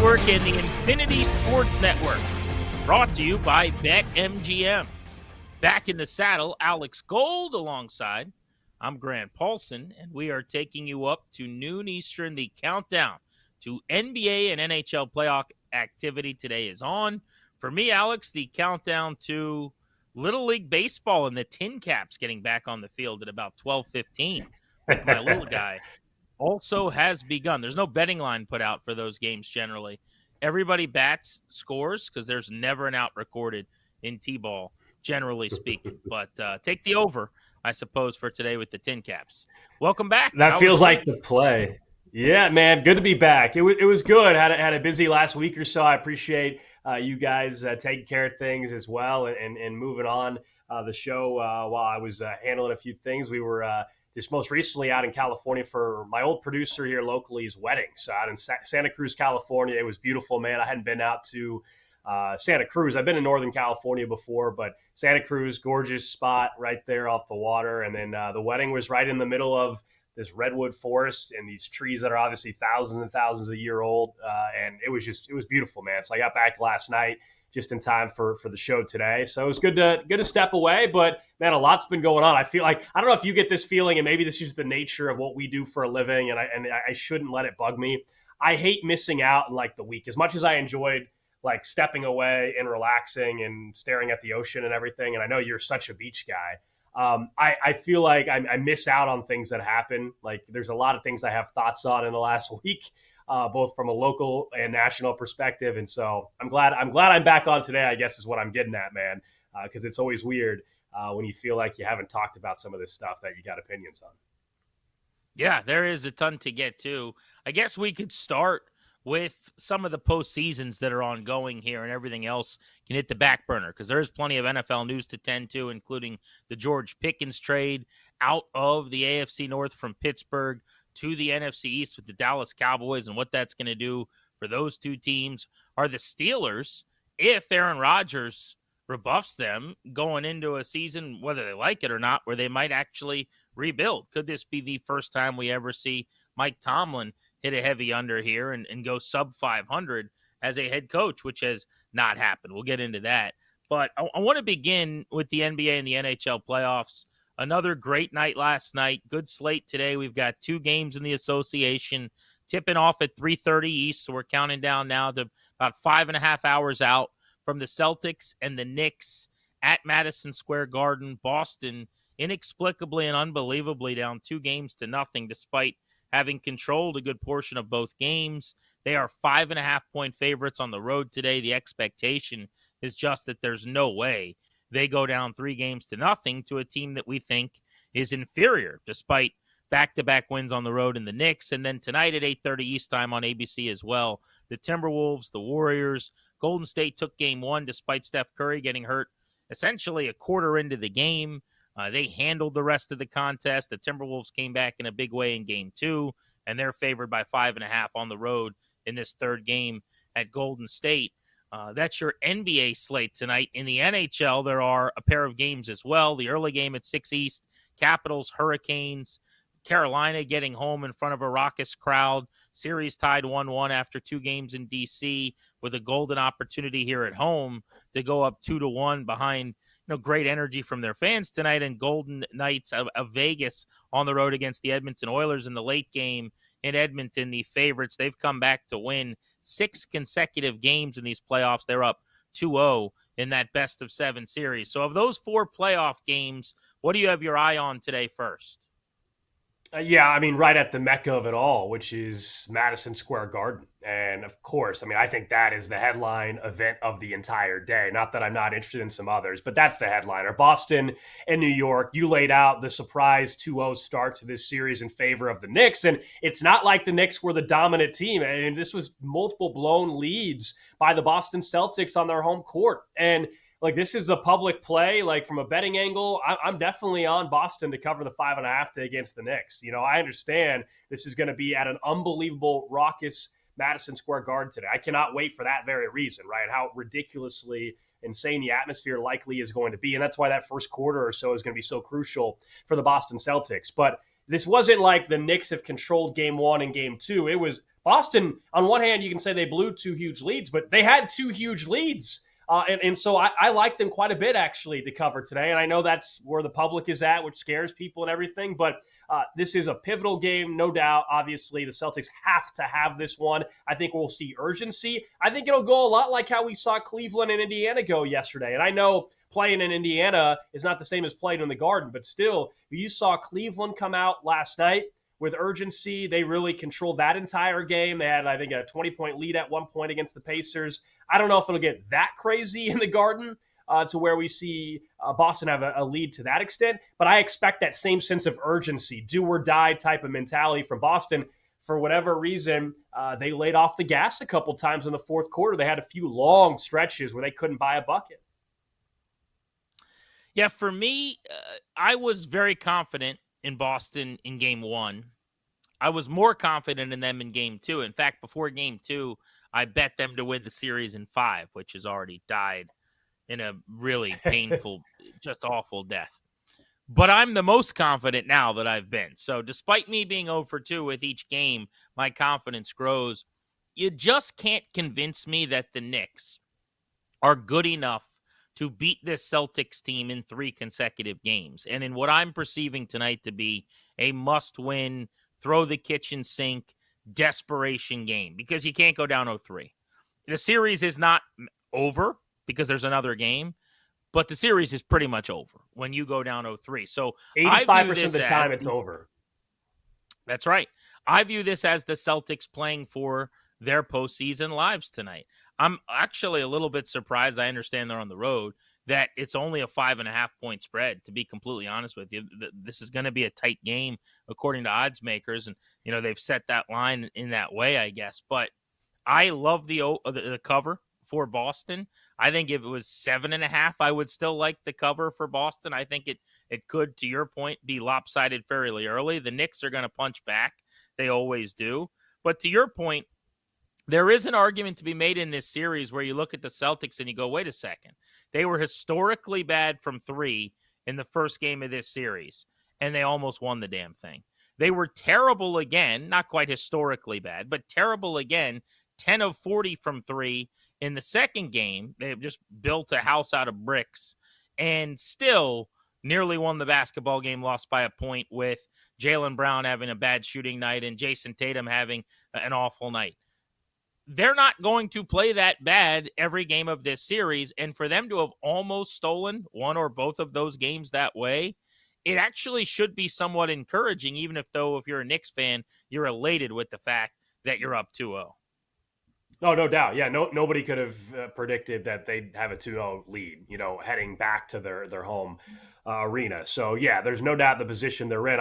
Network and the Infinity Sports Network. Brought to you by BetMGM. Back in the saddle, Alex Gold alongside. I'm Grant Paulson, and we are taking you up to noon Eastern. The countdown to NBA and NHL playoff activity today is on. For me, Alex, the countdown to Little League Baseball and the Tin Caps getting back on the field at about 12:15 with my little guy also has begun. There's no betting line put out for those games generally. Everybody bats scores because there's never an out recorded in T-ball, generally speaking. But take the over, I suppose, for today with the Tin Caps. Welcome back. That feels like the play. Yeah, man, good to be back. It was good. Had a busy last week or so. I appreciate you guys taking care of things as well and moving on the show while I was handling a few things. We were just most recently out in California for my old producer here locally's wedding. So out in Santa Cruz, California. It was beautiful, man. I hadn't been out to Santa Cruz. I've been in Northern California before, but Santa Cruz, gorgeous spot right there off the water. And then the wedding was right in the middle of this redwood forest and these trees that are obviously thousands and thousands of years old. And it was beautiful, man. So I got back last night just in time for the show today. So it was good to step away, but man, a lot's been going on. I feel like, I don't know if you get this feeling, and maybe this is the nature of what we do for a living, and I shouldn't let it bug me. I hate missing out in like the week. As much as I enjoyed like stepping away and relaxing and staring at the ocean and everything, and I know you're such a beach guy, I feel like I miss out on things that happen. Like there's a lot of things I have thoughts on in the last week, both from a local and national perspective. And so I'm glad I'm back on today, I guess is what I'm getting at, man. Because it's always weird when you feel like you haven't talked about some of this stuff that you got opinions on. Yeah, there is a ton to get to. I guess we could start with some of the postseasons that are ongoing here, and everything else can hit the back burner because there is plenty of NFL news to tend to, including the George Pickens trade out of the AFC North from Pittsburgh to the NFC East with the Dallas Cowboys and what that's going to do for those two teams. Are the Steelers, if Aaron Rodgers rebuffs them going into a season, whether they like it or not, where they might actually rebuild? Could this be the first time we ever see Mike Tomlin hit a heavy under here and go sub 500 as a head coach, which has not happened? We'll get into that. But I want to begin with the NBA and the NHL playoffs. Another great night last night. Good slate today. We've got two games in the association tipping off at 3:30 East. So we're counting down now to about 5.5 hours out from the Celtics and the Knicks at Madison Square Garden. Boston inexplicably and unbelievably down 2-0 despite having controlled a good portion of both games. They are 5.5-point favorites on the road today. The expectation is just that there's no way they go down 3-0 to a team that we think is inferior, despite back-to-back wins on the road in the Knicks. And then tonight at 8:30 East time on ABC as well, the Timberwolves, the Warriors. Golden State took game one despite Steph Curry getting hurt essentially a quarter into the game. They handled the rest of the contest. The Timberwolves came back in a big way in game two, and they're favored by 5.5 on the road in this third game at Golden State. That's your NBA slate tonight. In the NHL, there are a pair of games as well. The early game at 6 East, Capitals, Hurricanes. Carolina getting home in front of a raucous crowd. Series tied 1-1 after 2 games in D.C. with a golden opportunity here at home to go up 2-1 behind great energy from their fans tonight. And Golden Knights of Vegas on the road against the Edmonton Oilers in the late game in Edmonton, the favorites. They've come back to win 6 consecutive games in these playoffs. They're up 2-0 in that best-of-7 series. So of those 4 playoff games, what do you have your eye on today first? Yeah, I mean, right at the mecca of it all, which is Madison Square Garden. And of course, I mean, I think that is the headline event of the entire day. Not that I'm not interested in some others, but that's the headliner. Boston and New York, you laid out the surprise 2-0 start to this series in favor of the Knicks. And it's not like the Knicks were the dominant team. I mean, this was multiple blown leads by the Boston Celtics on their home court. And like, this is a public play. Like, from a betting angle, I'm definitely on Boston to cover the 5.5 against the Knicks. I understand this is going to be at an unbelievable, raucous Madison Square Garden today. I cannot wait for that very reason, right? How ridiculously insane the atmosphere likely is going to be. And that's why that first quarter or so is going to be so crucial for the Boston Celtics. But this wasn't like the Knicks have controlled game one and game two. It was Boston. On one hand, you can say they blew two huge leads, but they had two huge leads. And so I like them quite a bit, actually, to cover today. And I know that's where the public is at, which scares people and everything. But this is a pivotal game, no doubt. Obviously, the Celtics have to have this one. I think we'll see urgency. I think it'll go a lot like how we saw Cleveland and Indiana go yesterday. And I know playing in Indiana is not the same as playing in the Garden, but still, you saw Cleveland come out last night with urgency. They really controlled that entire game. They had, I think, a 20-point lead at one point against the Pacers. I don't know if it'll get that crazy in the Garden to where we see Boston have a lead to that extent, but I expect that same sense of urgency, do or die type of mentality from Boston. For whatever reason, they laid off the gas a couple times in the fourth quarter. They had a few long stretches where they couldn't buy a bucket. Yeah, for me, I was very confident in Boston in game one. I was more confident in them in game two. In fact, before game two, I bet them to win the series in 5, which has already died in a really painful, just awful death. But I'm the most confident now that I've been. So despite me being 0 for 2 with each game, my confidence grows. You just can't convince me that the Knicks are good enough to beat this Celtics team in 3 consecutive games. And in what I'm perceiving tonight to be a must-win, throw the kitchen sink, desperation game, because you can't go down 0-3. The series is not over because there's another game, but the series is pretty much over when you go down 0-3. So 85% of the time it's over. That's right. I view this as the Celtics playing for their postseason lives tonight. I'm actually a little bit surprised. I understand they're on the road, that it's only a 5.5 point spread, to be completely honest with you. This is going to be a tight game according to odds makers. And, they've set that line in that way, I guess. But I love the cover for Boston. I think if it was 7.5, I would still like the cover for Boston. I think it could, to your point, be lopsided fairly early. The Knicks are going to punch back. They always do. But to your point, there is an argument to be made in this series where you look at the Celtics and you go, wait a second. They were historically bad from 3 in the first game of this series, and they almost won the damn thing. They were terrible again, not quite historically bad, but terrible again, 10 of 40 from 3 in the second game. They have just built a house out of bricks and still nearly won the basketball game, lost by a point with Jaylen Brown having a bad shooting night and Jason Tatum having an awful night. They're not going to play that bad every game of this series. And for them to have almost stolen one or both of those games that way, it actually should be somewhat encouraging, even if you're a Knicks fan, you're elated with the fact that you're up 2-0. No doubt. Yeah, nobody could have predicted that they'd have a 2-0 lead, heading back to their home arena. So, yeah, there's no doubt the position they're in.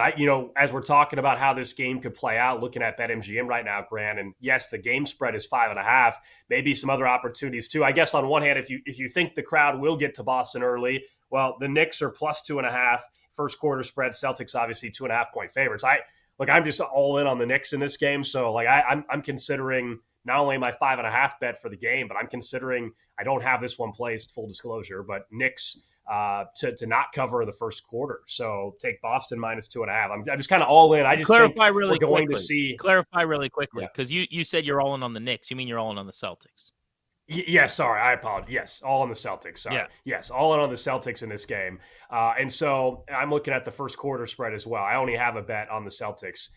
As we're talking about how this game could play out, looking at BetMGM right now, Grant, and yes, the game spread is 5.5, maybe some other opportunities too. I guess on one hand, if you think the crowd will get to Boston early, well, the Knicks are plus 2.5, first quarter spread. Celtics obviously 2.5 point favorites. I'm just all in on the Knicks in this game. So, I'm considering not only my 5.5 bet for the game, but I'm considering, I don't have this one placed, full disclosure, but Knicks to not cover the first quarter. So take Boston minus 2.5. I'm just kind of all in. I just clarify think really we're going quickly. to see. Clarify really quickly, because you said you're all in on the Knicks. You mean you're all in on the Celtics? Yes, sorry, I apologize. Yes, all on the Celtics. Sorry. Yeah. Yes, all in on the Celtics in this game. And so I'm looking at the first quarter spread as well. I only have a bet on the Celtics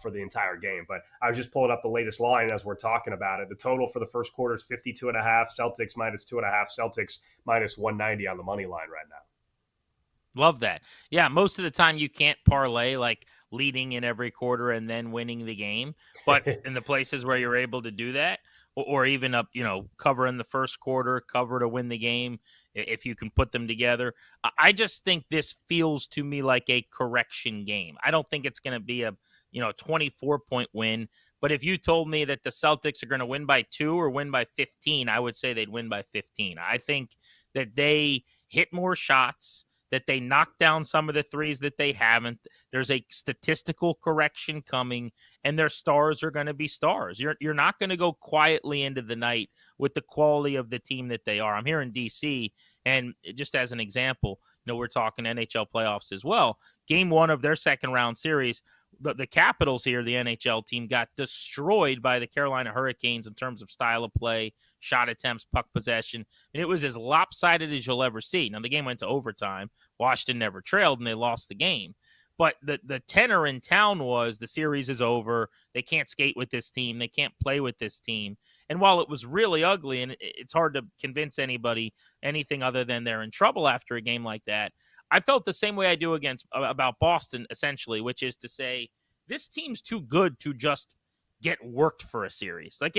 for the entire game, but I was just pulling up the latest line as we're talking about it. The total for the first quarter is 52.5. Celtics minus 2.5. Celtics minus 190 on the money line right now. Love that. Yeah, most of the time you can't parlay like leading in every quarter and then winning the game, but in the places where you're able to do that, or even up, cover in the first quarter, cover to win the game, if you can put them together. I just think this feels to me like a correction game. I don't think it's going to be a 24-point win, but if you told me that the Celtics are going to win by 2 or win by 15, I would say they'd win by 15. I think that they hit more shots, that they knock down some of the threes that they haven't. There's a statistical correction coming, and their stars are going to be stars. You're not going to go quietly into the night with the quality of the team that they are. I'm here in D.C., and just as an example, we're talking NHL playoffs as well. Game 1 of their second round series the Capitals here, the NHL team, got destroyed by the Carolina Hurricanes in terms of style of play, shot attempts, puck possession. And it was as lopsided as you'll ever see. Now, the game went to overtime. Washington never trailed, and they lost the game. But the tenor in town was the series is over. They can't skate with this team. They can't play with this team. And while it was really ugly, and it's hard to convince anybody anything other than they're in trouble after a game like that, I felt the same way I do about Boston, essentially, which is to say this team's too good to just get worked for a series. Like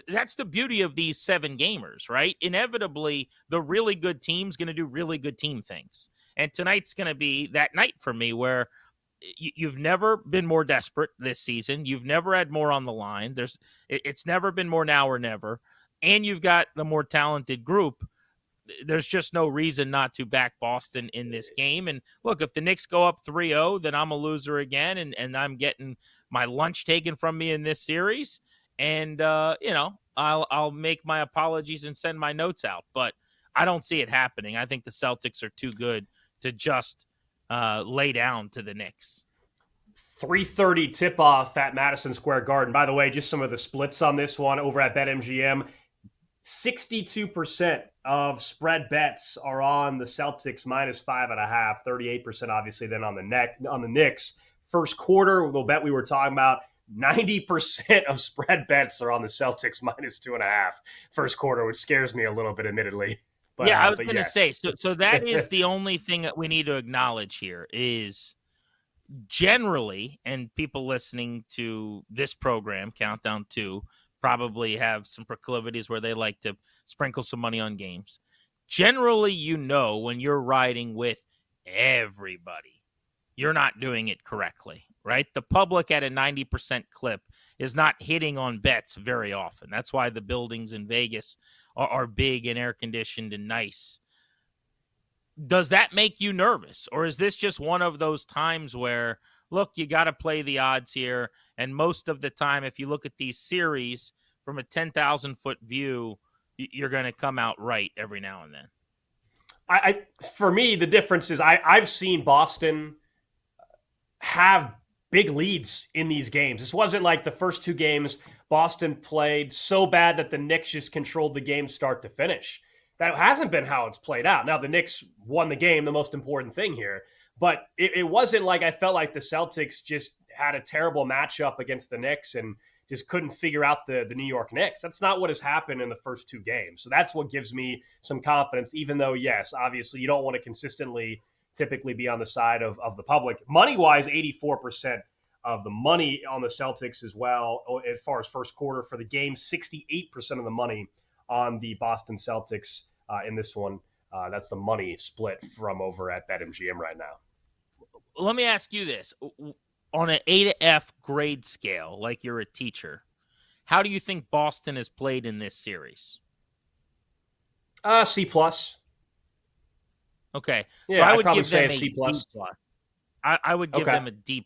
that's the beauty of these 7 gamers, right? Inevitably, the really good team's going to do really good team things. And tonight's going to be that night for me where you've never been more desperate this season. You've never had more on the line. It's never been more now or never. And you've got the more talented group. There's just no reason not to back Boston in this game. And look, if the Knicks go up 3-0, then I'm a loser again, and I'm getting my lunch taken from me in this series. And I'll make my apologies and send my notes out. But I don't see it happening. I think the Celtics are too good to just lay down to the Knicks. 3:30 tip-off at Madison Square Garden. By the way, just some of the splits on this one over at BetMGM. 62% of spread bets are on the Celtics -5.5. 38% obviously then on the Knicks. First quarter, the bet we were talking about, 90% of spread bets are on the Celtics -2.5 first quarter, which scares me a little bit, admittedly. But, yeah, I was going to say, so that is the only thing that we need to acknowledge here is generally, and people listening to this program, Countdown 2, probably have some proclivities where they like to sprinkle some money on games. Generally, when you're riding with everybody, you're not doing it correctly, right? The public at a 90% clip is not hitting on bets very often. That's why the buildings in Vegas are big and air-conditioned and nice. Does that make you nervous? Or is this just one of those times where, look, you got to play the odds here, and most of the time, if you look at these series from a 10,000-foot view, you're going to come out right every now and then? For me, the difference is I've seen Boston have big leads in these games. This wasn't like the first 2 games Boston played so bad that the Knicks just controlled the game start to finish. That hasn't been how it's played out. Now, the Knicks won the game, the most important thing here. But it wasn't like I felt like the Celtics just had a terrible matchup against the Knicks and just couldn't figure out the New York Knicks. That's not what has happened in the first 2 games. So that's what gives me some confidence, even though, yes, obviously you don't want to consistently typically be on the side of the public. Money-wise, 84% of the money on the Celtics as well. As far as first quarter for the game, 68% of the money on the Boston Celtics in this one. That's the money split from over at BetMGM right now. Let me ask you this. On an A to F grade scale, like you're a teacher, how do you think Boston has played in this series? C+. Okay. Yeah, so I would probably give them say a C+. D+. I would give Okay. them a D+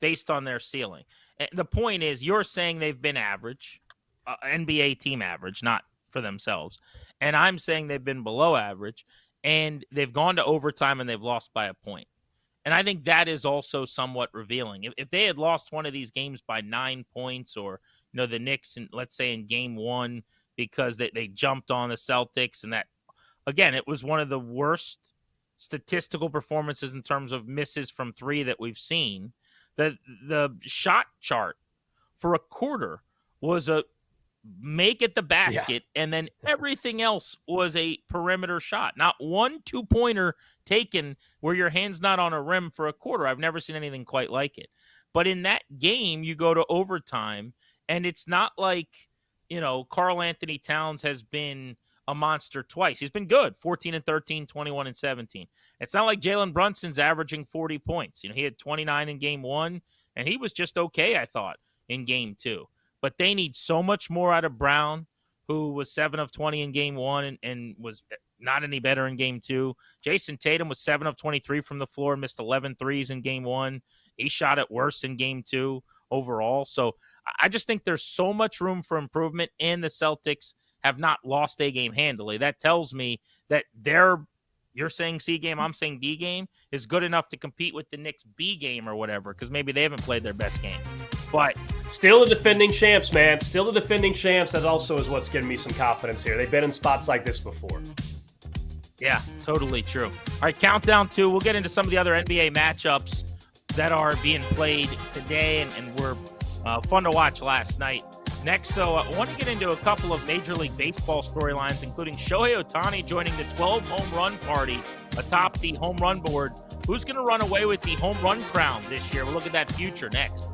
based on their ceiling. And the point is, you're saying they've been average, NBA team average, not for themselves. And I'm saying they've been below average, and they've gone to overtime and they've lost by a point. And I think that is also somewhat revealing. If they had lost one of these games by 9 points, or the Knicks, let's say in game 1, because they jumped on the Celtics, and that, again, it was one of the worst statistical performances in terms of misses from 3 that we've seen. The shot chart for a quarter was a make at the basket, and then everything else was a perimeter shot. Not one 2-pointer taken where your hand's not on a rim for a quarter. I've never seen anything quite like it. But in that game, you go to overtime, and it's not like, Karl Anthony Towns has been a monster twice. He's been good, 14 and 13, 21 and 17. It's not like Jalen Brunson's averaging 40 points. He had 29 in game 1, and he was just okay, I thought, in game 2. But they need so much more out of Brown, who was 7 of 20 in game 1 and was not any better in game 2. Jason Tatum was 7 of 23 from the floor and missed 11 threes in game 1. He shot it worse in game 2 overall. So I just think there's so much room for improvement, and the Celtics have not lost a game handily. That tells me that they're you're saying C game, I'm saying D game, is good enough to compete with the Knicks B game or whatever, because maybe they haven't played their best game. But still the defending champs, man. Still the defending champs. That also is what's giving me some confidence here. They've been in spots like this before. yeah, totally true. All right, countdown 2. We'll get into some of the other NBA matchups that are being played today and were fun to watch last night. Next, though, I want to get into a couple of Major League Baseball storylines, including Shohei Ohtani joining the 12 home run party atop the home run board. Who's going to run away with the home run crown this year? We'll look at that future next.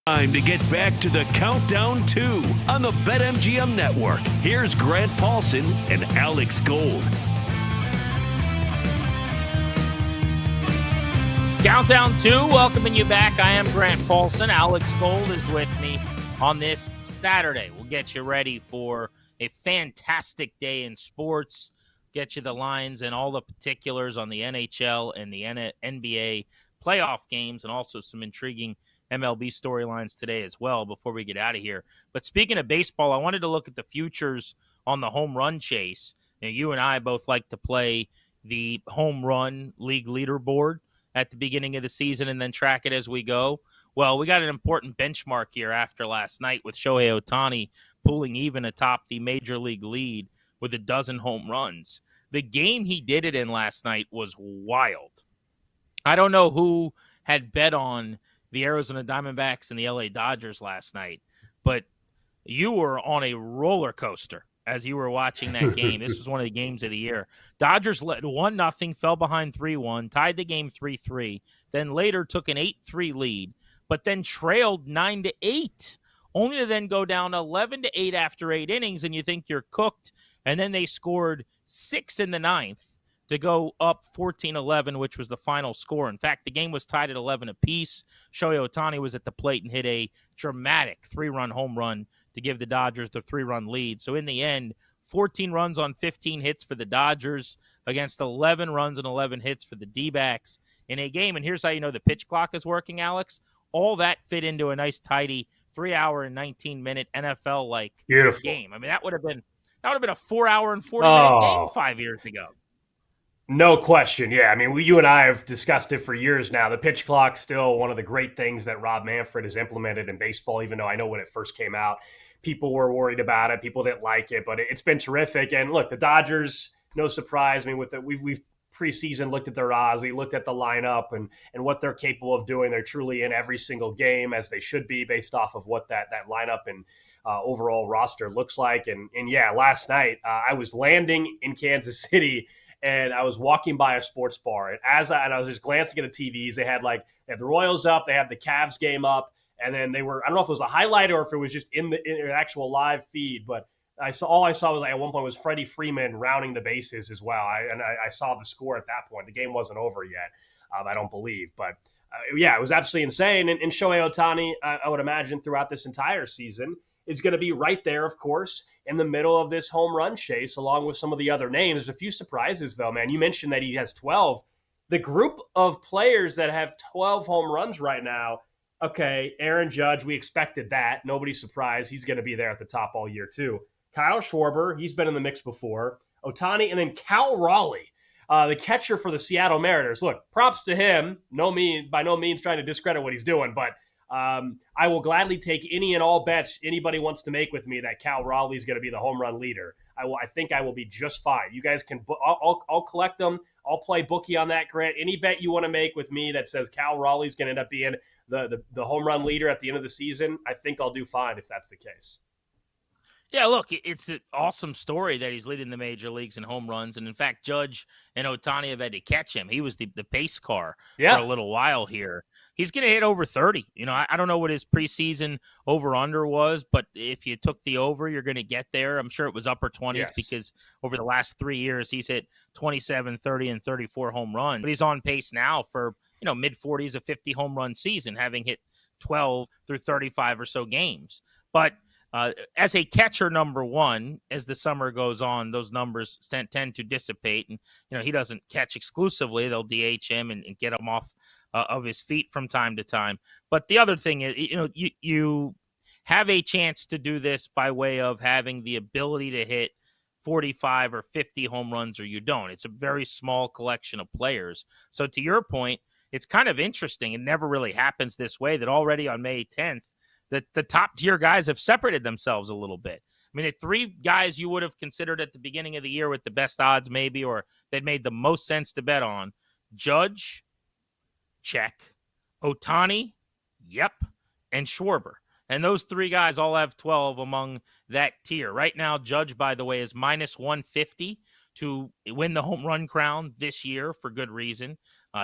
Time to get back to the Countdown 2 on the BetMGM Network. Here's Grant Paulson and Alex Gold. Countdown 2, welcoming you back. I am Grant Paulson. Alex Gold is with me on this Saturday. We'll get you ready for a fantastic day in sports, get you the lines and all the particulars on the NHL and the NBA playoff games, and also some intriguing MLB storylines today as well before we get out of here. But speaking of baseball, I wanted to look at the futures on the home run chase. Now, you and I both like to play the home run league leaderboard at the beginning of the season and then track it as we go. Well, we got an important benchmark here after last night with Shohei Ohtani pulling even atop the major league lead with a dozen home runs. The game he did it in last night was wild. I don't know who had bet on the Arizona Diamondbacks and the LA Dodgers last night, but you were on a roller coaster as you were watching that game. This was one of the games of the year. Dodgers led 1-0, fell behind 3-1, tied the game 3-3, then later took an 8-3 lead, but then trailed 9-8, only to then go down 11-8 after 8 innings, and you think you're cooked. And then they scored 6 in the ninth to go up 14-11, which was the final score. In fact, the game was tied at 11 apiece. Shohei Ohtani was at the plate and hit a dramatic 3-run home run to give the Dodgers the 3-run lead. So in the end, 14 runs on 15 hits for the Dodgers against 11 runs and 11 hits for the D-backs in a game. And here's how you know the pitch clock is working, Alex. All that fit into a nice, tidy 3-hour and 19-minute NFL-like game. I mean, that would have been a 4-hour and 40-minute game 5 years ago. No question. Yeah, I mean, you and I have discussed it for years now. The pitch clock's still one of the great things that Rob Manfred has implemented in baseball, even though I know when it first came out, people were worried about it. People didn't like it, but it's been terrific. And look, the Dodgers, no surprise. I mean, we've preseason looked at their odds. We looked at the lineup and what they're capable of doing. They're truly in every single game, as they should be, based off of what that lineup and overall roster looks like. And yeah, last night I was landing in Kansas City, and I was walking by a sports bar, and I was just glancing at the TVs. They had the Royals up, they had the Cavs game up, and then they were, I don't know if it was a highlight or if it was just in an actual live feed, but all I saw was at one point was Freddie Freeman rounding the bases as well. I saw the score at that point. The game wasn't over yet, I don't believe, but yeah, it was absolutely insane. And Shohei Ohtani, I would imagine throughout this entire season, is going to be right there, of course, in the middle of this home run chase, along with some of the other names. There's a few surprises, though, man. You mentioned that he has 12. The group of players that have 12 home runs right now, okay, Aaron Judge, we expected that. Nobody's surprised. He's going to be there at the top all year, too. Kyle Schwarber, he's been in the mix before. Ohtani, and then Cal Raleigh, the catcher for the Seattle Mariners. Look, props to him. By no means trying to discredit what he's doing, but I will gladly take any and all bets anybody wants to make with me that Cal Raleigh is going to be the home run leader. I think I will be just fine. You guys can, I'll collect them. I'll play bookie on that, Grant. Any bet you want to make with me that says Cal Raleigh is going to end up being the home run leader at the end of the season, I think I'll do fine if that's the case. Yeah, look, it's an awesome story that he's leading the major leagues in home runs. And, in fact, Judge and Ohtani have had to catch him. He was the pace car for a little while here. He's going to hit over 30. You know, I don't know what his preseason over-under was, but if you took the over, you're going to get there. I'm sure it was upper 20s because over the last 3 years, he's hit 27, 30, and 34 home runs. But he's on pace now for, mid-40s, a 50 home run season, having hit 12 through 35 or so games. But as a catcher, number one, as the summer goes on, those numbers tend to dissipate. And, he doesn't catch exclusively. They'll DH him and get him off of his feet from time to time. But the other thing is, you have a chance to do this by way of having the ability to hit 45 or 50 home runs, or you don't. It's a very small collection of players. So to your point, it's kind of interesting. It never really happens this way, that already on May 10th, that the top tier guys have separated themselves a little bit. I mean, the three guys you would have considered at the beginning of the year with the best odds maybe, or that made the most sense to bet on: Judge, check; Ohtani, yep; and Schwarber. And those three guys all have 12 among that tier. Right now, Judge, by the way, is minus 150 to win the home run crown this year for good reason.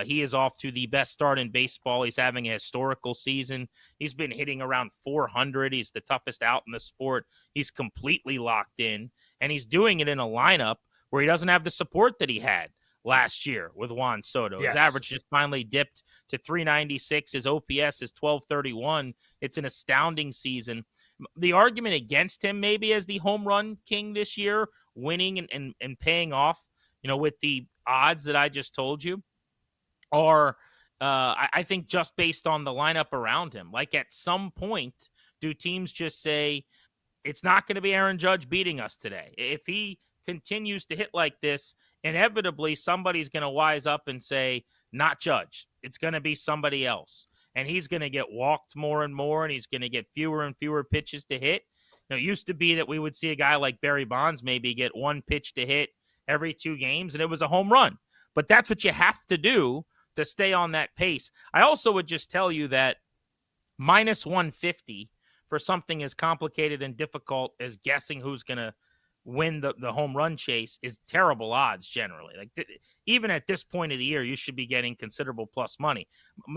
He is off to the best start in baseball. He's having a historical season. He's been hitting around 400. He's the toughest out in the sport. He's completely locked in, and he's doing it in a lineup where he doesn't have the support that he had last year with Juan Soto. Yes. His average just finally dipped to 396. His OPS is 1231. It's an astounding season. The argument against him maybe as the home run king this year, winning and paying off, with the odds that I just told you, are I think just based on the lineup around him. Like at some point, do teams just say, it's not going to be Aaron Judge beating us today? If he continues to hit like this, inevitably somebody's going to wise up and say, not Judge. It's going to be somebody else. And he's going to get walked more and more, and he's going to get fewer and fewer pitches to hit. It used to be that we would see a guy like Barry Bonds maybe get one pitch to hit every 2 games, and it was a home run. But that's what you have to do to stay on that pace. I also would just tell you that minus 150 for something as complicated and difficult as guessing who's going to win the home run chase is terrible odds generally. Even at this point of the year, you should be getting considerable plus money.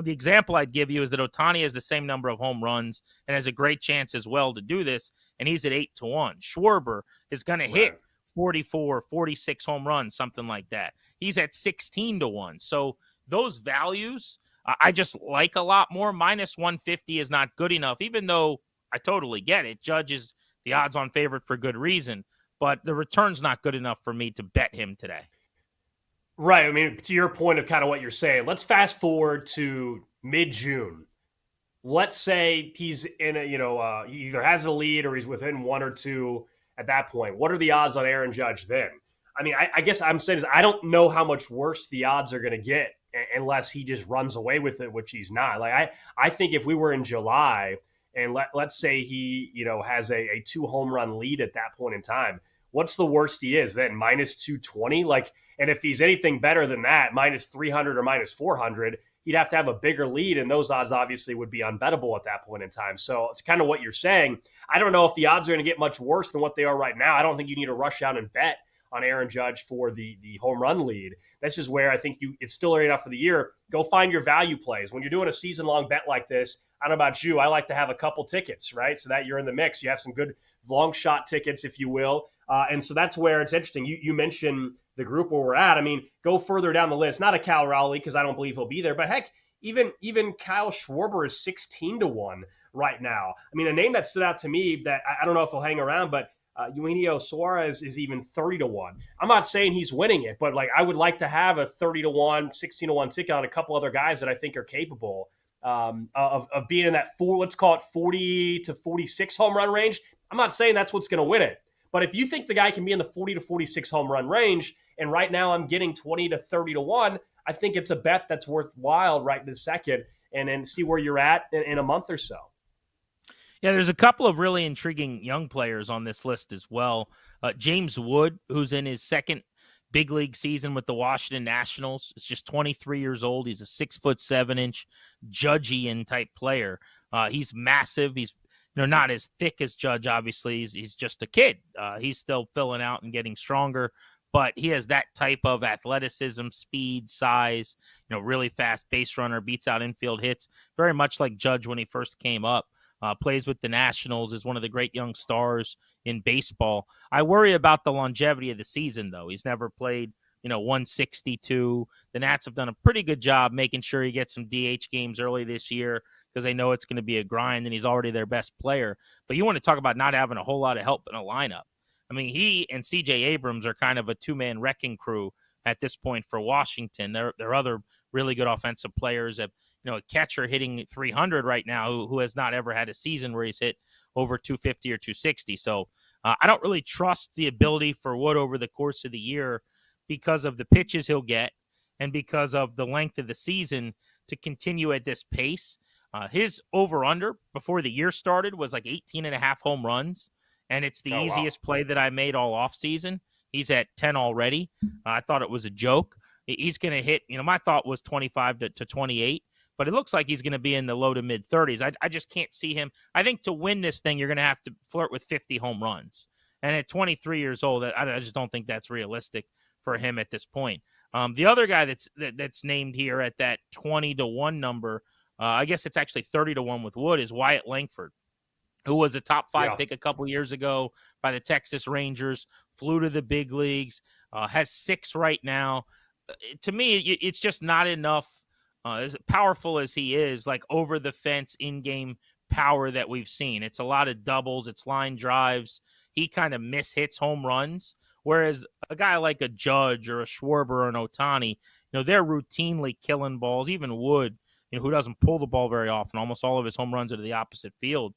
The example I'd give you is that Ohtani has the same number of home runs and has a great chance as well to do this, and he's at 8-1. Schwarber is going to hit 44, 46 home runs, something like that. He's at 16-1. So those values I just like a lot more. Minus 150 is not good enough, even though I totally get it. Judge is the odds-on favorite for good reason, but the return's not good enough for me to bet him today. Right. I mean, to your point of kind of what you're saying, let's fast forward to mid-June. Let's say he's in he either has a lead or he's within 1 or 2 at that point. What are the odds on Aaron Judge then? I mean, I guess I'm saying is I don't know how much worse the odds are going to get unless he just runs away with it, which he's not. Like I think if we were in July and let's say he, has a 2 home run lead at that point in time, what's the worst he is then? Minus 220? And if he's anything better than that, minus 300 or minus 400, he'd have to have a bigger lead, and those odds obviously would be unbettable at that point in time. So it's kind of what you're saying. I don't know if the odds are going to get much worse than what they are right now. I don't think you need to rush out and bet on Aaron Judge for the home run lead. This is where I think it's still early enough for the year. Go find your value plays. When you're doing a season-long bet like this, I don't know about you, I like to have a couple tickets, right? So that you're in the mix. You have some good long shot tickets, if you will. And so that's where it's interesting. You mentioned the group where we're at. I mean, go further down the list. Not a Cal Raleigh because I don't believe he'll be there. But heck, even Kyle Schwarber is 16-1 right now. I mean, a name that stood out to me that I don't know if he'll hang around, but Eugenio Suarez is even 30-1. I'm not saying he's winning it, but I would like to have a 30-1, 16-1 ticket on a couple other guys that I think are capable of being in that let's call it 40 to 46 home run range. I'm not saying that's what's going to win it, but if you think the guy can be in the 40 to 46 home run range, and right now I'm getting 20 to 30-1, I think it's a bet that's worthwhile right this second, and then see where you're at in a month or so. Yeah, there's a couple of really intriguing young players on this list as well. James Wood, who's in his second big league season with the Washington Nationals, is just 23 years old. He's a 6'7" Judgian type player. He's massive. He's not as thick as Judge, obviously. He's just a kid. He's still filling out and getting stronger, but he has that type of athleticism, speed, size, really fast base runner, beats out infield hits, very much like Judge when he first came up. Plays with the Nationals, is one of the great young stars in baseball. I worry about the longevity of the season, though. He's never played, 162. The Nats have done a pretty good job making sure he gets some DH games early this year because they know it's going to be a grind, and he's already their best player. But you want to talk about not having a whole lot of help in a lineup. I mean, he and C.J. Abrams are kind of a two-man wrecking crew at this point for Washington. They're other really good offensive players. A catcher hitting 300 right now who has not ever had a season where he's hit over 250 or 260. So I don't really trust the ability for Wood over the course of the year because of the pitches he'll get and because of the length of the season to continue at this pace. His over-under before the year started was 18.5 home runs, and it's the easiest play that I made all offseason. He's at 10 already. I thought it was a joke. He's going to hit, my thought was 25 to 28, but it looks like he's going to be in the low to mid 30s. I just can't see him. I think to win this thing, you're going to have to flirt with 50 home runs. And at 23 years old, I just don't think that's realistic for him at this point. The other guy that's named here at that 20-1 number, I guess it's actually 30-1 with Wood, is Wyatt Langford, who was a top 5 pick a couple years ago by the Texas Rangers, flew to the big leagues, has 6 right now. To me, it's just not enough, as powerful as he is, like over the fence in-game power that we've seen. It's a lot of doubles, it's line drives. He kind of hits home runs, whereas a guy like a Judge or a Schwarber or an Ohtani, they're routinely killing balls. Even Wood, who doesn't pull the ball very often, almost all of his home runs are to the opposite field.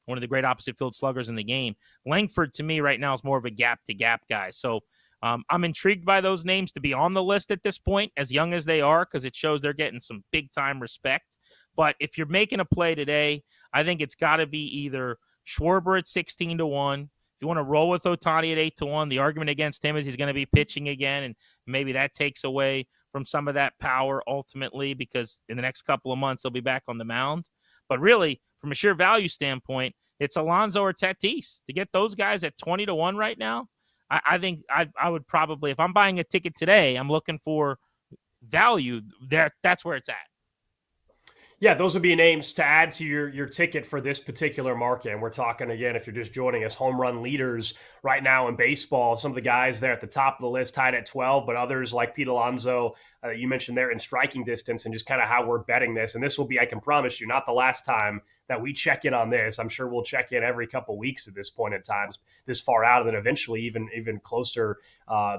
One of the great opposite field sluggers in the game. Langford, to me, right now is more of a gap-to-gap guy. So I'm intrigued by those names to be on the list at this point, as young as they are, because it shows they're getting some big-time respect. But if you're making a play today, I think it's got to be either Schwarber at 16-1. If you want to roll with Ohtani at 8-1, the argument against him is he's going to be pitching again, and maybe that takes away from some of that power ultimately, because in the next couple of months he'll be back on the mound. But really, from a sheer value standpoint, it's Alonso or Tatis. To get those guys at 20-1 right now, I think I would probably, if I'm buying a ticket today, I'm looking for value there. That's where it's at. Yeah, those would be names to add to your ticket for this particular market. And we're talking, again, if you're just joining us, home run leaders right now in baseball. Some of the guys there at the top of the list tied at 12, but others like Pete Alonso, you mentioned there in striking distance, and just kind of how we're betting this. And this will be, I can promise you, not the last time that we check in on this. I'm sure we'll check in every couple of weeks at this point in time, this far out, and then eventually even closer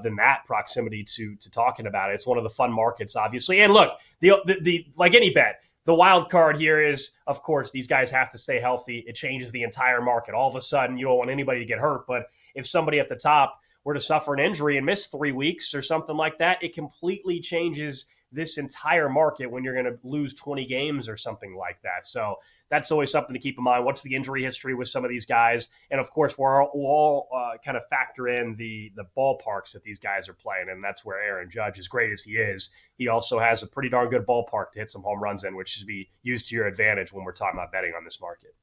than that proximity to talking about it. It's one of the fun markets, obviously. And look, the like any bet, the wild card here is, of course, these guys have to stay healthy. It changes the entire market. All of a sudden, you don't want anybody to get hurt. But if somebody at the top were to suffer an injury and miss 3 weeks or something like that, it completely changes this entire market when you're going to lose 20 games or something like that. So that's always something to keep in mind. What's the injury history with some of these guys? And, of course, we'll all kind of factor in the ballparks that these guys are playing, and that's where Aaron Judge, as great as he is, he also has a pretty darn good ballpark to hit some home runs in, which should be used to your advantage when we're talking about betting on this market.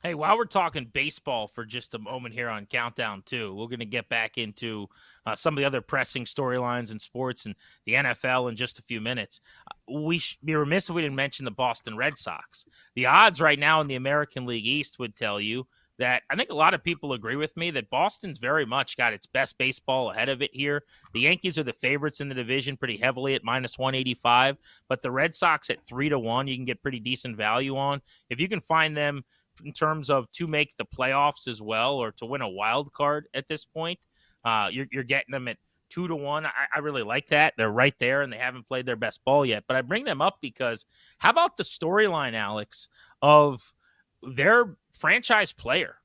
Hey, while we're talking baseball for just a moment here on Countdown 2, we're going to get back into some of the other pressing storylines in sports and the NFL in just a few minutes. We should be remiss if we didn't mention the Boston Red Sox. The odds right now in the American League East would tell you that I think a lot of people agree with me that Boston's very much got its best baseball ahead of it here. The Yankees are the favorites in the division pretty heavily at -185, but the Red Sox at 3-1, you can get pretty decent value on. If you can find them in terms of to make the playoffs as well, or to win a wild card at this point, you're getting them at 2-1. I really like that. They're right there, and they haven't played their best ball yet. But I bring them up because how about the storyline, Alex, of their franchise player,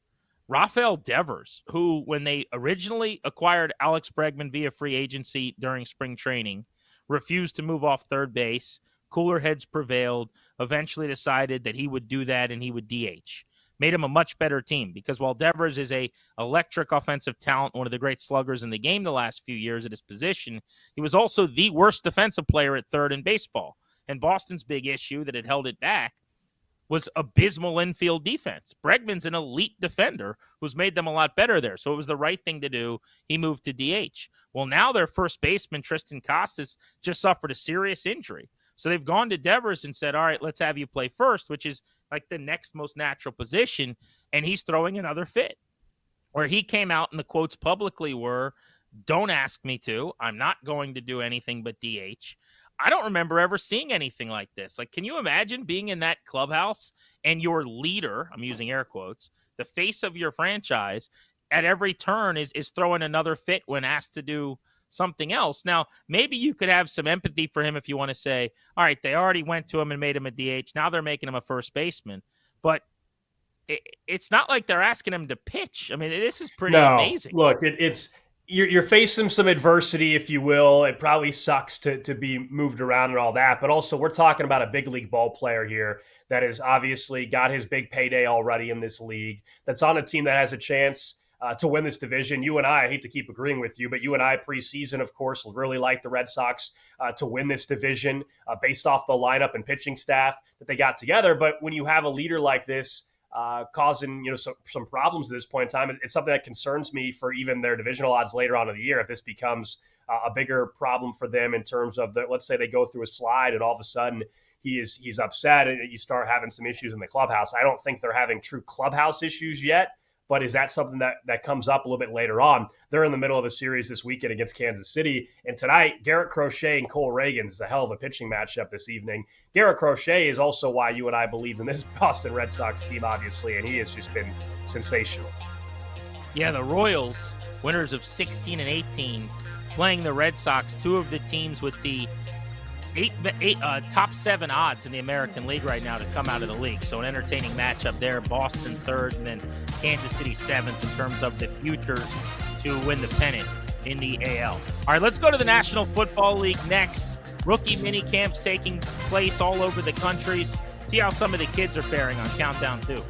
Rafael Devers, who, when they originally acquired Alex Bregman via free agency during spring training, refused to move off third base. Cooler heads prevailed, eventually decided that he would do that and he would DH. Made him a much better team because while Devers is a electric offensive talent, one of the great sluggers in the game the last few years at his position, he was also the worst defensive player at third in baseball. And Boston's big issue that had held it back was abysmal infield defense. Bregman's an elite defender who's made them a lot better there. So it was the right thing to do. He moved to DH. Well, now their first baseman, Tristan Casas, just suffered a serious injury. So they've gone to Devers and said, all right, let's have you play first, which is like the next most natural position. And he's throwing another fit. Where he came out and the quotes publicly were, don't ask me to. I'm not going to do anything but DH. I don't remember ever seeing anything like this. Like, can you imagine being in that clubhouse and your leader, I'm using air quotes, the face of your franchise, at every turn is throwing another fit when asked to do something else. Now, maybe you could have some empathy for him if you want to say, all right, they already went to him and made him a DH. Now they're making him a first baseman. But it's not like they're asking him to pitch. I mean, this is pretty amazing. Look, it's you're facing some adversity, if you will. It probably sucks to be moved around and all that. But also, we're talking about a big league ball player here that has obviously got his big payday already in this league, that's on a team that has a chance to win this division. You and I hate to keep agreeing with you, but you and I preseason, of course, really like the Red Sox to win this division based off the lineup and pitching staff that they got together. But when you have a leader like this, causing some problems at this point in time. It's something that concerns me for even their divisional odds later on in the year if this becomes a bigger problem for them in terms of let's say they go through a slide and all of a sudden he's upset and you start having some issues in the clubhouse. I don't think they're having true clubhouse issues yet, but is that something that comes up a little bit later on? They're in the middle of a series this weekend against Kansas City, and tonight Garrett Crochet and Cole Reagans is a hell of a pitching matchup this evening. Garrett Crochet is also why you and I believe in this Boston Red Sox team, obviously, and he has just been sensational. Yeah, the Royals, winners of 16 and 18, playing the Red Sox, two of the teams with the top 7 odds in the American League right now to come out of the league. So an entertaining matchup there. Boston 3rd and then Kansas City 7th in terms of the futures to win the pennant in the AL. All right, let's go to the National Football League next. Rookie mini camps taking place all over the country. See how some of the kids are faring on Countdown 2.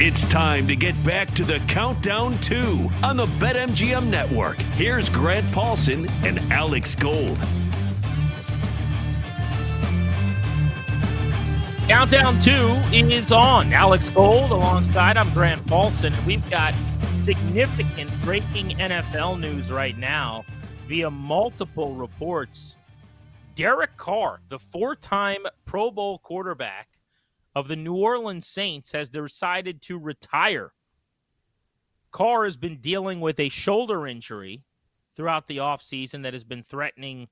It's time to get back to the Countdown 2 on the BetMGM Network. Here's Grant Paulson and Alex Gold. Countdown 2 is on. Alex Gold alongside. I'm Grant Paulson. We've got significant breaking NFL news right now via multiple reports. Derek Carr, the four-time Pro Bowl quarterback of the New Orleans Saints, has decided to retire. Carr has been dealing with a shoulder injury throughout the offseason that has been threatening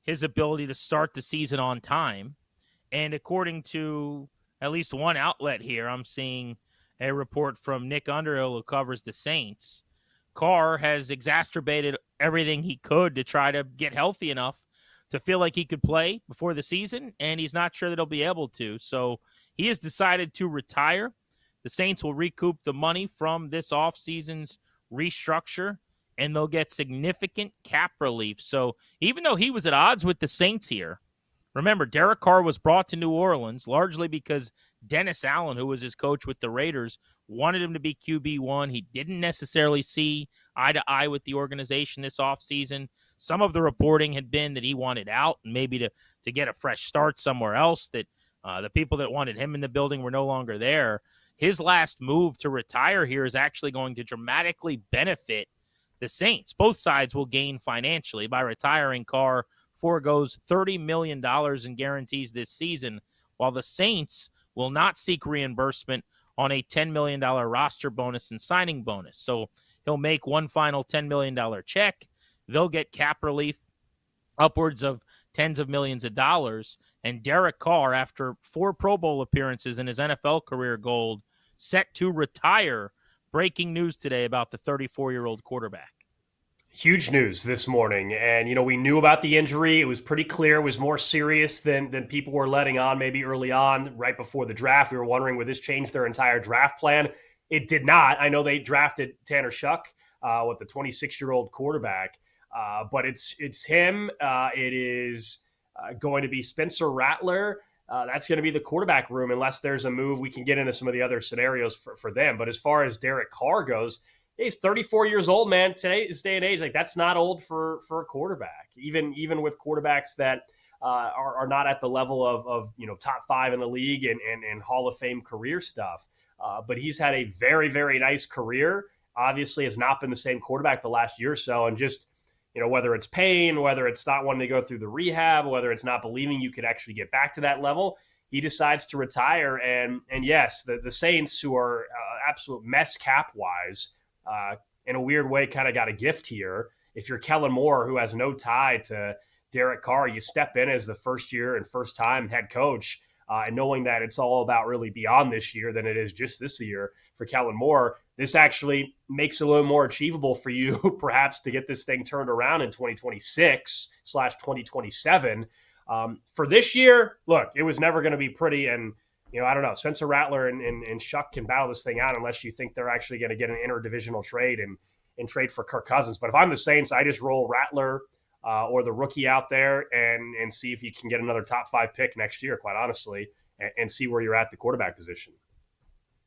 his ability to start the season on time. And according to at least one outlet here, I'm seeing a report from Nick Underhill, who covers the Saints. Carr has exacerbated everything he could to try to get healthy enough to feel like he could play before the season, and he's not sure that he'll be able to. So he has decided to retire. The Saints will recoup the money from this offseason's restructure, and they'll get significant cap relief. So even though he was at odds with the Saints here, remember, Derek Carr was brought to New Orleans largely because Dennis Allen, who was his coach with the Raiders, wanted him to be QB1. He didn't necessarily see eye to eye with the organization this offseason. Some of the reporting had been that he wanted out and maybe to get a fresh start somewhere else, that the people that wanted him in the building were no longer there. His last move to retire here is actually going to dramatically benefit the Saints. Both sides will gain financially by retiring. Carr foregoes $30 million in guarantees this season, while the Saints will not seek reimbursement on a $10 million roster bonus and signing bonus. So he'll make one final $10 million check. They'll get cap relief upwards of tens of millions of dollars. And Derek Carr, after 4 Pro Bowl appearances in his NFL career, Gold, set to retire. Breaking news today about the 34-year-old quarterback. Huge news this morning. And, we knew about the injury. It was pretty clear it was more serious than people were letting on maybe early on, right before the draft. We were wondering, would this change their entire draft plan? It did not. I know they drafted Tanner Shuck, with the 26-year-old quarterback. But it's him. It is going to be Spencer Rattler. That's going to be the quarterback room unless there's a move. We can get into some of the other scenarios for them. But as far as Derek Carr goes, he's 34 years old, man. Today's day and age, that's not old for a quarterback. Even with quarterbacks that are not at the level of top 5 in the league and Hall of Fame career stuff. But he's had a very, very nice career. Obviously has not been the same quarterback the last year or so. And just, whether it's pain, whether it's not wanting to go through the rehab, whether it's not believing you could actually get back to that level, he decides to retire. And yes, the Saints, who are absolute mess cap-wise, in a weird way, kind of got a gift here. If you're Kellen Moore, who has no tie to Derek Carr, you step in as the first year and first time head coach, and knowing that it's all about really beyond this year than it is just this year for Kellen Moore, this actually makes it a little more achievable for you, perhaps, to get this thing turned around in 2026/2027. For this year, look, it was never going to be pretty, and I don't know. Spencer Rattler and Shuck can battle this thing out unless you think they're actually going to get an interdivisional trade and trade for Kirk Cousins. But if I'm the Saints, I just roll Rattler or the rookie out there and see if you can get another top 5 pick next year, quite honestly, and see where you're at the quarterback position.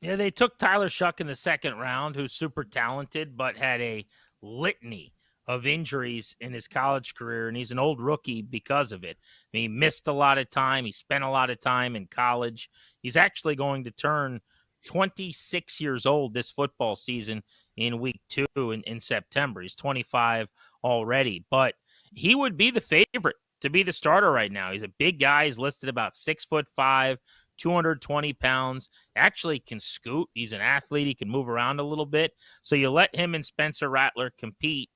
Yeah, they took Tyler Shuck in the second round, who's super talented, but had a litany of injuries in his college career, and he's an old rookie because of it. I mean, he missed a lot of time. He spent a lot of time in college. He's actually going to turn 26 years old this football season in week 2 in September. He's 25 already, but he would be the favorite to be the starter right now. He's a big guy. He's listed about 6'5", 220 pounds, actually can scoot. He's an athlete. He can move around a little bit. So you let him and Spencer Rattler compete.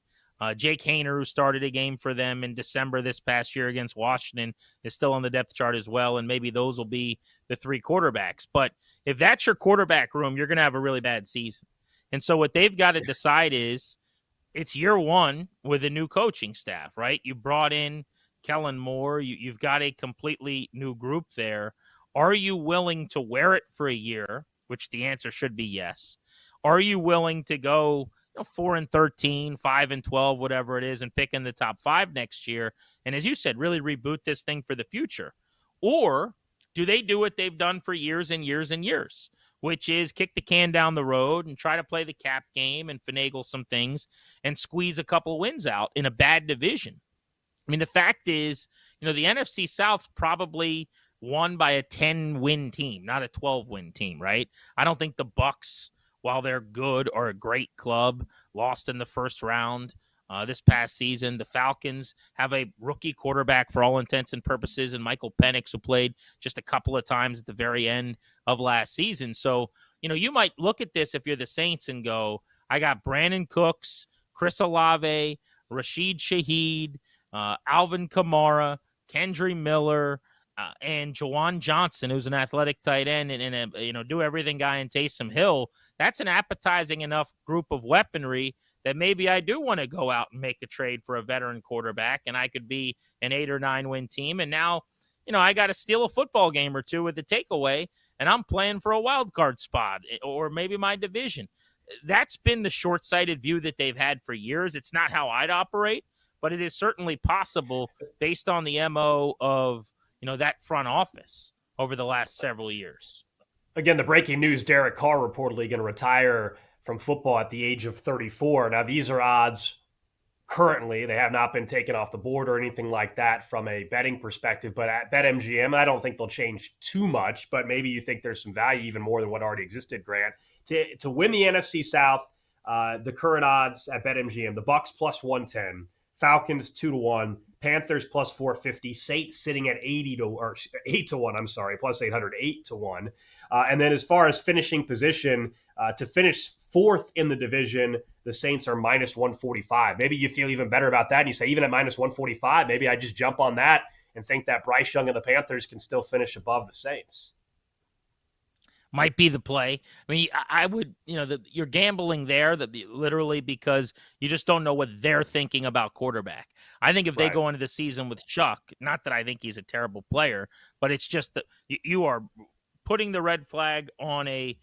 Jake Haener, who started a game for them in December this past year against Washington, is still on the depth chart as well, and maybe those will be the 3 quarterbacks. But if that's your quarterback room, you're going to have a really bad season. And so what they've got to decide is it's year 1 with a new coaching staff, right? You brought in Kellen Moore. You've got a completely new group there. Are you willing to wear it for a year, which the answer should be yes? Are you willing to go 4-13, 5-12, whatever it is, and pick in the top 5 next year? And as you said, really reboot this thing for the future. Or do they do what they've done for years and years and years, which is kick the can down the road and try to play the cap game and finagle some things and squeeze a couple wins out in a bad division. I mean, the fact is, the NFC South's probably won by a 10-win team, not a 12-win team, right? I don't think the Bucks, while they're good, are a great club, lost in the first round this past season. The Falcons have a rookie quarterback for all intents and purposes, and Michael Penix, who played just a couple of times at the very end of last season. So, you might look at this if you're the Saints and go, I got Brandon Cooks, Chris Olave, Rashid Shaheed, Alvin Kamara, Kendry Miller, and Jawan Johnson, who's an athletic tight end, and a do everything guy in Taysom Hill. That's an appetizing enough group of weaponry that maybe I do want to go out and make a trade for a veteran quarterback, and I could be an 8 or 9 win team. And now, I got to steal a football game or two with the takeaway, and I'm playing for a wild card spot or maybe my division. That's been the short-sighted view that they've had for years. It's not how I'd operate, but it is certainly possible based on the MO of, that front office over the last several years. Again, the breaking news, Derek Carr reportedly going to retire from football at the age of 34. Now, these are odds currently. They have not been taken off the board or anything like that from a betting perspective. But at BetMGM, I don't think they'll change too much, but maybe you think there's some value even more than what already existed, Grant. To win the NFC South, the current odds at BetMGM, the Bucks plus 110, Falcons 2-1, Panthers plus 450, Saints sitting at 8-1. I'm sorry, plus 800, 8-1. And then as far as finishing position, to finish fourth in the division, the Saints are minus 145. Maybe you feel even better about that. And you say, even at minus 145, maybe I just jump on that and think that Bryce Young and the Panthers can still finish above the Saints. Might be the play. I mean, I would, you're gambling there literally because you just don't know what they're thinking about quarterback. I think if they go into the season with Chuck, not that I think he's a terrible player, but it's just that you are putting the red flag on a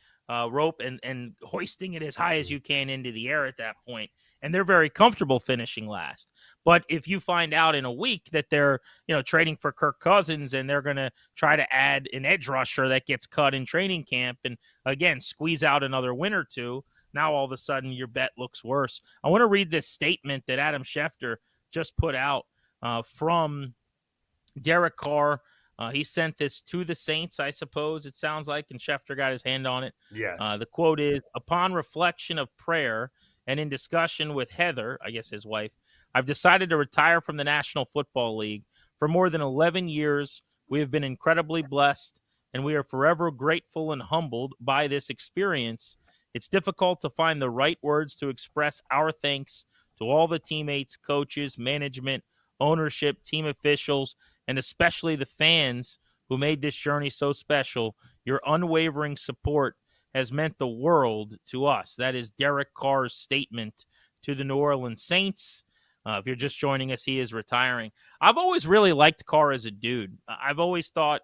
rope and hoisting it as high as you can into the air at that point. And they're very comfortable finishing last. But if you find out in a week that they're, trading for Kirk Cousins and they're going to try to add an edge rusher that gets cut in training camp and, again, squeeze out another win or two, now all of a sudden your bet looks worse. I want to read this statement that Adam Schefter just put out from Derek Carr. He sent this to the Saints, I suppose it sounds like, and Schefter got his hand on it. Yes. The quote is, upon reflection of prayer and in discussion with Heather, I guess his wife, I've decided to retire from the National Football League. For more than 11 years, we have been incredibly blessed, and we are forever grateful and humbled by this experience. It's difficult to find the right words to express our thanks to all the teammates, coaches, management, ownership, team officials, and especially the fans who made this journey so special. Your unwavering support has meant the world to us. That is Derek Carr's statement to the New Orleans Saints. If you're just joining us, he is retiring. I've always really liked Carr as a dude. I've always thought,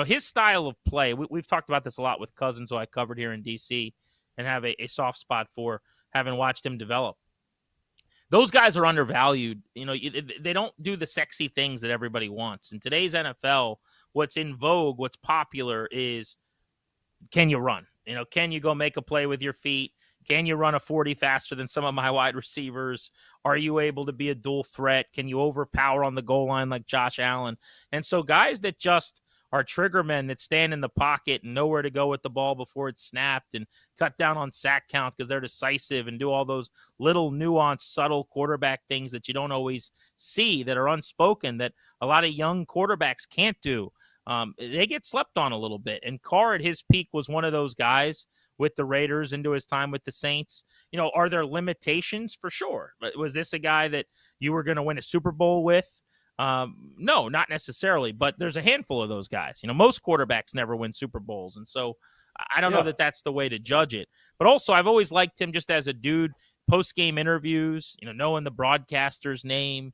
his style of play, we've talked about this a lot with Cousins, who I covered here in D.C., and have a soft spot for, having watched him develop. Those guys are undervalued. They don't do the sexy things that everybody wants. In today's NFL, what's in vogue, what's popular is, can you run? Can you go make a play with your feet? Can you run a 40 faster than some of my wide receivers? Are you able to be a dual threat? Can you overpower on the goal line like Josh Allen? And so guys that just are trigger men that stand in the pocket and know where to go with the ball before it's snapped and cut down on sack count because they're decisive and do all those little nuanced, subtle quarterback things that you don't always see, that are unspoken, that a lot of young quarterbacks can't do. They get slept on a little bit. And Carr at his peak was one of those guys with the Raiders into his time with the Saints. Are there limitations? For sure. But was this a guy that you were going to win a Super Bowl with? No, not necessarily. But there's a handful of those guys. Most quarterbacks never win Super Bowls. And so I don't know that that's the way to judge it. But also, I've always liked him just as a dude, post-game interviews, knowing the broadcaster's name,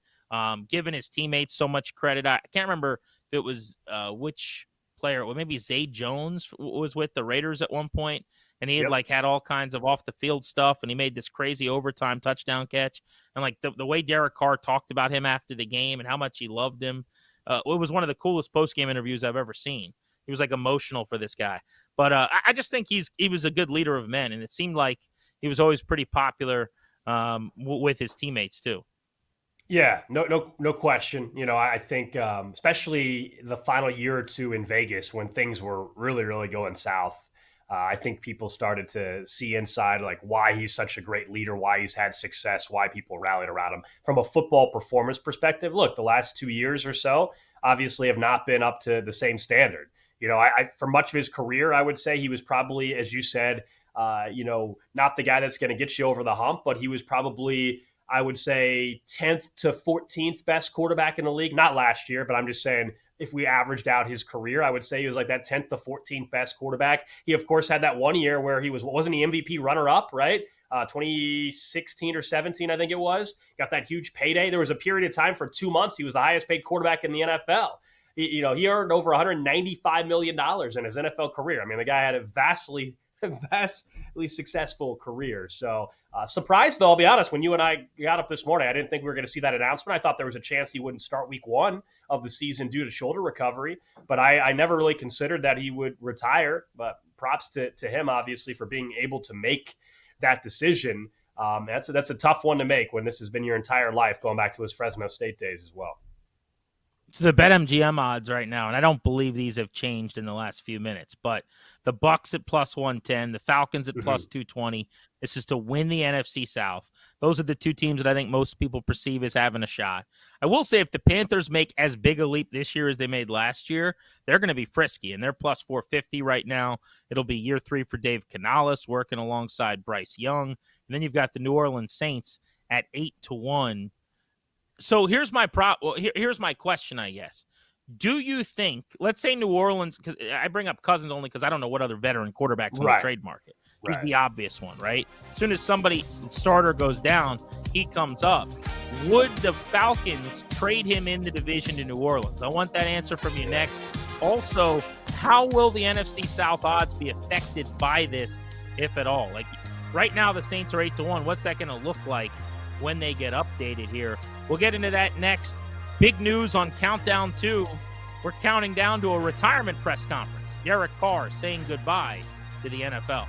giving his teammates so much credit. I can't remember if it was which player. Well, maybe Zay Jones was with the Raiders at one point, and he had had all kinds of off-the-field stuff, and he made this crazy overtime touchdown catch. And the way Derek Carr talked about him after the game and how much he loved him, it was one of the coolest post-game interviews I've ever seen. he was like emotional for this guy. But I just think he was a good leader of men, and it seemed like he was always pretty popular with his teammates too. Yeah, no question. I think especially the final year or two in Vegas when things were really, really going south. I think people started to see inside like why he's such a great leader, why he's had success, why people rallied around him. From a football performance perspective, look, the last 2 years or so obviously have not been up to the same standard. For much of his career, I would say he was probably, as you said, not the guy that's going to get you over the hump, but he was probably, I would say, 10th to 14th best quarterback in the league. Not last year, but I'm just saying if we averaged out his career, I would say he was like that 10th to 14th best quarterback. He, of course, had that one year where wasn't he MVP runner-up, right? 2016 or 17, I think it was. Got that huge payday. There was a period of time for 2 months he was the highest paid quarterback in the NFL. He earned over $195 million in his NFL career. I mean, the guy had a vastly successful career. So surprised, though, I'll be honest, when you and I got up this morning, I didn't think we were going to see that announcement. I thought there was a chance he wouldn't start week 1 of the season due to shoulder recovery, but I never really considered that he would retire. But props to him, obviously, for being able to make that decision. That's a tough one to make when this has been your entire life, going back to his Fresno State days as well. It's the BetMGM odds right now, and I don't believe these have changed in the last few minutes, but the Bucks at plus 110, the Falcons at plus 220. This is to win the NFC South. Those are the two teams that I think most people perceive as having a shot. I will say if the Panthers make as big a leap this year as they made last year, they're going to be frisky, and they're plus 450 right now. It'll be year 3 for Dave Canales working alongside Bryce Young. And then you've got the New Orleans Saints at 8-1. So here's my here's my question, I guess. Do you think, let's say New Orleans, because I bring up Cousins only because I don't know what other veteran quarterbacks on the trade market. He's the obvious one, right? As soon as somebody's starter goes down, he comes up. Would the Falcons trade him in the division to New Orleans? I want that answer from you next. Also, how will the NFC South odds be affected by this, if at all? Like right now, the Saints are 8-1. What's that going to look like when they get updated here? We'll get into that next. Big news on Countdown 2. We're counting down to a retirement press conference. Derek Carr saying goodbye to the NFL.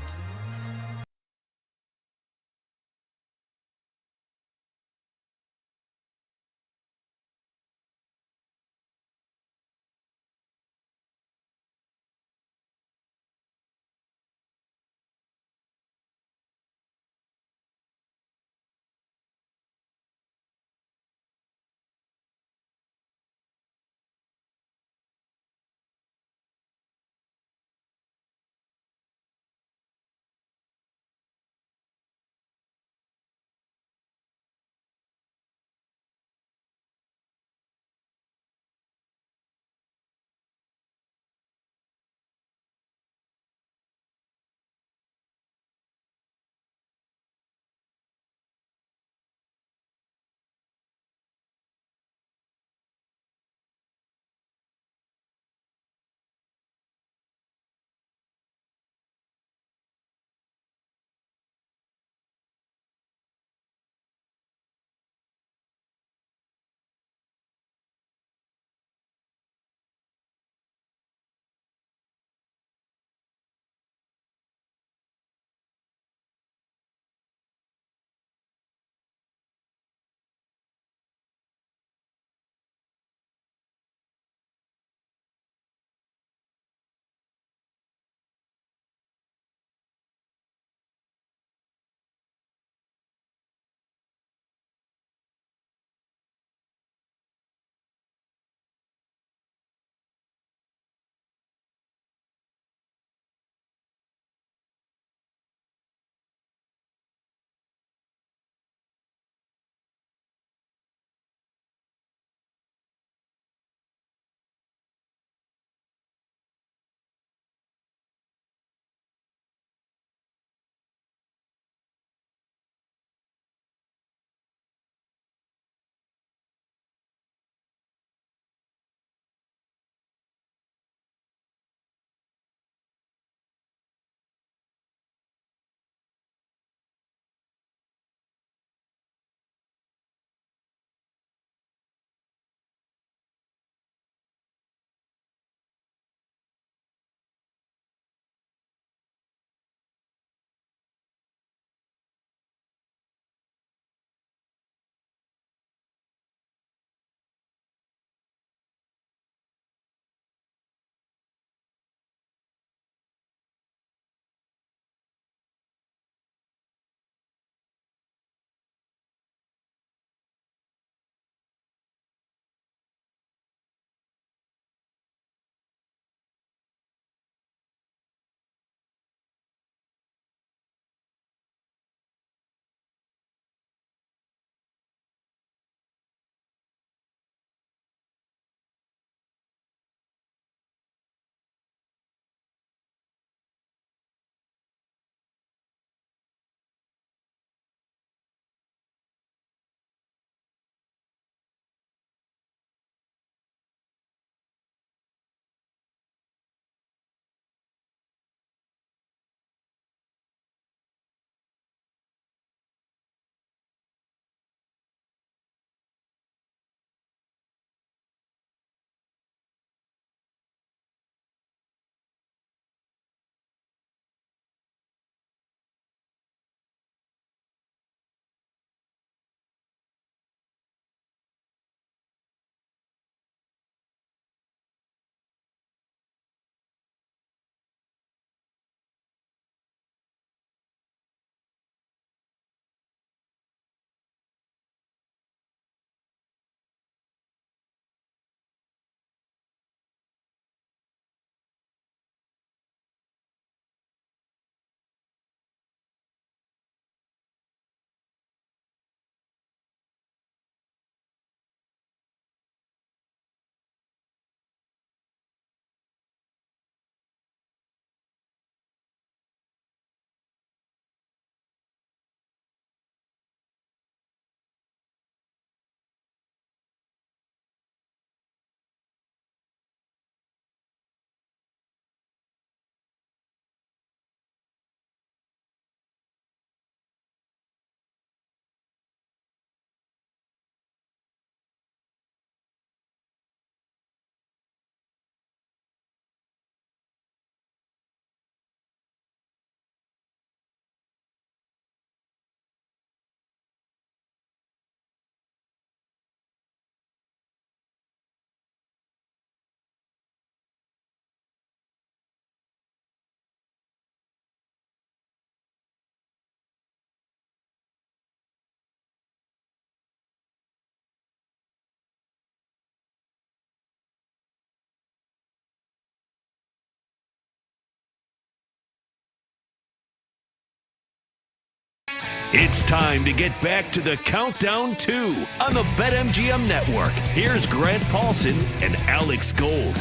It's time to get back to the Countdown 2 on the BetMGM Network. Here's Grant Paulson and Alex Gold.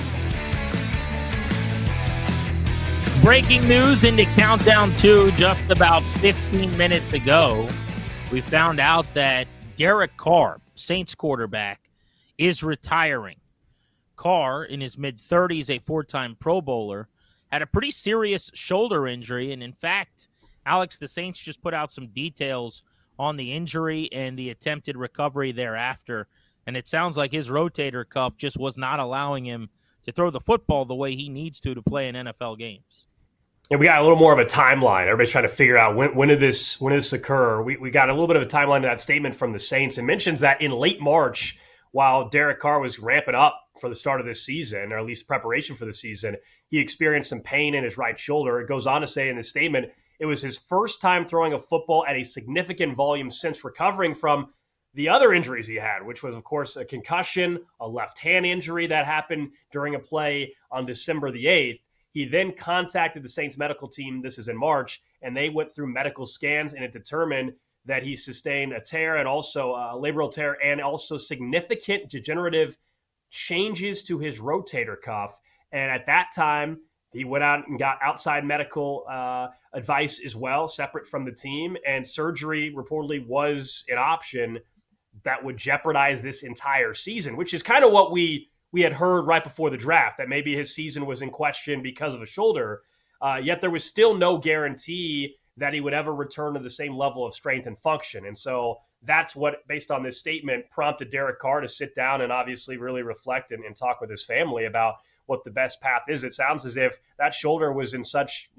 Breaking news into Countdown 2 just about 15 minutes ago. We found out that Derek Carr, Saints quarterback, is retiring. Carr, in his mid-30s, a four-time Pro Bowler, had a pretty serious shoulder injury, and in fact, Alex, the Saints just put out some details on the injury and the attempted recovery thereafter, and it sounds like his rotator cuff just was not allowing him to throw the football the way he needs to play in NFL games. And we got a little more of a timeline. Everybody's trying to figure out when did this occur. We got a little bit of a timeline to that statement from the Saints. It mentions that in late March, while Derek Carr was ramping up for the start of this season, or at least preparation for the season, he experienced some pain in his right shoulder. It goes on to say in the statement, it was his first time throwing a football at a significant volume since recovering from the other injuries he had, which was, of course, a concussion, a left hand injury that happened during a play on December the 8th. He then contacted the Saints medical team, this is in March, and they went through medical scans, and it determined that he sustained a tear and also a labral tear and also significant degenerative changes to his rotator cuff. And at that time, he went out and got outside medical advice as well, separate from the team, and surgery reportedly was an option that would jeopardize this entire season, which is kind of what we had heard right before the draft, that maybe his season was in question because of a shoulder, yet there was still no guarantee that he would ever return to the same level of strength and function. And so that's what, based on this statement, prompted Derek Carr to sit down and obviously really reflect and talk with his family about what the best path is. It sounds as if that shoulder was in such,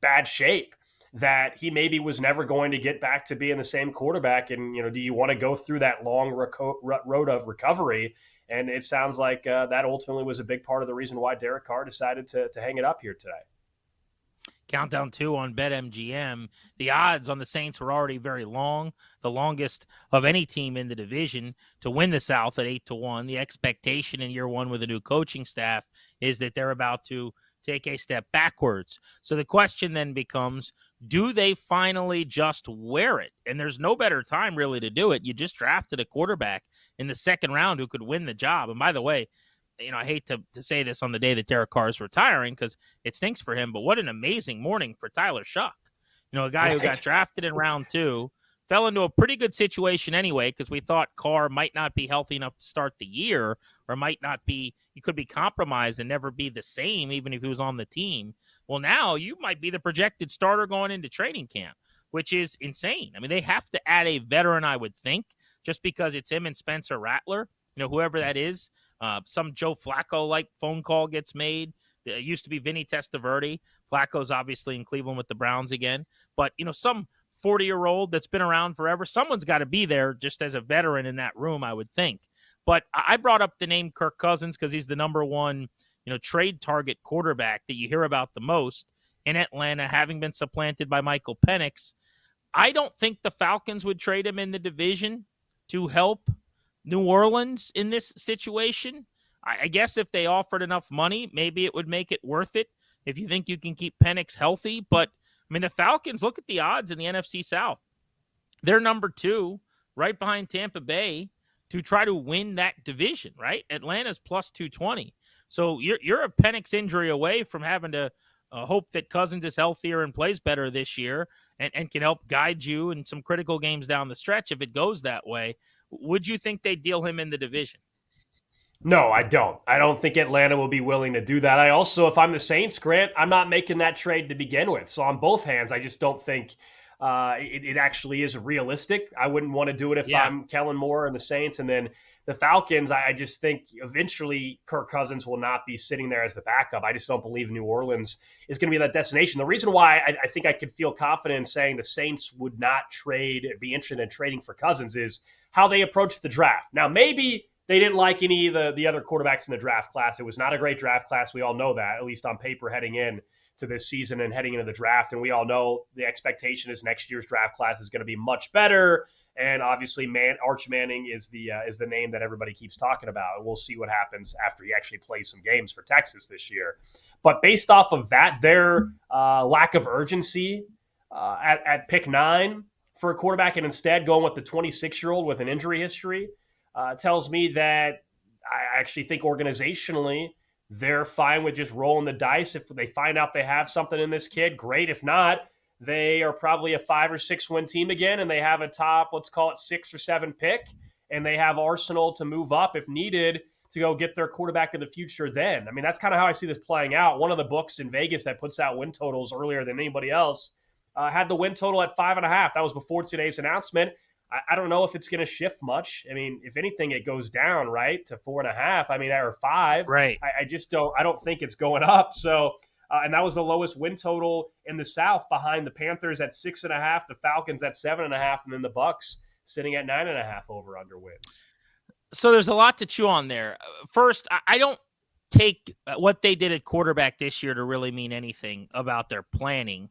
bad shape that he maybe was never going to get back to being the same quarterback. And, do you want to go through that long road of recovery? And it sounds like that ultimately was a big part of the reason why Derek Carr decided to hang it up here today. Countdown 2 on BetMGM. The odds on the Saints were already very long, the longest of any team in the division to win the South at 8-1. The expectation in year one with a new coaching staff is that they're about to take a step backwards. So the question then becomes, do they finally just wear it? And there's no better time really to do it. You just drafted a quarterback in the second round who could win the job. And by the way, I hate to say this on the day that Derek Carr is retiring because it stinks for him, but what an amazing morning for Tyler Shuck. A guy who got drafted in round 2, fell into a pretty good situation anyway because we thought Carr might not be healthy enough to start the year or he could be compromised and never be the same even if he was on the team. Well, now you might be the projected starter going into training camp, which is insane. I mean, they have to add a veteran, I would think, just because it's him and Spencer Rattler, whoever that is. Some Joe Flacco-like phone call gets made. It used to be Vinny Testaverde. Flacco's obviously in Cleveland with the Browns again. But, some 40-year-old that's been around forever, someone's got to be there just as a veteran in that room, I would think. But I brought up the name Kirk Cousins because he's the number one, trade target quarterback that you hear about the most in Atlanta, having been supplanted by Michael Penix. I don't think the Falcons would trade him in the division to help New Orleans in this situation. I guess if they offered enough money, maybe it would make it worth it if you think you can keep Penix healthy. But, the Falcons, look at the odds in the NFC South. They're number 2, right behind Tampa Bay, to try to win that division, right? Atlanta's plus 220. So you're a Penix injury away from having to hope that Cousins is healthier and plays better this year and can help guide you in some critical games down the stretch if it goes that way. Would you think they'd deal him in the division? No, I don't. I don't think Atlanta will be willing to do that. I also, if I'm the Saints, Grant, I'm not making that trade to begin with. So on both hands, I just don't think it actually is realistic. I wouldn't want to do it if I'm Kellen Moore and the Saints. And then the Falcons, I just think eventually Kirk Cousins will not be sitting there as the backup. I just don't believe New Orleans is going to be that destination. The reason why I think I could feel confident in saying the Saints would not be interested in trading for Cousins is how they approached the draft. Now, maybe they didn't like any of the other quarterbacks in the draft class. It was not a great draft class. We all know that, at least on paper heading in to this season and heading into the draft. And we all know the expectation is next year's draft class is going to be much better. And obviously, Arch Manning is the name that everybody keeps talking about. We'll see what happens after he actually plays some games for Texas this year. But based off of that, their lack of urgency at pick 9 for a quarterback and instead going with the 26-year-old with an injury history tells me that I actually think organizationally they're fine with just rolling the dice. If they find out they have something in this kid, great. If not, they are probably a 5 or 6 win team again, and they have a top, let's call it 6 or 7 pick, and they have arsenal to move up if needed to go get their quarterback of the future then. I mean, that's kind of how I see this playing out. One of the books in Vegas that puts out win totals earlier than anybody else had the win total at 5.5. That was before today's announcement. I don't know if it's going to shift much. I mean, if anything, it goes down, right, to 4.5. I mean, or 5. Right. I just don't. I don't think it's going up. So, and that was the lowest win total in the South, behind the Panthers at 6.5, the Falcons at 7.5, and then the Bucks sitting at 9.5 over under wins. So there's a lot to chew on there. First, I don't take what they did at quarterback this year to really mean anything about their planning.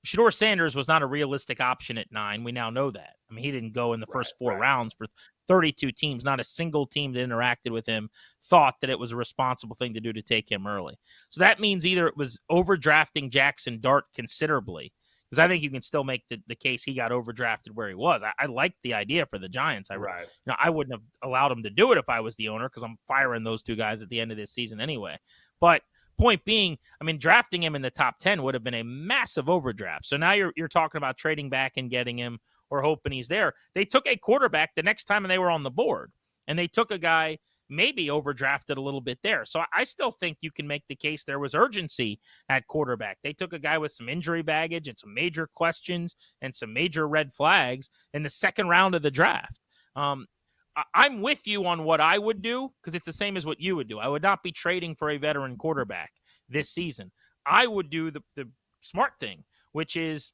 Shedeur Sanders was not a realistic option at 9. We now know that. I mean, he didn't go in the first 4 rounds for 32 teams. Not a single team that interacted with him thought that it was a responsible thing to do to take him early. So that means either it was overdrafting Jackson Dart considerably, because I think you can still make the case he got overdrafted where he was. I liked the idea for the Giants. I wouldn't have allowed him to do it if I was the owner, because I'm firing those 2 guys at the end of this season anyway. But point being, I mean, drafting him in the top 10 would have been a massive overdraft. So now you're talking about trading back and getting him or hoping he's there. They took a quarterback the next time they were on the board, and they took a guy maybe overdrafted a little bit there. So I still think you can make the case there was urgency at quarterback. They took a guy with some injury baggage and some major questions and some major red flags in the second round of the draft. I'm with you on what I would do, because it's the same as what you would do. I would not be trading for a veteran quarterback this season. I would do the smart thing, which is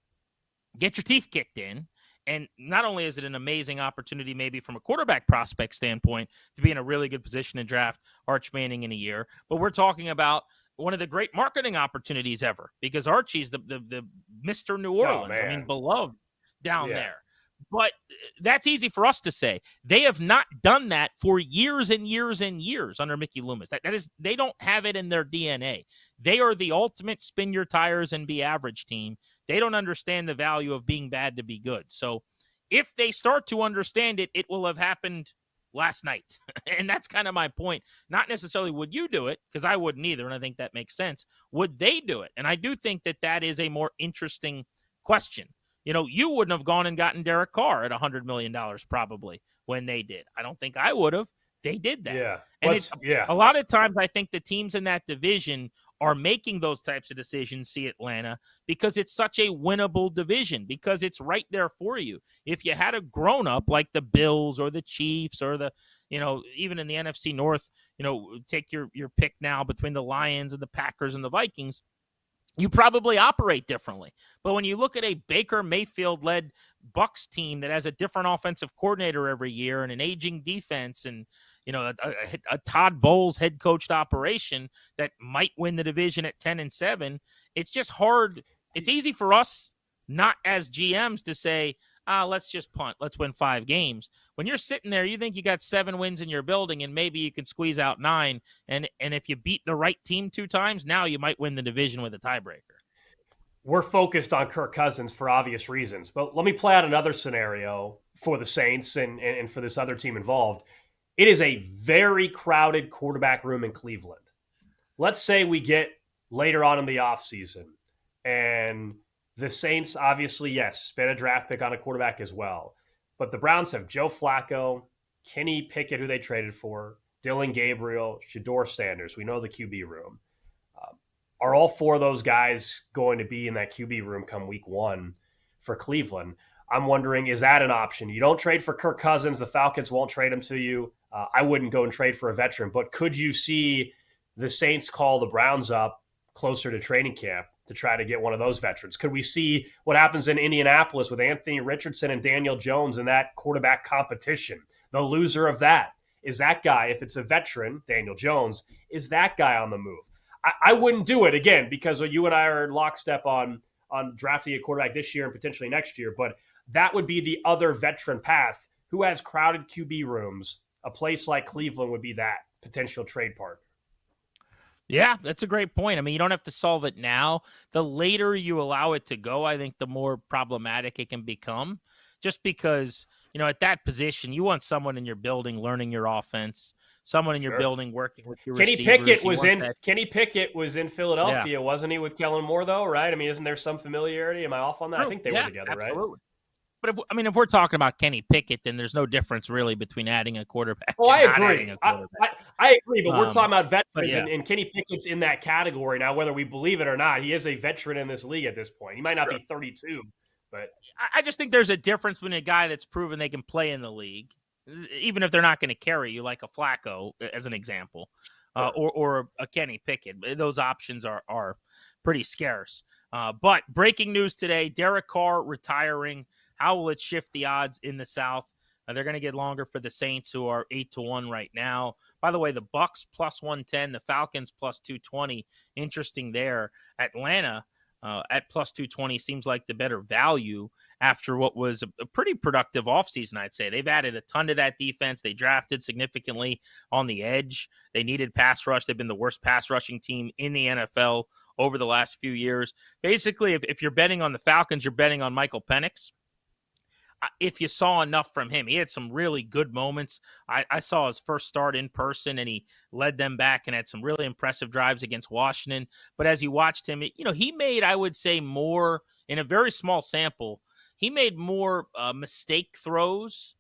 get your teeth kicked in. And not only is it an amazing opportunity, maybe from a quarterback prospect standpoint, to be in a really good position to draft Arch Manning in a year, but we're talking about one of the great marketing opportunities ever, because Archie's the Mr. New Orleans. I mean, beloved down there. But that's easy for us to say. They have not done that for years and years and years under Mickey Loomis. That is, they don't have it in their DNA. They are the ultimate spin your tires and be average team. They don't understand the value of being bad to be good. So if they start to understand it, it will have happened last night. And that's kind of my point. Not necessarily would you do it, because I wouldn't either, and I think that makes sense. Would they do it? And I do think that is a more interesting question. You know, you wouldn't have gone and gotten Derek Carr at $100 million probably when they did. I don't think I would have. They did that. Yeah. And a lot of times I think the teams in that division are making those types of decisions, see Atlanta, because it's such a winnable division, because it's right there for you. If you had a grown-up like the Bills or the Chiefs or the, you know, even in the NFC North, you know, take your pick now between the Lions and the Packers and the Vikings, you probably operate differently. But when you look at a Baker Mayfield-led Bucs team that has a different offensive coordinator every year and an aging defense and, you know, a Todd Bowles head-coached operation that might win the division at 10-7, it's just hard. It's easy for us, not as GMs, to say, let's just punt. Let's win 5 games. When you're sitting there, you think you got 7 wins in your building and maybe you can squeeze out 9. And if you beat the right team 2 times, now you might win the division with a tiebreaker. We're focused on Kirk Cousins for obvious reasons, but let me play out another scenario for the Saints and for this other team involved. It is a very crowded quarterback room in Cleveland. Let's say we get later on in the offseason and the Saints, obviously, yes, spend a draft pick on a quarterback as well. But the Browns have Joe Flacco, Kenny Pickett, who they traded for, Dylan Gabriel, Shedeur Sanders. We know the QB room. Are all 4 of those guys going to be in that QB room come week 1 for Cleveland? I'm wondering, is that an option? You don't trade for Kirk Cousins. The Falcons won't trade him to you. I wouldn't go and trade for a veteran. But could you see the Saints call the Browns up closer to training camp to try to get one of those veterans? Could we see what happens in Indianapolis with Anthony Richardson and Daniel Jones in that quarterback competition? The loser of that is that guy, if it's a veteran, Daniel Jones, is that guy on the move? I wouldn't do it, again, because you and I are in lockstep on drafting a quarterback this year and potentially next year, but that would be the other veteran path. Who has crowded QB rooms? A place like Cleveland would be that potential trade partner. Yeah, that's a great point. I mean, you don't have to solve it now. The later you allow it to go, I think the more problematic it can become. Just because, at that position, you want someone in your building learning your offense, someone in your Sure. building working with your receivers. You want that. Kenny Pickett was in Yeah, Philadelphia, wasn't he, with Kellen Moore though, right? I mean, isn't there some familiarity? Am I off on that? I true. think they were Yeah, together, right? absolutely. But if we're talking about Kenny Pickett, then there's no difference really between adding a quarterback Oh, and I not adding agree. a I, quarterback. I, I agree, but we're talking about But veterans, yeah, and Kenny Pickett's in that category now, whether we believe it or not. He is a veteran in this league at this point. He it's might not true. be 32, but I just think there's a difference between a guy that's proven they can play in the league, even if they're not going to carry you, like a Flacco, as an example, sure. or a Kenny Pickett. Those options are pretty scarce. But breaking news today: Derek Carr retiring. How will it shift the odds in the South? They're going to get longer for the Saints, who are 8-1 right now. By the way, the Bucks plus 110, the Falcons plus 220. Interesting there. Atlanta at plus 220 seems like the better value after what was a pretty productive offseason, I'd say. They've added a ton to that defense. They drafted significantly on the edge. They needed pass rush. They've been the worst pass rushing team in the NFL over the last few years. Basically, if you're betting on the Falcons, you're betting on Michael Penix. If you saw enough from him, he had some really good moments. I saw his first start in person, and he led them back and had some really impressive drives against Washington. But as you watched him, he made, I would say, more in a very small sample. He made more mistake throws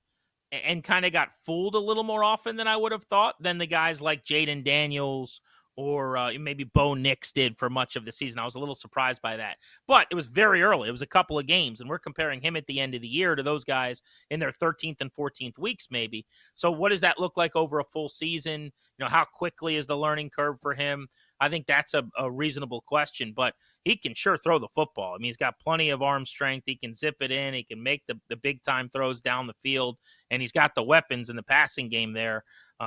and kind of got fooled a little more often than I would have thought than the guys like Jaden Daniels or maybe Bo Nix did for much of the season. I was a little surprised by that. But it was very early. It was a couple of games, and we're comparing him at the end of the year to those guys in their 13th and 14th weeks maybe. So what does that look like over a full season? How quickly is the learning curve for him? I think that's a reasonable question, but he can sure throw the football. I mean, he's got plenty of arm strength. He can zip it in. He can make the big-time throws down the field, and he's got the weapons in the passing game there,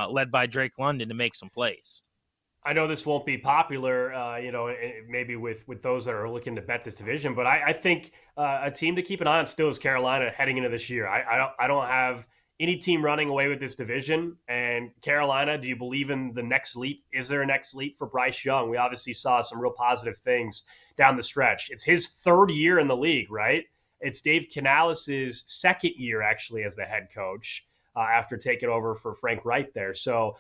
led by Drake London, to make some plays. I know this won't be popular, maybe with those that are looking to bet this division, but I think a team to keep an eye on still is Carolina heading into this year. I don't have any team running away with this division. And Carolina, do you believe in the next leap? Is there a next leap for Bryce Young? We obviously saw some real positive things down the stretch. It's his third year in the league, right? It's Dave Canales' second year actually as the head coach after taking over for Frank Wright there. So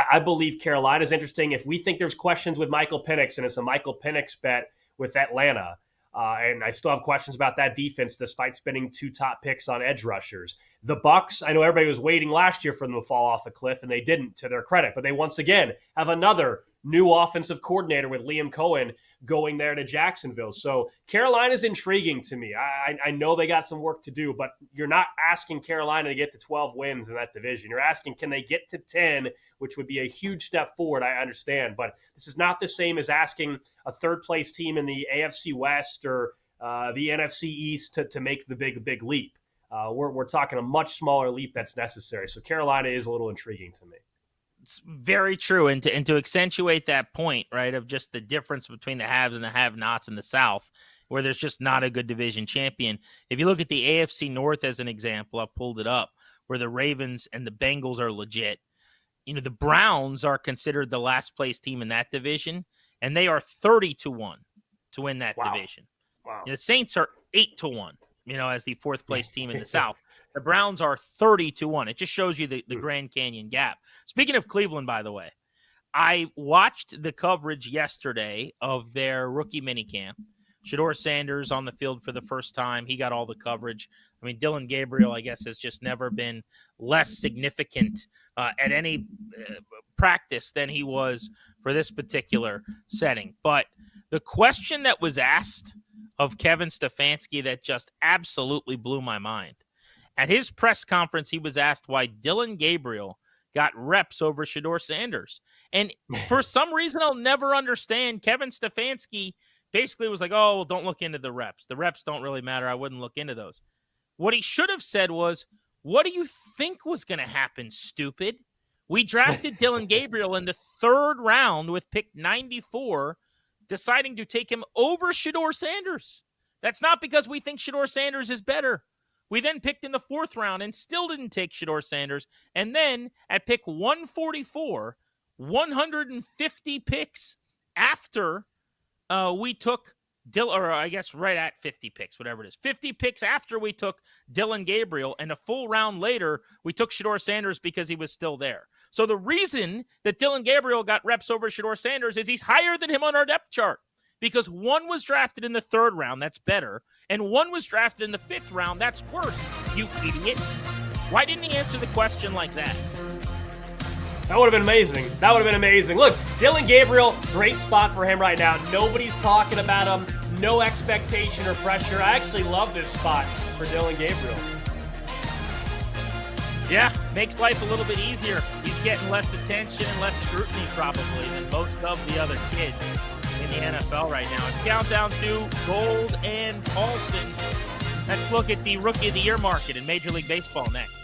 I believe Carolina is interesting. If we think there's questions with Michael Penix, and it's a Michael Penix bet with Atlanta, and I still have questions about that defense despite spending 2 top picks on edge rushers. The Bucks, I know everybody was waiting last year for them to fall off a cliff, and they didn't, to their credit. But they once again have another new offensive coordinator with Liam Cohen going there to Jacksonville. So Carolina's intriguing to me. I know they got some work to do, but you're not asking Carolina to get to 12 wins in that division. You're asking, can they get to 10, which would be a huge step forward, I understand. But this is not the same as asking a third-place team in the AFC West or the NFC East to make the big leap. We're talking a much smaller leap that's necessary. So Carolina is a little intriguing to me. It's very true. And to accentuate that point, right, of just the difference between the haves and the have-nots in the South, where there's just not a good division champion. If you look at the AFC North as an example, I've pulled it up, where the Ravens and the Bengals are legit. The Browns are considered the last place team in that division, and they are 30-1 to win that division. Wow. The Saints are 8-1, as the fourth place team in the South. The Browns are 30-1. It just shows you the Grand Canyon gap. Speaking of Cleveland, by the way, I watched the coverage yesterday of their rookie minicamp. Shedeur Sanders on the field for the first time. He got all the coverage. I mean, Dylan Gabriel, I guess, has just never been less significant at any practice than he was for this particular setting. But the question that was asked of Kevin Stefanski that just absolutely blew my mind. At his press conference, he was asked why Dylan Gabriel got reps over Shedeur Sanders. And for some reason, I'll never understand, Kevin Stefanski basically was like, oh, well, don't look into the reps. The reps don't really matter. I wouldn't look into those. What he should have said was, what do you think was going to happen, stupid? We drafted Dylan Gabriel in the 3rd round with pick 94, deciding to take him over Shedeur Sanders. That's not because we think Shedeur Sanders is better. We then picked in the 4th round and still didn't take Shedeur Sanders. And then at pick 144, 150 picks after we took or I guess right at 50 picks, whatever it is. 50 picks after we took Dylan Gabriel, and a full round later, we took Shedeur Sanders because he was still there. So the reason that Dylan Gabriel got reps over Shedeur Sanders is he's higher than him on our depth chart, because one was drafted in the 3rd round, that's better, and one was drafted in the 5th round, that's worse, you idiot. Why didn't he answer the question like that? That would have been amazing. That would have been amazing. Look, Dylan Gabriel, great spot for him right now. Nobody's talking about him. No expectation or pressure. I actually love this spot for Dylan Gabriel. Yeah, makes life a little bit easier. He's getting less attention and less scrutiny probably than most of the other kids in the NFL right now. It's countdown to Gold and Paulson. Let's look at the Rookie of the Year market in Major League Baseball next.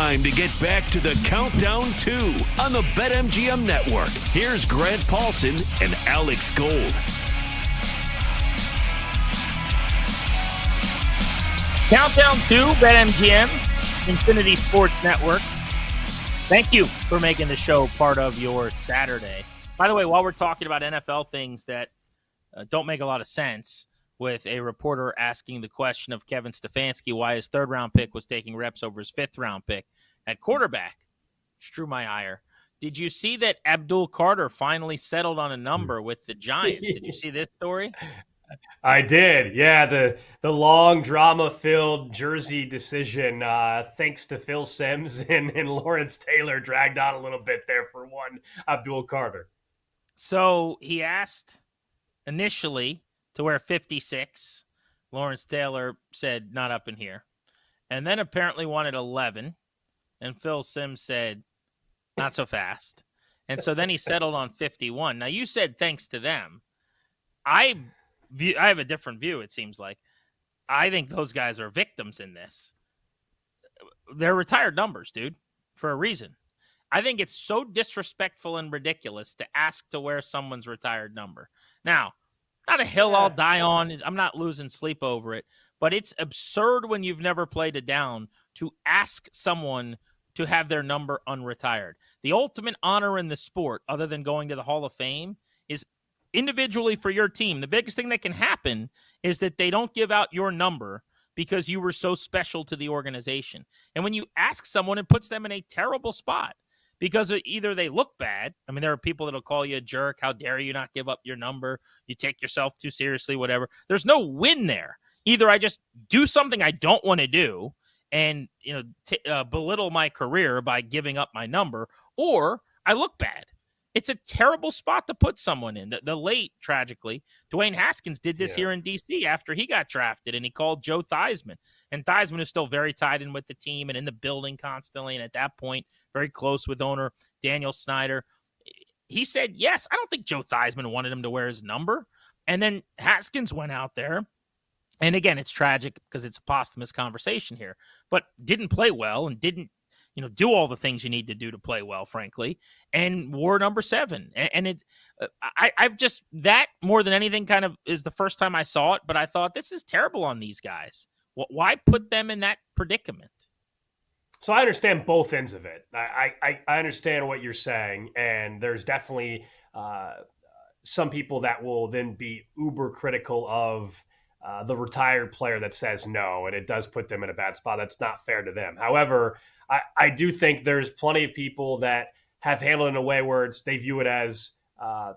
Time to get back to the Countdown 2 on the BetMGM Network. Here's Grant Paulson and Alex Gold. Countdown 2, BetMGM, Infinity Sports Network. Thank you for making the show part of your Saturday. By the way, while we're talking about NFL things that don't make a lot of sense, with a reporter asking the question of Kevin Stefanski why his third-round pick was taking reps over his fifth-round pick at quarterback, which drew my ire. Did you see that Abdul Carter finally settled on a number with the Giants? Did you see this story? I did. Yeah, the long drama-filled jersey decision, thanks to Phil Simms and Lawrence Taylor, dragged on a little bit there for one Abdul Carter. So he asked initially to wear 56. Lawrence Taylor said, not up in here. And then apparently wanted 11. And Phil Simms said, not so fast. And so then he settled on 51. Now, you said thanks to them. I have a different view, it seems like. I think those guys are victims in this. They're retired numbers, dude, for a reason. I think it's so disrespectful and ridiculous to ask to wear someone's retired number. Now, not a hill I'll die on. I'm not losing sleep over it. But it's absurd when you've never played a down to ask someone to have their number unretired. The ultimate honor in the sport, other than going to the Hall of Fame, is individually for your team. The biggest thing that can happen is that they don't give out your number because you were so special to the organization. And when you ask someone, it puts them in a terrible spot. Because either they look bad. I mean, there are people that'll call you a jerk. How dare you not give up your number? You take yourself too seriously, whatever. There's no win there. Either I just do something I don't want to do and belittle my career by giving up my number, or I look bad. It's a terrible spot to put someone in. The late, tragically, Dwayne Haskins did this here in D.C. after he got drafted, and he called Joe Theismann. And Theismann is still very tied in with the team and in the building constantly, and at that point, very close with owner Daniel Snyder. He said, yes, I don't think Joe Theismann wanted him to wear his number. And then Haskins went out there, and again, it's tragic because it's a posthumous conversation here, but didn't play well and didn't do all the things you need to do to play well, frankly, and wore number 7. And I've just, that more than anything kind of is the first time I saw it, but I thought this is terrible on these guys. Why put them in that predicament? So I understand both ends of it. I understand what you're saying, and there's definitely some people that will then be uber critical of the retired player that says no, and it does put them in a bad spot. That's not fair to them. However, I do think there's plenty of people that have handled it in a way where they view it as,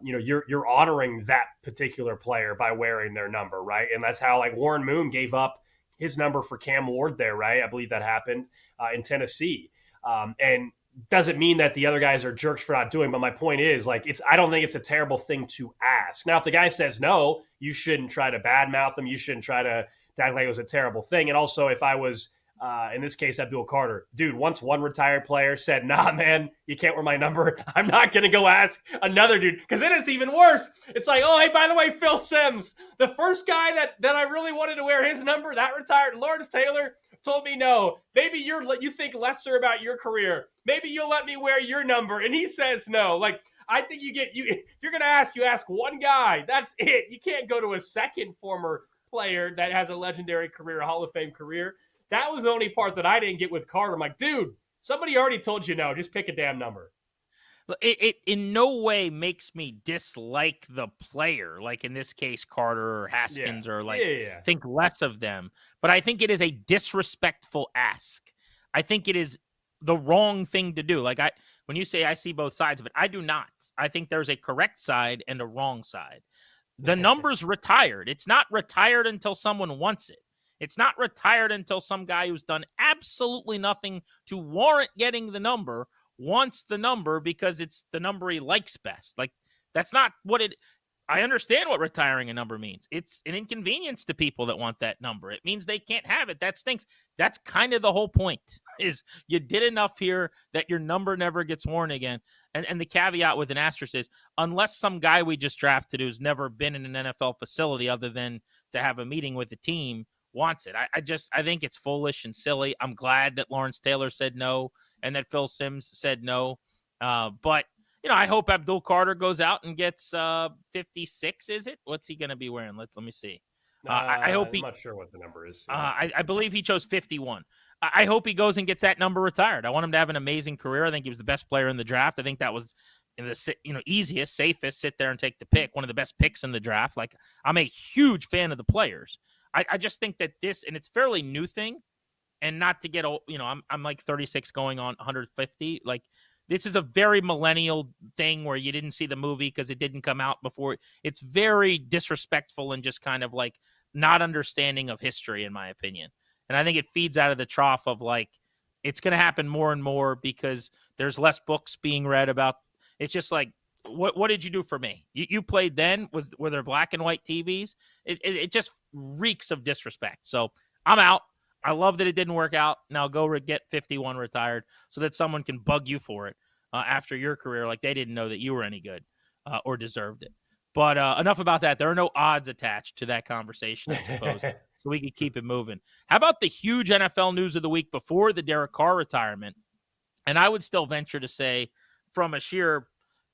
you're honoring that particular player by wearing their number, right? And that's how, like, Warren Moon gave up his number for Cam Ward there, right? I believe that happened in Tennessee. And doesn't mean that the other guys are jerks for not doing, but my point is, like, I don't think it's a terrible thing to ask. Now, if the guy says no, you shouldn't try to badmouth him. You shouldn't try to act like it was a terrible thing. And also, if I was, in this case, Abdul Carter, dude, once one retired player said, nah, man, you can't wear my number, I'm not going to go ask another dude, because then it's even worse. It's like, oh, hey, by the way, Phil Simms, the first guy that I really wanted to wear his number, that retired, Lawrence Taylor, told me no. Maybe you think lesser about your career. Maybe you'll let me wear your number. And he says no. Like, I think if you're going to ask, you ask one guy. That's it. You can't go to a second former player that has a legendary career, a Hall of Fame career. That was the only part that I didn't get with Carter. I'm like, dude, somebody already told you no. Just pick a damn number. It in no way makes me dislike the player, like in this case, Carter or Haskins, or think less of them. But I think it is a disrespectful ask. I think it is the wrong thing to do. Like, when you say I see both sides of it, I do not. I think there's a correct side and a wrong side. The number's retired. It's not retired until someone wants it. It's not retired until some guy who's done absolutely nothing to warrant getting the number wants the number because it's the number he likes best. Like, that's not what it. I understand what retiring a number means. It's an inconvenience to people that want that number. It means they can't have it. That stinks. That's kind of the whole point, is you did enough here that your number never gets worn again. And the caveat with an asterisk is, unless some guy we just drafted who's never been in an NFL facility other than to have a meeting with the team wants it. I think it's foolish and silly. I'm glad that Lawrence Taylor said no and that Phil Simms said no. But I hope Abdul Carter goes out and gets 56. Is it? What's he going to be wearing? Let me see. I hope I'm not sure what the number is. I believe he chose 51. I hope he goes and gets that number retired. I want him to have an amazing career. I think he was the best player in the draft. I think that was easiest, safest, sit there and take the pick. One of the best picks in the draft. Like, I'm a huge fan of the players. I just think that this, and it's fairly new thing, and not to get old, I'm like 36 going on 150. Like, this is a very millennial thing where you didn't see the movie because it didn't come out before. It's very disrespectful and just kind of like not understanding of history, in my opinion. And I think it feeds out of the trough of like, it's going to happen more and more because there's less books being read about. It's just like, what did you do for me? You played then? Were there black and white TVs? It just reeks of disrespect. So I'm out. I love that it didn't work out. Now go get 51 retired so that someone can bug you for it after your career, like they didn't know that you were any good or deserved it. But enough about that. There are no odds attached to that conversation, I suppose. So we can keep it moving. How about the huge NFL news of the week before the Derek Carr retirement? And I would still venture to say, from a sheer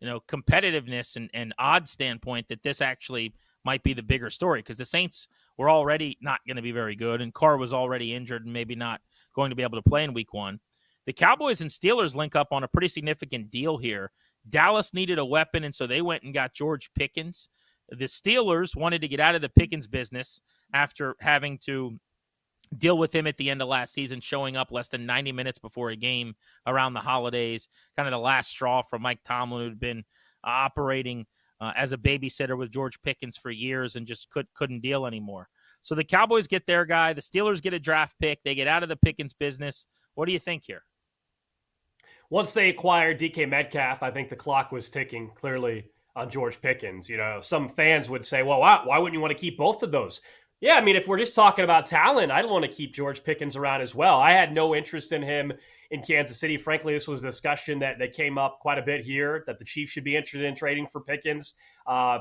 competitiveness and odds standpoint, that this actually might be the bigger story, because the Saints were already not going to be very good, and Carr was already injured and maybe not going to be able to play in week 1. The Cowboys and Steelers link up on a pretty significant deal here. Dallas needed a weapon, and so they went and got George Pickens. The Steelers wanted to get out of the Pickens business after having to deal with him at the end of last season, showing up less than 90 minutes before a game around the holidays, kind of the last straw for Mike Tomlin, who'd been operating as a babysitter with George Pickens for years and just couldn't deal anymore. So the Cowboys get their guy. The Steelers get a draft pick. They get out of the Pickens business. What do you think here? Once they acquired DK Metcalf, I think the clock was ticking clearly on George Pickens. Some fans would say, well, why wouldn't you want to keep both of those? Yeah, I mean, if we're just talking about talent, I don't want to keep George Pickens around as well. I had no interest in him in Kansas City. Frankly, this was a discussion that came up quite a bit here, that the Chiefs should be interested in trading for Pickens.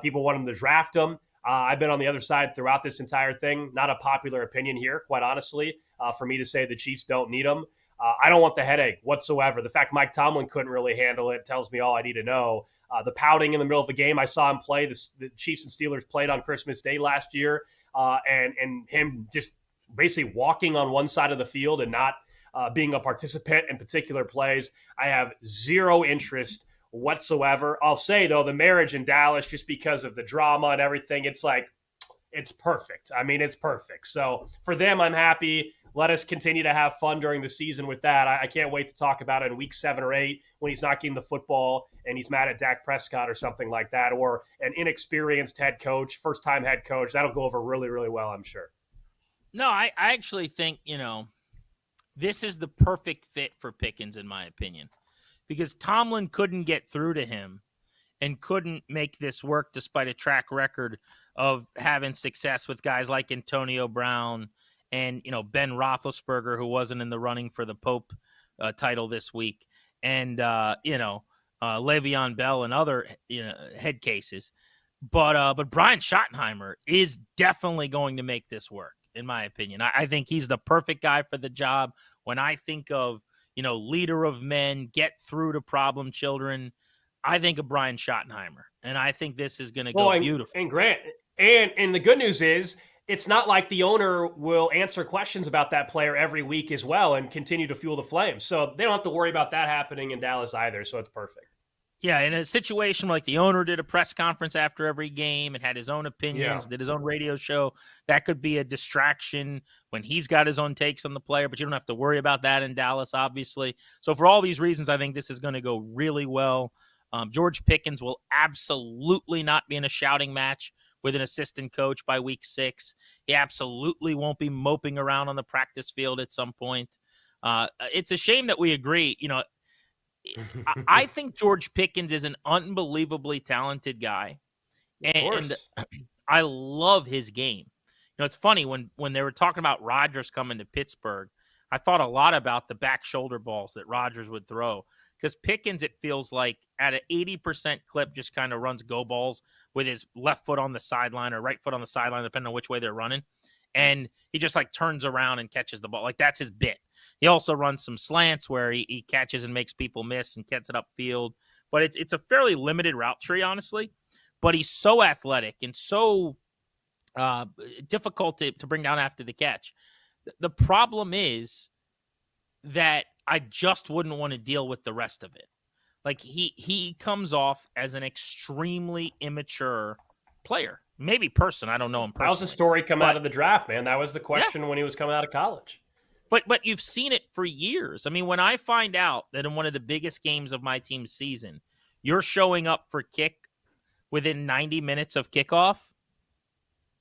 People want him to draft him. I've been on the other side throughout this entire thing. Not a popular opinion here, quite honestly, for me to say the Chiefs don't need him. I don't want the headache whatsoever. The fact Mike Tomlin couldn't really handle it tells me all I need to know. The pouting in the middle of the game, I saw him play. The Chiefs and Steelers played on Christmas Day last year, and him just basically walking on one side of the field and not being a participant in particular plays. I have zero interest whatsoever. I'll say, though, the marriage in Dallas, just because of the drama and everything, it's perfect. I mean, it's perfect. So for them, I'm happy. Let us continue to have fun during the season with that. I can't wait to talk about it in week 7 or 8 when he's not getting the football and he's mad at Dak Prescott or something like that, or an inexperienced head coach, first-time head coach. That'll go over really, really well, I'm sure. No, I actually think, this is the perfect fit for Pickens, in my opinion, because Tomlin couldn't get through to him and couldn't make this work despite a track record of having success with guys like Antonio Brown and, Ben Roethlisberger, who wasn't in the running for the Pope title this week, and, Le'Veon Bell and other, head cases. But Brian Schottenheimer is definitely going to make this work, in my opinion. I think he's the perfect guy for the job. When I think of, leader of men, get through to problem children, I think of Brian Schottenheimer. And I think this is going to go beautiful. And Grant, and the good news is, it's not like the owner will answer questions about that player every week as well and continue to fuel the flames. So they don't have to worry about that happening in Dallas either. So it's perfect. Yeah, in a situation like the owner did a press conference after every game and had his own opinions, did his own radio show, that could be a distraction when he's got his own takes on the player, but you don't have to worry about that in Dallas, obviously. So for all these reasons, I think this is going to go really well. George Pickens will absolutely not be in a shouting match with an assistant coach by week 6. He absolutely won't be moping around on the practice field at some point. It's a shame that we agree. I think George Pickens is an unbelievably talented guy. And I love his game. It's funny when they were talking about Rodgers coming to Pittsburgh, I thought a lot about the back shoulder balls that Rodgers would throw. Because Pickens, it feels like, at an 80% clip, just kind of runs go balls with his left foot on the sideline or right foot on the sideline, depending on which way they're running. and he just like turns around and catches the ball. Like that's his bit. He also runs some slants where he catches and makes people miss and gets it upfield. But it's a fairly limited route tree, honestly. But he's so athletic and so difficult to bring down after the catch. The problem is that I just wouldn't want to deal with the rest of it. Like he comes off as an extremely immature player, maybe person. I don't know him personally. How's the story come out of the draft, man? That was the question when he was coming out of college. But you've seen it for years. I mean, when I find out that in one of the biggest games of my team's season, you're showing up for kick within 90 minutes of kickoff,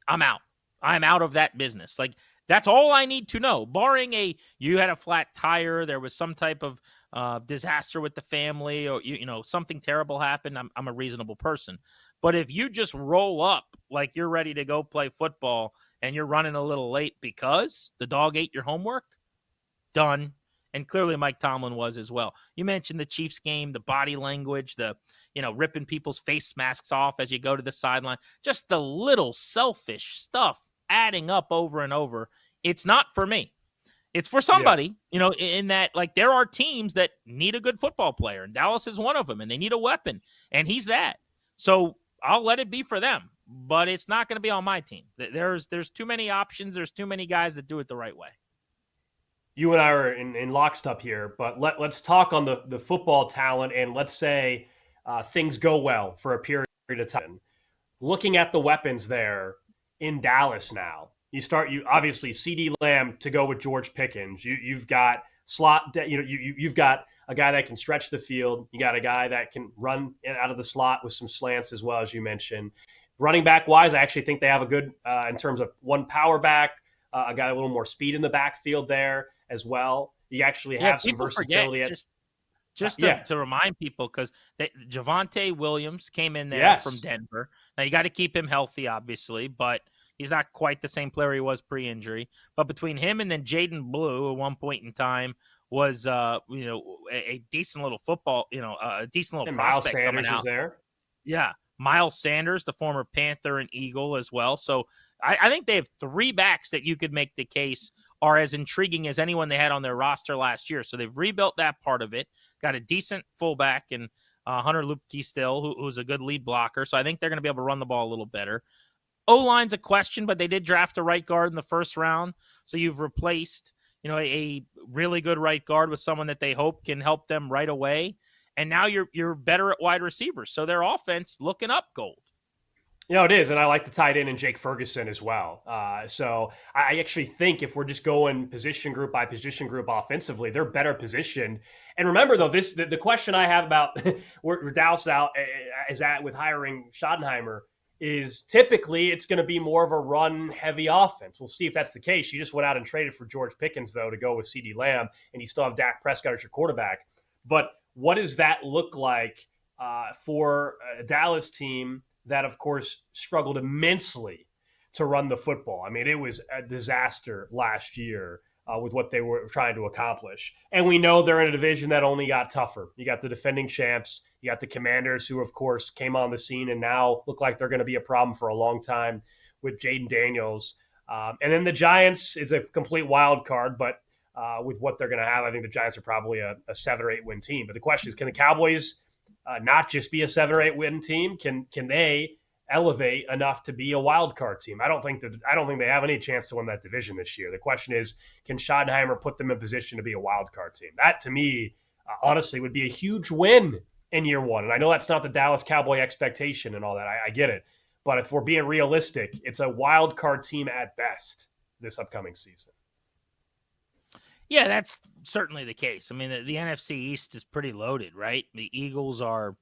I'm out. I'm out of that business. Like, that's all I need to know. Barring you had a flat tire, there was some type of disaster with the family, or something terrible happened, I'm a reasonable person. But if you just roll up like you're ready to go play football and you're running a little late because the dog ate your homework, done. And clearly Mike Tomlin was as well. You mentioned the Chiefs game, the body language, the ripping people's face masks off as you go to the sideline, just the little selfish stuff adding up over and over. It's not for me. It's for somebody, in that, like, there are teams that need a good football player, and Dallas is one of them, and they need a weapon, and he's that. So I'll let it be for them, but it's not going to be on my team. There's too many options. There's too many guys that do it the right way. You and I are in lockstep here, but let's talk on the football talent, and let's say things go well for a period of time. Looking at the weapons there in Dallas now, you obviously CeeDee Lamb to go with George Pickens. You've got slot, you've got a guy that can stretch the field. You got a guy that can run out of the slot with some slants as well, as you mentioned. Running back wise, I actually think they have a good in terms of one power back, a guy a little more speed in the backfield there as well. You actually have some versatility. To remind people, because Javonte Williams came in there from Denver. Now, you got to keep him healthy, obviously, but he's not quite the same player he was pre-injury. But between him and then Jaden Blue at one point in time was, a decent little football, a decent little prospect Miles Sanders coming out. Is there. Yeah. Miles Sanders, the former Panther and Eagle as well. So I think they have three backs that you could make the case are as intriguing as anyone they had on their roster last year. So they've rebuilt that part of it, got a decent fullback in Hunter Lupke still, who's a good lead blocker. So I think they're going to be able to run the ball a little better. O-line's a question, but they did draft a right guard in the first round. So you've replaced, a really good right guard with someone that they hope can help them right away. And now you're better at wide receivers. So their offense looking up, Gold. It is, and I like the tight end and Jake Ferguson as well. So I actually think if we're just going position group by position group offensively, they're better positioned. And remember, though, the question I have about where Dallas is at with hiring Schottenheimer is typically it's going to be more of a run-heavy offense. We'll see if that's the case. You just went out and traded for George Pickens, though, to go with CeeDee Lamb, and you still have Dak Prescott as your quarterback. But what does that look like for a Dallas team that, of course, struggled immensely to run the football? I mean, it was a disaster last year with what they were trying to accomplish. And we know they're in a division that only got tougher. You got the defending champs. You got the Commanders, who, of course, came on the scene and now look like they're going to be a problem for a long time with Jaden Daniels. And then the Giants is a complete wild card, but with what they're going to have, I think the Giants are probably a 7 or 8 win team. But the question is, can the Cowboys not just be a 7 or 8 win team? Can they elevate enough to be a wild card team? I don't think they have any chance to win that division this year. The question is, can Schottenheimer put them in position to be a wild card team? That, to me, honestly, would be a huge win in year one. And I know that's not the Dallas Cowboy expectation and all that. I get it. But if we're being realistic, it's a wild card team at best this upcoming season. Yeah, that's certainly the case. I mean, the NFC East is pretty loaded, right? The Eagles are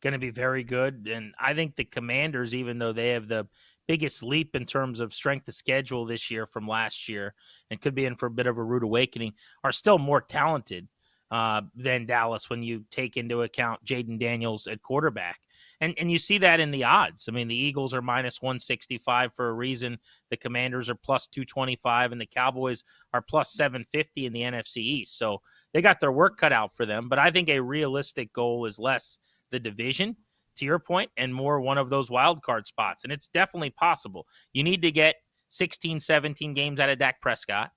going to be very good. And I think the Commanders, even though they have the biggest leap in terms of strength of schedule this year from last year and could be in for a bit of a rude awakening, are still more talented than Dallas when you take into account Jaden Daniels at quarterback. And you see that in the odds. I mean, the Eagles are minus 165 for a reason. The Commanders are plus 225, and the Cowboys are plus 750 in the NFC East. So they got their work cut out for them. But I think a realistic goal is less the division, to your point, and more one of those wild card spots. And it's definitely possible. You need to get 16, 17 games out of Dak Prescott.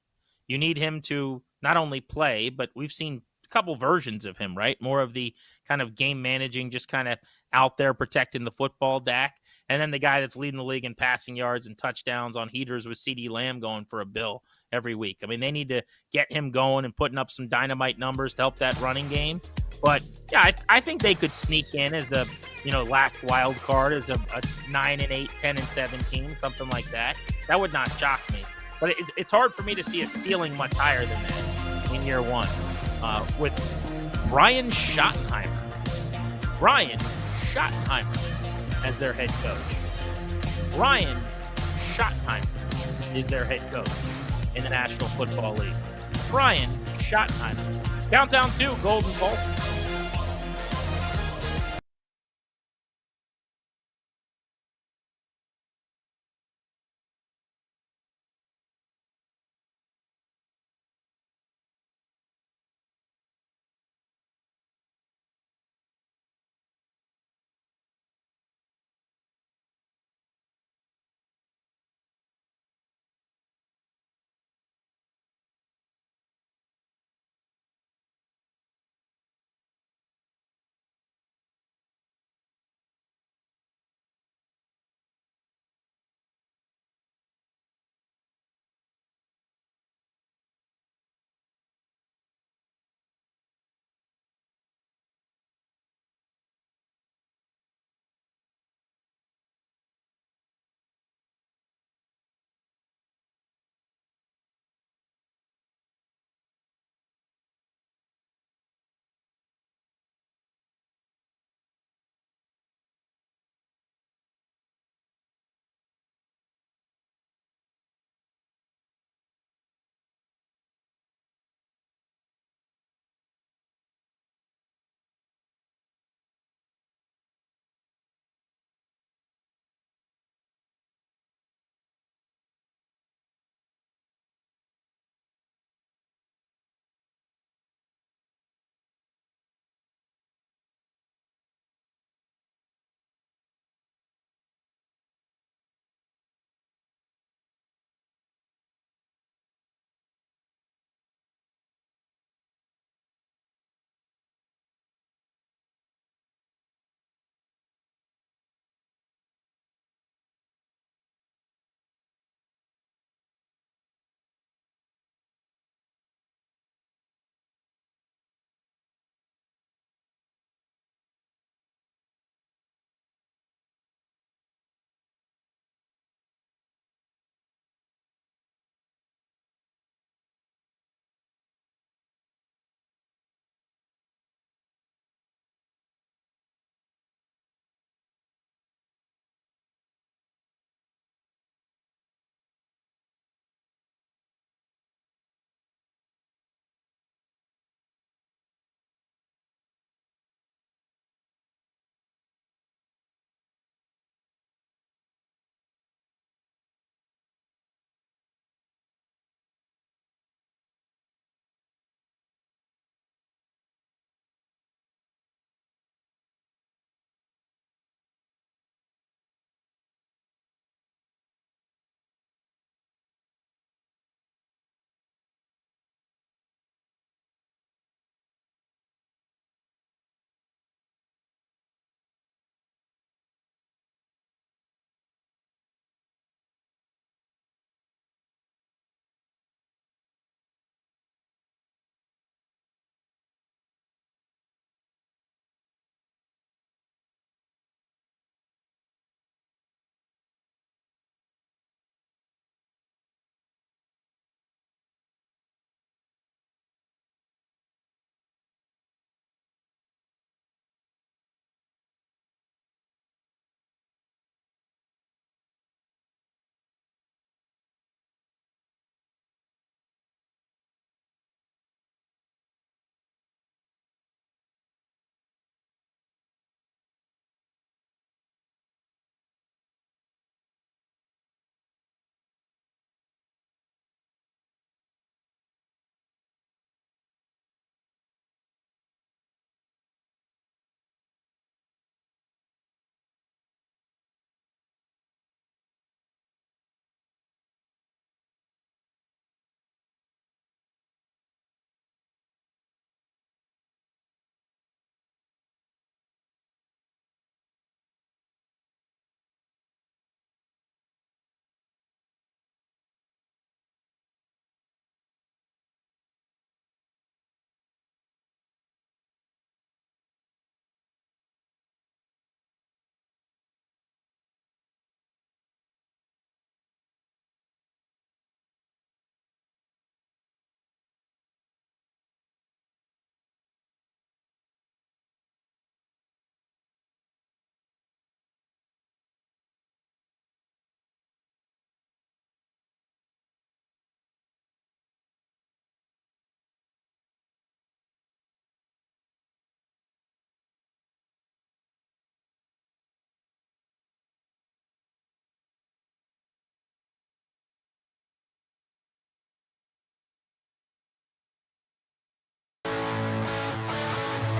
You need him to not only play, but we've seen a couple versions of him, right? More of the kind of game managing, just kind of out there protecting the football, Dak. And then the guy that's leading the league in passing yards and touchdowns on heaters with CeeDee Lamb going for a bill every week. I mean, they need to get him going and putting up some dynamite numbers to help that running game. But yeah, I think they could sneak in as the last wild card as a 9-8, 10-7 team, something like that. That would not shock me. But it's hard for me to see a ceiling much higher than that in year one with Brian Schottenheimer. Brian Schottenheimer as their head coach. Brian Schottenheimer is their head coach in the National Football League. Brian Schottenheimer. Countdown 2, Golden Pulse.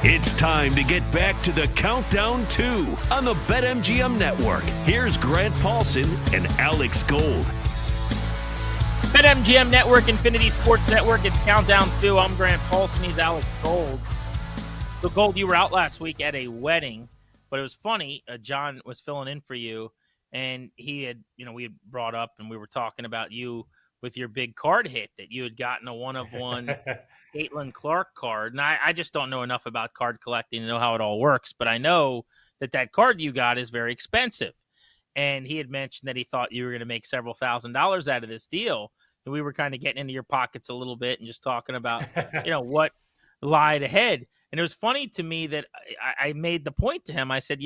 It's time to get back to the Countdown 2 on the BetMGM Network. Here's Grant Paulson and Alex Gold. BetMGM Network, Infinity Sports Network. It's Countdown 2. I'm Grant Paulson. He's Alex Gold. So, Gold, you were out last week at a wedding, but it was funny. John was filling in for you, and he had, we had brought up and we were talking about you with your big card hit that you had gotten a one-of-one Caitlin Clark card. And I just don't know enough about card collecting to know how it all works, but I know that card you got is very expensive. And he had mentioned that he thought you were going to make several $1,000s out of this deal. And we were kind of getting into your pockets a little bit and just talking about, what lied ahead. And it was funny to me that I made the point to him. I said,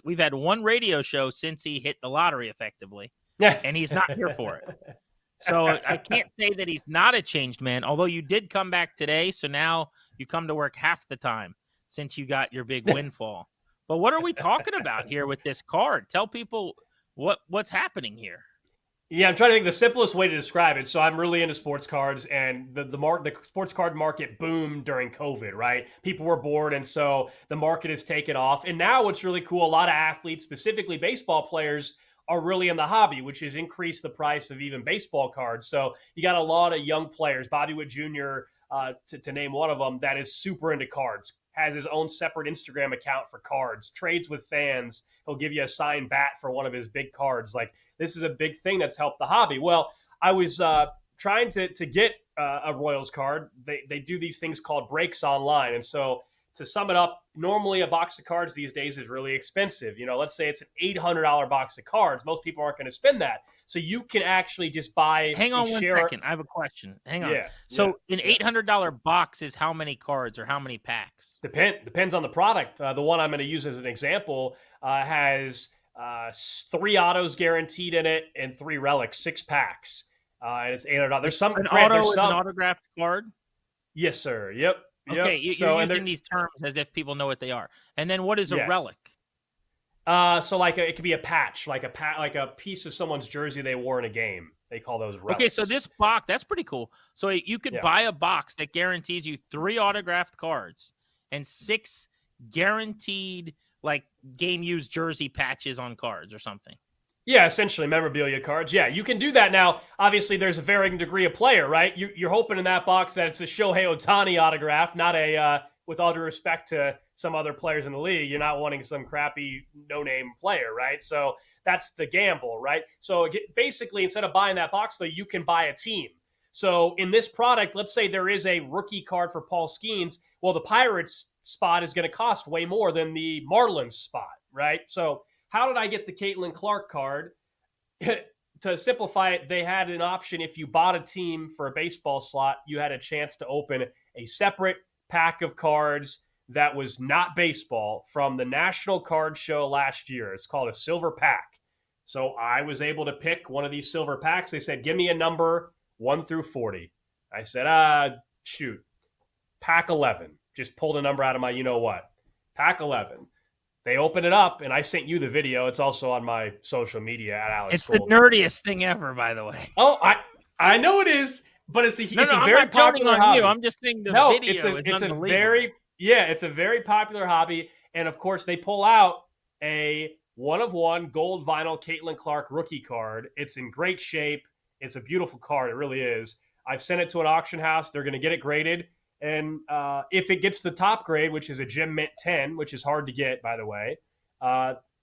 we've had one radio show since he hit the lottery effectively, and he's not here for it. So I can't say that he's not a changed man, although you did come back today. So now you come to work half the time since you got your big windfall. But what are we talking about here with this card? Tell people what's happening here. Yeah, I'm trying to think the simplest way to describe it. So I'm really into sports cards, and the sports card market boomed during COVID, right? People were bored, and so the market has taken off. And now what's really cool, a lot of athletes, specifically baseball players, are really in the hobby, which has increased the price of even baseball cards. So you got a lot of young players, Bobby Witt Jr., to name one of them, that is super into cards, has his own separate Instagram account for cards, trades with fans. He'll give you a signed bat for one of his big cards. Like, this is a big thing that's helped the hobby. Well, I was trying to get a Royals card. They do these things called breaks online. And so to sum it up, normally a box of cards these days is really expensive. Let's say it's an $800 box of cards. Most people aren't going to spend that. So you can actually just buy. Hang on one second. I have a question. Hang on. So an $800 box is how many cards or how many packs? Depends on the product. The one I'm going to use as an example has 3 autos guaranteed in it and 3 relics, 6 packs. And it's $800. There's some. An auto is an autographed card? Yes, sir. Yep. Okay, you're using these terms as if people know what they are. And then what is a relic? So it could be a patch, like a piece of someone's jersey they wore in a game. They call those relics. Okay, so this box, that's pretty cool. So you could buy a box that guarantees you 3 autographed cards and 6 guaranteed game used jersey patches on cards or something. Yeah, essentially memorabilia cards. Yeah, you can do that now. Obviously, there's a varying degree of player, right? You're hoping in that box that it's a Shohei Ohtani autograph, not a, with all due respect to some other players in the league, you're not wanting some crappy no-name player, right? So that's the gamble, right? So basically, instead of buying that box, though, you can buy a team. So in this product, let's say there is a rookie card for Paul Skeens. Well, the Pirates spot is going to cost way more than the Marlins spot, right? So how did I get the Caitlin Clark card? To simplify it, they had an option. If you bought a team for a baseball slot, you had a chance to open a separate pack of cards that was not baseball from the National Card Show last year. It's called a silver pack. So I was able to pick one of these silver packs. They said, give me a number 1 through 40. I said, shoot, pack 11. Just pulled a number out of my you-know-what. Pack 11. They open it up, and I sent you the video. It's also on my social media at Alex It's Gold. the nerdiest thing ever, by the way. Oh, I know it is, but it's a very I'm not popular on hobby. You. I'm just saying video it's unbelievable. It's a very popular hobby, and of course they pull out a 1-of-1 gold vinyl Caitlin Clark rookie card. It's in great shape. It's a beautiful card. It really is. I've sent it to an auction house. They're going to get it graded. And if it gets the top grade, which is a Gem Mint 10, which is hard to get, by the way,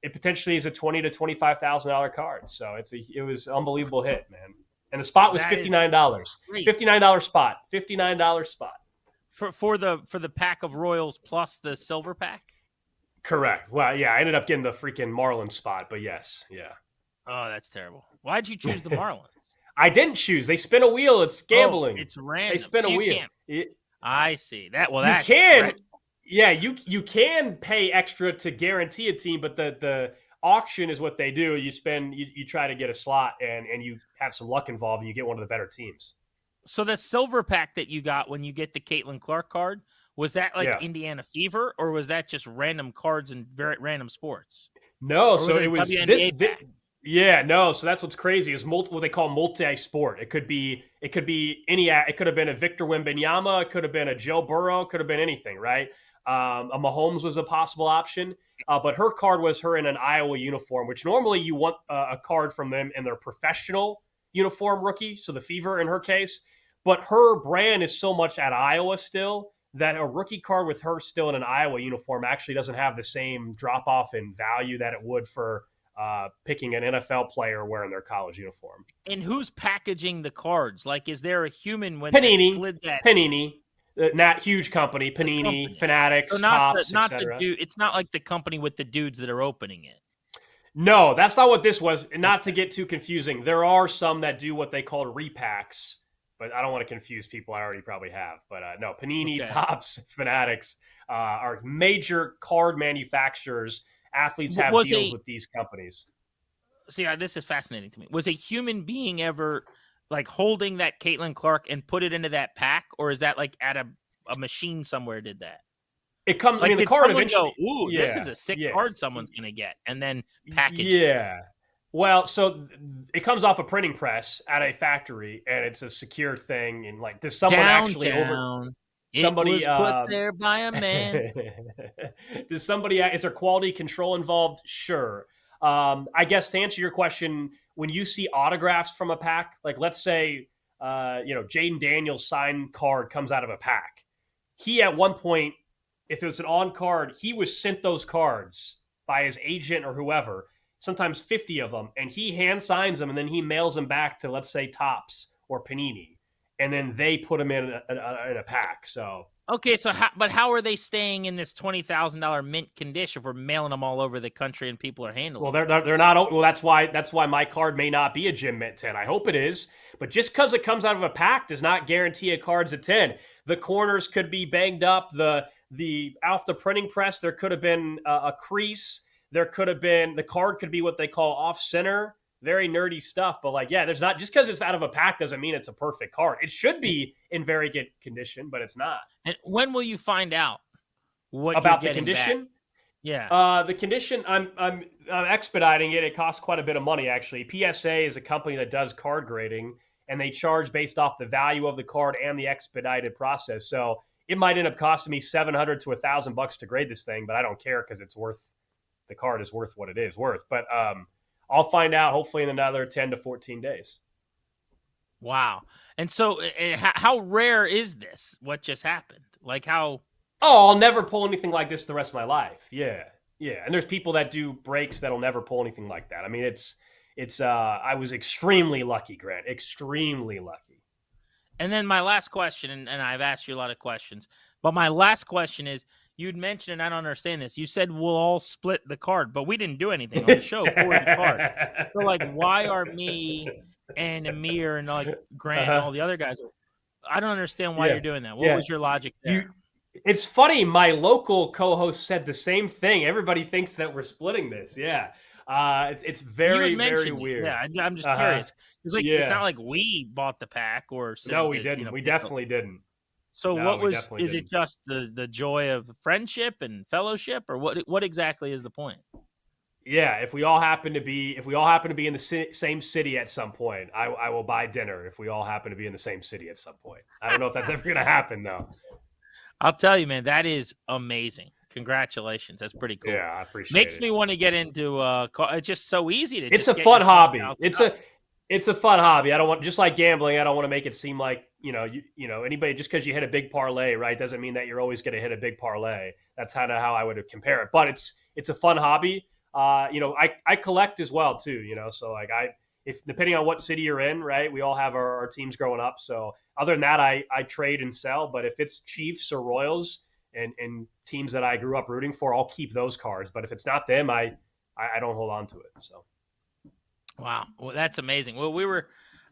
it potentially is a $20,000 to $25,000 card. So it was an unbelievable hit, man. And the spot was $59. $59 spot. $59 spot. For the pack of Royals plus the silver pack? Correct. Well, yeah, I ended up getting the freaking Marlins spot, but yes, yeah. Oh, that's terrible. Why'd you choose the Marlins? I didn't choose. They spin a wheel. It's gambling. It's random. They spin a wheel. I see that. Well, that's you can. Yeah, you can pay extra to guarantee a team, but the auction is what they do. You try to get a slot, and you have some luck involved, and you get one of the better teams. So the silver pack that you got when you get the Caitlin Clark card, was that Indiana Fever, or was that just random cards and very random sports? No, so it was WNBA pack? Yeah, no. So that's what's crazy is what they call multi-sport. It could be any. It could have been a Victor Wembanyama. It could have been a Joe Burrow. It could have been anything, right? A Mahomes was a possible option, but her card was her in an Iowa uniform, which normally you want a card from them in their professional uniform rookie, so the Fever in her case. But her brand is so much at Iowa still that a rookie card with her still in an Iowa uniform actually doesn't have the same drop-off in value that it would for picking an NFL player wearing their college uniform. And who's packaging the cards? Like, is there a human when Panini, they slid that? Panini, not huge company, Panini, Fanatics, so not Topps, not etc. the dude. It's not like the company with the dudes that are opening it. No, that's not what this was. Not to get too confusing, there are some that do what they call repacks, but I don't want to confuse people. I already probably have. But no, Panini, Okay. Topps, Fanatics are major card manufacturers. Athletes have deals with these companies. See, this is fascinating to me. Was a human being ever like holding that Caitlin Clark and put it into that pack, or is that like at a machine somewhere did that? It comes. Like, I mean, the did card someone eventually. go, "Ooh, this is a sick card someone's gonna get," and then package it? Yeah. Well, so it comes off a printing press at a factory, and it's a secure thing. And like, does someone actually somebody it was put there by a man? Does somebody? Is there quality control involved? Sure. I guess to answer your question, when you see autographs from a pack, like let's say, Jaden Daniels' signed card comes out of a pack. He at one point, if it was an on card, he was sent those cards by his agent or whoever, sometimes 50 of them, and he hand signs them and then he mails them back to, let's say, Topps or Panini, and then they put them in a pack. So okay, so how are they staying in this $20,000 mint condition if we're mailing them all over the country and people are handling? Well, they're not. Well, that's why my card may not be a Gym Mint 10. I hope it is, but just because it comes out of a pack does not guarantee a card's a 10. The corners could be banged up. The off the printing press, there could have been a crease. There could have been, the card could be what they call off center. Very nerdy stuff, but like, yeah, there's not, just because it's out of a pack doesn't mean it's a perfect card. It should be in very good condition, but it's not. And when will you find out what about you're the condition? Back? Yeah. The condition, I'm expediting it. It costs quite a bit of money, actually. PSA is a company that does card grading, and they charge based off the value of the card and the expedited process. So it might end up costing me $700 to $1,000 to grade this thing, but I don't care because the card is worth what it is worth. But I'll find out hopefully in another 10 to 14 days. Wow. And so how rare is this? What just happened? Like how? Oh, I'll never pull anything like this the rest of my life. Yeah. And there's people that do breaks that'll never pull anything like that. I mean, I was extremely lucky, Grant, extremely lucky. And then my last question, and I've asked you a lot of questions, but my last question is, you'd mentioned, and I don't understand this, you said we'll all split the card, but we didn't do anything on the show for the card. So, like, why are me and Amir and, like, Grant and all the other guys, I don't understand why you're doing that. What was your logic there? It's funny, my local co-host said the same thing. Everybody thinks that we're splitting this, yeah. It's very, very weird. Yeah, I'm just curious. It's like it's not like we bought the pack or no, we didn't. We definitely didn't. So is it just the joy of friendship and fellowship, or what exactly is the point? Yeah, if we all happen to be in the same city at some point, I will buy dinner if we all happen to be in the same city at some point. I don't know if that's ever going to happen though. I'll tell you, man, that is amazing. Congratulations. That's pretty cool. Yeah, I appreciate Makes it. me want to get into it's just so easy to It's a fun hobby. It's a fun hobby. I don't want, just like gambling, I don't want to make it seem like, anybody, just because you hit a big parlay, right, doesn't mean that you're always going to hit a big parlay. That's kind of how I would compare it. But it's a fun hobby. I collect as well too, so like if depending on what city you're in, right, we all have our teams growing up. So other than that, I trade and sell. But if it's Chiefs or Royals and teams that I grew up rooting for, I'll keep those cards. But if it's not them, I don't hold on to it. So. Wow. Well, that's amazing. Well,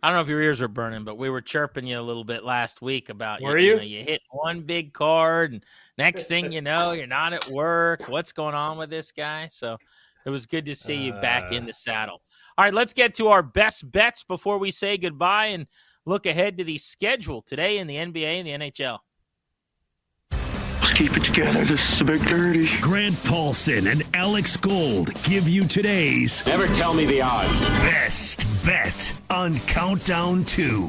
I don't know if your ears were burning, but we were chirping you a little bit last week about you hit one big card and next thing you know, you're not at work. What's going on with this guy? So it was good to see you back in the saddle. All right, let's get to our best bets before we say goodbye and look ahead to the schedule today in the NBA and the NHL. Let's keep it together. This is a big dirty. Grant Paulson and Alex Gold give you today's Never tell me the odds. best bet on Countdown 2.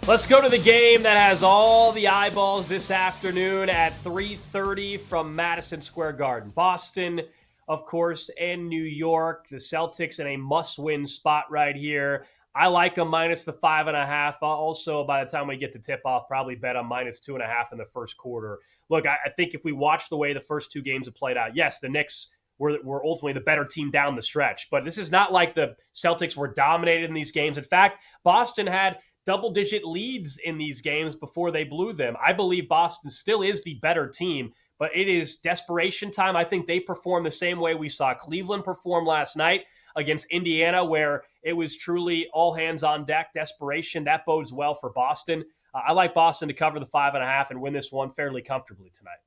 Let's go to the game that has all the eyeballs this afternoon at 3:30 from Madison Square Garden. Boston, of course, and New York. The Celtics in a must-win spot right here. I like them minus the 5.5. Also, by the time we get to tip-off, probably bet on minus 2.5 in the first quarter. Look, I think if we watch the way the first two games have played out, yes, the Knicks were ultimately the better team down the stretch. But this is not like the Celtics were dominated in these games. In fact, Boston had double-digit leads in these games before they blew them. I believe Boston still is the better team, but it is desperation time. I think they perform the same way we saw Cleveland perform last night against Indiana, where it was truly all hands on deck, desperation. That bodes well for Boston. I like Boston to cover the 5.5 and win this one fairly comfortably tonight.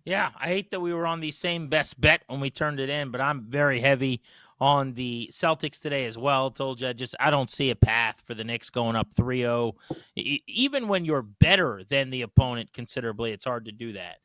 Yeah, I hate that we were on the same best bet when we turned it in, but I'm very heavy on the Celtics today as well. Told you, I don't see a path for the Knicks going up 3-0. Even when you're better than the opponent considerably, it's hard to do that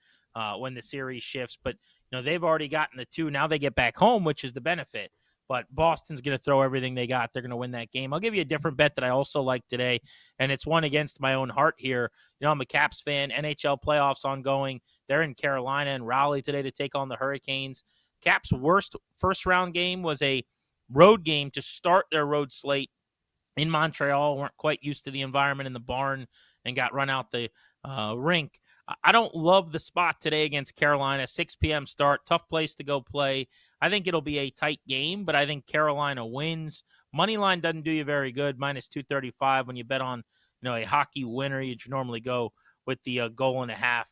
when the series shifts. But they've already gotten the 2. Now they get back home, which is the benefit. But Boston's going to throw everything they got. They're going to win that game. I'll give you a different bet that I also like today, and it's one against my own heart here. I'm a Caps fan. NHL playoffs ongoing. They're in Carolina and Raleigh today to take on the Hurricanes. Caps' worst first-round game was a road game to start their road slate in Montreal. Weren't quite used to the environment in the barn and got run out the rink. I don't love the spot today against Carolina. 6 p.m. start. Tough place to go play. I think it'll be a tight game, but I think Carolina wins. Money line doesn't do you very good. Minus 235 when you bet on a hockey winner. You normally go with the goal and a half.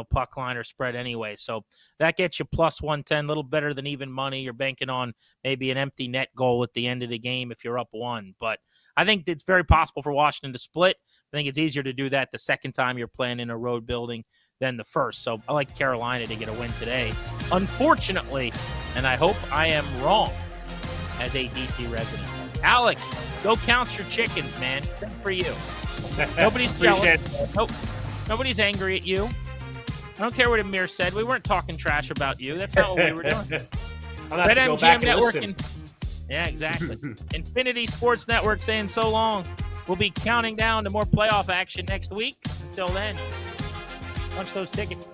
Puck line or spread anyway. So that gets you plus 110, a little better than even money. You're banking on maybe an empty net goal at the end of the game if you're up 1. But I think it's very possible for Washington to split. I think it's easier to do that the second time you're playing in a road building than the first. So I like Carolina to get a win today. Unfortunately, and I hope I am wrong as a DT resident. Alex, go count your chickens, man. Good for you. Nobody's jealous. Nope. Nobody's angry at you. I don't care what Amir said. We weren't talking trash about you. That's not what we were doing. BetMGM Network. Yeah, exactly. Infinity Sports Network saying so long. We'll be counting down to more playoff action next week. Until then, punch those tickets.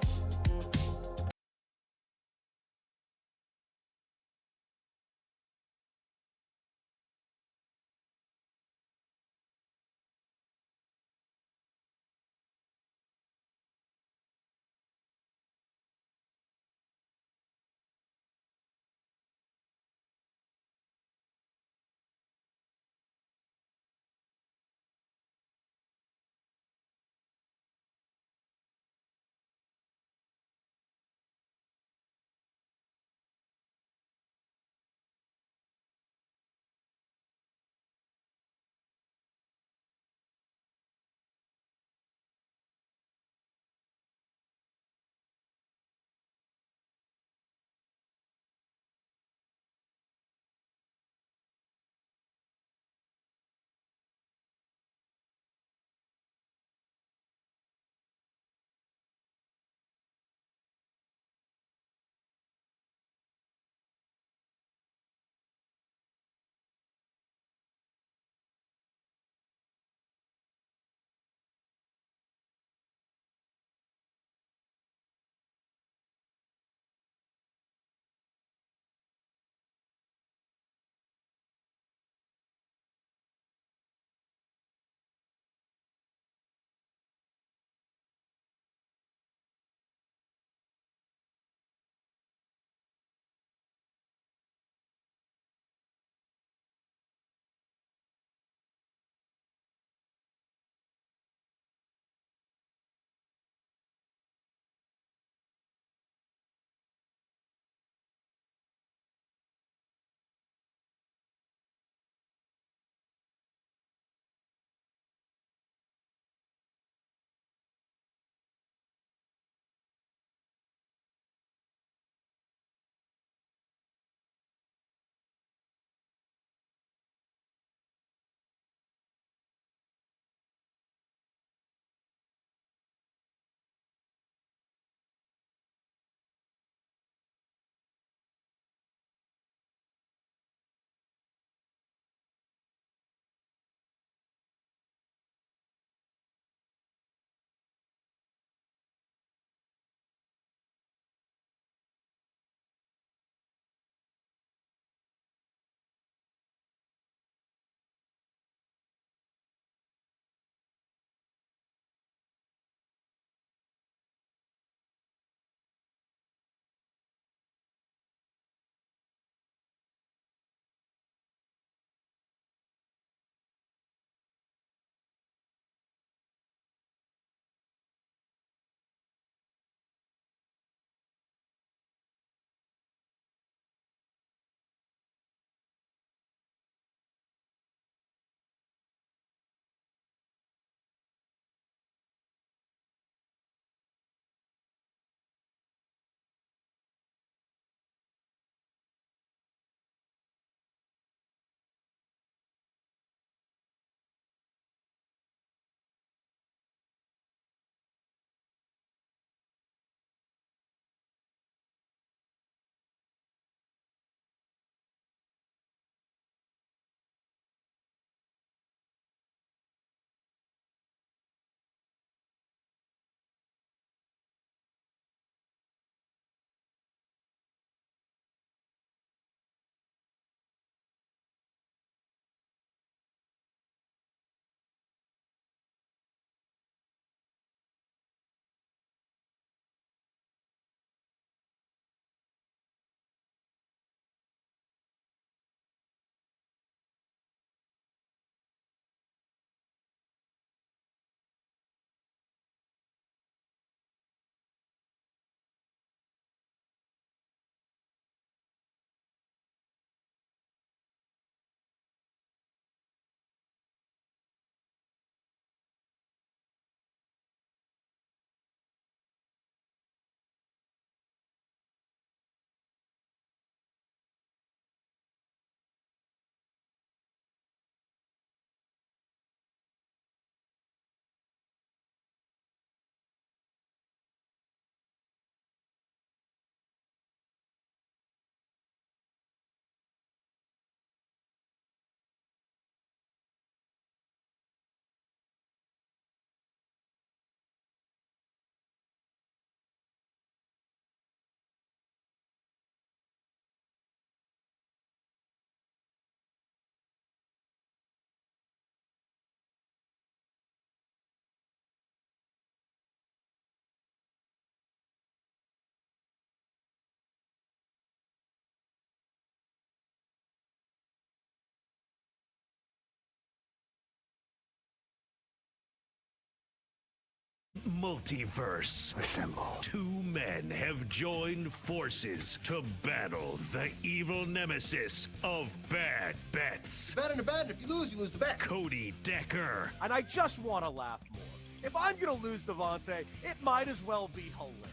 multiverse. Assemble. Two men have joined forces to battle the evil nemesis of bad bets. Bet in a bet, and if you lose the bet. Cody Decker And I just want to laugh more. If I'm going to lose Devontae, it might as well be hilarious.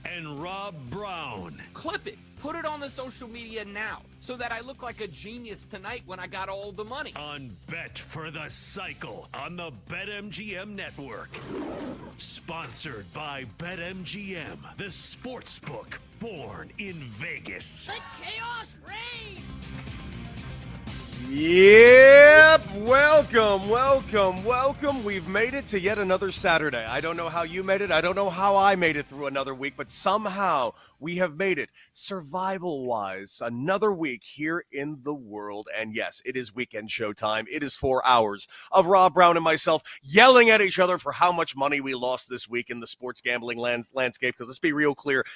and Rob Brown. Clip it. Put it on the social media now so that I look like a genius tonight when I got all the money. On Bet for the Cycle on the BetMGM network. Sponsored by BetMGM, the sportsbook born in Vegas. Let chaos reign! Yep, welcome. We've made it to yet another Saturday. I don't know how you made it. I don't know how I made it through another week, but somehow we have made it survival-wise. Another week here in the world. And yes, it is weekend show time. It is 4 hours of Rob Brown and myself yelling at each other for how much money we lost this week in the sports gambling landscape. Because let's be real clear,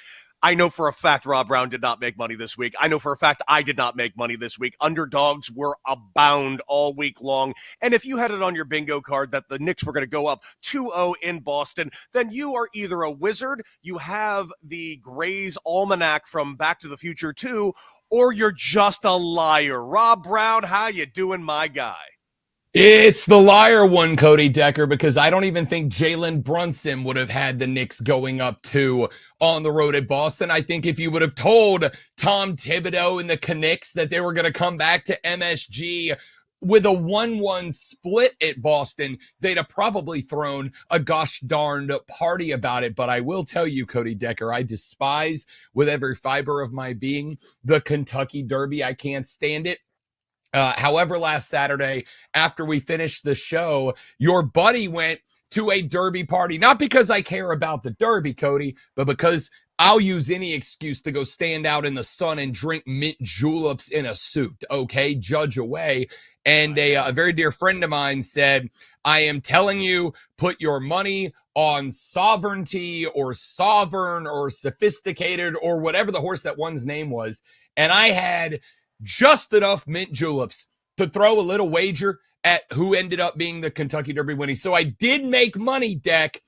I know for a fact Rob Brown did not make money this week. I know for a fact I did not make money this week. Underdogs were abound all week long. And if you had it on your bingo card that the Knicks were going to go up 2-0 in Boston, then you are either a wizard, you have the Gray's Almanac from Back to the Future 2, or you're just a liar. Rob Brown, how you doing, my guy? It's the liar one, Cody Decker, because I don't even think Jalen Brunson would have had the Knicks going up 2 on the road at Boston. I think if you would have told Tom Thibodeau and the Knicks that they were going to come back to MSG with a 1-1 split at Boston, they'd have probably thrown a gosh darned party about it. But I will tell you, Cody Decker, I despise with every fiber of my being the Kentucky Derby. I can't stand it. However, last Saturday, after we finished the show, your buddy went to a Derby party, not because I care about the Derby, Cody, but because I'll use any excuse to go stand out in the sun and drink mint juleps in a suit, okay? Judge away. And a very dear friend of mine said, I am telling you, put your money on sovereignty or sovereign or sophisticated or whatever the horse that one's name was. And I had just enough mint juleps to throw a little wager at who ended up being the Kentucky Derby winning. So I did make money, Deck,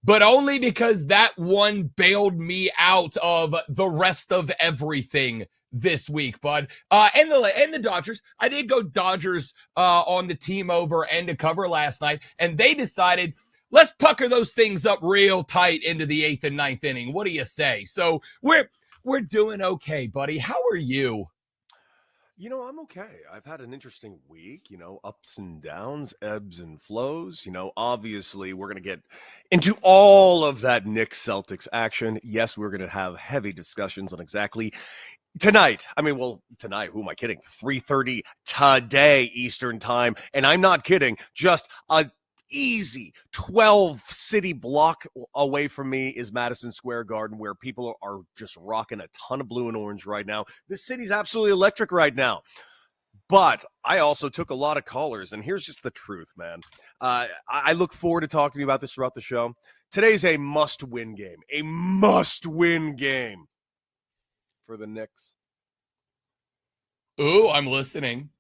but only because that one bailed me out of the rest of everything this week, bud. And the Dodgers. I did go Dodgers on the team over and to cover last night, and they decided, let's pucker those things up real tight into the 8th and 9th inning. What do you say? So we're doing okay, buddy. How are you? You know, I'm okay. I've had an interesting week, ups and downs, ebbs and flows. Obviously, we're going to get into all of that Knicks Celtics action. Yes, we're going to have heavy discussions on exactly tonight. Tonight, who am I kidding? 3:30 today Eastern time. And I'm not kidding. Just a easy 12-city block away from me is Madison Square Garden, where people are just rocking a ton of blue and orange right now. This city's absolutely electric right now. But I also took a lot of callers, and here's just the truth, man. I look forward to talking to you about this throughout the show. Today's a must-win game. A must-win game for the Knicks. Ooh, I'm listening.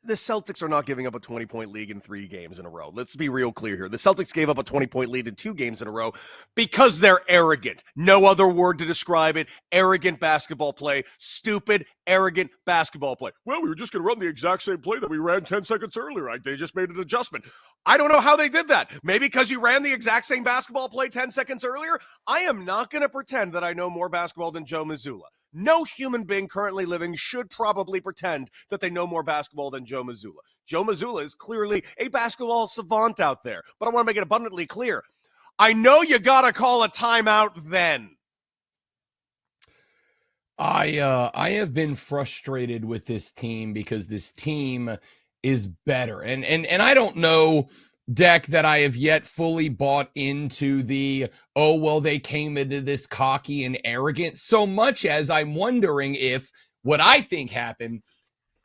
The Celtics are not giving up a 20-point lead in 3 games in a row. Let's be real clear here. The Celtics gave up a 20-point lead in 2 games in a row because they're arrogant. No other word to describe it. Arrogant basketball play. Stupid, arrogant basketball play. Well, we were just going to run the exact same play that we ran 10 seconds earlier. They just made an adjustment. I don't know how they did that. Maybe because you ran the exact same basketball play 10 seconds earlier? I am not going to pretend that I know more basketball than Joe Mazzulla. No human being currently living should probably pretend that they know more basketball than Joe Mazzulla. Joe Mazzulla is clearly a basketball savant out there, but I want to make it abundantly clear. I know you got to call a timeout then. I have been frustrated with this team because this team is better. And I don't know, Deck, that I have yet fully bought into the, they came into this cocky and arrogant, so much as I'm wondering if what I think happened,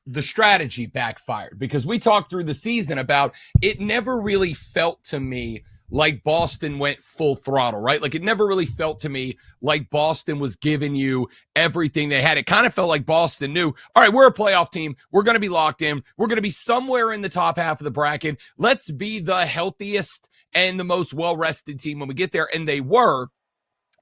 the strategy backfired. Because we talked through the season about it never really felt to me like Boston went full throttle, right? Like it never really felt to me like Boston was giving you everything they had. It kind of felt like Boston knew, all right, we're a playoff team. We're going to be locked in. We're going to be somewhere in the top half of the bracket. Let's be the healthiest and the most well-rested team when we get there, and they were.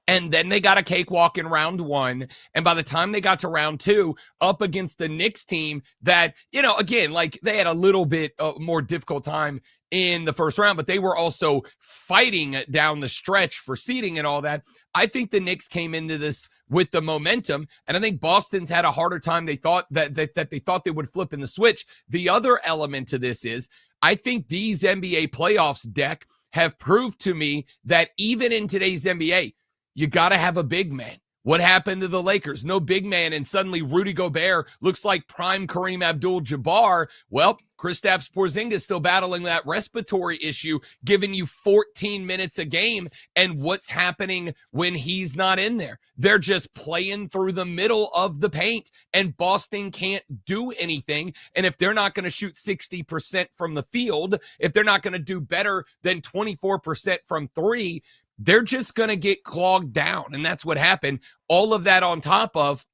And then they got a cakewalk in round 1. And by the time they got to round 2, up against the Knicks team that, again, like they had a little bit more difficult time in the first round, but they were also fighting down the stretch for seeding and all that. I think the Knicks came into this with the momentum, and I think Boston's had a harder time. They thought that they thought they would flip in the switch. The other element to this is I think these NBA playoffs, Deck, have proved to me that even in today's NBA, you got to have a big man. What happened to the Lakers? No big man, and suddenly Rudy Gobert looks like prime Kareem Abdul-Jabbar. Well, Kristaps Porzingis still battling that respiratory issue, giving you 14 minutes a game. And what's happening when he's not in there? They're just playing through the middle of the paint, and Boston can't do anything. And if they're not going to shoot 60% from the field, if they're not going to do better than 24% from 3, they're just going to get clogged down. And that's what happened. All of that on top of,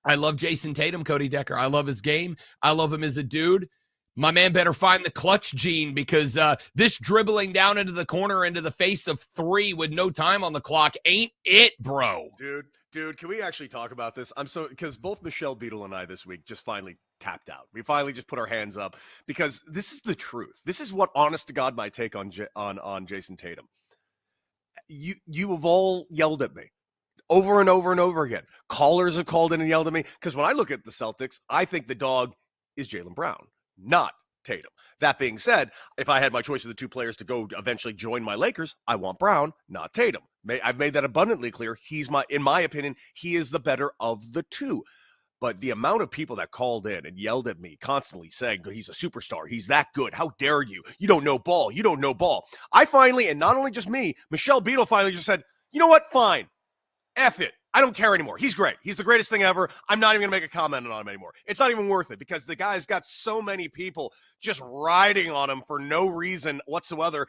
I love Jason Tatum, Cody Decker. I love his game. I love him as a dude. My man better find the clutch gene, because this dribbling down into the corner, into the face of 3 with no time on the clock ain't it, bro. Dude, can we actually talk about this? Because both Michelle Beadle and I this week just finally tapped out. We finally just put our hands up, because this is the truth. This is what, honest to God, my take on Jason Tatum. You have all yelled at me over and over and over again. Callers have called in and yelled at me, because when I look at the Celtics, I think the dog is Jaylen Brown, not Tatum. That being said, if I had my choice of the 2 players to go eventually join my Lakers, I want Brown, not Tatum. I've made that abundantly clear. In my opinion, he is the better of the 2. But the amount of people that called in and yelled at me constantly saying, he's a superstar, he's that good, how dare you, you don't know ball. I finally, and not only just me, Michelle Beadle finally just said, you know what, fine, F it. I don't care anymore. He's great. He's the greatest thing ever. I'm not even going to make a comment on him anymore. It's not even worth it, because the guy's got so many people just riding on him for no reason whatsoever.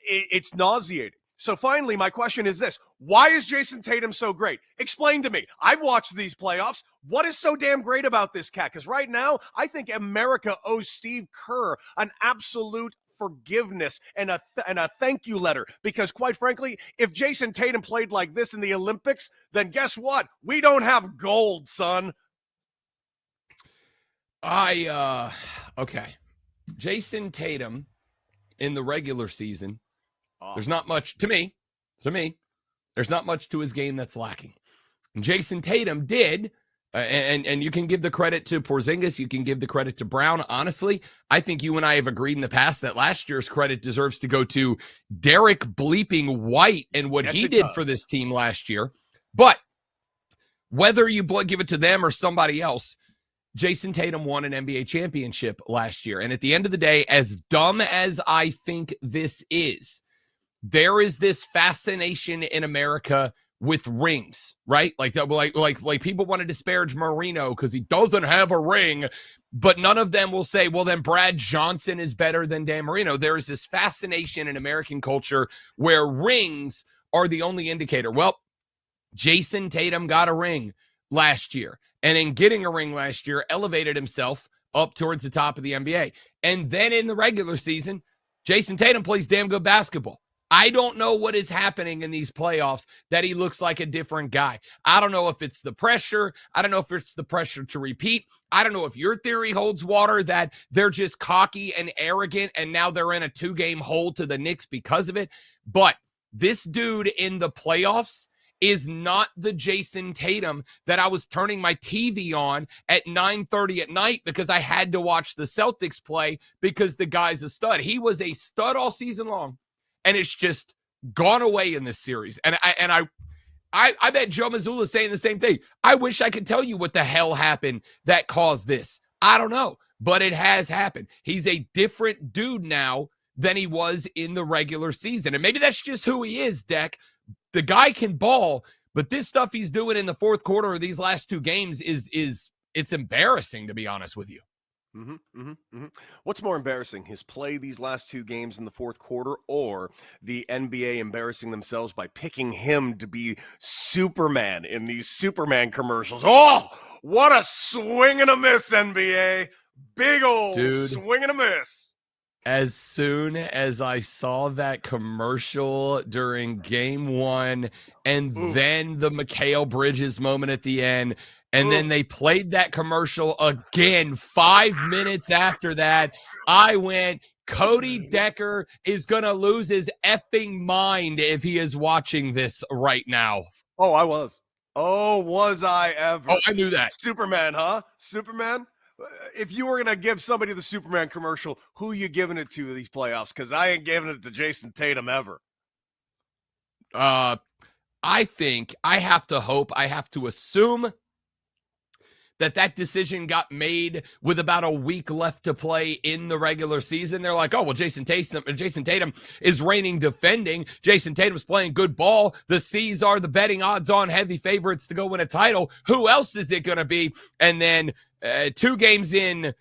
It's nauseating. So finally, my question is this. Why is Jason Tatum so great? Explain to me. I've watched these playoffs. What is so damn great about this cat? Because right now, I think America owes Steve Kerr an absolute forgiveness and a thank you letter. Because quite frankly, if Jason Tatum played like this in the Olympics, then guess what? We don't have gold, son. Okay. Jason Tatum in the regular season, there's not much to me, there's not much to his game that's lacking. And Jason Tatum did, and you can give the credit to Porzingis, you can give the credit to Brown. Honestly, I think you and I have agreed in the past that last year's credit deserves to go to Derek bleeping White and what he did for this team last year. But whether you give it to them or somebody else, Jason Tatum won an NBA championship last year. And at the end of the day, as dumb as I think this is, there is this fascination in America with rings, right? Like people want to disparage Marino because he doesn't have a ring, but none of them will say, well, then Brad Johnson is better than Dan Marino. There is this fascination in American culture where rings are the only indicator. Well, Jason Tatum got a ring last year, and in getting a ring last year, elevated himself up towards the top of the NBA. And then in the regular season, Jason Tatum plays damn good basketball. I don't know what is happening in these playoffs that he looks like a different guy. I don't know if it's the pressure. I don't know if it's the pressure to repeat. I don't know if your theory holds water that they're just cocky and arrogant and now they're in a 2-game hole to the Knicks because of it. But this dude in the playoffs is not the Jason Tatum that I was turning my TV on at 9:30 at night because I had to watch the Celtics play because the guy's a stud. He was a stud all season long. And it's just gone away in this series. And I bet Joe Mazzulla is saying the same thing. I wish I could tell you what the hell happened that caused this. I don't know, but it has happened. He's a different dude now than he was in the regular season. And maybe that's just who he is, Deck. The guy can ball, but this stuff he's doing in the fourth quarter of these last 2 games is it's embarrassing, to be honest with you. What's more embarrassing, his play these last 2 games in the fourth quarter, or the NBA embarrassing themselves by picking him to be Superman in these Superman commercials? Oh, what a swing and a miss, NBA. Big old swing and a miss. As soon as I saw that commercial during game one, and then the Mikal Bridges moment at the end, and then they played that commercial again 5 minutes after that, I went, Cody Decker is going to lose his effing mind if he is watching this right now. Oh, I was. Oh, was I ever? Oh, I knew that. Superman, huh? Superman? If you were going to give somebody the Superman commercial, who you giving it to these playoffs? Because I ain't giving it to Jason Tatum ever. I think I have to hope, I have to assume that decision got made with about a week left to play in the regular season. They're like, oh, well, Jason Tatum is reigning defending. Jason Tatum's playing good ball. The C's are the betting odds-on heavy favorites to go win a title. Who else is it going to be? And then 2 games in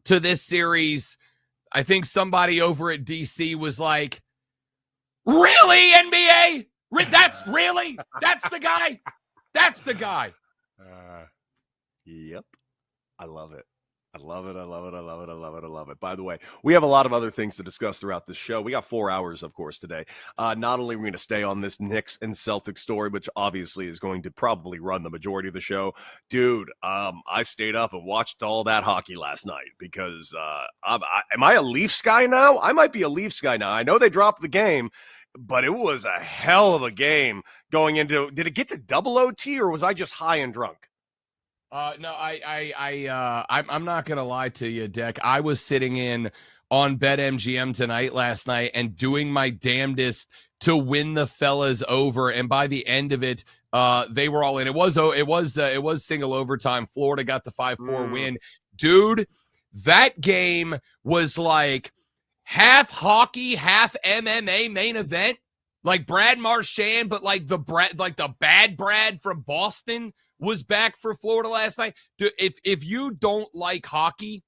to this series, I think somebody over at DC was like, really, NBA? That's the guy? That's the guy. Yep. I love it. I love it. I love it. I love it. I love it. I love it. By the way, we have a lot of other things to discuss throughout this show. We got 4 hours, of course, today. Not only are we going to stay on this Knicks and Celtics story, which obviously is going to probably run the majority of the show. Dude, I stayed up and watched all that hockey last night because am I a Leafs guy now? I might be a Leafs guy now. I know they dropped the game, but it was a hell of a game going into – did it get to double OT or was I just high and drunk? No, I'm not gonna lie to you, Deck. I was sitting in on BetMGM tonight last night and doing my damnedest to win the fellas over. And by the end of it, they were all in. It was single overtime. Florida got the 5-4 win, dude. That game was like half hockey, half MMA main event. Like Brad Marchand, but like the bad Brad from Boston was back for Florida last night. If you don't like hockey,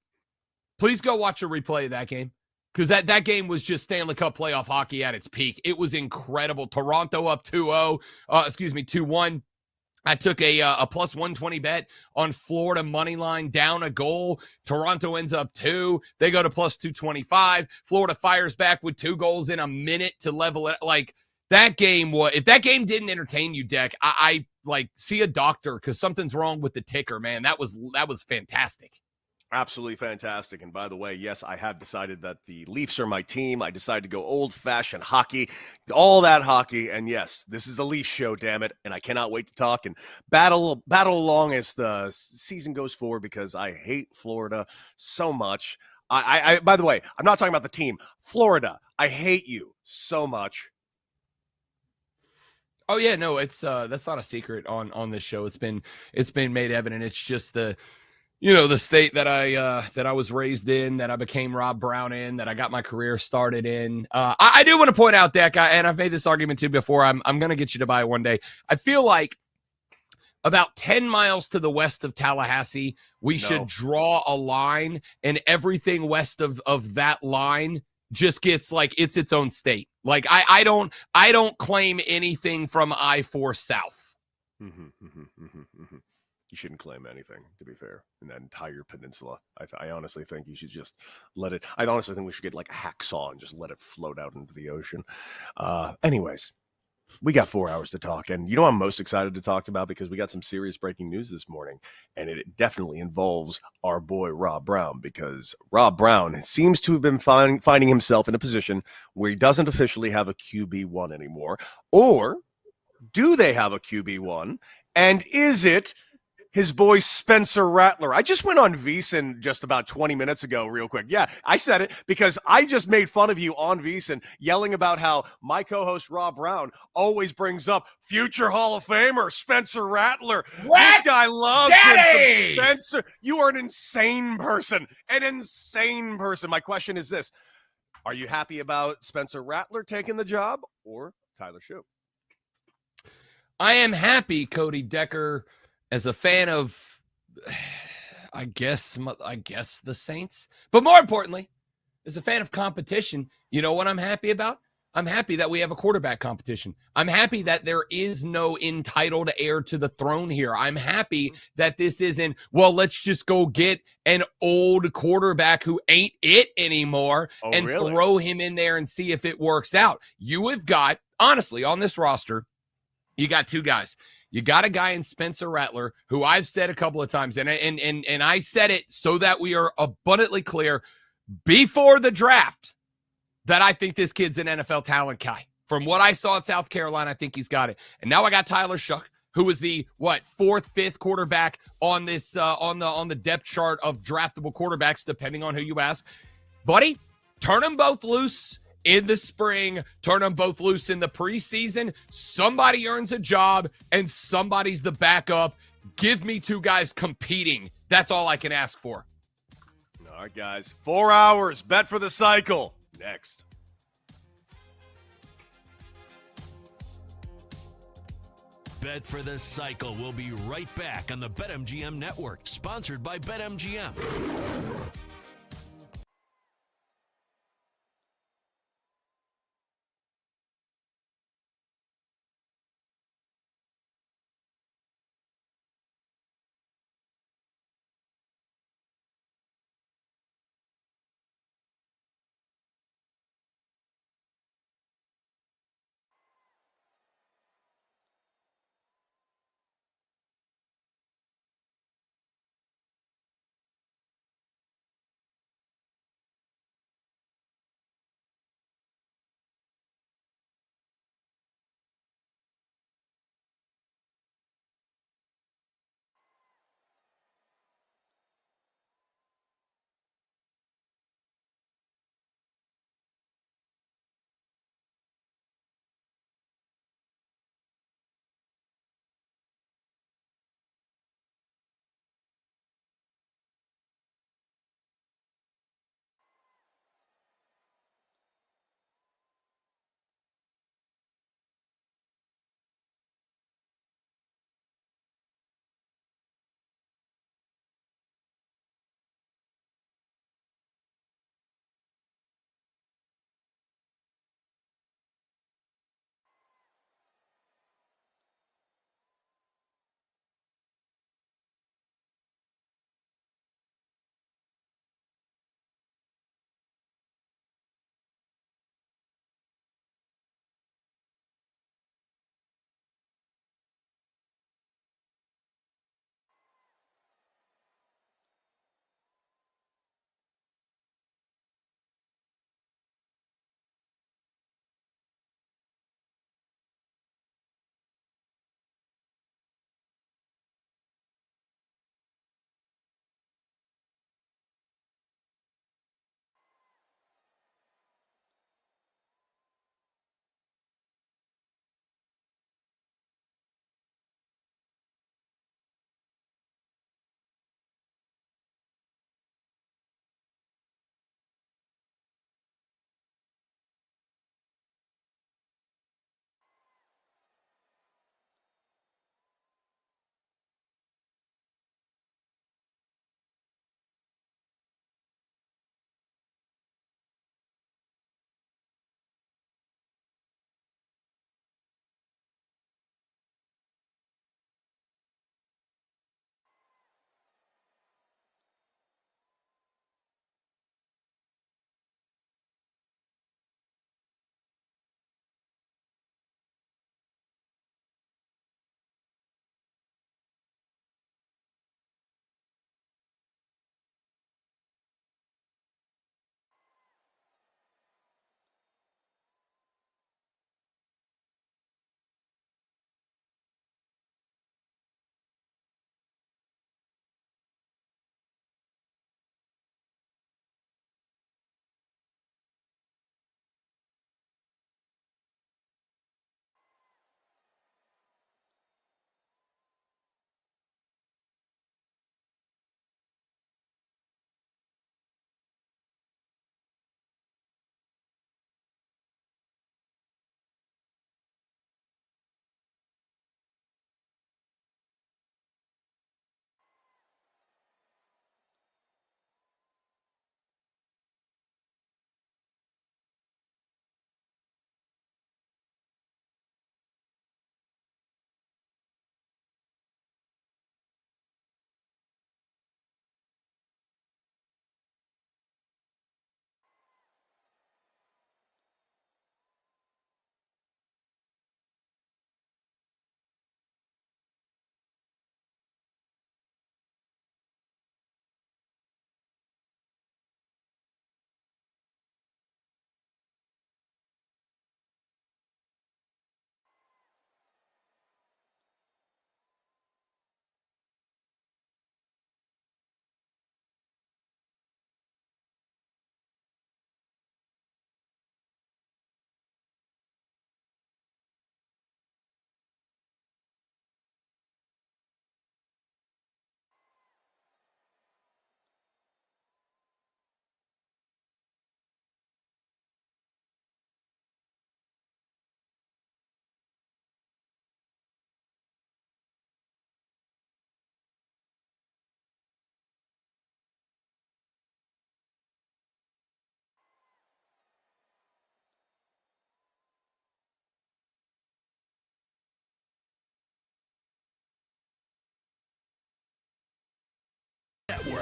please go watch a replay of that game because that game was just Stanley Cup playoff hockey at its peak. It was incredible. Toronto up 2-1. I took a plus 120 bet on Florida money line down a goal. Toronto ends up 2. They go to plus 225. Florida fires back with 2 goals in a minute to level it. Like that game was, if that game didn't entertain you, Deck, I like see a doctor because something's wrong with the ticker, man. That was fantastic. Absolutely fantastic. And by the way, yes, I have decided that the Leafs are my team. I decided to go old-fashioned hockey, all that hockey. And yes, this is a Leafs show, damn it. And I cannot wait to talk and battle along as the season goes forward because I hate Florida so much. I by the way, I'm not talking about the team. Florida, I hate you so much. Oh yeah, no, it's that's not a secret on this show. It's been made evident. It's just the state that I was raised in, that I became Rob Brown in, that I got my career started in. I do want to point out, Deck, and I've made this argument too before. I'm going to get you to buy it one day. I feel like about 10 miles to the west of Tallahassee, we should draw a line, and everything west of that line just gets like it's its own state. Like I don't claim anything from I-4 south. You shouldn't claim anything, to be fair, in that entire peninsula. I honestly think you should just let it. I honestly think we should get like a hacksaw and just let it float out into the ocean. Anyways, we got 4 hours to talk, and you know what I'm most excited to talk about because we got some serious breaking news this morning, and it definitely involves our boy Rob Brown because Rob Brown seems to have been finding himself in a position where he doesn't officially have a QB1 anymore. Or do they have a QB1? And is it his boy Spencer Rattler? I just went on VSiN just about 20 minutes ago real quick. Yeah, I said it because I just made fun of you on VSiN yelling about how my co-host Rob Brown always brings up future Hall of Famer Spencer Rattler. This guy loves him. Spencer, you are an insane person. An insane person. My question is this. Are you happy about Spencer Rattler taking the job or Tyler Shue? I am happy, Cody Decker, as a fan of, I guess the Saints. But more importantly, as a fan of competition, you know what I'm happy about? I'm happy that we have a quarterback competition. I'm happy that there is no entitled heir to the throne here. I'm happy that this isn't, well, let's just go get an old quarterback who ain't it anymore and really? throw him in there and see if it works out. You have got, honestly, on this roster, you got two guys. You got a guy in Spencer Rattler, who I've said a couple of times, and I said it so that we are abundantly clear before the draft, that I think this kid's an NFL talent guy. From what I saw at South Carolina, I think he's got it. And now I got Tyler Shuck, who was the fourth, fifth quarterback on this on the depth chart of draftable quarterbacks, depending on who you ask. Buddy, turn them both loose in the spring, turn them both loose in the preseason. Somebody earns a job and somebody's the backup. Give me two guys competing. That's all I can ask for. All right, guys. 4 hours. Bet for the cycle. Next. Bet for the Cycle will be right back on the BetMGM Network, sponsored by BetMGM.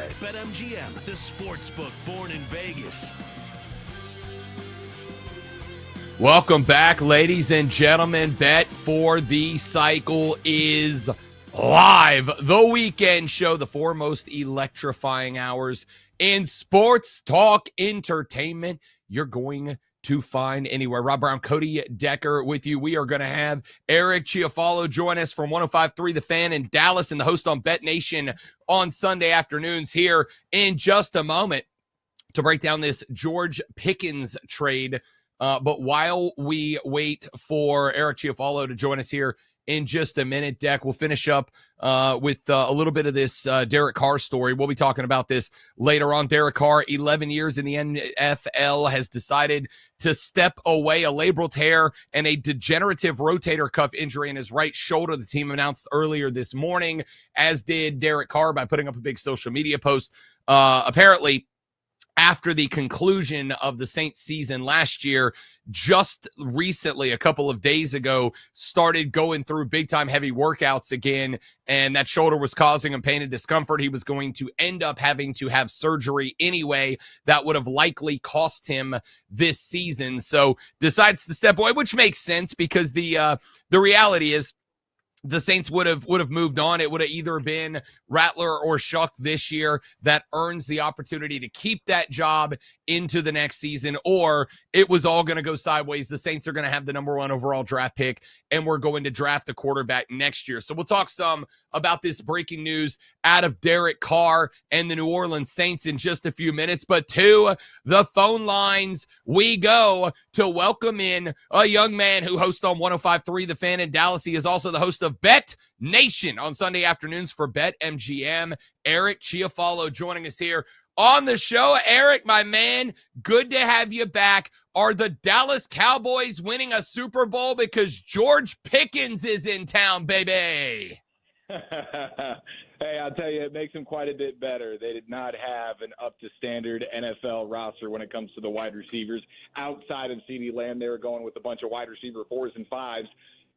Dallas. BetMGM, the sportsbook born in Vegas. Welcome back, ladies and gentlemen. Bet for the Cycle is live. The weekend show, the four most electrifying hours in sports talk entertainment you're going to find anywhere. Rob Brown, Cody Decker with you. We are going to have Eric Chiafalo join us from 105.3 The Fan in Dallas and the host on Bet Nation on Sunday afternoons here in just a moment to break down this George Pickens trade. But while we wait for Eric Chiafalo to join us here in just a minute, Deck, we'll finish up with a little bit of this Derek Carr story. We'll be talking about this later on. Derek Carr, 11 years in the NFL, has decided to step away. A labral tear and a degenerative rotator cuff injury in his right shoulder. The team announced earlier this morning, as did Derek Carr by putting up a big social media post. Apparently, after the conclusion of the Saints season last year, just recently, a couple of days ago, started going through big-time heavy workouts again, and that shoulder was causing him pain and discomfort. He was going to end up having to have surgery anyway. That would have likely cost him this season. So decides to step away, which makes sense because the reality is, the Saints would have moved on. It would have either been Rattler or Shuck this year that earns the opportunity to keep that job into the next season, or it was all going to go sideways. The Saints are going to have the number 1 overall draft pick, and we're going to draft a quarterback next year. So we'll talk some about this breaking news out of Derek Carr and the New Orleans Saints in just a few minutes. But to the phone lines we go to welcome in a young man who hosts on 105.3 The Fan in Dallas. He is also the host of Bet Nation on Sunday afternoons for BetMGM. Eric Chiafalo joining us here on the show. Eric, my man, good to have you back. Are the Dallas Cowboys winning a Super Bowl because George Pickens is in town, baby? Hey, I'll tell you, it makes them quite a bit better. They did not have an up-to-standard NFL roster when it comes to the wide receivers. Outside of CeeDee Lamb, they were going with a bunch of wide receiver 4s and 5s,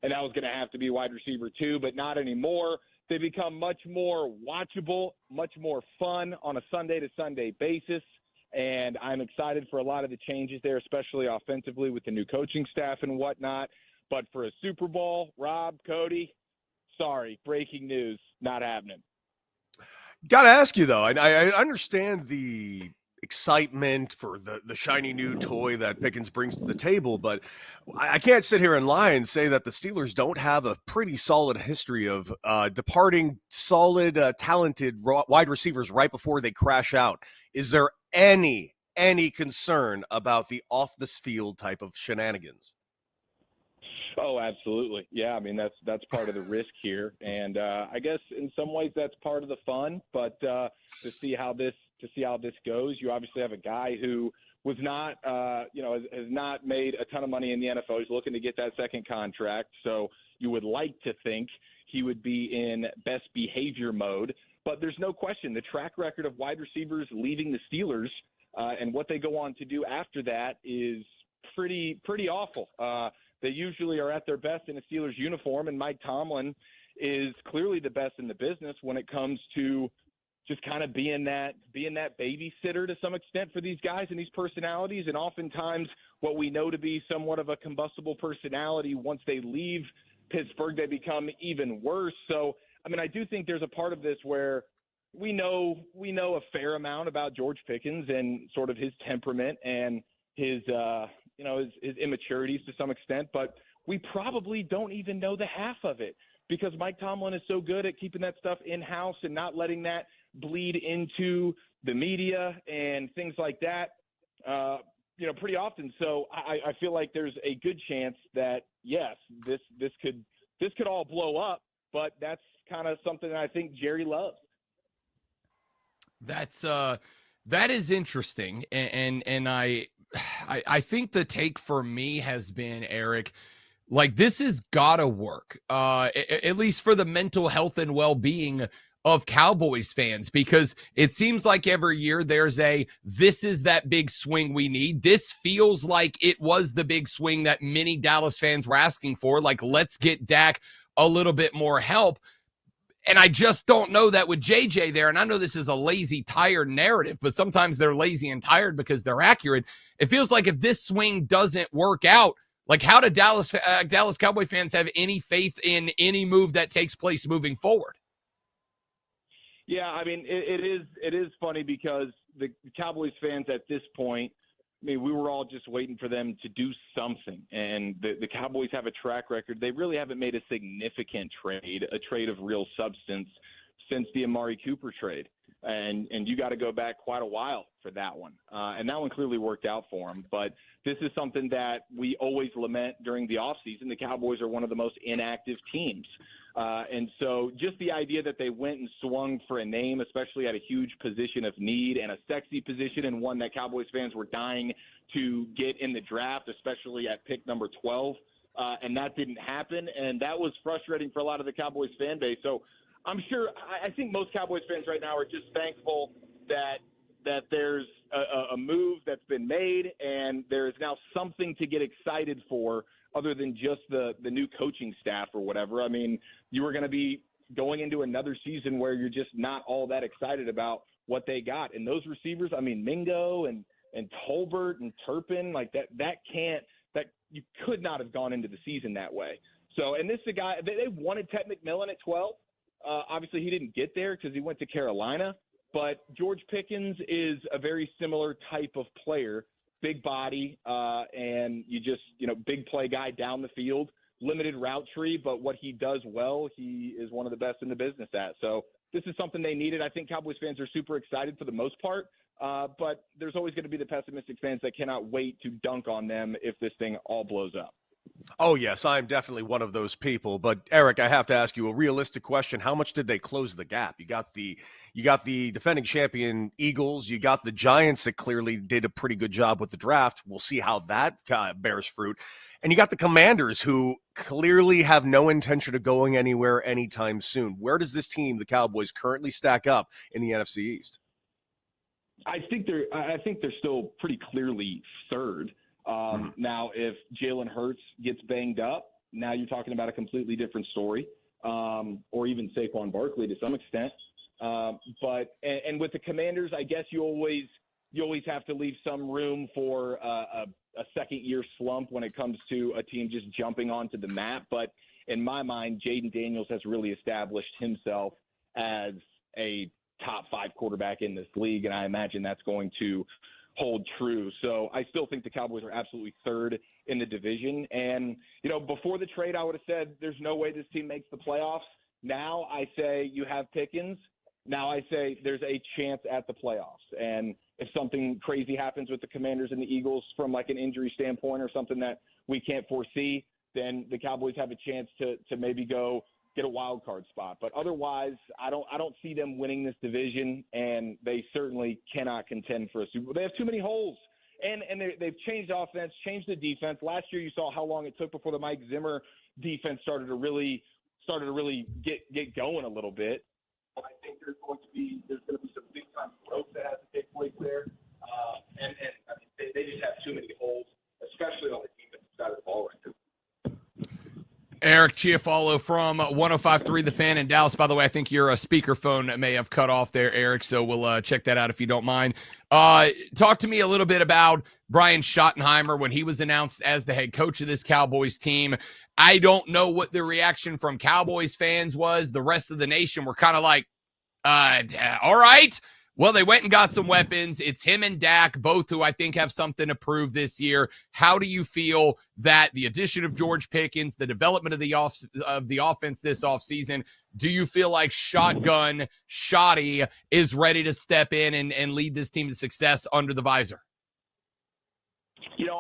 and that was going to have to be wide receiver 2, but not anymore. They become much more watchable, much more fun on a Sunday-to-Sunday basis, and I'm excited for a lot of the changes there, especially offensively with the new coaching staff and whatnot. But for a Super Bowl, Rob, Cody, sorry, breaking news, not happening. Got to ask you, though, I understand the excitement for the shiny new toy that Pickens brings to the table, but I can't sit here and lie and say that the Steelers don't have a pretty solid history of departing solid, talented wide receivers right before they crash out. Is there any concern about the off-the-field type of shenanigans? Oh, absolutely. Yeah, I mean, that's part of the risk here. And I guess in some ways that's part of the fun. But to see how this goes, you obviously have a guy who was not, has not made a ton of money in the NFL. He's looking to get that second contract. So you would like to think he would be in best behavior mode. But there's no question the track record of wide receivers leaving the Steelers and what they go on to do after that is pretty awful. They usually are at their best in a Steelers uniform, and Mike Tomlin is clearly the best in the business when it comes to just kind of being that babysitter to some extent for these guys and these personalities. And oftentimes what we know to be somewhat of a combustible personality, once they leave Pittsburgh, they become even worse. So, I mean, I do think there's a part of this where we know a fair amount about George Pickens and sort of his temperament and his immaturities to some extent, but we probably don't even know the half of it because Mike Tomlin is so good at keeping that stuff in-house and not letting that bleed into the media and things like that, pretty often. So I feel like there's a good chance that, yes, this could all blow up, but that's kind of something that I think Jerry loves. That is interesting. And I think the take for me has been, Eric, like this has got to work, at least for the mental health and well-being of Cowboys fans, because it seems like every year there's this is that big swing we need. This feels like it was the big swing that many Dallas fans were asking for. Like, let's get Dak a little bit more help. And I just don't know that with JJ there. And I know this is a lazy, tired narrative, but sometimes they're lazy and tired because they're accurate. It feels like if this swing doesn't work out, like how do Dallas Cowboy fans have any faith in any move that takes place moving forward? Yeah, I mean, it is funny because the Cowboys fans at this point, I mean, we were all just waiting for them to do something. And the Cowboys have a track record. They really haven't made a significant trade, a trade of real substance since the Amari Cooper trade. And you got to go back quite a while for that one. And that one clearly worked out for them. But this is something that we always lament during the offseason. The Cowboys are one of the most inactive teams. And so just the idea that they went and swung for a name, especially at a huge position of need and a sexy position and one that Cowboys fans were dying to get in the draft, especially at pick number 12, and that didn't happen. And that was frustrating for a lot of the Cowboys fan base. So I'm sure – I think most Cowboys fans right now are just thankful that there's a move that's been made and there's now something to get excited for other than just the new coaching staff or whatever. I mean, you were going to be going into another season where you're just not all that excited about what they got. And those receivers, I mean, Mingo and Tolbert and Turpin, like that you could not have gone into the season that way. So, and this is a guy, they wanted Ted McMillan at 12. Obviously, he didn't get there because he went to Carolina. But George Pickens is a very similar type of player, big body, and big play guy down the field, limited route tree. But what he does well, he is one of the best in the business at. So this is something they needed. I think Cowboys fans are super excited for the most part. But there's always going to be the pessimistic fans that cannot wait to dunk on them if this thing all blows up. Oh, yes, I'm definitely one of those people. But Eric, I have to ask you a realistic question. How much did they close the gap? You got the defending champion Eagles. You got the Giants that clearly did a pretty good job with the draft. We'll see how that bears fruit. And you got the Commanders, who clearly have no intention of going anywhere anytime soon. Where does this team, the Cowboys, currently stack up in the NFC East? I think they're still pretty clearly third. Now, if Jalen Hurts gets banged up, now you're talking about a completely different story, or even Saquon Barkley to some extent. But with the Commanders, I guess you always have to leave some room for a second-year slump when it comes to a team just jumping onto the map. But in my mind, Jaden Daniels has really established himself as a top 5 quarterback in this league, and I imagine that's going to hold true. So I still think the Cowboys are absolutely third in the division. And, before the trade, I would have said there's no way this team makes the playoffs. Now I say you have Pickens. Now I say there's a chance at the playoffs. And if something crazy happens with the Commanders and the Eagles from like an injury standpoint or something that we can't foresee, then the Cowboys have a chance to maybe go get a wild card spot. But otherwise, I don't see them winning this division, and they certainly cannot contend for a Super Bowl. They have too many holes, and they've changed offense, changed the defense. Last year, you saw how long it took before the Mike Zimmer defense started to really get going a little bit. I think there's going to be some big time growth that has to take place there, and I mean, they just have too many holes, especially on the defensive side of the ball right now. Eric Chiafalo from 105.3 The Fan in Dallas. By the way, I think your speakerphone may have cut off there, Eric, so we'll check that out if you don't mind. Talk to me a little bit about Brian Schottenheimer when he was announced as the head coach of this Cowboys team. I don't know what the reaction from Cowboys fans was. The rest of the nation were kind of like, all right. Well, they went and got some weapons. It's him and Dak, both who I think have something to prove this year. How do you feel that the addition of George Pickens, the development of the offense this offseason, do you feel like Shotty is ready to step in and lead this team to success under the visor?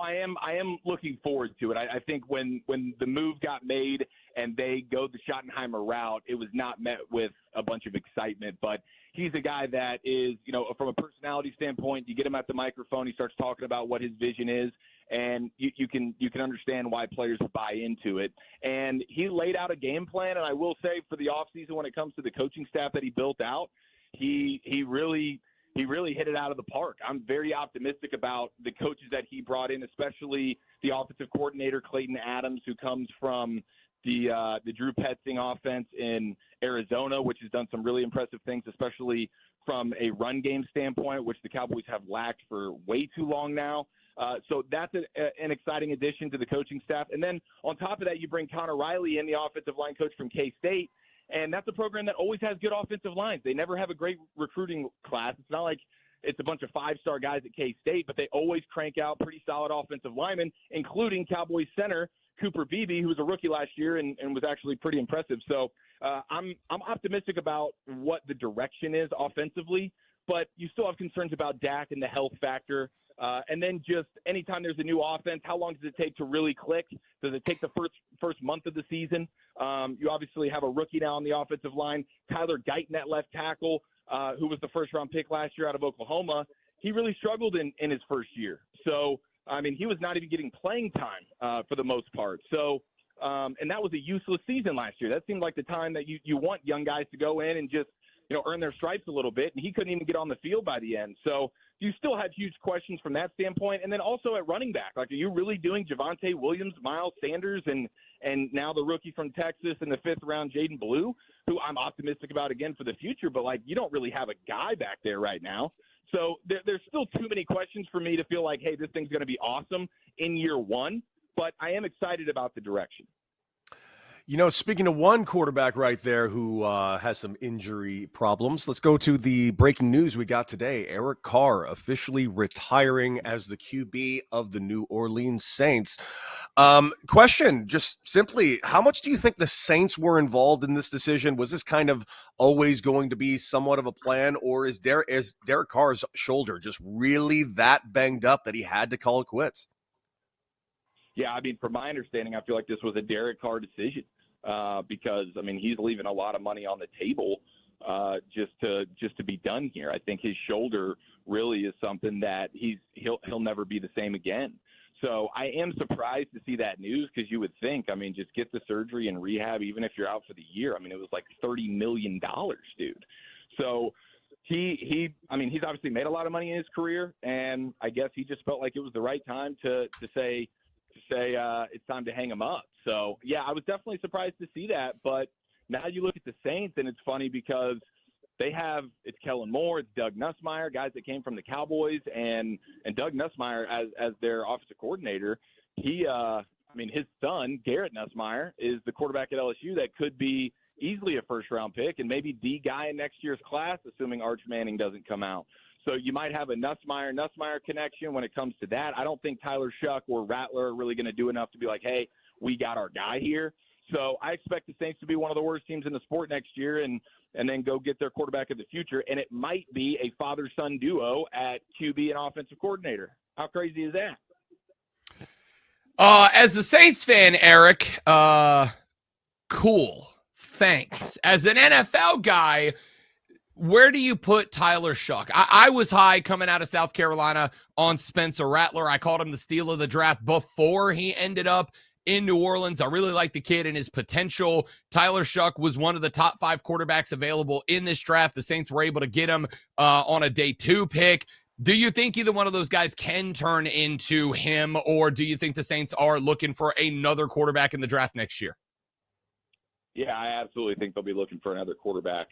I am looking forward to it. I think when the move got made and they go the Schottenheimer route, it was not met with a bunch of excitement. But he's a guy that is, from a personality standpoint, you get him at the microphone, he starts talking about what his vision is, and you can understand why players buy into it. And he laid out a game plan, and I will say for the offseason when it comes to the coaching staff that he built out, he really hit it out of the park. I'm very optimistic about the coaches that he brought in, especially the offensive coordinator, Clayton Adams, who comes from the Drew Petzing offense in Arizona, which has done some really impressive things, especially from a run game standpoint, which the Cowboys have lacked for way too long now. So that's an exciting addition to the coaching staff. And then on top of that, you bring Connor Riley in, the offensive line coach from K-State, and that's a program that always has good offensive lines. They never have a great recruiting class. It's not like it's a bunch of five-star guys at K-State, but they always crank out pretty solid offensive linemen, including Cowboys center Cooper Beebe, who was a rookie last year and was actually pretty impressive. So I'm optimistic about what the direction is offensively, but you still have concerns about Dak and the health factor. And then just anytime there's a new offense, how long does it take to really click? Does it take the first month of the season? You obviously have a rookie now on the offensive line, Tyler Guyton at left tackle, who was the first-round pick last year out of Oklahoma. He really struggled in his first year. So, I mean, he was not even getting playing time for the most part. So, and that was a useless season last year. That seemed like the time that you want young guys to go in and just, earn their stripes a little bit, and he couldn't even get on the field by the end. So you still have huge questions from that standpoint. And then also at running back, like, are you really doing Javonte Williams, Miles Sanders, and now the rookie from Texas in the 5th round, Jaden Blue, who I'm optimistic about again for the future, but, like, you don't really have a guy back there right now. So there's still too many questions for me to feel like, hey, this thing's going to be awesome in year one, but I am excited about the direction. Speaking of one quarterback right there who has some injury problems, let's go to the breaking news we got today. Eric Carr officially retiring as the QB of the New Orleans Saints. Question, just simply, how much do you think the Saints were involved in this decision? Was this kind of always going to be somewhat of a plan, or is Derek Carr's shoulder just really that banged up that he had to call it quits? Yeah, I mean, from my understanding, I feel like this was a Derek Carr decision because, I mean, he's leaving a lot of money on the table just to be done here. I think his shoulder really is something that he'll never be the same again. So I am surprised to see that news because you would think, I mean, just get the surgery and rehab, even if you're out for the year. I mean, it was like $30 million, dude. So he's obviously made a lot of money in his career, and I guess he just felt like it was the right time to say it's time to hang him up. So, yeah, I was definitely surprised to see that. But now you look at the Saints, and it's funny because it's Kellen Moore, it's Doug Nussmeier, guys that came from the Cowboys, and Doug Nussmeier as their offensive coordinator. His son, Garrett Nussmeier, is the quarterback at LSU that could be easily a first-round pick and maybe the guy in next year's class, assuming Arch Manning doesn't come out. So you might have a Nussmeier connection when it comes to that. I don't think Tyler Shuck or Rattler are really going to do enough to be like, hey, we got our guy here. So I expect the Saints to be one of the worst teams in the sport next year and then go get their quarterback of the future. And it might be a father-son duo at QB and offensive coordinator. How crazy is that? As a Saints fan, Eric, cool. Thanks. As an NFL guy, where do you put Tyler Shuck? I was high coming out of South Carolina on Spencer Rattler. I called him the steal of the draft before he ended up in New Orleans. I really like the kid and his potential. Tyler Shuck was one of the top 5 quarterbacks available in this draft. The Saints were able to get him on a day 2 pick. Do you think either one of those guys can turn into him, or do you think the Saints are looking for another quarterback in the draft next year? Yeah, I absolutely think they'll be looking for another quarterback.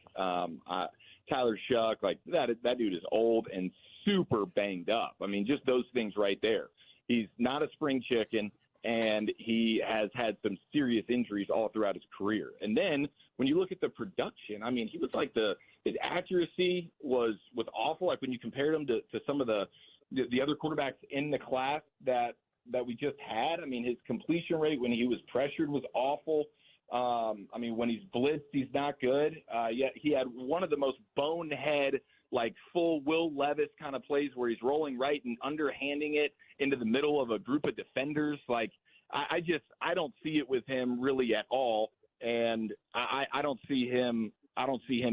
Tyler Shuck, like that dude is old and super banged up. I mean, just those things right there. He's not a spring chicken, and he has had some serious injuries all throughout his career. And then when you look at the production, I mean, he was like his accuracy was awful. Like when you compared him to some of the other quarterbacks in the class that we just had. I mean, his completion rate when he was pressured was awful. I mean, when he's blitzed, he's not good. Yet he had one of the most bonehead, like full Will Levis kind of plays where he's rolling right and underhanding it into the middle of a group of defenders. Like I don't see it with him really at all. And I don't see him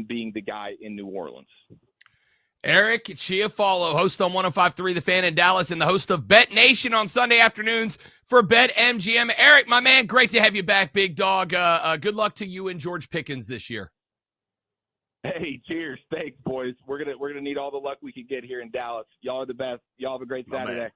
being the guy in New Orleans. Eric Chiafalo, host on 105.3 The Fan in Dallas and the host of Bet Nation on Sunday afternoons for BetMGM. Eric, my man, great to have you back, big dog. Good luck to you and George Pickens this year. Hey, cheers. Thanks, boys. We're gonna need all the luck we can get here in Dallas. Y'all are the best. Y'all have a great Saturday.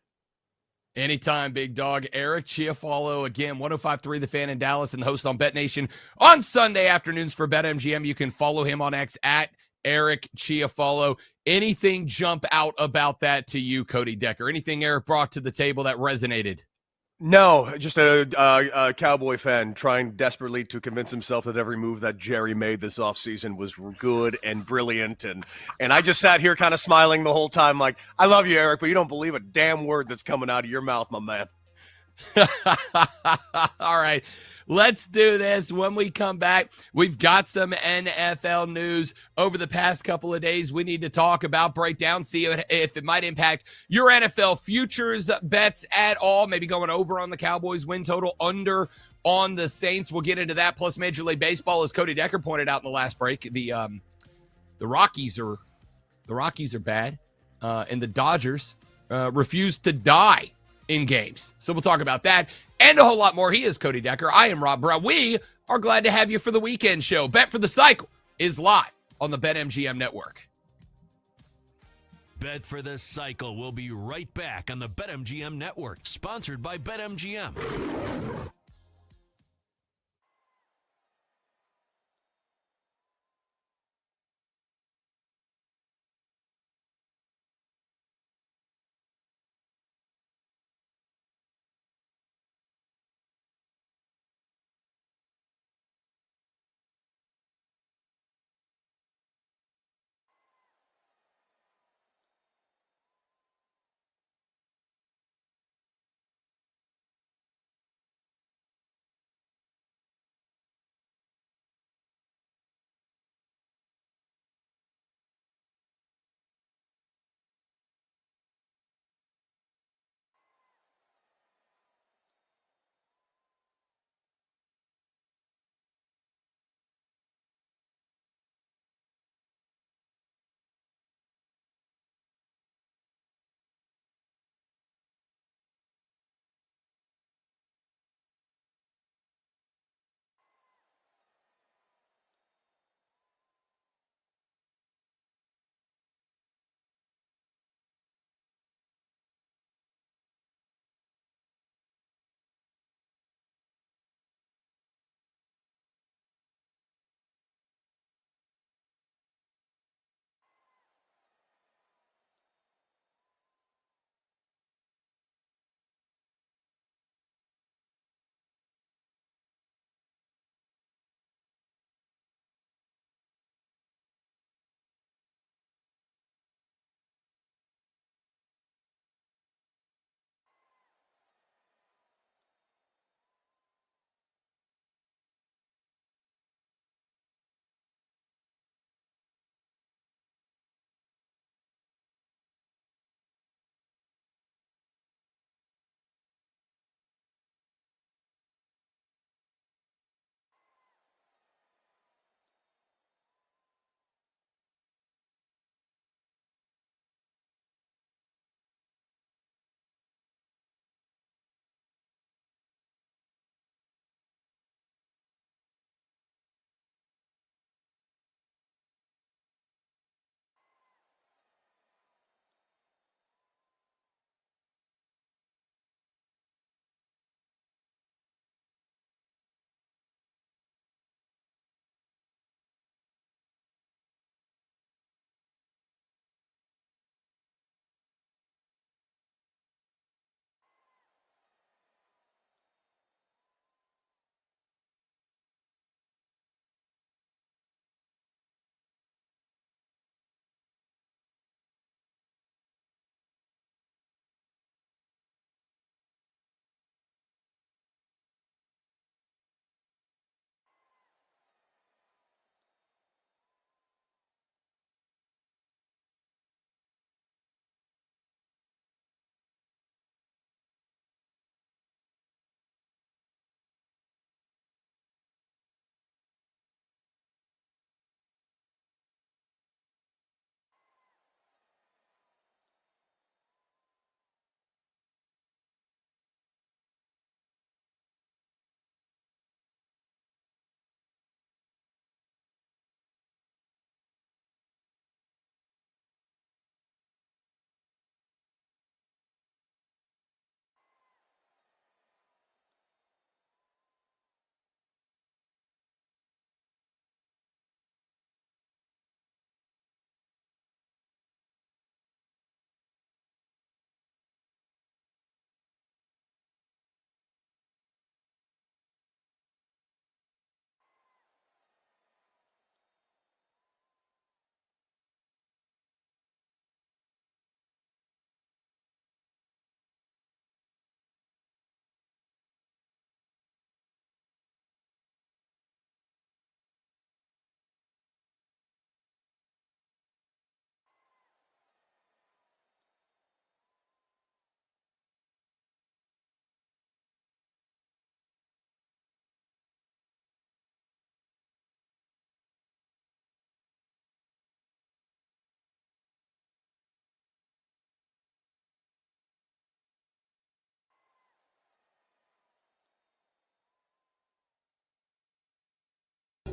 Anytime, big dog. Eric Chiafalo, again, 105.3 The Fan in Dallas and the host on Bet Nation on Sunday afternoons for BetMGM. You can follow him on X at Eric Chiafalo. Anything jump out about that to you, Cody Decker? Anything Eric brought to the table that resonated? No, just a Cowboy fan trying desperately to convince himself that every move that Jerry made this offseason was good and brilliant. And I just sat here kind of smiling the whole time like, I love you, Eric, but you don't believe a damn word that's coming out of your mouth, my man. All right, let's do this. When we come back, we've got some NFL news over the past couple of days we need to talk about, break down, see if it might impact your NFL futures bets at all, maybe going over on the Cowboys win total, under on the Saints. We'll get into that, plus Major League Baseball, as Cody Decker pointed out in the last break. The Rockies are bad, and the Dodgers refuse to die in games. So we'll talk about that and a whole lot more. He is Cody Decker. I am Rob Brown. We are glad to have you for the weekend show. Bet for the Cycle is live on the BetMGM network. Bet for the Cycle will be right back on the BetMGM network, sponsored by BetMGM.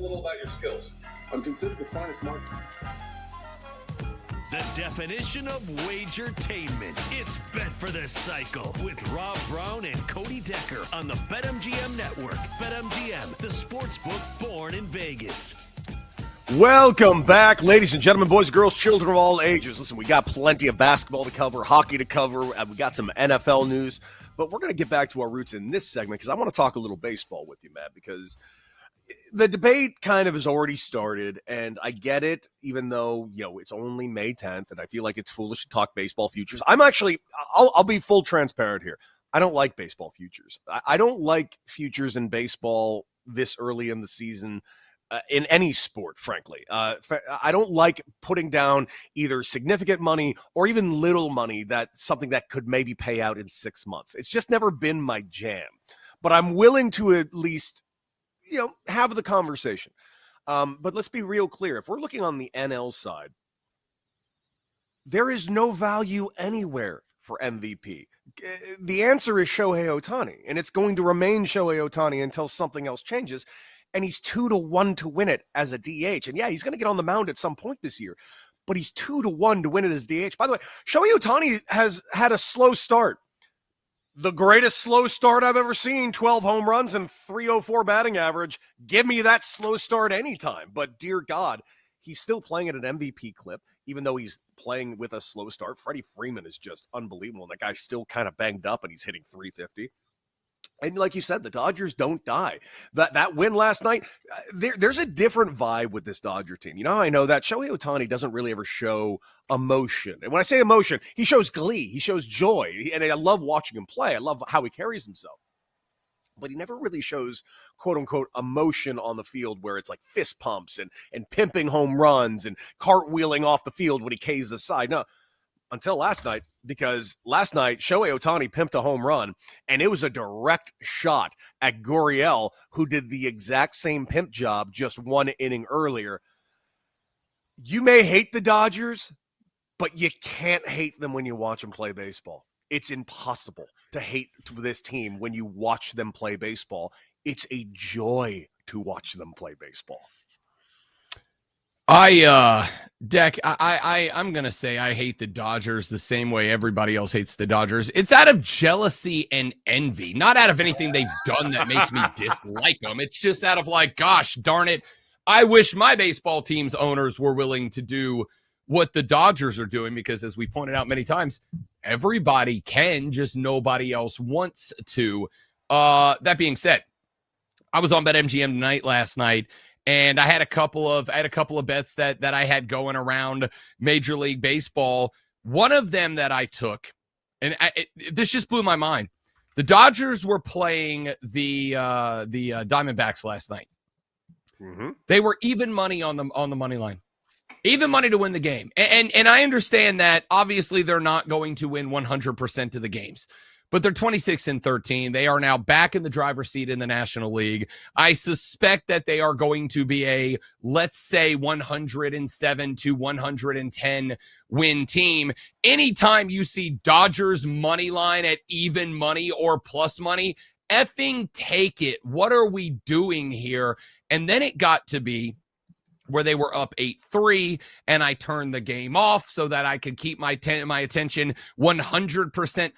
little about your skills. I'm considered the finest market. The definition of Wagertainment. It's Bet for the Cycle with Rob Brown and Cody Decker on the BetMGM Network. BetMGM, the sportsbook born in Vegas. Welcome back, ladies and gentlemen, boys, girls, children of all ages. Listen, we got plenty of basketball to cover, hockey to cover. We got some NFL news, but we're going to get back to our roots in this segment because I want to talk a little baseball with you, Matt, because the debate kind of has already started, and I get it, even though, it's only May 10th, and I feel like it's foolish to talk baseball futures. I'll be full transparent here. I don't like baseball futures. I don't like futures in baseball this early in the season. In any sport, frankly. I don't like putting down either significant money or even little money something that could maybe pay out in 6 months. It's just never been my jam. But I'm willing to at least, have the conversation. But let's be real clear. If we're looking on the NL side, there is no value anywhere for MVP. The answer is Shohei Ohtani, and it's going to remain Shohei Ohtani until something else changes. And he's 2-1 to win it as a DH. And yeah, he's going to get on the mound at some point this year, but he's 2-1 to win it as DH. By the way, Shohei Ohtani has had a slow start. The greatest slow start I've ever seen, 12 home runs and 304 batting average. Give me that slow start anytime. But dear God, he's still playing at an MVP clip, even though he's playing with a slow start. Freddie Freeman is just unbelievable. That guy's still kind of banged up and he's hitting 350. And like you said, the Dodgers don't die. That win last night, there's a different vibe with this Dodger team. I know that Shohei Ohtani doesn't really ever show emotion. And when I say emotion, he shows glee. He shows joy. And I love watching him play. I love how he carries himself. But he never really shows, quote unquote, emotion on the field where it's like fist pumps and pimping home runs and cartwheeling off the field when he K's the side. No. Until last night, because last night, Shohei Ohtani pimped a home run, and it was a direct shot at Gurriel, who did the exact same pimp job just one inning earlier. You may hate the Dodgers, but you can't hate them when you watch them play baseball. It's impossible to hate this team when you watch them play baseball. It's a joy to watch them play baseball. Deck, I'm going to say I hate the Dodgers the same way everybody else hates the Dodgers. It's out of jealousy and envy, not out of anything they've done that makes me dislike them. It's just out of like, gosh, darn it. I wish my baseball team's owners were willing to do what the Dodgers are doing because, as we pointed out many times, everybody can, just nobody else wants to. That being said, I was on BetMGM last night. And I had a couple of bets that I had going around Major League Baseball. One of them that I took, and this just blew my mind. The Dodgers were playing the Diamondbacks last night. Mm-hmm. They were even money on the money line, even money to win the game. And I understand that obviously they're not going to win 100% of the games. But they're 26-13. They are now back in the driver's seat in the National League. I suspect that they are going to be a, let's say, 107 to 110 win team. Anytime you see Dodgers money line at even money or plus money, effing take it. What are we doing here? And then it got to be where they were up 8-3, and I turned the game off so that I could keep my attention 100%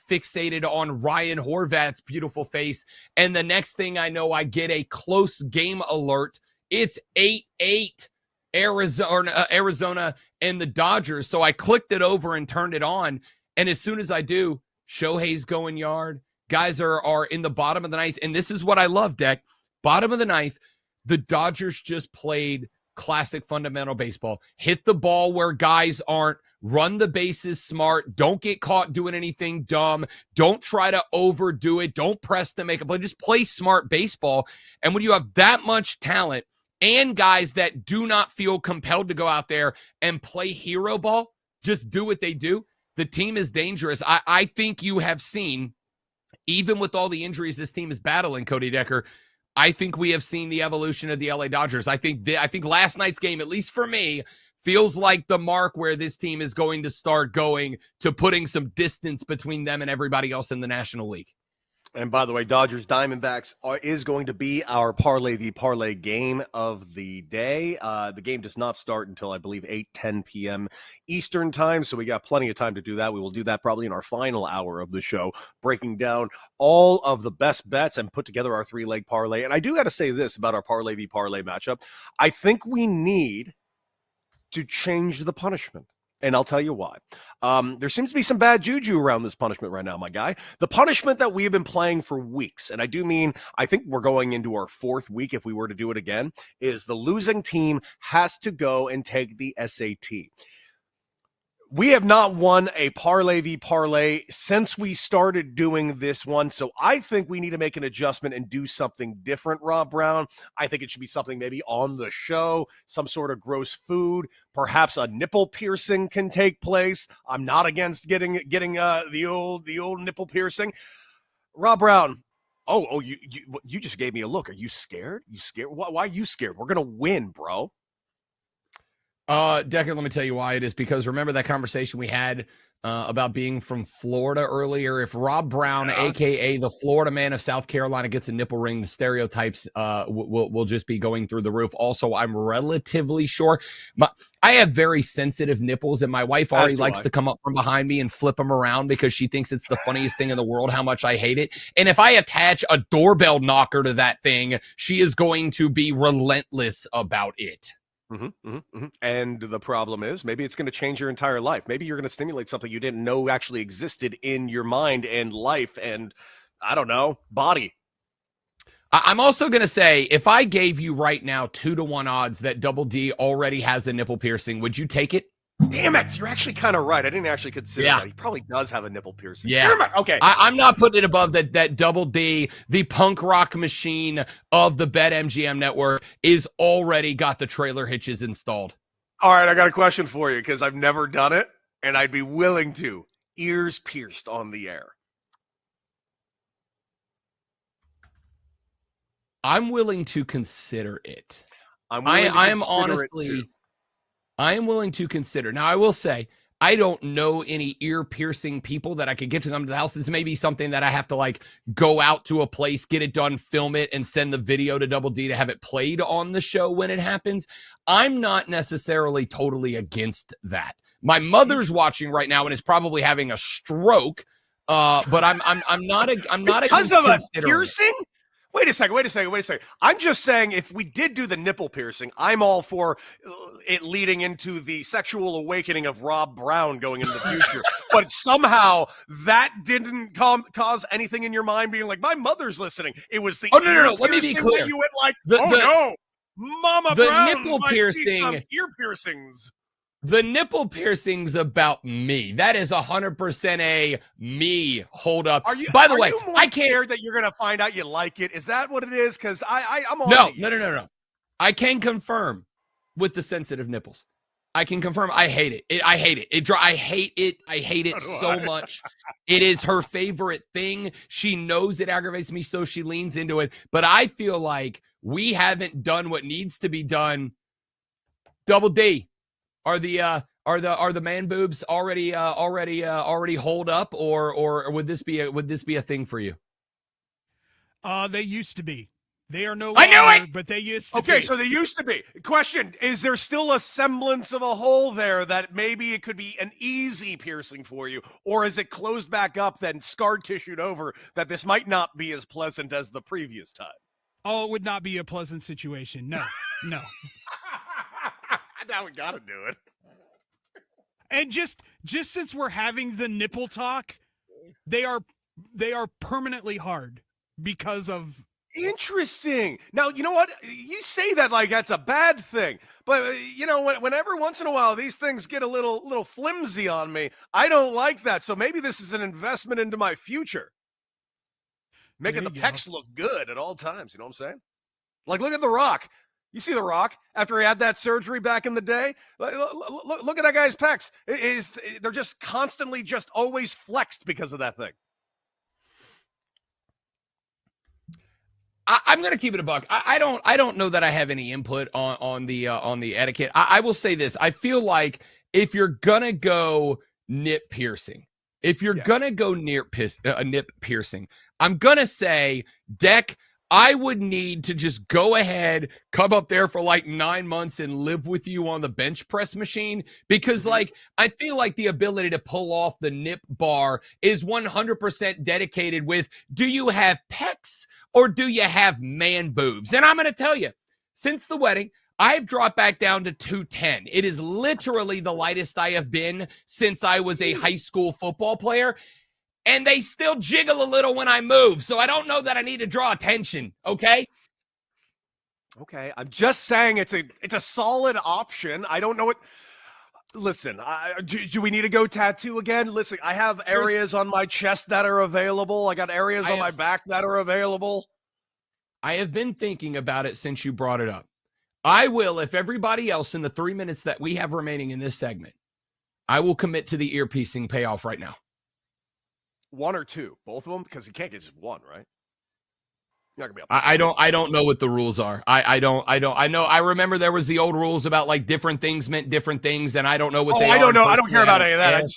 fixated on Ryan Horvat's beautiful face. And the next thing I know, I get a close game alert. It's 8-8 Arizona and the Dodgers. So I clicked it over and turned it on. And as soon as I do, Shohei's going yard. Guys are in the bottom of the ninth. And this is what I love, Deck. Bottom of the ninth, the Dodgers just played classic fundamental baseball. Hit the ball where guys aren't. Run the bases smart. Don't get caught doing anything dumb. Don't try to overdo it. Don't press to make a play. Just play smart baseball. And when you have that much talent and guys that do not feel compelled to go out there and play hero ball, just do what they do, the team is dangerous. I think you have seen, even with all the injuries this team is battling, Cody Decker, I think we have seen the evolution of the LA Dodgers. I think last night's game, at least for me, feels like the mark where this team is going to start going to putting some distance between them and everybody else in the National League. And by the way, Dodgers Diamondbacks is going to be our Parlay the Parlay game of the day. The game does not start until, I believe, 8:10 p.m. Eastern time, so we got plenty of time to do that. We will do that probably in our final hour of the show, breaking down all of the best bets and put together our three-leg parlay. And I do got to say this about our Parlay the Parlay matchup. I think we need to change the punishment. And I'll tell you why. There seems to be some bad juju around this punishment right now, my guy. The punishment that we have been playing for weeks, and I do mean, I think we're going into our fourth week if we were to do it again, is the losing team has to go and take the SAT. We have not won a Parlay v Parlay since we started doing this one, so I think we need to make an adjustment and do something different, Rob Brown. I think it should be something maybe on the show, some sort of gross food, perhaps a nipple piercing can take place. I'm not against getting the old nipple piercing. Rob Brown, you just gave me a look. Are you scared? You scared? Why are you scared? We're gonna win, bro. Decker, let me tell you why it is, because remember that conversation we had about being from Florida earlier? If Rob Brown, aka the Florida man of South Carolina, gets a nipple ring, the stereotypes will just be going through the roof. Also, I'm relatively sure I have very sensitive nipples, and my wife already likes to come up from behind me and flip them around because she thinks it's the funniest thing in the world how much I hate it. And if I attach a doorbell knocker to that thing, she is going to be relentless about it. And the problem is, maybe it's going to change your entire life. Maybe you're going to stimulate something you didn't know actually existed in your mind and life and, I don't know, body. I'm also going to say, if I gave you right now 2-to-1 odds that Double D already has a nipple piercing, would you take it? Damn it, you're actually kind of right. I didn't actually consider that. He probably does have a nipple piercing. Yeah. Damn it. Okay. I'm not putting it above that Double D, the punk rock machine of the BetMGM network, is already got the trailer hitches installed. All right, I got a question for you because I've never done it, and I'd be willing to. Ears pierced on the air. I'm willing to consider it. I am willing to consider. Now, I will say, I don't know any ear piercing people that I could get to them to the house. This may be something that I have to like go out to a place, get it done, film it, and send the video to Double D to have it played on the show when it happens. I'm not necessarily totally against that. My mother's watching right now and is probably having a stroke. But I'm not because of a piercing. Wait a second. I'm just saying, if we did do the nipple piercing, I'm all for it leading into the sexual awakening of Rob Brown going into the future. But somehow that didn't cause anything in your mind being like, my mother's listening. It was the no. Let me be clear. You went like, no, Mama the Brown nipple might piercing. see some ear piercings. The nipple piercing's about me. That is 100% a me hold up. By the way, I can't scared that you're going to find out you like it. Is that what it is? Because I'm on No. I can confirm with the sensitive nipples. I can confirm I hate it. I hate it. I hate it so much. It is her favorite thing. She knows it aggravates me, so she leans into it. But I feel like we haven't done what needs to be done. Double D. Are the man boobs already hold up, or would this be a thing for you? They used to be. They are no longer. I knew it, but they used to. Okay, be. so they used to be. Question: is there still a semblance of a hole there that maybe it could be an easy piercing for you, or is it closed back up, then scar tissued over that this might not be as pleasant as the previous time? Oh, it would not be a pleasant situation. No. Now we gotta do it. And just since we're having the nipple talk, they are permanently hard because of. Interesting. Now, you know what? You say that like that's a bad thing, but whenever once in a while these things get a little flimsy on me, I don't like that. So maybe this is an investment into my future, making the pecs look good at all times. You know what I'm saying? Like, look at The Rock. You see The Rock after he had that surgery back in the day? Look at that guy's pecs. They're just constantly just always flexed because of that thing. I'm going to keep it a buck. I don't know that I have any input on the etiquette. I will say this. I feel like if you're going to go nip piercing, If you're gonna go nip piercing, I'm gonna say, Deck, I would need to just go ahead, come up there for like 9 months and live with you on the bench press machine, because like I feel like the ability to pull off the nip bar is 100% dedicated with, do you have pecs or do you have man boobs? And I'm gonna tell you, since the wedding, I've dropped back down to 210. It is literally the lightest I have been since I was a high school football player. And they still jiggle a little when I move. So I don't know that I need to draw attention. Okay. Okay. I'm just saying it's a solid option. I don't know what. Listen, do we need to go tattoo again? Listen, I have areas on my chest that are available. I got areas on my back that are available. I have been thinking about it since you brought it up. I will, if everybody else in the 3 minutes that we have remaining in this segment, I will commit to the earpiecing payoff right now. One or two, both of them, because you can't get just one, right? You're not gonna be I don't know what the rules are. I know. I remember there was the old rules about like different things meant different things, and I don't know what they are. I don't know. I don't care about any of that.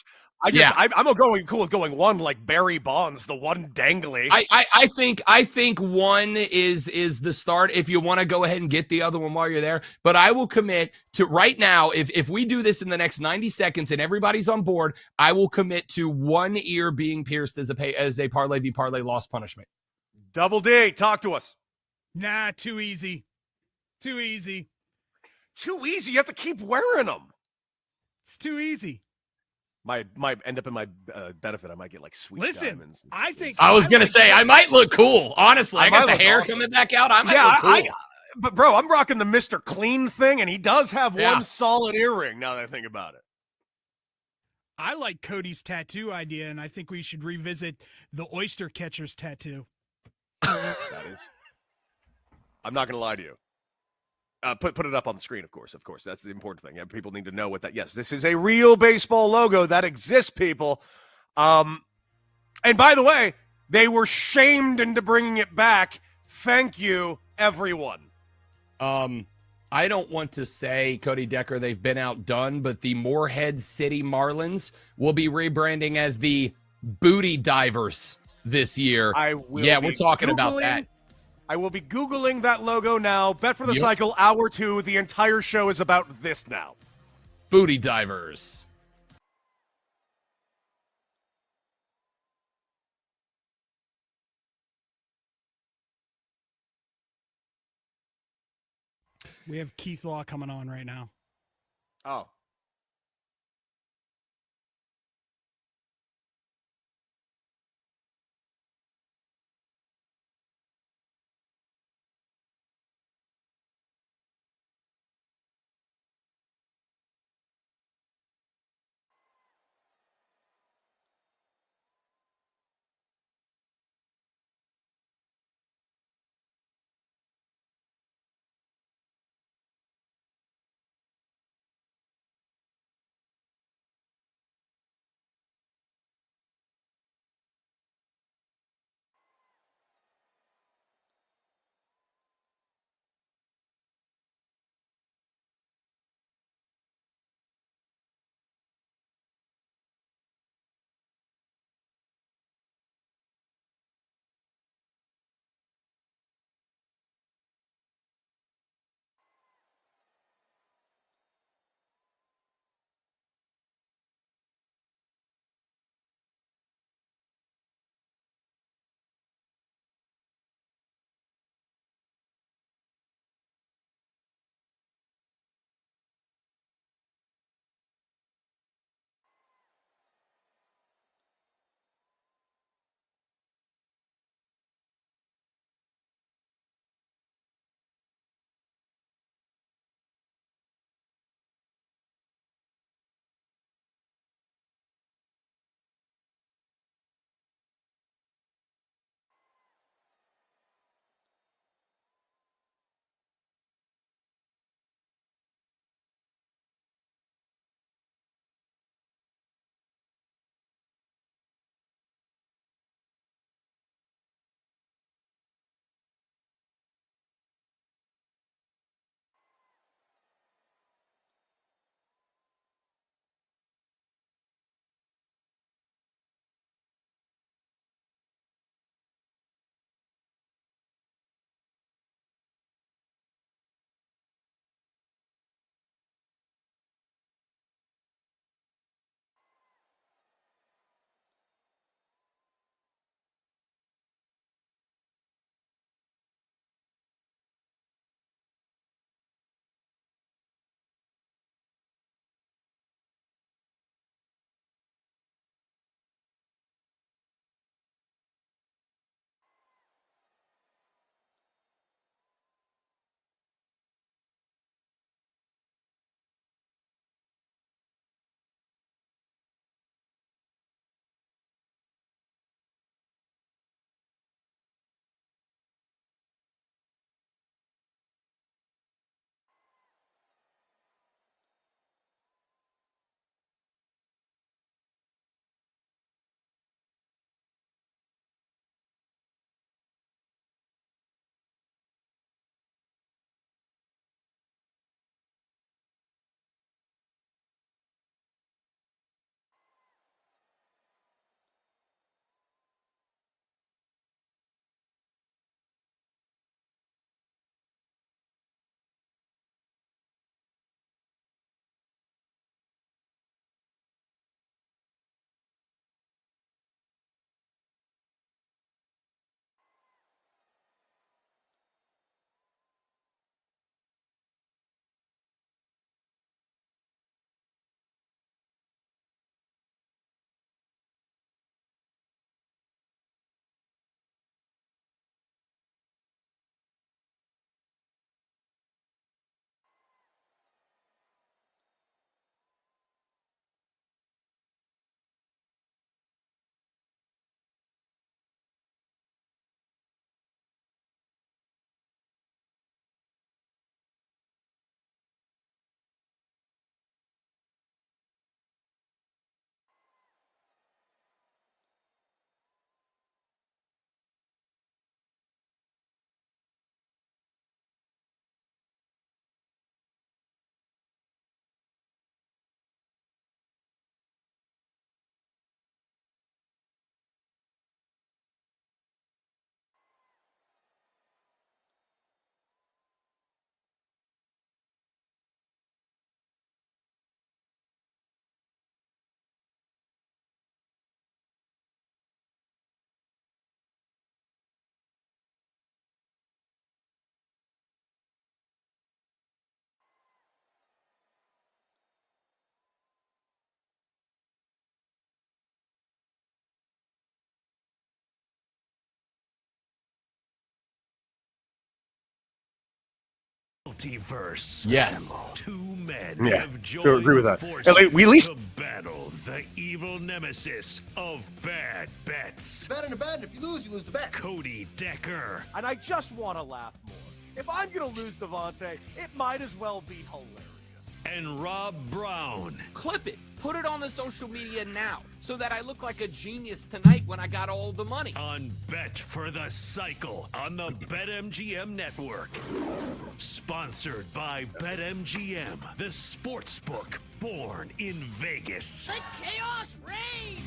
Yeah. I'm going cool with going one like Barry Bonds, the one dangly. I think one is the start if you want to go ahead and get the other one while you're there. But I will commit to right now, if we do this in the next 90 seconds and everybody's on board, I will commit to one ear being pierced as a parlay v parlay loss punishment. Double D, talk to us. Nah, too easy. Too easy. Too easy. You have to keep wearing them. It's too easy. Might end up in my benefit. I might get like sweet diamonds. I think I was gonna say I might look cool. Honestly, I got the hair coming back out. I might look cool. But bro, I'm rocking the Mr. Clean thing, and he does have one solid earring. Now that I think about it, I like Cody's tattoo idea, and I think we should revisit the oyster catcher's tattoo. That is. I'm not gonna lie to you. Put it up on the screen, of course. Of course, that's the important thing. People need to know what that. Yes, this is a real baseball logo that exists, people. And by the way, they were shamed into bringing it back. Thank you, everyone. I don't want to say, Cody Decker, they've been outdone, but the Morehead City Marlins will be rebranding as the Booty Divers this year. We're talking about that. I will be Googling that logo now. Bet for the Cycle, Hour 2. The entire show is about this now. Booty Divers. We have Keith Law coming on right now. Oh. multiverse. Yes. Two men Yeah, have so joined agree with that. forces Hey, we at least to battle the evil nemesis of bad bets. Bet on the bet, and if you lose the bet. Cody Decker. And I just want to laugh more. If I'm going to lose Devontae, it might as well be hilarious. And Rob Brown. Clip it. Put it on the social media now so that I look like a genius tonight when I got all the money. On Bet for the Cycle on the BetMGM network. Sponsored by BetMGM, the sportsbook born in Vegas. The chaos reigns.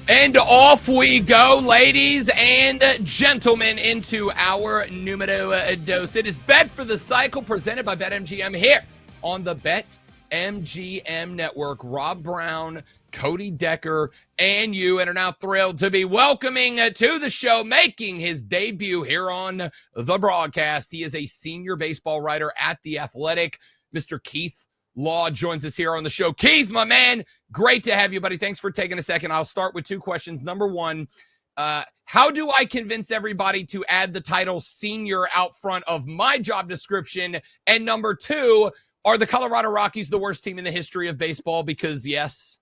And off we go, ladies and gentlemen, into our numero dos. It is Bet for the Cycle presented by BetMGM here on the BetMGM network. Rob Brown, Cody Decker, and you, and are now thrilled to be welcoming to the show, making his debut here on the broadcast. He is a senior baseball writer at The Athletic. Mr. Keith Law joins us here on the show. Keith, my man, great to have you, buddy. Thanks for taking a second. I'll start with two questions. Number one, how do I convince everybody to add the title senior out front of my job description? And number two, are the Colorado Rockies the worst team in the history of baseball? Because yes.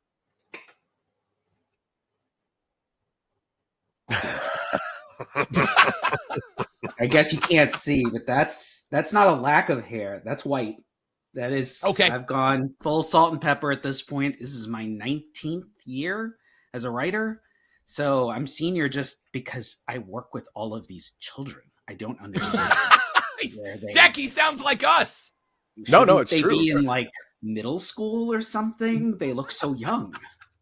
I guess you can't see, but that's not a lack of hair. That's white. That is okay. I've gone full salt and pepper at this point. This is my 19th year as a writer. So I'm senior just because I work with all of these children. I don't understand. Decky sounds like us. No, it's they true. Be in like middle school or something? They look so young.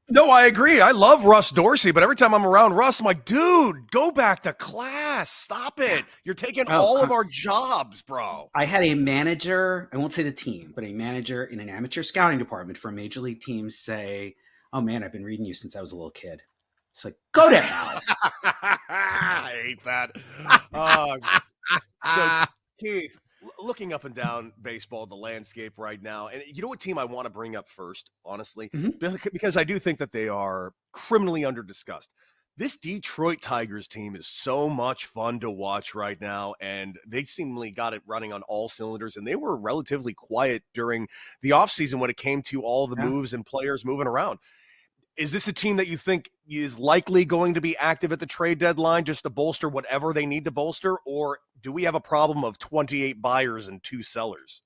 No, I agree. I love Russ Dorsey, but every time I'm around Russ, I'm like, dude, go back to class. Stop it. You're taking all of our jobs, bro. I had a manager, I won't say the team, but a manager in an amateur scouting department for a major league team say, oh man, I've been reading you since I was a little kid. It's like, go to hell. I hate that. So, Keith, looking up and down baseball, the landscape right now, and you know what team I want to bring up first, honestly, because I do think that they are criminally under-discussed. This Detroit Tigers team is so much fun to watch right now, and they seemingly got it running on all cylinders, and they were relatively quiet during the offseason when it came to all the moves and players moving around. Is this a team that you think is likely going to be active at the trade deadline just to bolster whatever they need to bolster, or do we have a problem of 28 buyers and 2 sellers?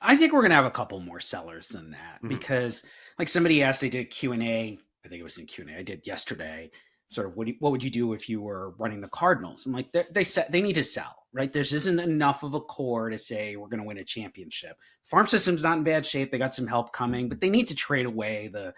I think we're going to have a couple more sellers than that because, like somebody asked, I did Q&A. I think it was in Q&A I did yesterday. Sort of, what would you do if you were running the Cardinals? I'm like, they need to sell, right? There isn't enough of a core to say we're going to win a championship. Farm system's not in bad shape. They got some help coming, but they need to trade away the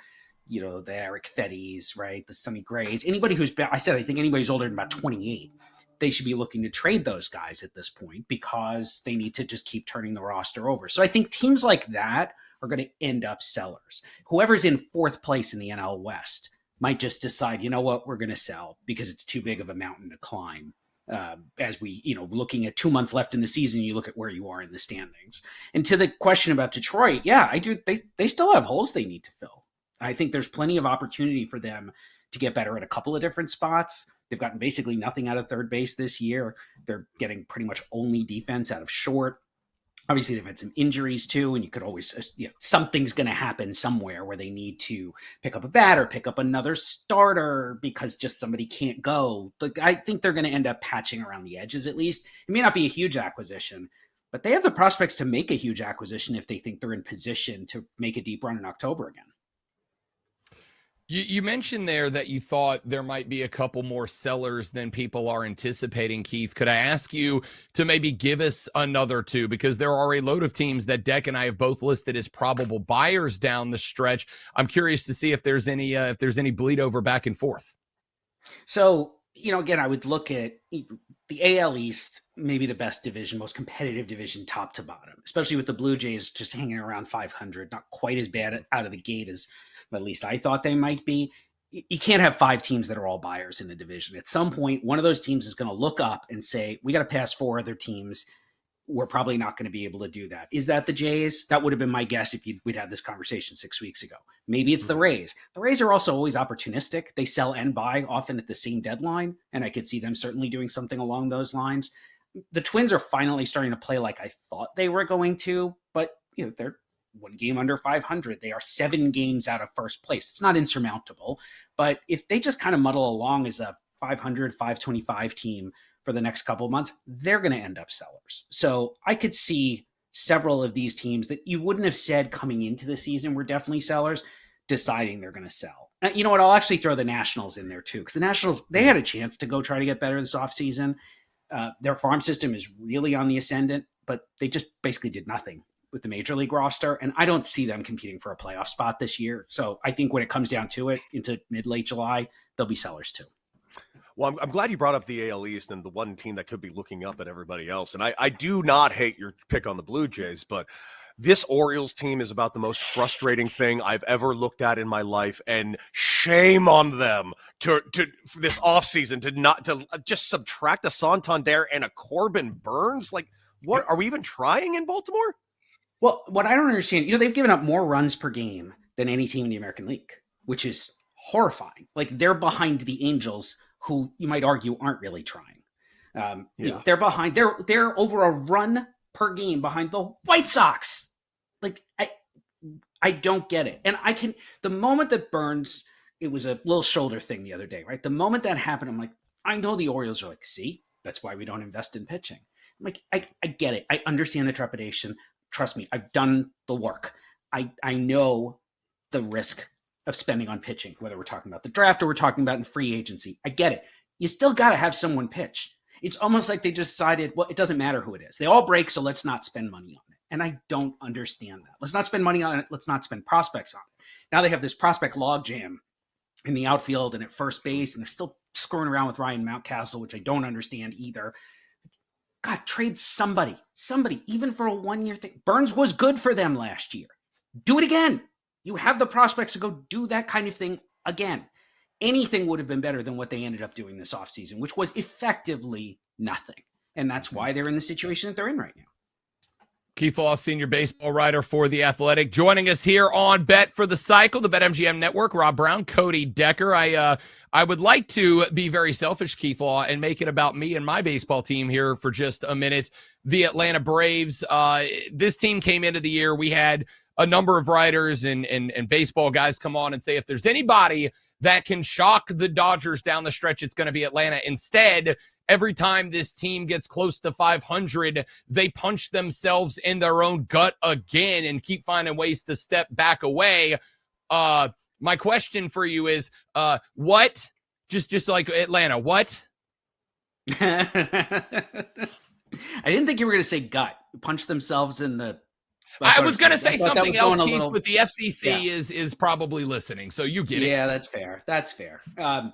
Eric Fetties, right? The Sonny Grays, anybody who's I think anybody who's older than about 28, they should be looking to trade those guys at this point because they need to just keep turning the roster over. So I think teams like that are going to end up sellers. Whoever's in 4th place in the NL West might just decide, you know what, we're going to sell because it's too big of a mountain to climb. As we, looking at 2 months left in the season, you look at where you are in the standings. And to the question about Detroit, yeah, I do. They still have holes they need to fill. I think there's plenty of opportunity for them to get better at a couple of different spots. They've gotten basically nothing out of third base this year. They're getting pretty much only defense out of short. Obviously, they've had some injuries too, and you could always, something's going to happen somewhere where they need to pick up a bat or pick up another starter because just somebody can't go. Like, I think they're going to end up patching around the edges at least. It may not be a huge acquisition, but they have the prospects to make a huge acquisition if they think they're in position to make a deep run in October again. You mentioned there that you thought there might be a couple more sellers than people are anticipating, Keith. Could I ask you to maybe give us another two? Because there are a load of teams that Deck and I have both listed as probable buyers down the stretch. I'm curious to see if there's any bleed over back and forth. So, again, I would look at the AL East, maybe the best division, most competitive division, top to bottom, especially with the Blue Jays just hanging around 500, not quite as bad out of the gate as at least I thought they might be. You can't have 5 teams that are all buyers in the division. At some point, one of those teams is going to look up and say, we got to pass 4 other teams. We're probably not going to be able to do that. Is that the Jays? That would have been my guess if we'd had this conversation 6 weeks ago. Maybe it's the Rays. The Rays are also always opportunistic. They sell and buy often at the same deadline, and I could see them certainly doing something along those lines. the Twins are finally starting to play like I thought they were going to, but they're one game under 500. They are 7 games out of first place. It's not insurmountable, but if they just kind of muddle along as a 500, 525 team for the next couple of months, they're going to end up sellers. So I could see several of these teams that you wouldn't have said coming into the season were definitely sellers deciding they're going to sell. You know what? I'll actually throw the Nationals in there too, because the Nationals, they had a chance to go try to get better this offseason. Their farm system is really on the ascendant, but they just basically did nothing with the major league roster. And I don't see them competing for a playoff spot this year. So I think when it comes down to it, into late July, they'll be sellers too. Well, I'm glad you brought up the AL East and the one team that could be looking up at everybody else. And I do not hate your pick on the Blue Jays, but this Orioles team is about the most frustrating thing I've ever looked at in my life. And shame on them to this offseason to just subtract a Santander and a Corbin Burns. Like, what are we even trying in Baltimore? Well, what I don't understand, they've given up more runs per game than any team in the American League, which is horrifying. Like, they're behind the Angels, who you might argue aren't really trying. They're behind. They're over a run per game behind the White Sox. Like, I don't get it. And the moment that Burns, it was a little shoulder thing the other day, right? The moment that happened, I'm like, I know the Orioles are like, see, that's why we don't invest in pitching. I'm like, I get it. I understand the trepidation. Trust me, I've done the work. I know the risk of spending on pitching, whether we're talking about the draft or we're talking about in free agency. I get it. You still got to have someone pitch. It's almost like they just decided, well, it doesn't matter who it is. They all break, so let's not spend money on it. And I don't understand that. Let's not spend money on it. Let's not spend prospects on it. Now they have this prospect logjam in the outfield and at first base, and they're still screwing around with Ryan Mountcastle, which I don't understand either. God, trade somebody, even for a 1-year thing. Burns was good for them last year. Do it again. You have the prospects to go do that kind of thing again. Anything would have been better than what they ended up doing this offseason, which was effectively nothing. And that's why they're in the situation that they're in right now. Keith Law, senior baseball writer for The Athletic, joining us here on Bet for the Cycle, the BetMGM Network. Rob Brown, Cody Decker. I would like to be very selfish, Keith Law, and make it about me and my baseball team here for just a minute. The Atlanta Braves. This team came into the year. We had a number of writers and baseball guys come on and say, if there's anybody that can shock the Dodgers down the stretch, it's going to be Atlanta. Instead, every time this team gets close to 500, they punch themselves in their own gut again and keep finding ways to step back away. My question for you is, what? Just like Atlanta, what? I didn't think you were going to say gut. Punch themselves in the... I was going to say something else, Keith, but the FCC is probably listening, so you get it. Yeah, that's fair. That's fair. No,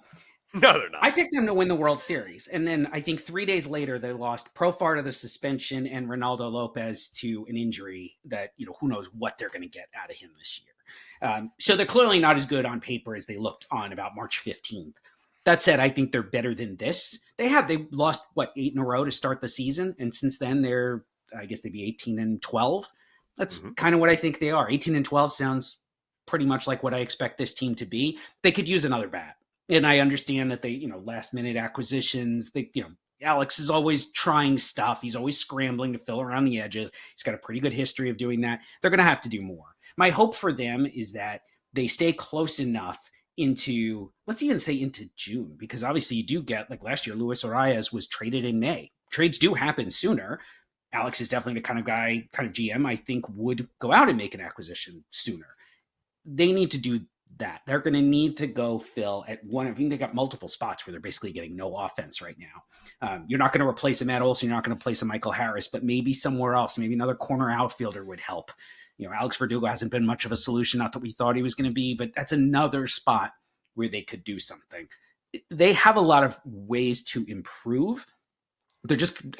they're not. I picked them to win the World Series, and then I think 3 days later they lost Profar to the suspension and Ronaldo Lopez to an injury that, who knows what they're going to get out of him this year. So they're clearly not as good on paper as they looked on about March 15th. That said, I think they're better than this. They lost 8 in a row to start the season, and since then I guess they'd be 18-12. That's kind of what I think they are. 18-12 sounds pretty much like what I expect this team to be. They could use another bat. And I understand that they, last minute acquisitions, Alex is always trying stuff. He's always scrambling to fill around the edges. He's got a pretty good history of doing that. They're going to have to do more. My hope for them is that they stay close enough into, let's even say into June, because obviously you do get, like last year, Luis Arias was traded in May. Trades do happen sooner. Alex is definitely the kind of guy, kind of GM, I think would go out and make an acquisition sooner. They need to do that. They're going to need to go fill at one. I mean, they got multiple spots where they're basically getting no offense right now. You're not going to replace a Matt Olson. You're not going to replace a Michael Harris, but maybe somewhere else, maybe another corner outfielder would help. Alex Verdugo hasn't been much of a solution. Not that we thought he was going to be, but that's another spot where they could do something. They have a lot of ways to improve. I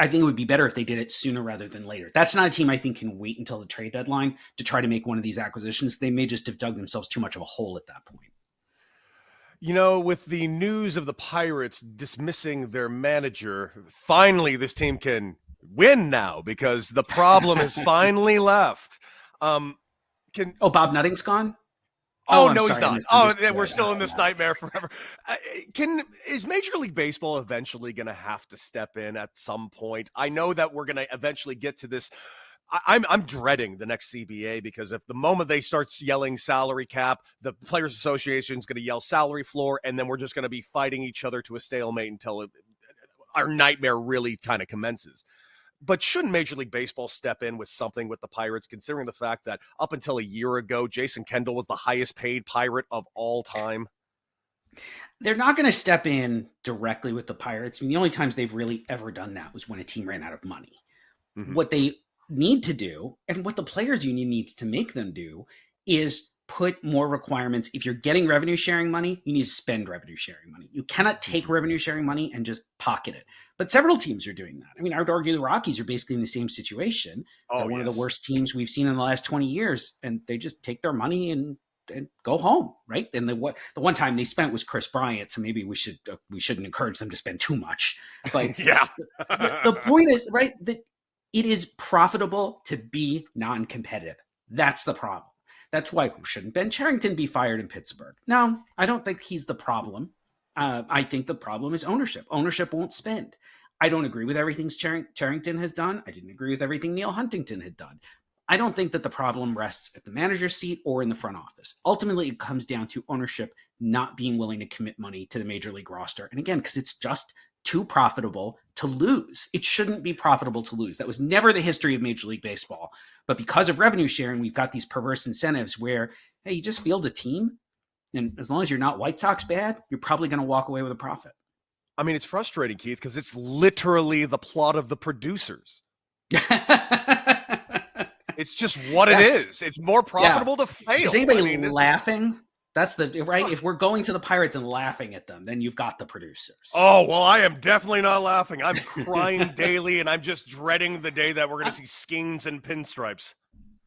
think it would be better if they did it sooner rather than later. That's not a team I think can wait until the trade deadline to try to make one of these acquisitions. They may just have dug themselves too much of a hole at that point. With the news of the Pirates dismissing their manager, finally this team can win now because the problem is finally left. Bob Nutting's gone? Oh, I'm no, he's sorry, I not. Oh, misunderstood. we're still in Oh, this no. nightmare forever. Is Major League Baseball eventually going to have to step in at some point? I know that we're going to eventually get to this. I'm dreading the next CBA because if the moment they start yelling salary cap, the Players Association is going to yell salary floor, and then we're just going to be fighting each other to a stalemate until our nightmare really kind of commences. But shouldn't Major League Baseball step in with something with the Pirates, considering the fact that up until a year ago, Jason Kendall was the highest paid Pirate of all time? They're not going to step in directly with the Pirates. I mean, the only times they've really ever done that was when a team ran out of money. Mm-hmm. What they need to do, and what the Players Union needs to make them do, is put more requirements. If you're getting revenue sharing money, you need to spend revenue sharing money. You cannot take revenue sharing money and just pocket it. But several teams are doing that. I mean, I would argue the Rockies are basically in the same situation. They're one of the worst teams we've seen in the last 20 years, and they just take their money and go home, right? And the one time they spent was Chris Bryant, so maybe we shouldn't encourage them to spend too much. But yeah, the point is, right, that it is profitable to be non-competitive. That's the problem. That's why shouldn't Ben Cherington be fired in Pittsburgh? No, I don't think he's the problem. I think the problem is ownership. Ownership won't spend. I don't agree with everything Cherington has done. I didn't agree with everything Neil Huntington had done. I don't think that the problem rests at the manager's seat or in the front office. Ultimately, it comes down to ownership not being willing to commit money to the major league roster. And again, because it's just too profitable to lose. It shouldn't be profitable to lose. That was never the history of Major League Baseball. But because of revenue sharing, we've got these perverse incentives where, hey, you just field a team, and as long as you're not White Sox bad, you're probably going to walk away with a profit. I mean, it's frustrating, Keith, because it's literally the plot of The Producers. It's just what it is. It's more profitable to fail. Is anybody laughing? That's the right. If we're going to the Pirates and laughing at them, then you've got The Producers. Oh, well, I am definitely not laughing. I'm crying daily, and I'm just dreading the day that we're going to see skins and pinstripes.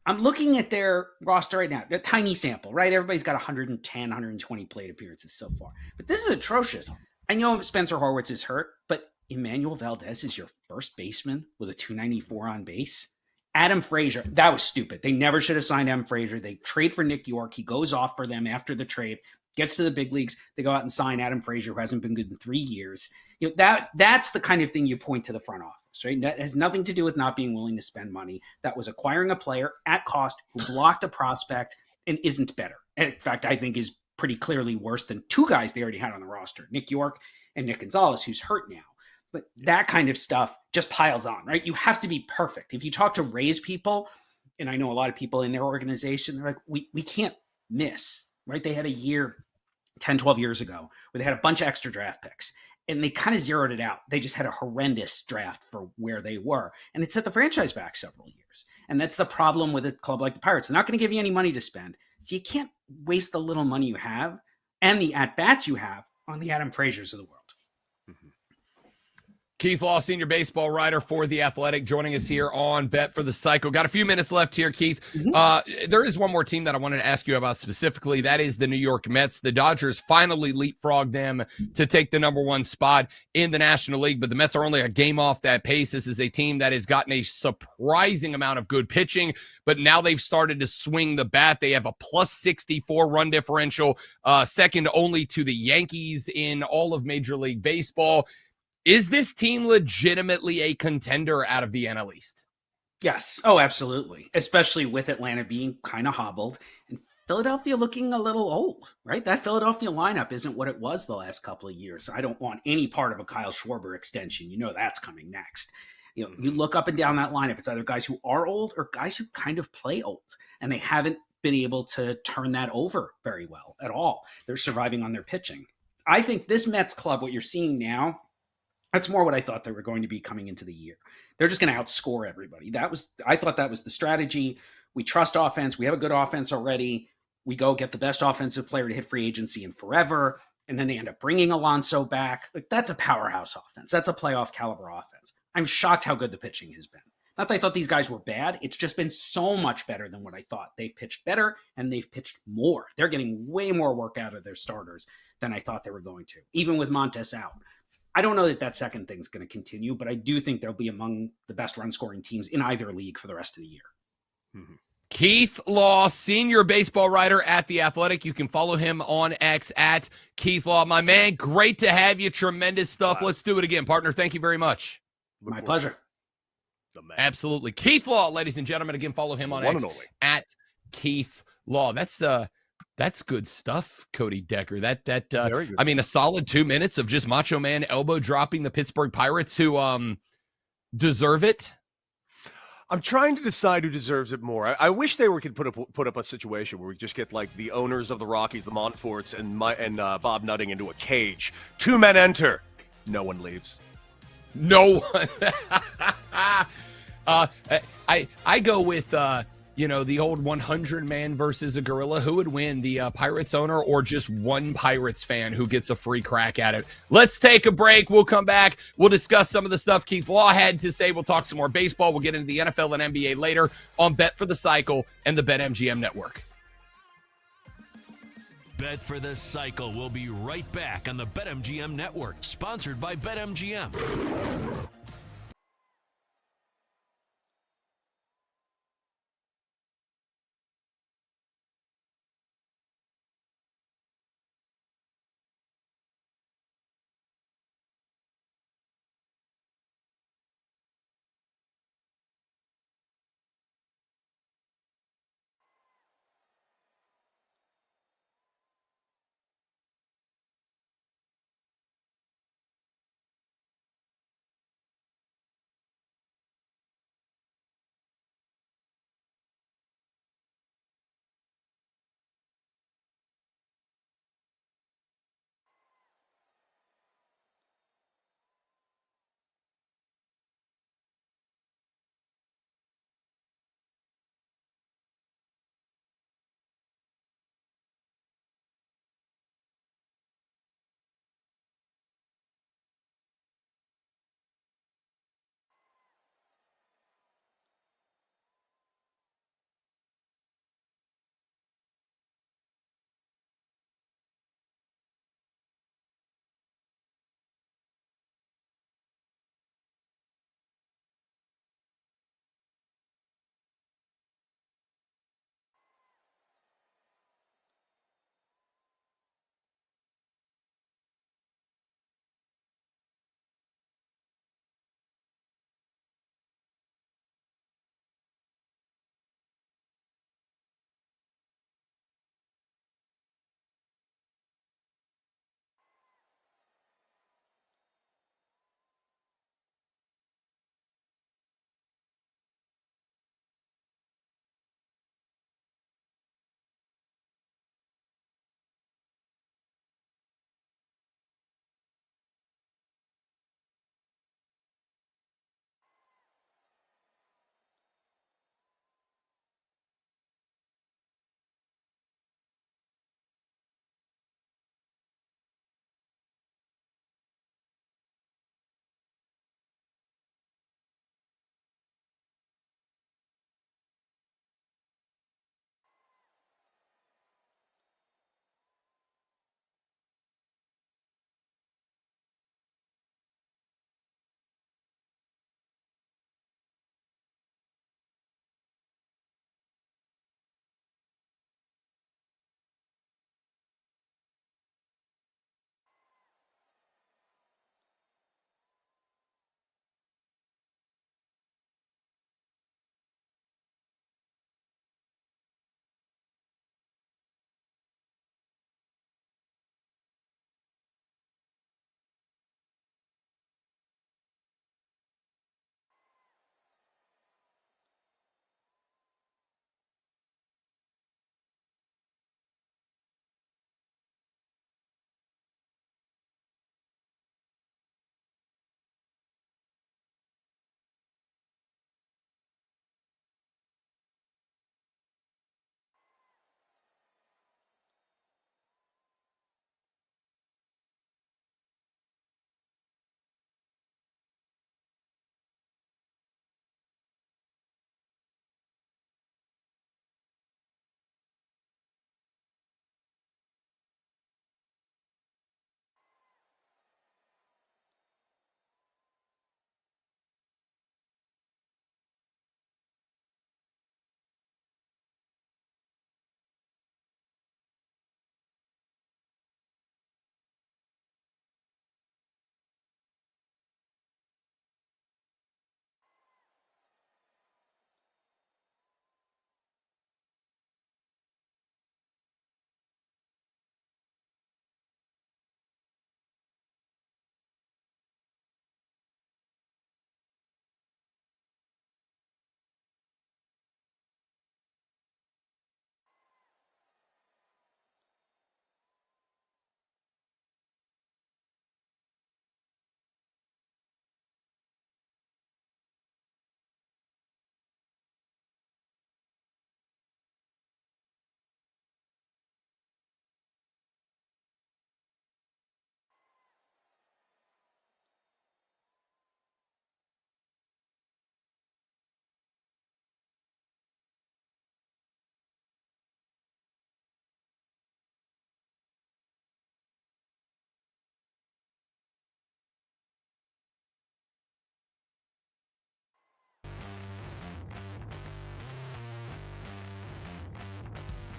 I'm looking at their roster right now. A tiny sample, right? Everybody's got 110, 120 plate appearances so far. But this is atrocious. I know Spencer Horwitz is hurt, but Emmanuel Valdez is your first baseman with a 294 on base. Adam Frazier, that was stupid. They never should have signed Adam Frazier. They trade for Nick York. He goes off for them after the trade, gets to the big leagues. They go out and sign Adam Frazier, who hasn't been good in 3 years. You know, that's the kind of thing you point to the front office, right? That has nothing to do with not being willing to spend money. That was acquiring a player at cost who blocked a prospect and isn't better. And in fact, I think is pretty clearly worse than two guys they already had on the roster, Nick York and Nick Gonzalez, who's hurt now. But that kind of stuff just piles on, right? You have to be perfect. If you talk to Rays people, and I know a lot of people in their organization, they're like, we can't miss, right? They had a year 10, 12 years ago where they had a bunch of extra draft picks and they kind of zeroed it out. They just had a horrendous draft for where they were. And it set the franchise back several years. And that's the problem with a club like the Pirates. They're not going to give you any money to spend. So you can't waste the little money you have and the at-bats you have on the Adam Fraziers of the world. Keith Law, senior baseball writer for The Athletic, joining us here on Bet for the Cycle. Got a few minutes left here, Keith. There is one more team that I wanted to ask you about specifically. That is the New York Mets. The Dodgers finally leapfrogged them to take the number one spot in the National League, but the Mets are only a game off that pace. This is a team that has gotten a surprising amount of good pitching, but now they've started to swing the bat. They have a plus 64 run differential, second only to the Yankees in all of Major League Baseball. Is this team legitimately a contender out of the NL East? Yes. Oh, absolutely. Especially with Atlanta being kind of hobbled and Philadelphia looking a little old, right? That Philadelphia lineup isn't what it was the last couple of years. I don't want any part of a Kyle Schwarber extension. You know that's coming next. You know, you look up and down that lineup. It's either guys who are old or guys who kind of play old, and they haven't been able to turn that over very well at all. They're surviving on their pitching. I think this Mets club, what you're seeing now, that's more what I thought they were going to be coming into the year. They're just going to outscore everybody. I thought that was the strategy. We trust offense. We have a good offense already. We go get the best offensive player to hit free agency in forever. And then they end up bringing Alonso back. Like, that's a powerhouse offense. That's a playoff caliber offense. I'm shocked how good the pitching has been. Not that I thought these guys were bad. It's just been so much better than what I thought. They've pitched better and they've pitched more. They're getting way more work out of their starters than I thought they were going to, even with Montes out. I don't know that second thing's going to continue, but I do think they'll be among the best run-scoring teams in either league for the rest of the year. Mm-hmm. Keith Law, senior baseball writer at The Athletic. You can follow him on X at Keith Law. My man, great to have you. Tremendous stuff. Let's do it again, partner. Thank you very much. My pleasure. Absolutely. Keith Law, ladies and gentlemen. Again, follow him on X at Keith Law. That's good stuff, Cody Decker. Very good I mean, a solid 2 minutes of just Macho Man elbow dropping the Pittsburgh Pirates, who deserve it. I'm trying to decide who deserves it more. I wish they could put up a situation where we just get like the owners of the Rockies, the Montforts, and Bob Nutting into a cage. 2 men enter, no one leaves. No one. I go with the old 100-man versus a gorilla. Who would win, the Pirates owner or just one Pirates fan who gets a free crack at it? Let's take a break. We'll come back. We'll discuss some of the stuff Keith Law had to say. We'll talk some more baseball. We'll get into the NFL and NBA later on Bet for the Cycle and the BetMGM Network. Bet for the Cycle will be right back on the BetMGM Network, sponsored by BetMGM.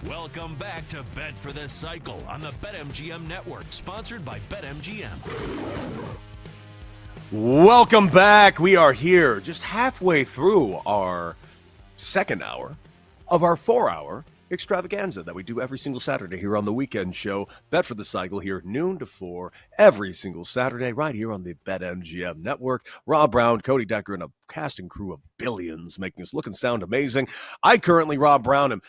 Welcome back to Bet for the Cycle on the BetMGM Network, sponsored by BetMGM. Welcome back. We are here just halfway through our second hour of our 4-hour extravaganza that we do every single Saturday here on the weekend show. Bet for the Cycle here, noon to 4, every single Saturday, right here on the BetMGM Network. Rob Brown, Cody Decker, and a cast and crew of billions making us look and sound amazing. I currently, Rob Brown, am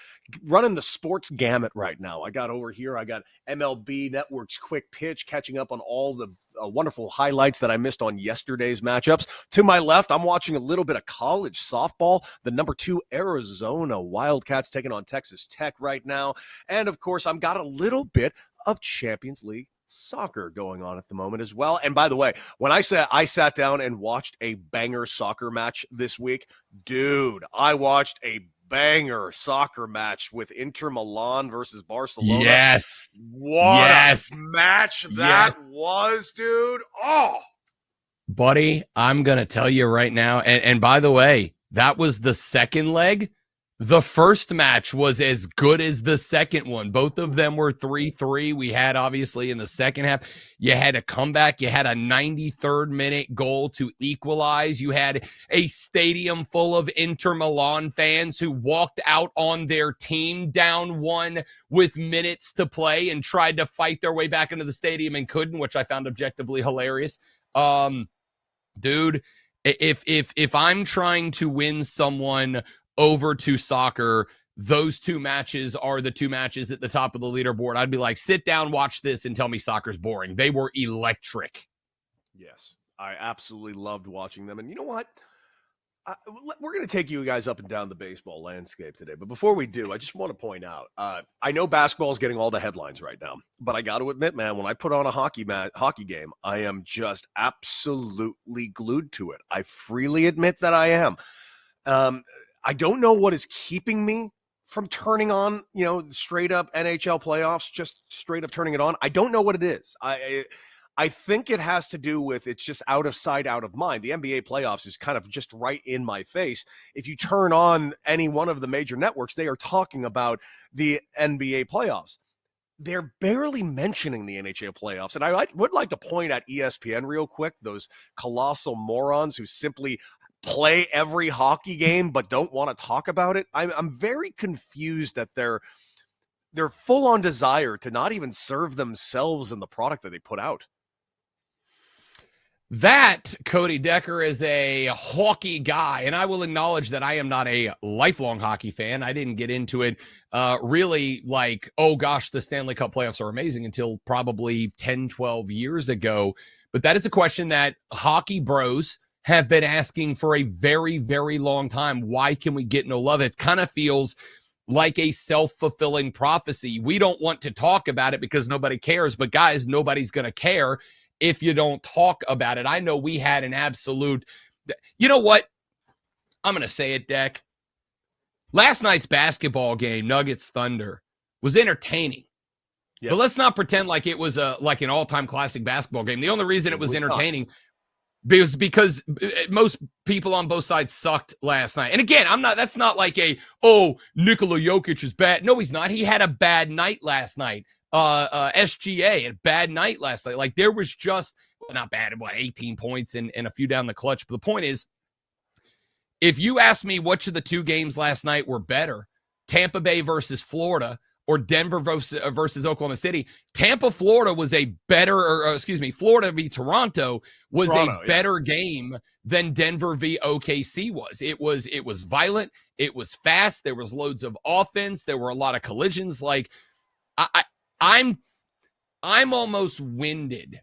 running the sports gamut right now. I got over here, I got MLB Network's Quick Pitch, catching up on all the wonderful highlights that I missed on yesterday's matchups. To my left, I'm watching a little bit of college softball. The number 2 Arizona Wildcats taking on Texas Tech right now. And of course, I've got a little bit of Champions League soccer going on at the moment as well. And by the way, when I said I sat down and watched a banger soccer match this week, dude, I watched a banger soccer match with Inter Milan versus Barcelona. Yes. What a match that was, dude. Oh, buddy, I'm going to tell you right now. And by the way, that was the second leg. The first match was as good as the second one. Both of them were 3-3. We had, obviously, in the second half, you had a comeback. You had a 93rd minute goal to equalize. You had a stadium full of Inter Milan fans who walked out on their team down 1 with minutes to play and tried to fight their way back into the stadium and couldn't, which I found objectively hilarious. Dude, if I'm trying to win someone over to soccer, those 2 matches are the 2 matches at the top of the leaderboard. I'd be like, sit down, watch this, and tell me soccer's boring. They were electric. yes. I absolutely loved watching them. And you know what? We're going to take you guys up and down the baseball landscape today. But before we do, I just want to point out, I know basketball is getting all the headlines right now. But I got to admit, man, when I put on a hockey game, I am just absolutely glued to it. I freely admit that I am. I don't know what is keeping me from turning on, straight up NHL playoffs, just straight up turning it on. I don't know what it is. I think it has to do with it's just out of sight, out of mind. The NBA playoffs is kind of just right in my face. If you turn on any one of the major networks, they are talking about the NBA playoffs. They're barely mentioning the NHL playoffs. And I would like to point at ESPN real quick, those colossal morons who simply play every hockey game but don't want to talk about it. I'm very confused at their full-on desire to not even serve themselves in the product that they put out. That, Cody Decker, is a hockey guy, and I will acknowledge that I am not a lifelong hockey fan. I didn't get into it really like, oh gosh, the Stanley Cup playoffs are amazing until probably 10, 12 years ago. But that is a question that hockey bros have been asking for a very, very long time. Why can we get no love? It kind of feels like a self-fulfilling prophecy. We don't want to talk about it because nobody cares, but guys, nobody's going to care if you don't talk about it. I know we had an absolute, you know what? I'm going to say it, Deck. Last night's basketball game, Nuggets Thunder, was entertaining. Yes. But let's not pretend like it was like an all-time classic basketball game. The only reason it was entertaining because most people on both sides sucked last night. And again, that's not like Nikola Jokic is bad. No, he's not. He had a bad night last night. SGA had a bad night last night. Like there was just, not bad, 18 points and a few down the clutch. But the point is, if you ask me which of the 2 games last night were better, Tampa Bay versus Florida or Denver versus Oklahoma City, Florida was a better, Florida v. Toronto was a better game than Denver v. OKC was. It was violent. It was fast. There was loads of offense. There were a lot of collisions. Like I'm almost winded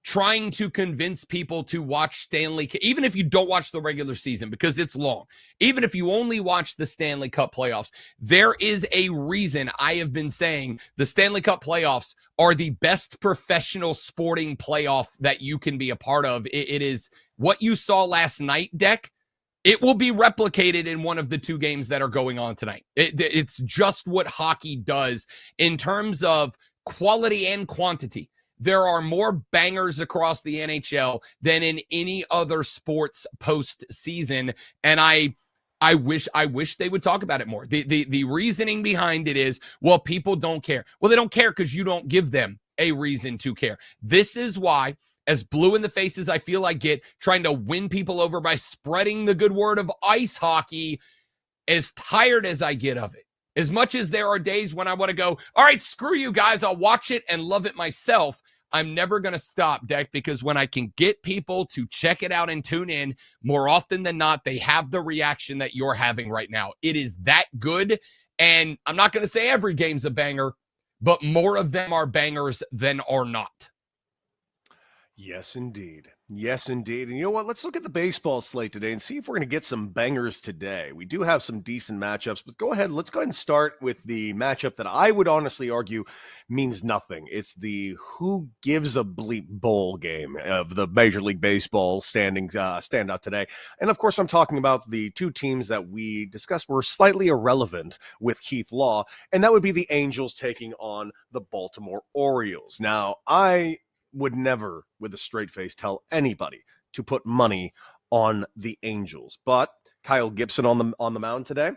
trying to convince people to watch Stanley, even if you don't watch the regular season because it's long, even if you only watch the Stanley Cup playoffs, there is a reason I have been saying the Stanley Cup playoffs are the best professional sporting playoff that you can be a part of. It is what you saw last night, Deck. It will be replicated in one of the 2 games that are going on tonight. It's just what hockey does in terms of quality and quantity. There are more bangers across the NHL than in any other sports postseason. And I I wish they would talk about it more. The reasoning behind it is, well, people don't care. Well, they don't care because you don't give them a reason to care. This is why, as blue in the face as I feel I get, trying to win people over by spreading the good word of ice hockey, as tired as I get of it. As much as there are days when I want to go, all right, screw you guys, I'll watch it and love it myself, I'm never going to stop, Deck, because when I can get people to check it out and tune in, more often than not, they have the reaction that you're having right now. It is that good, and I'm not going to say every game's a banger, but more of them are bangers than are not. Yes, indeed. Yes, indeed. And you know what? Let's look at the baseball slate today and see if we're going to get some bangers today. We do have some decent matchups, but let's go ahead and start with the matchup that I would honestly argue means nothing. It's the who gives a bleep bowl game of the Major League Baseball standout today. And of course, I'm talking about the two teams that we discussed were slightly irrelevant with Keith Law, and that would be the Angels taking on the Baltimore Orioles. Now, I would never, with a straight face, tell anybody to put money on the Angels. But Kyle Gibson on the mound today,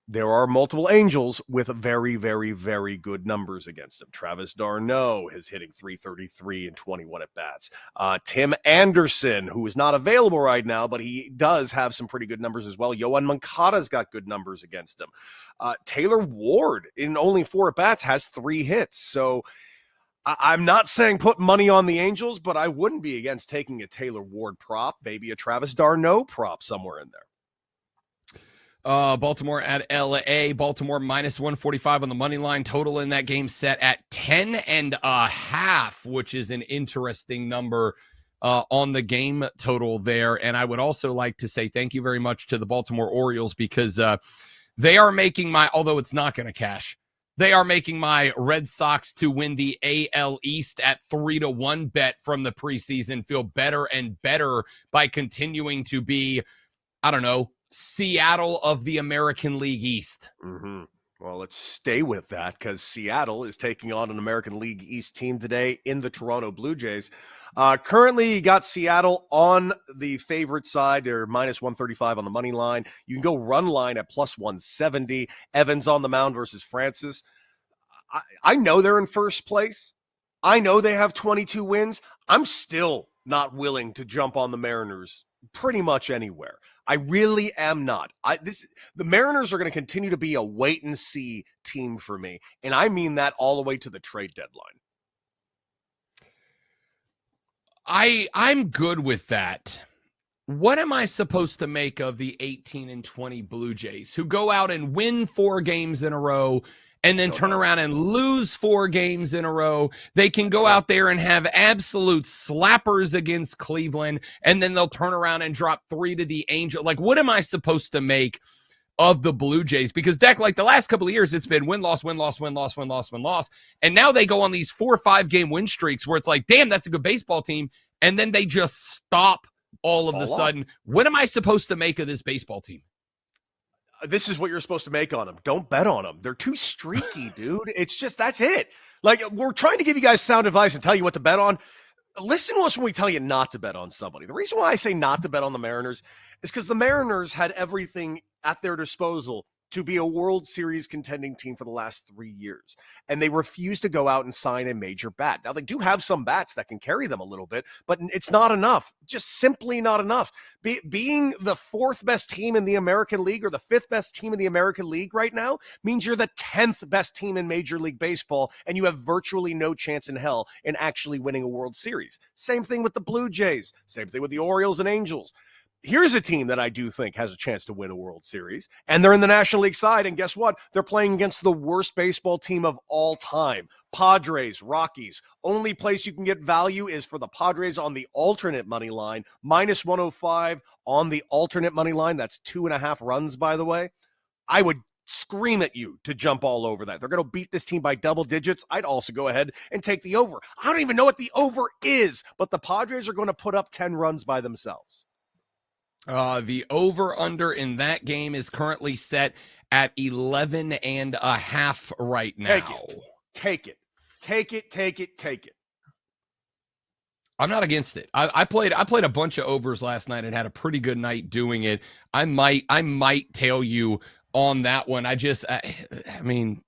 there are multiple Angels with very, very, very good numbers against them. Travis d'Arnaud is hitting .333 and 21 at-bats. Tim Anderson, who is not available right now, but he does have some pretty good numbers as well. Yohan Moncada's got good numbers against him. Taylor Ward, in only 4 at-bats, has 3 hits. So I'm not saying put money on the Angels, but I wouldn't be against taking a Taylor Ward prop, maybe a Travis d'Arnaud prop somewhere in there. Baltimore at LA. Baltimore minus 145 on the money line. Total in that game set at 10.5, which is an interesting number on the game total there. And I would also like to say thank you very much to the Baltimore Orioles because they are making although it's not going to cash, they are making my Red Sox to win the AL East at 3-1 bet from the preseason feel better and better by continuing to be, I don't know, Seattle of the American League East. Mm-hmm. Well, let's stay with that because Seattle is taking on an American League East team today in the Toronto Blue Jays. Currently, you got Seattle on the favorite side. They're minus 135 on the money line. You can go run line at plus 170. Evans on the mound versus Francis. I know they're in first place. I know they have 22 wins. I'm still not willing to jump on the Mariners pretty much anywhere. I really am not. The Mariners are going to continue to be a wait and see team for me, and I mean that all the way to the trade deadline. I'm good with that. What am I supposed to make of the 18-20 Blue Jays who go out and win 4 games in a row and then turn around and lose 4 games in a row? They can go out there and have absolute slappers against Cleveland, and then they'll turn around and drop 3 to the Angels. Like, what am I supposed to make of the Blue Jays? Because, Deck, like the last couple of years, it's been win-loss, win-loss, win-loss, win-loss, win-loss. And now they go on these 4 or 5 game win streaks where it's like, damn, that's a good baseball team. And then they just stop all of a sudden. What am I supposed to make of this baseball team? This is what you're supposed to make on them. Don't bet on them. They're too streaky, dude. It's just, that's it. Like, we're trying to give you guys sound advice and tell you what to bet on. Listen to us when we tell you not to bet on somebody. The reason why I say not to bet on the Mariners is because the Mariners had everything at their disposal to be a World Series contending team for the last 3 years. And they refused to go out and sign a major bat. Now, they do have some bats that can carry them a little bit, but it's not enough. Just simply not enough. Being the 4th best team in the American League or the 5th best team in the American League right now means you're the 10th best team in Major League Baseball, and you have virtually no chance in hell in actually winning a World Series. Same thing with the Blue Jays. Same thing with the Orioles and Angels. Here's a team that I do think has a chance to win a World Series, and they're in the National League side, and guess what? They're playing against the worst baseball team of all time. Padres, Rockies. Only place you can get value is for the Padres on the alternate money line, minus 105 on the alternate money line. That's 2.5 runs, by the way. I would scream at you to jump all over that. They're going to beat this team by double digits. I'd also go ahead and take the over. I don't even know what the over is, but the Padres are going to put up 10 runs by themselves. The over-under in that game is currently set at 11.5 right now. Take it. I'm not against it. I played a bunch of overs last night and had a pretty good night doing it. I might tail you on that one. I mean,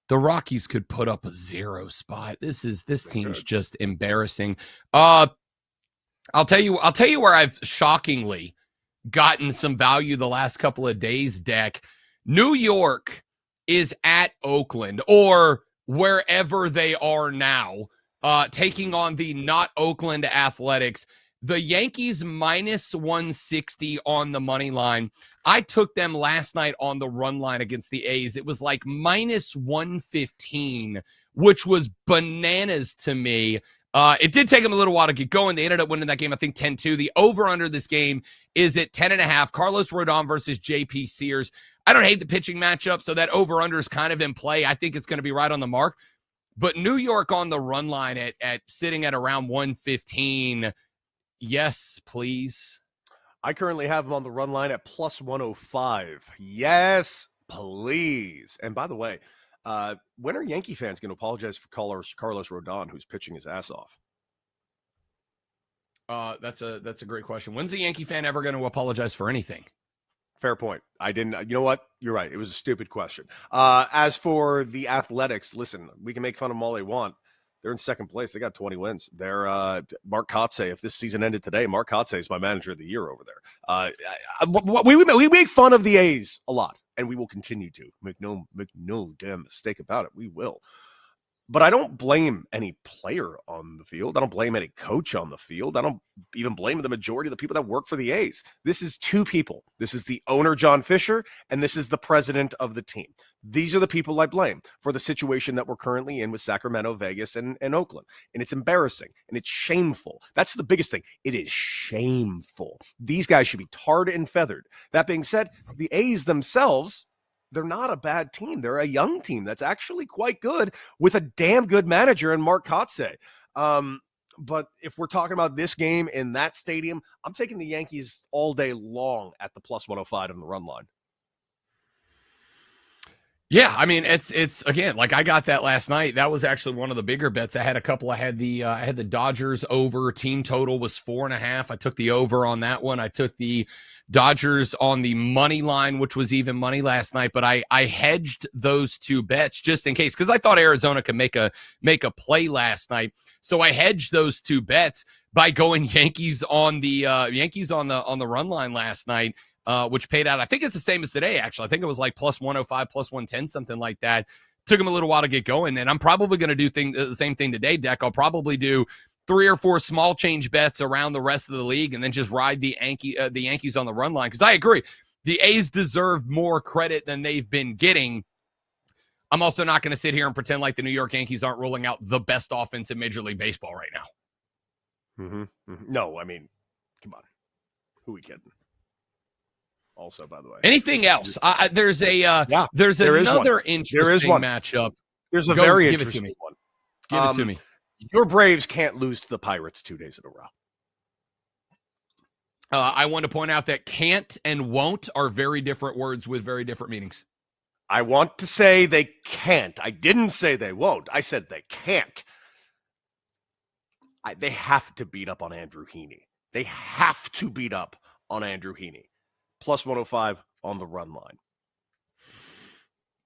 the Rockies could put up a 0 spot. This team's just embarrassing. I'll tell you where I've shockingly gotten some value the last couple of days, Deck. New York is at Oakland or wherever they are now, taking on the not Oakland Athletics. The Yankees minus 160 on the money line. I took them last night on the run line against the A's. It was like minus 115, which was bananas to me. It did take them a little while to get going. They ended up winning that game, I think, 10-2. The over-under this game is at 10.5. Carlos Rodon versus J.P. Sears. I don't hate the pitching matchup, so that over-under is kind of in play. I think it's going to be right on the mark. But New York on the run line at sitting at around 115. Yes, please. I currently have them on the run line at plus 105. Yes, please. And by the way, when are Yankee fans going to apologize for Carlos Rodon, who's pitching his ass off? That's a great question. When's a Yankee fan ever going to apologize for anything? Fair point. I didn't. You know what? You're right. It was a stupid question. As for the Athletics, listen, we can make fun of them all they want. They're in second place. They got 20 wins. They're Mark Kotsay. If this season ended today, Mark Kotsay is my manager of the year over there. We make fun of the A's a lot, and we will continue to. Make no damn mistake about it. We will. But I don't blame any player on the field. I don't blame any coach on the field. I don't even blame the majority of the people that work for the A's. This is two people. This is the owner, John Fisher, and this is the president of the team. These are the people I blame for the situation that we're currently in with Sacramento, Vegas, and Oakland. And it's embarrassing, and it's shameful. That's the biggest thing. It is shameful. These guys should be tarred and feathered. That being said, the A's themselves, they're not a bad team. They're a young team that's actually quite good with a damn good manager in Mark Kotsay. But if we're talking about this game in that stadium, I'm taking the Yankees all day long at the plus 105 on the run line. Yeah, I mean, it's again, like I got that last night. That was actually one of the bigger bets. I had a couple. I had the Dodgers over. Team total was 4.5. I took the over on that one. I took the Dodgers on the money line, which was even money last night. But I hedged those two bets just in case, because I thought Arizona could make a play last night. So I hedged those two bets by going Yankees on the run line last night. Which paid out, I think it's the same as today, actually. I think it was like plus 105, plus 110, something like that. Took him a little while to get going, and I'm probably going to do the same thing today, Deck. I'll probably do 3 or 4 small change bets around the rest of the league and then just ride the Yankees on the run line, because I agree. The A's deserve more credit than they've been getting. I'm also not going to sit here and pretend like the New York Yankees aren't rolling out the best offense in Major League Baseball right now. Mm-hmm. No, I mean, come on. Who are we kidding? Also, by the way, anything else? There's another interesting matchup. There's a very interesting one. Give it to me. Your Braves can't lose to the Pirates 2 days in a row. I want to point out that can't and won't are very different words with very different meanings. I want to say they can't. I didn't say they won't. I said they can't. They have to beat up on Andrew Heaney. They have to beat up on Andrew Heaney. Plus 105 on the run line.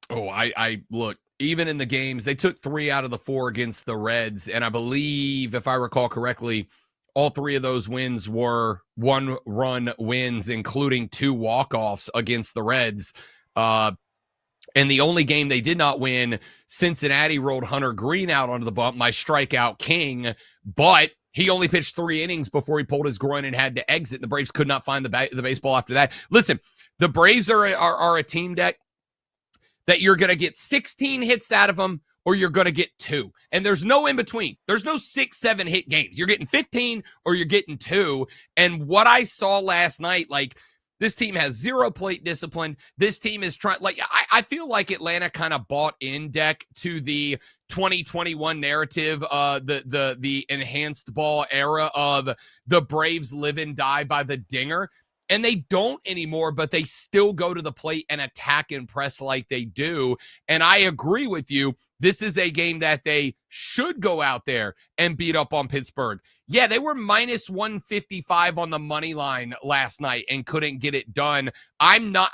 Oh, I look, even in the games, they took 3 out of the 4 against the Reds. And I believe, if I recall correctly, all 3 of those wins were 1-run wins, including 2 walk-offs against the Reds. And the only game they did not win, Cincinnati rolled Hunter Green out onto the bump, my strikeout king, but he only pitched 3 innings before he pulled his groin and had to exit. The Braves could not find the baseball after that. Listen, the Braves are a team, Deck, that you're going to get 16 hits out of them or you're going to get 2. And there's no in between. There's no 6-7 hit games. You're getting 15 or you're getting 2. And what I saw last night, like, this team has 0 plate discipline. This team is trying, like, I feel like Atlanta kind of bought in, Deck, to the 2021 narrative, the enhanced ball era of the Braves live and die by the dinger. And they don't anymore, but they still go to the plate and attack and press like they do. And I agree with you. this is a game that they should go out there and beat up on Pittsburgh. Yeah, they were minus 155 on the money line last night and couldn't get it done. I'm not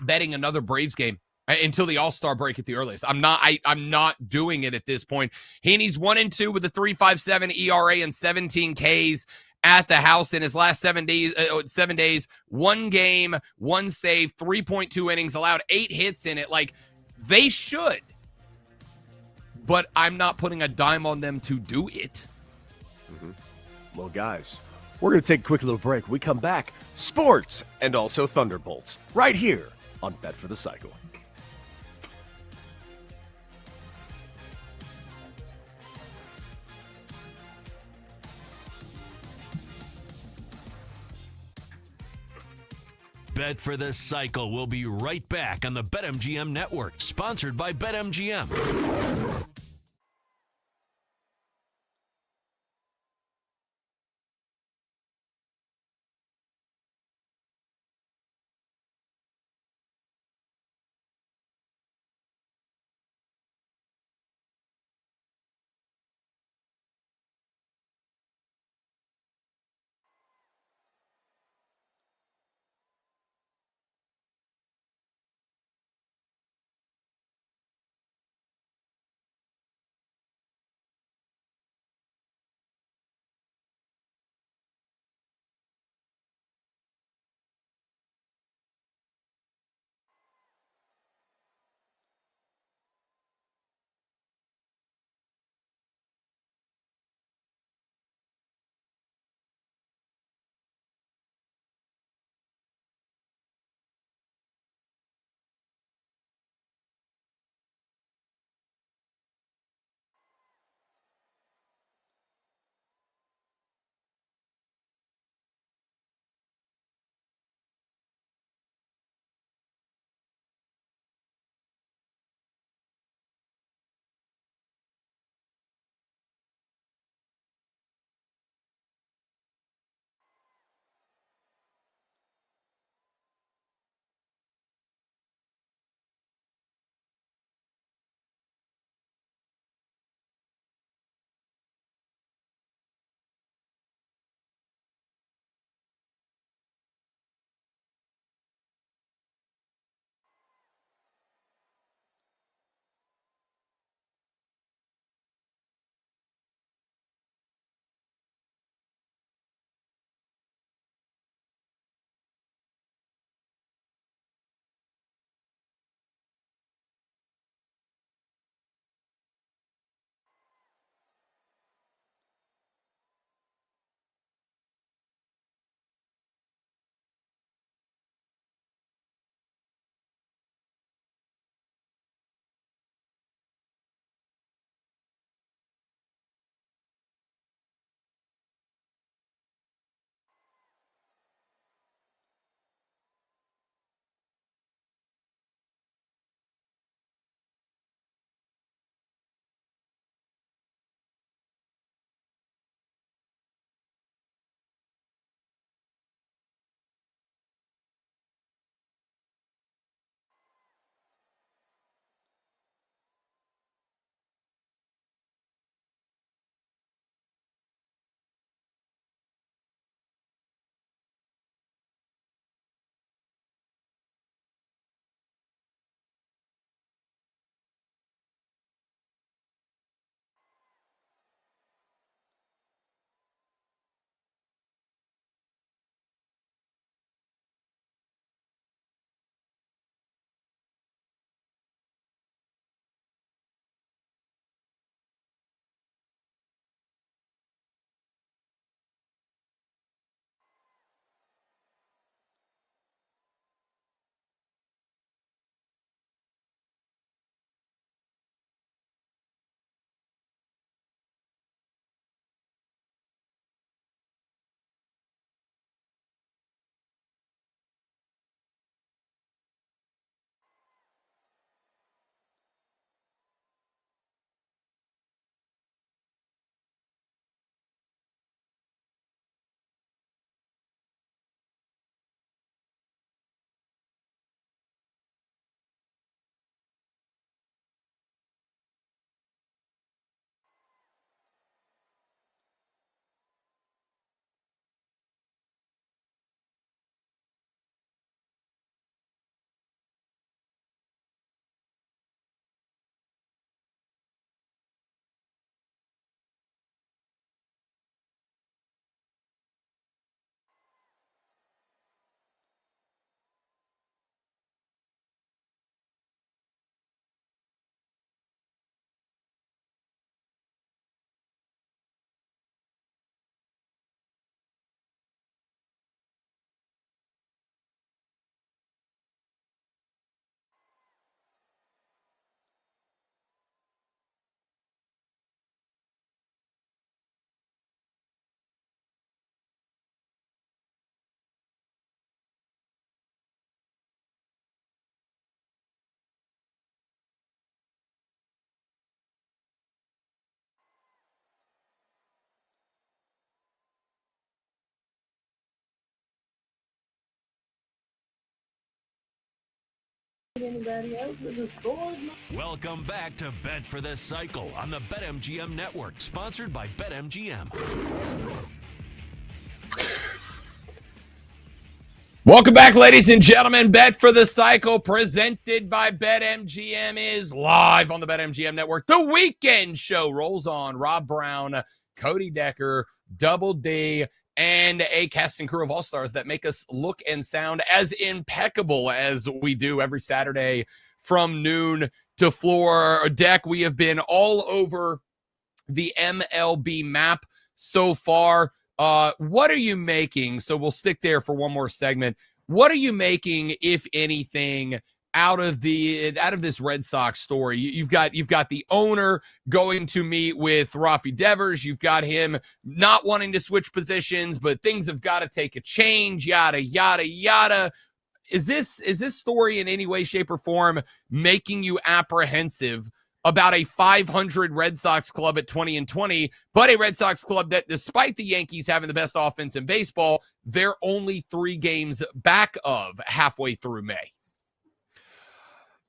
betting another Braves game until the All-Star break at the earliest. I'm not doing it at this point. Heaney's 1-2 with a 3.57 ERA and 17 Ks at the house in his last 7 days. 1 game, 1 save, 3.2 innings, allowed 8 hits in it. Like, they should. But I'm not putting a dime on them to do it. Well, guys, we're going to take a quick little break. When we come back, sports and also Thunderbolts right here on Bet for the Cycle. Bet for the Cycle will be right back on the BetMGM Network, sponsored by BetMGM. anybody else. It's a sport. Welcome back to Bet for the Cycle on the BetMGM Network, sponsored by BetMGM. Welcome back, ladies and gentlemen. Bet for the Cycle, presented by BetMGM, is live on the BetMGM Network. The weekend show rolls on. Rob Brown, Cody Decker, Double D, and a cast and crew of all-stars that make us look and sound as impeccable as we do every Saturday from noon to floor. Deck, we have been all over the MLB map so far. What are you making? So we'll stick there for one more segment. What are you making, if anything, out of this Red Sox story? You've got the owner going to meet with Rafi Devers. You've got him not wanting to switch positions, but things have got to take a change. Yada yada yada. Is this story in any way, shape, or form making you apprehensive about a 500 Red Sox club at 20-20, but a Red Sox club that, despite the Yankees having the best offense in baseball, they're only 3 games back of halfway through May?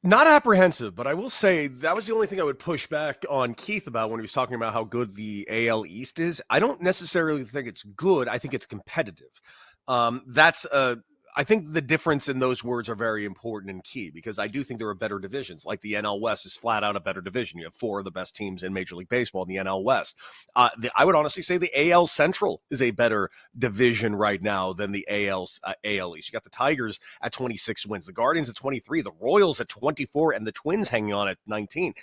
Not apprehensive, but I will say that was the only thing I would push back on Keith about when he was talking about how good the AL East is. I don't necessarily think it's good. I think it's competitive. I think the difference in those words are very important and key, because I do think there are better divisions. Like the NL West is flat out a better division. You have 4 of the best teams in Major League Baseball in the NL West. I would honestly say the AL Central is a better division right now than the AL East. You got the Tigers at 26 wins, the Guardians at 23, the Royals at 24, and the Twins hanging on at 19.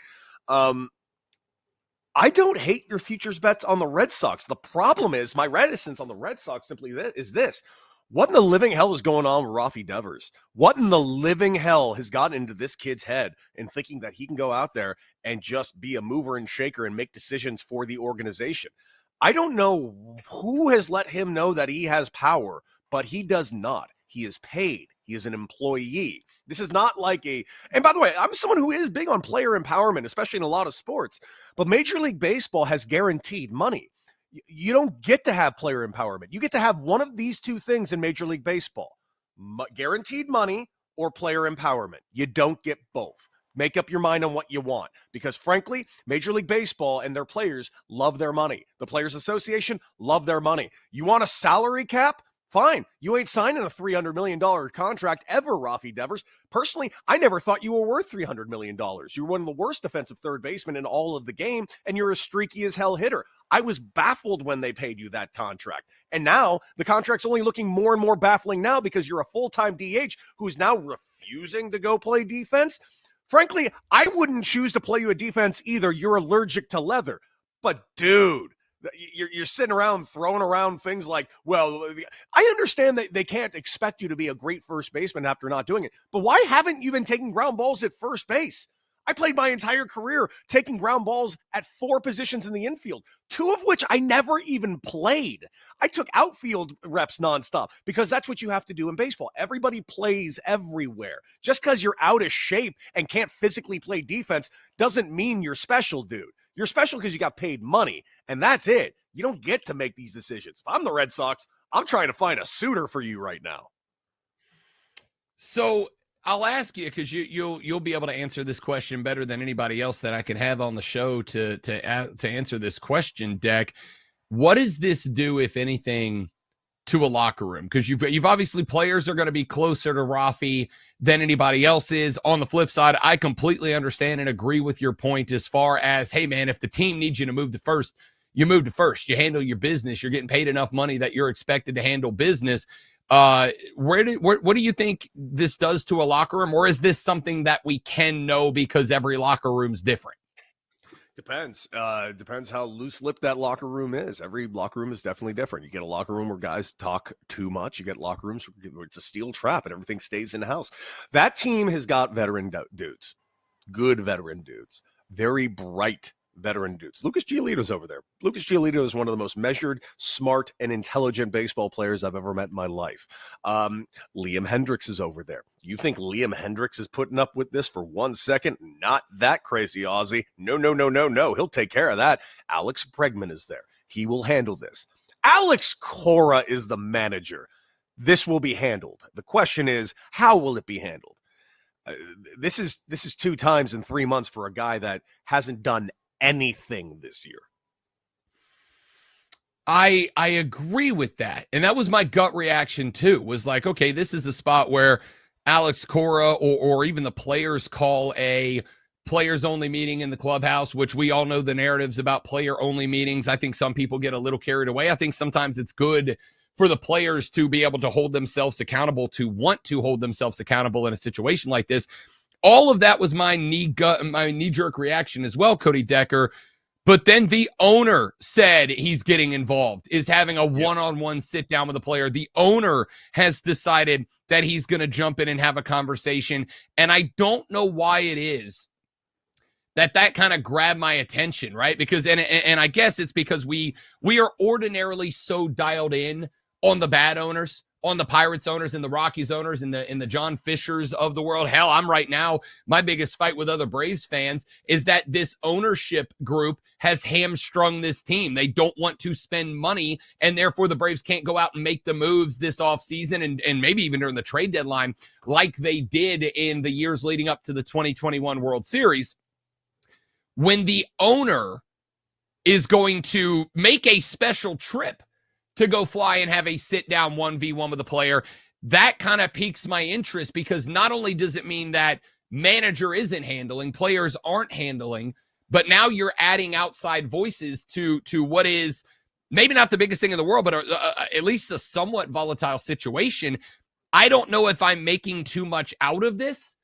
I don't hate your futures bets on the Red Sox. The problem is my reticence on the Red Sox simply is this. What in the living hell is going on with Rafi Devers? What in the living hell has gotten into this kid's head in thinking that he can go out there and just be a mover and shaker and make decisions for the organization? I don't know who has let him know that he has power, but he does not. He is paid. He is an employee. This is not like and by the way, I'm someone who is big on player empowerment, especially in a lot of sports, but Major League Baseball has guaranteed money. You don't get to have player empowerment. You get to have one of these 2 things in Major League Baseball: guaranteed money or player empowerment. You don't get both. Make up your mind on what you want, because frankly, Major League Baseball and their players love their money. The Players Association love their money. You want a salary cap? Fine. You ain't signing a $300 million contract ever, Rafi Devers. Personally, I never thought you were worth $300 million. You're one of the worst defensive third basemen in all of the game, and you're a streaky as hell hitter. I was baffled when they paid you that contract. And now the contract's only looking more and more baffling now, because you're a full-time DH who's now refusing to go play defense. Frankly, I wouldn't choose to play you a defense either. You're allergic to leather. But dude, you're sitting around throwing around things like, well, I understand that they can't expect you to be a great first baseman after not doing it, but why haven't you been taking ground balls at first base? I played my entire career taking ground balls at 4 positions in the infield, 2 of which I never even played. I took outfield reps nonstop because that's what you have to do in baseball. Everybody plays everywhere. Just because you're out of shape and can't physically play defense doesn't mean you're special, dude. You're special because you got paid money, and that's it. You don't get to make these decisions. If I'm the Red Sox, I'm trying to find a suitor for you right now. So I'll ask you, because you'll be able to answer this question better than anybody else that I could have on the show to answer this question, Deck. What does this do, if anything, to a locker room? Because you've obviously, players are going to be closer to Rafi than anybody else is. On the flip side, I completely understand and agree with your point as far as, hey man, if the team needs you to move to first, you move to first. You handle your business. You're getting paid enough money that you're expected to handle business. What do you think this does to a locker room, or is this something that we can know because every locker room's different? Depends. Depends how loose-lipped that locker room is. Every locker room is definitely different. You get a locker room where guys talk too much. You get locker rooms where it's a steel trap and everything stays in-house. That team has got veteran dudes, good veteran dudes, very bright veteran dudes. Lucas Giolito's over there. Lucas Giolito is one of the most measured, smart, and intelligent baseball players I've ever met in my life. Liam Hendricks is over there. You think Liam Hendricks is putting up with this for 1 second? Not that crazy, Aussie. No. He'll take care of that. Alex Bregman is there. He will handle this. Alex Cora is the manager. This will be handled. The question is, how will it be handled? This is 2 times in 3 months for a guy that hasn't done anything this year. I agree with that. And that was my gut reaction too, was like, okay, this is a spot where Alex Cora or even the players call a players only meeting in the clubhouse, which we all know the narratives about player only meetings. I think some people get a little carried away. I think sometimes it's good for the players to be able to hold themselves accountable, to want to hold themselves accountable in a situation like this. All of that was my knee-jerk reaction as well, Cody Decker. But then the owner said he's getting involved, is having a one-on-one sit down with the player. The owner has decided that he's going to jump in and have a conversation. And I don't know why it is that kind of grabbed my attention, right? Because, and I guess it's because we are ordinarily so dialed in on the bad owners, on the Pirates owners and the Rockies owners and the John Fishers of the world. Hell, I'm right now, my biggest fight with other Braves fans is that this ownership group has hamstrung this team. They don't want to spend money, and therefore the Braves can't go out and make the moves this offseason and maybe even during the trade deadline like they did in the years leading up to the 2021 World Series. When the owner is going to make a special trip to go fly and have a sit-down 1v1 with a player, that kind of piques my interest, because not only does it mean that manager isn't handling, players aren't handling, but now you're adding outside voices to what is maybe not the biggest thing in the world, but at least a somewhat volatile situation. I don't know if I'm making too much out of this,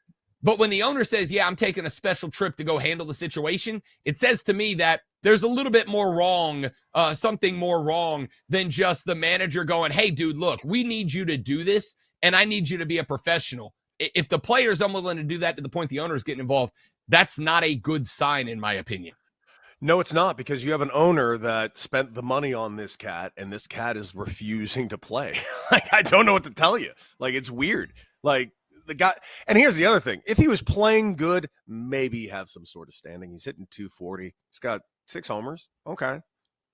but when the owner says, yeah, I'm taking a special trip to go handle the situation, it says to me that there's a little bit more wrong, something more wrong than just the manager going, hey, dude, look, we need you to do this, and I need you to be a professional. If the player's unwilling to do that to the point the owner is getting involved, that's not a good sign, in my opinion. No, it's not, because you have an owner that spent the money on this cat, and this cat is refusing to play. Like, I don't know what to tell you. Like, it's weird. Like, the guy, and here's the other thing. If he was playing good, maybe have some sort of standing. He's hitting 240. He's got 6 homers. Okay.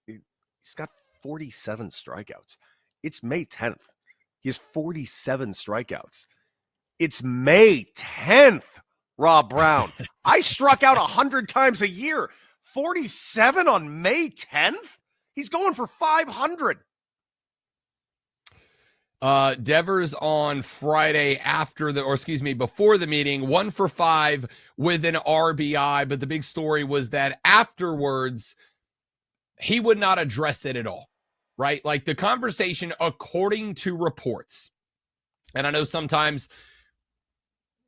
He's got 47 strikeouts. It's May 10th. He has 47 strikeouts. It's May 10th, Rob Brown. I struck out 100 times a year. 47 on May 10th? He's going for 500. Devers on Friday before the meeting, 1 for 5 with an RBI. But the big story was that afterwards, he would not address it at all, right? Like the conversation, according to reports, and I know sometimes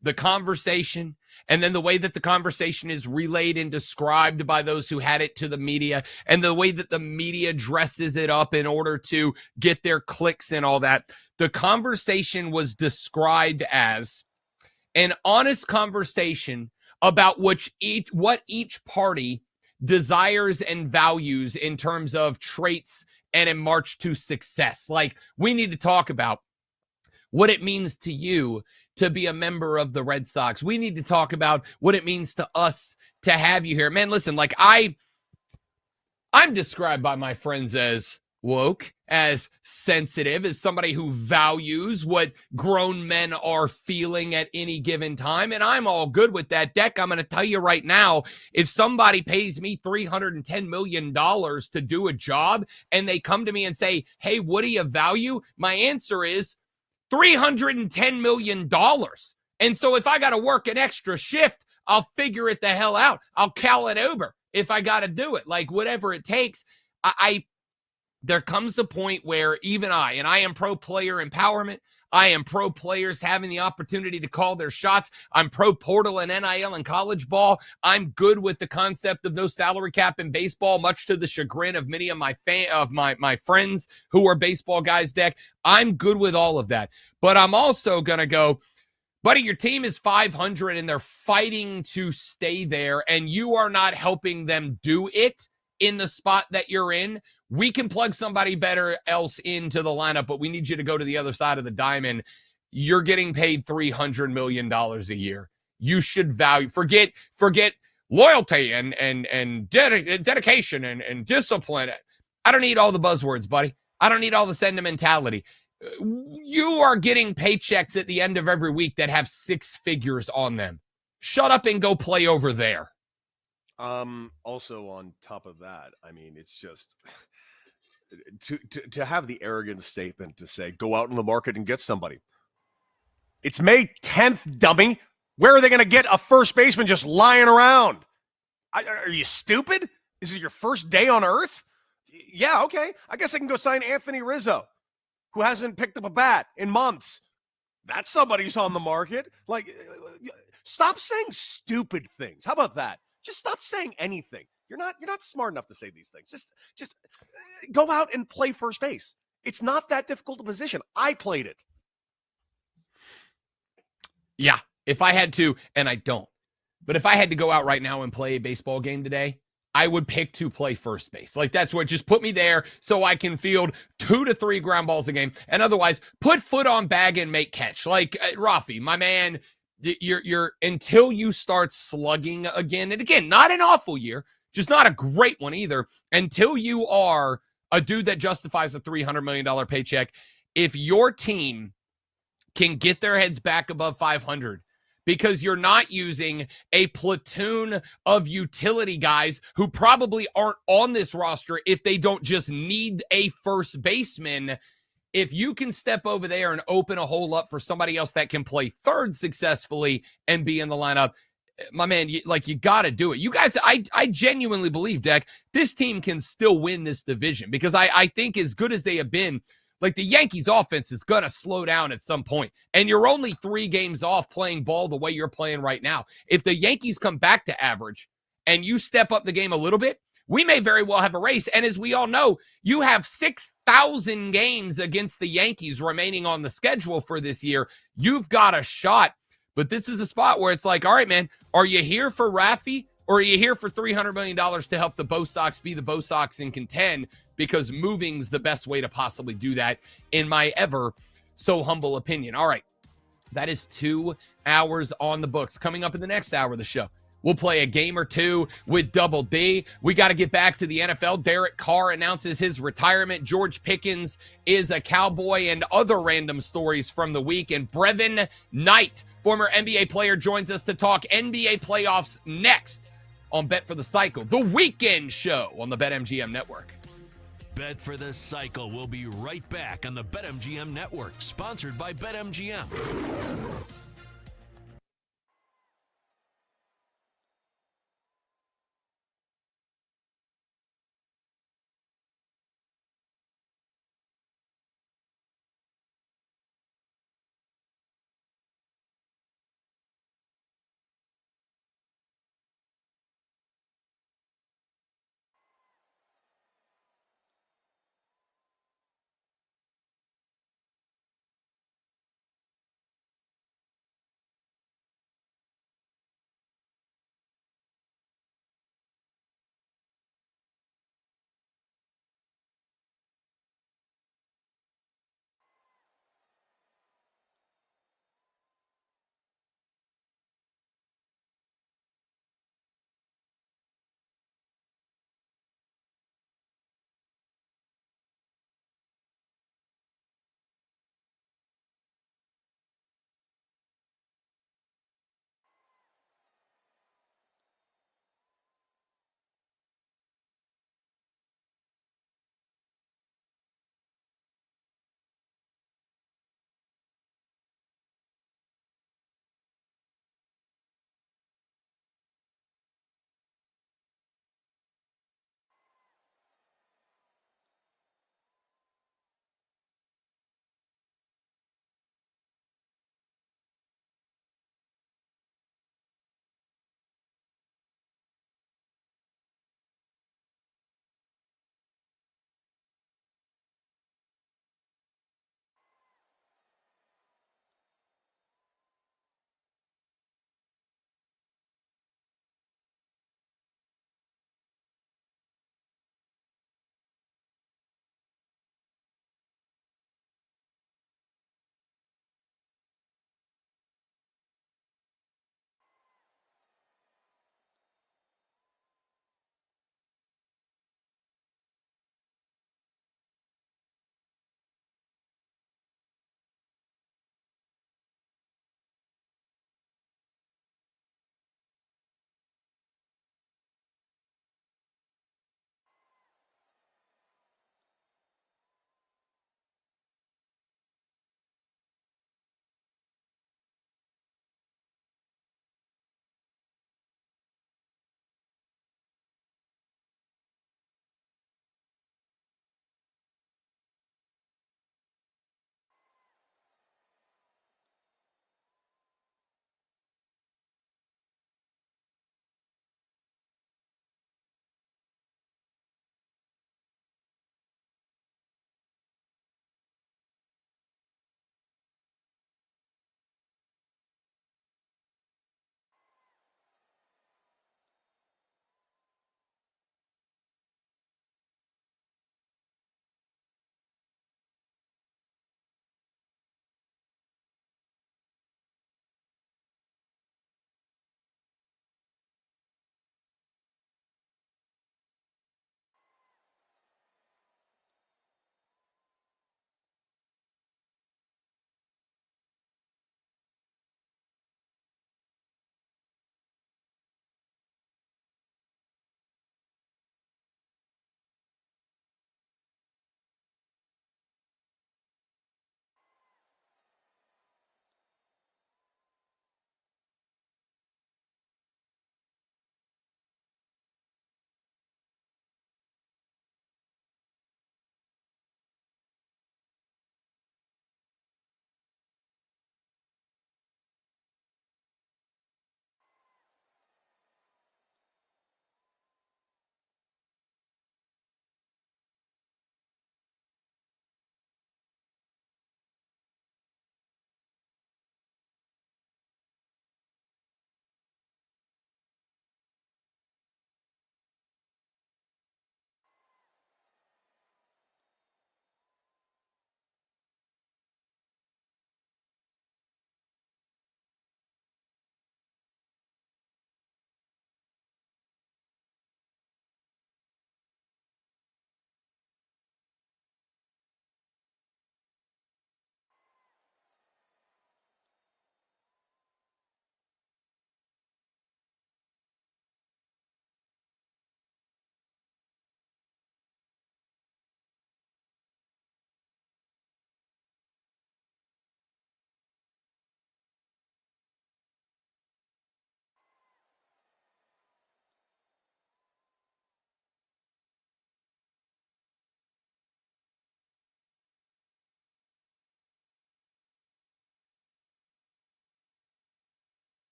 the conversation and then the way that the conversation is relayed and described by those who had it to the media, and the way that the media dresses it up in order to get their clicks and all that. The conversation was described as an honest conversation about what each party desires and values in terms of traits and in march to success. Like, we need to talk about what it means to you to be a member of the Red Sox. We need to talk about what it means to us to have you here. Man, listen, like I'm described by my friends as woke, as sensitive, as somebody who values what grown men are feeling at any given time. And I'm all good with that. Deck, I'm going to tell you right now, if somebody pays me $310 million to do a job and they come to me and say, hey, what do you value? My answer is $310 million. And so if I got to work an extra shift, I'll figure it the hell out. I'll call it Uber if I got to do it, like whatever it takes. There comes a point where even I am pro player empowerment. I am pro players having the opportunity to call their shots. I'm pro portal and NIL and college ball. I'm good with the concept of no salary cap in baseball, much to the chagrin of many of my friends who are baseball guys, Deck. I'm good with all of that. But I'm also going to go, buddy, your team is 500 and they're fighting to stay there, and you are not helping them do it in the spot that you're in. We can plug somebody better else into the lineup, but we need you to go to the other side of the diamond. You're getting paid $300 million a year. You should value, forget loyalty and dedication and discipline. I don't need all the buzzwords, buddy. I don't need all the sentimentality. You are getting paychecks at the end of every week that have 6 figures on them. Shut up and go play over there. Also on top of that, I mean, it's just to have the arrogant statement to say, go out in the market and get somebody. It's May 10th, dummy. Where are they going to get a first baseman just lying around? Are you stupid? This is your first day on Earth? Yeah, okay. I guess I can go sign Anthony Rizzo, who hasn't picked up a bat in months. That's somebody who's on the market. Like, stop saying stupid things. How about that? Just stop saying anything. You're not smart enough to say these things. Just go out and play first base. It's not that difficult a position. I played it. Yeah, if I had to, and I don't, but if I had to go out right now and play a baseball game today, I would pick to play first base. Like, that's what, just put me there so I can field 2 to 3 ground balls a game. And otherwise, put foot on bag and make catch. Like, Rafi, my man, you're until you start slugging again. And again, not an awful year, just not a great one either. Until you are a dude that justifies a $300 million paycheck, if your team can get their heads back above 500, because you're not using a platoon of utility guys who probably aren't on this roster if they don't just need a first baseman. If you can step over there and open a hole up for somebody else that can play third successfully and be in the lineup, my man, you got to do it. You guys, I genuinely believe, Deck, this team can still win this division, because I think as good as they have been, like, the Yankees offense is going to slow down at some point, and you're only 3 games off playing ball the way you're playing right now. If the Yankees come back to average and you step up the game a little bit, we may very well have a race. And as we all know, you have 6,000 games against the Yankees remaining on the schedule for this year. You've got a shot, but this is a spot where it's like, all right, man, are you here for Rafi, or are you here for $300 million to help the Bo Sox be the Bo Sox and contend? Because moving's the best way to possibly do that, in my ever so humble opinion. All right, that is 2 hours on the books. Coming up in the next hour of the show, we'll play a game or two with Double D. We got to get back to the NFL. Derek Carr announces his retirement. George Pickens is a Cowboy, and other random stories from the week. And Brevin Knight, former NBA player, joins us to talk NBA playoffs next on Bet for the Cycle, the weekend show on the BetMGM Network. Bet for the Cycle will be right back on the BetMGM Network, sponsored by BetMGM.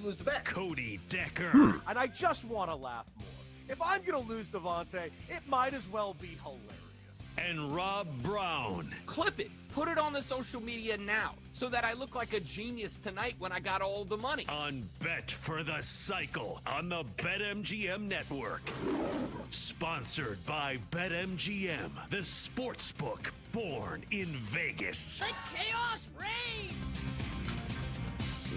lose the bet. Cody Decker. And I just want to laugh more. If I'm going to lose Devontae, it might as well be hilarious. And Rob Brown. Clip it. Put it on the social media now so that I look like a genius tonight when I got all the money. On Bet for the Cycle on the BetMGM Network. Sponsored by BetMGM, the sportsbook born in Vegas. Let chaos reign!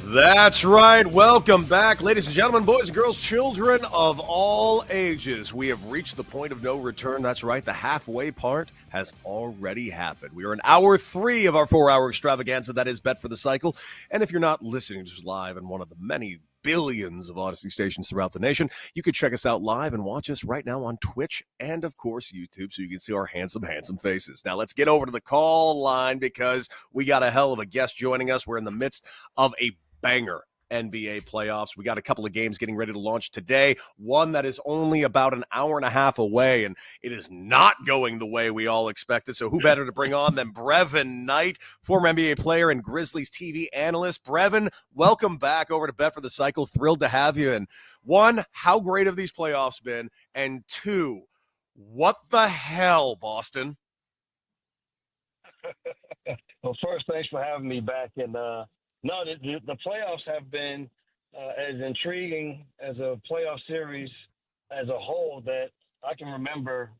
That's right. Welcome back, ladies and gentlemen, boys and girls, children of all ages. We have reached the point of no return. That's right. The halfway part has already happened. We are in hour 3 of our 4-hour extravaganza. That is Bet for the Cycle. And if you're not listening to us live in one of the many billions of Odyssey stations throughout the nation, you can check us out live and watch us right now on Twitch and, of course, YouTube, so you can see our handsome faces. Now, let's get over to the call line because we got a hell of a guest joining us. We're in the midst of a banger NBA playoffs. We got a couple of games getting ready to launch today. One that is only about an hour and a half away, and it is not going the way we all expected. So who better to bring on than Brevin Knight, former NBA player and Grizzlies TV analyst. Brevin, welcome back over to Bet for the Cycle. Thrilled to have you. And one, how great have these playoffs been? And two, what the hell, Boston? Well, first, thanks for having me back. And no, the playoffs have been as intriguing as a playoff series as a whole that I can remember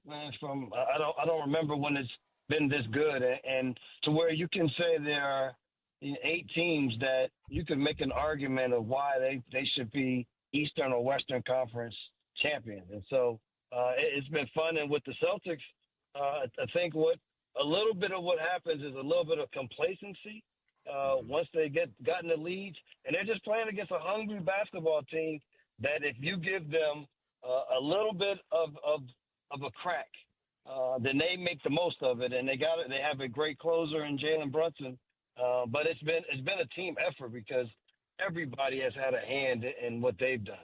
from. I don't remember when it's been this good, and to where you can say there are 8 teams that you could make an argument of why they should be Eastern or Western Conference champions. And so it's been fun. And with the Celtics, I think a little bit of what happens is a little bit of complacency. Once they gotten the leads, and they're just playing against a hungry basketball team that if you give them a little bit of a crack, then they make the most of it, and they have a great closer in Jalen Brunson. But it's been a team effort because everybody has had a hand in what they've done.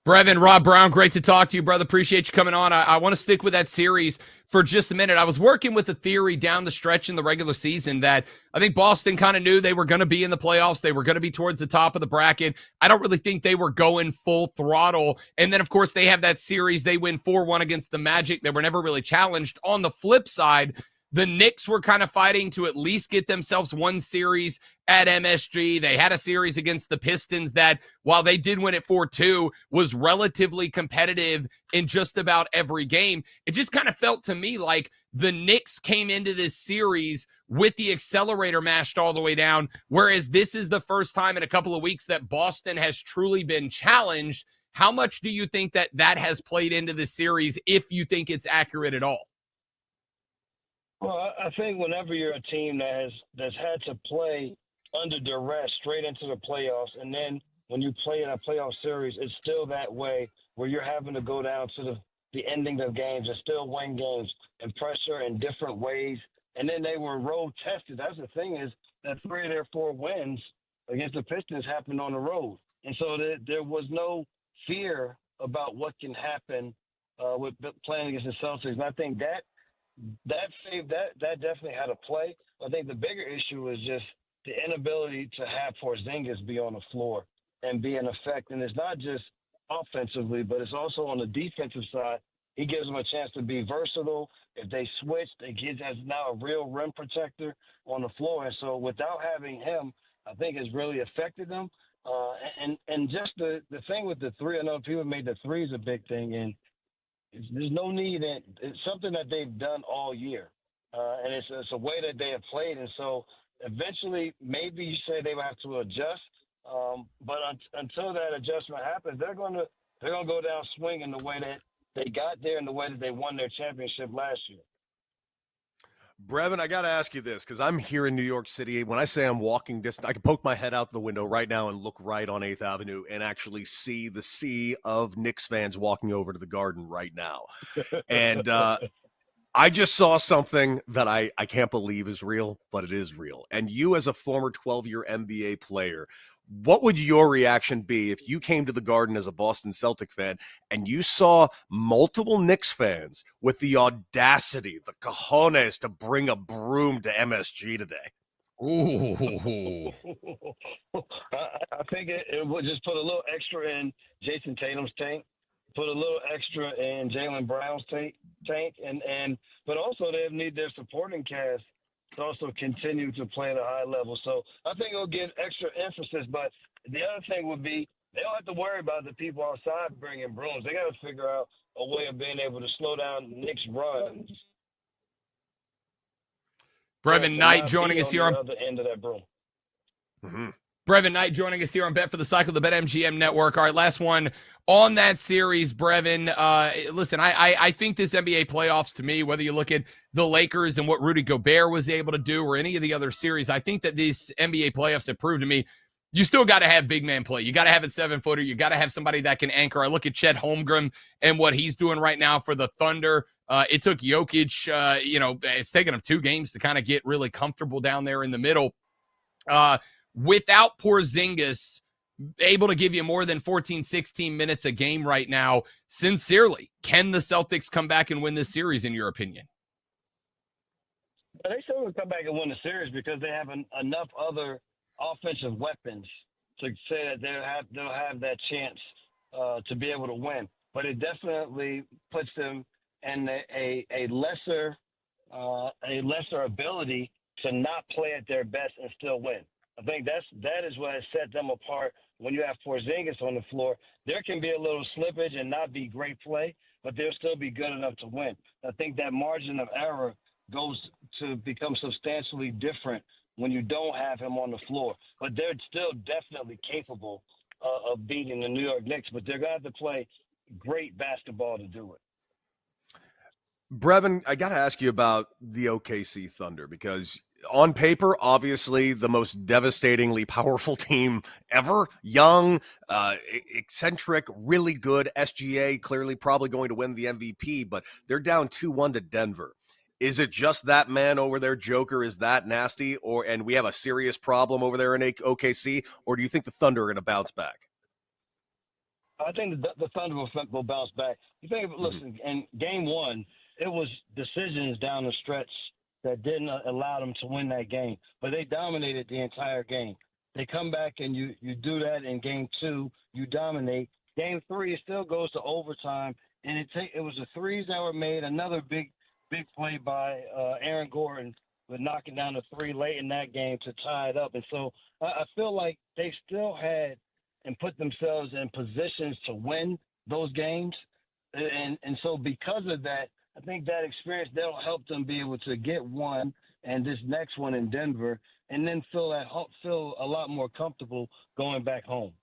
Brevin, Rob Brown, great to talk to you, brother. Appreciate you coming on. I want to stick with that series for just a minute. I was working with a theory down the stretch in the regular season that I think Boston kind of knew they were going to be in the playoffs. They were going to be towards the top of the bracket. I don't really think they were going full throttle. And then, of course, they have that series. They win 4-1 against the Magic. They were never really challenged. On the flip side, the Knicks were kind of fighting to at least get themselves one series at MSG. They had a series against the Pistons that, while they did win it 4-2, was relatively competitive in just about every game. It just kind of felt to me like the Knicks came into this series with the accelerator mashed all the way down, whereas this is the first time in a couple of weeks that Boston has truly been challenged. How much do you think that has played into the series, if you think it's accurate at all? Well, I think whenever you're a team that's had to play under duress straight into the playoffs, and then when you play in a playoff series, it's still that way where you're having to go down to the ending of games and still win games and pressure in different ways. And then they were road tested. That's the thing is that 3 of their 4 wins against the Pistons happened on the road. And so there was no fear about what can happen with playing against the Celtics. And I think that definitely had a play. I think the bigger issue is just the inability to have Porzingis be on the floor and be an effect. And it's not just offensively, but it's also on the defensive side. He gives them a chance to be versatile. If they switch, has now a real rim protector on the floor. And so without having him, I think it's really affected them. And just the thing with the 3, I know people made the 3 is a big thing, and there's no need. It's something that they've done all year, and it's a way that they have played. And so eventually, maybe you say they will have to adjust, but until that adjustment happens, they're going to go down swinging the way that they got there and the way that they won their championship last year. Brevin, I got to ask you this because I'm here in New York City. When I say I'm walking distance, I can poke my head out the window right now and look right on 8th Avenue and actually see the sea of Knicks fans walking over to the Garden right now. And I just saw something that I can't believe is real, but it is real. And you, as a former 12-year NBA player, what would your reaction be if you came to the Garden as a Boston Celtic fan and you saw multiple Knicks fans with the audacity, the cojones to bring a broom to MSG today? Ooh. I think it would just put a little extra in Jason Tatum's tank, put a little extra in Jaylen Brown's tank, but also they need their supporting cast to also continue to play at a high level. So I think it'll give extra emphasis. But the other thing would be they don't have to worry about the people outside bringing brooms. They got to figure out a way of being able to slow down Knicks' runs. Brevin Knight joining us here on the other end of that broom. Mm-hmm. Brevin Knight joining us here on Bet for the Cycle, the BetMGM Network. All right, last one on that series, Brevin. Listen, I think this NBA playoffs, to me, whether you look at the Lakers and what Rudy Gobert was able to do or any of the other series, I think that these NBA playoffs have proved to me you still got to have big man play. You got to have a 7-footer. You got to have somebody that can anchor. I look at Chet Holmgren and what he's doing right now for the Thunder. It took Jokic, it's taken him 2 games to kind of get really comfortable down there in the middle. Without Porzingis able to give you more than 14, 16 minutes a game right now, sincerely, can the Celtics come back and win this series, in your opinion? They still will come back and win the series because they have enough other offensive weapons to say that they'll have that chance to be able to win. But it definitely puts them in a lesser ability to not play at their best and still win. I think that is what has set them apart. When you have Porzingis on the floor, there can be a little slippage and not be great play, but they'll still be good enough to win. I think that margin of error goes to become substantially different when you don't have him on the floor. But they're still definitely capable of beating the New York Knicks, but they're going to have to play great basketball to do it. Brevin, I got to ask you about the OKC Thunder because on paper, obviously the most devastatingly powerful team ever. Young, eccentric, really good. SGA clearly probably going to win the MVP, but they're down 2-1 to Denver. Is it just that man over there, Joker, is that nasty, and we have a serious problem over there in OKC, or do you think the Thunder are going to bounce back? I think the Thunder will bounce back. You think, listen, in Game 1, it was decisions down the stretch that didn't allow them to win that game, but they dominated the entire game. They come back and you do that in Game 2, you dominate. Game 3, it still goes to overtime, and it was the threes that were made, another big play by Aaron Gordon with knocking down the 3 late in that game to tie it up. And so I feel like they still had and put themselves in positions to win those games. And so because of that, I think that experience, that'll help them be able to get one and this next one in Denver and then feel a lot more comfortable going back home.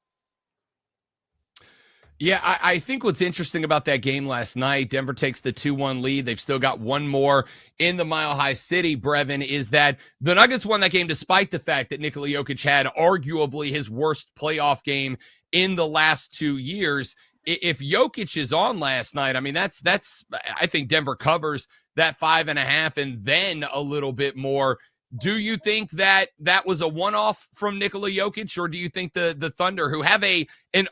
Yeah, I think what's interesting about that game last night, Denver takes the 2-1 lead. They've still got one more in the Mile High City, Brevin, is that the Nuggets won that game despite the fact that Nikola Jokic had arguably his worst playoff game in the last 2 years. If Jokic is on last night, I mean, that's I think Denver covers that 5.5 and then a little bit more. Do you think that was a one-off from Nikola Jokic, or do you think the Thunder, who have an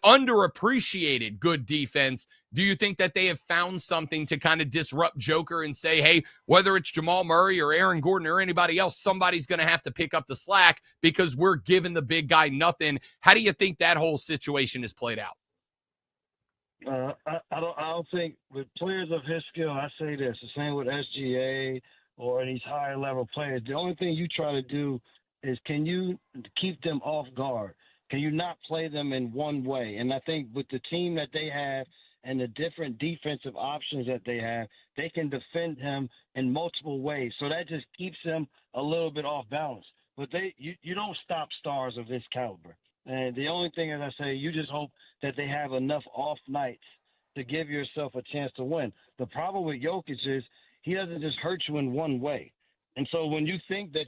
underappreciated good defense, do you think that they have found something to kind of disrupt Joker and say, hey, whether it's Jamal Murray or Aaron Gordon or anybody else, somebody's going to have to pick up the slack because we're giving the big guy nothing? How do you think that whole situation is played out? I don't think with players of his skill, I say this, the same with SGA or these higher level players. The only thing you try to do is, can you keep them off guard? Can you not play them in one way? And I think with the team that they have and the different defensive options that they have, they can defend him in multiple ways. So that just keeps him a little bit off balance. But you don't stop stars of this caliber. And the only thing, as I say, you just hope that they have enough off nights to give yourself a chance to win. The problem with Jokic is he doesn't just hurt you in one way. And so when you think that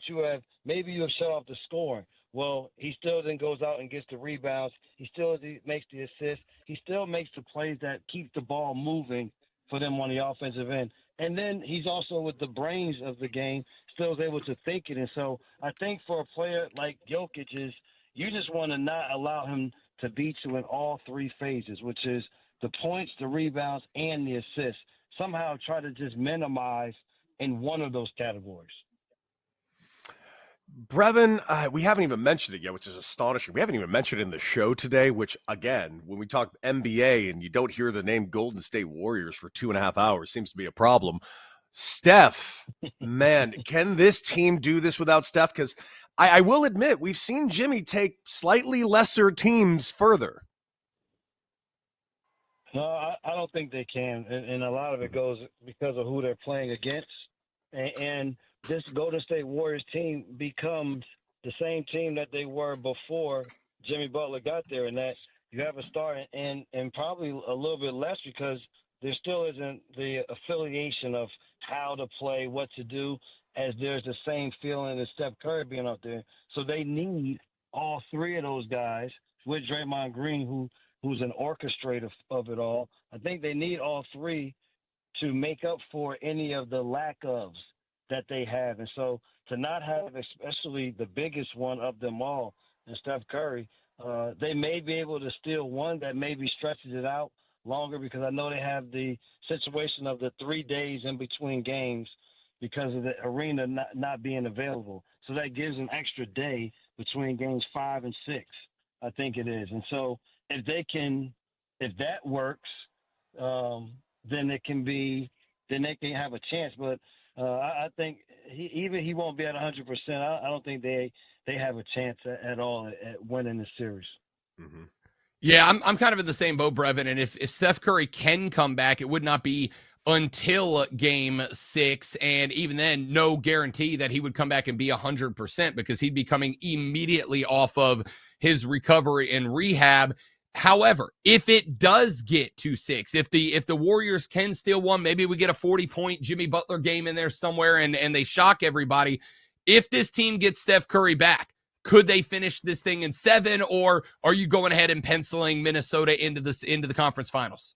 maybe you have shut off the scoring, well, he still then goes out and gets the rebounds. He still makes the assists. He still makes the plays that keep the ball moving for them on the offensive end. And then he's also, with the brains of the game, still is able to think it. And so I think for a player like Jokic you just want to not allow him to beat you in all 3 phases, which is the points, the rebounds, and the assists. Somehow try to just minimize in one of those categories. Brevin, we haven't even mentioned it yet, which is astonishing. We haven't even mentioned it in the show today, which, again, when we talk NBA and you don't hear the name Golden State Warriors for 2.5 hours, seems to be a problem. Steph, man, can this team do this without Steph? Because I will admit, we've seen Jimmy take slightly lesser teams further. No, I don't think they can, and a lot of it goes because of who they're playing against. And this Golden State Warriors team becomes the same team that they were before Jimmy Butler got there, and that you have a star and probably a little bit less because there still isn't the affiliation of how to play, what to do, as there's the same feeling as Steph Curry being out there. So they need all three of those guys with Draymond Green, who's an orchestrator of it all. I think they need all three to make up for any of the lack ofs that they have. And so to not have especially the biggest one of them all, and Steph Curry, they may be able to steal one that maybe stretches it out longer because I know they have the situation of the 3 days in between games because of the arena not being available. So that gives an extra day between games 5 and 6, I think it is. And so if that works, then they can have a chance. But I think he won't be at 100%. I don't think they have a chance at all at winning the series. Mm-hmm. Yeah, I'm kind of in the same boat, Brevin. And if Steph Curry can come back, it would not be until game 6. And even then, no guarantee that he would come back and be 100% because he'd be coming immediately off of his recovery and rehab. However, if it does get to 6, if the Warriors can steal one, maybe we get a 40-point Jimmy Butler game in there somewhere and they shock everybody. If this team gets Steph Curry back, could they finish this thing in 7, or are you going ahead and penciling Minnesota into the conference finals?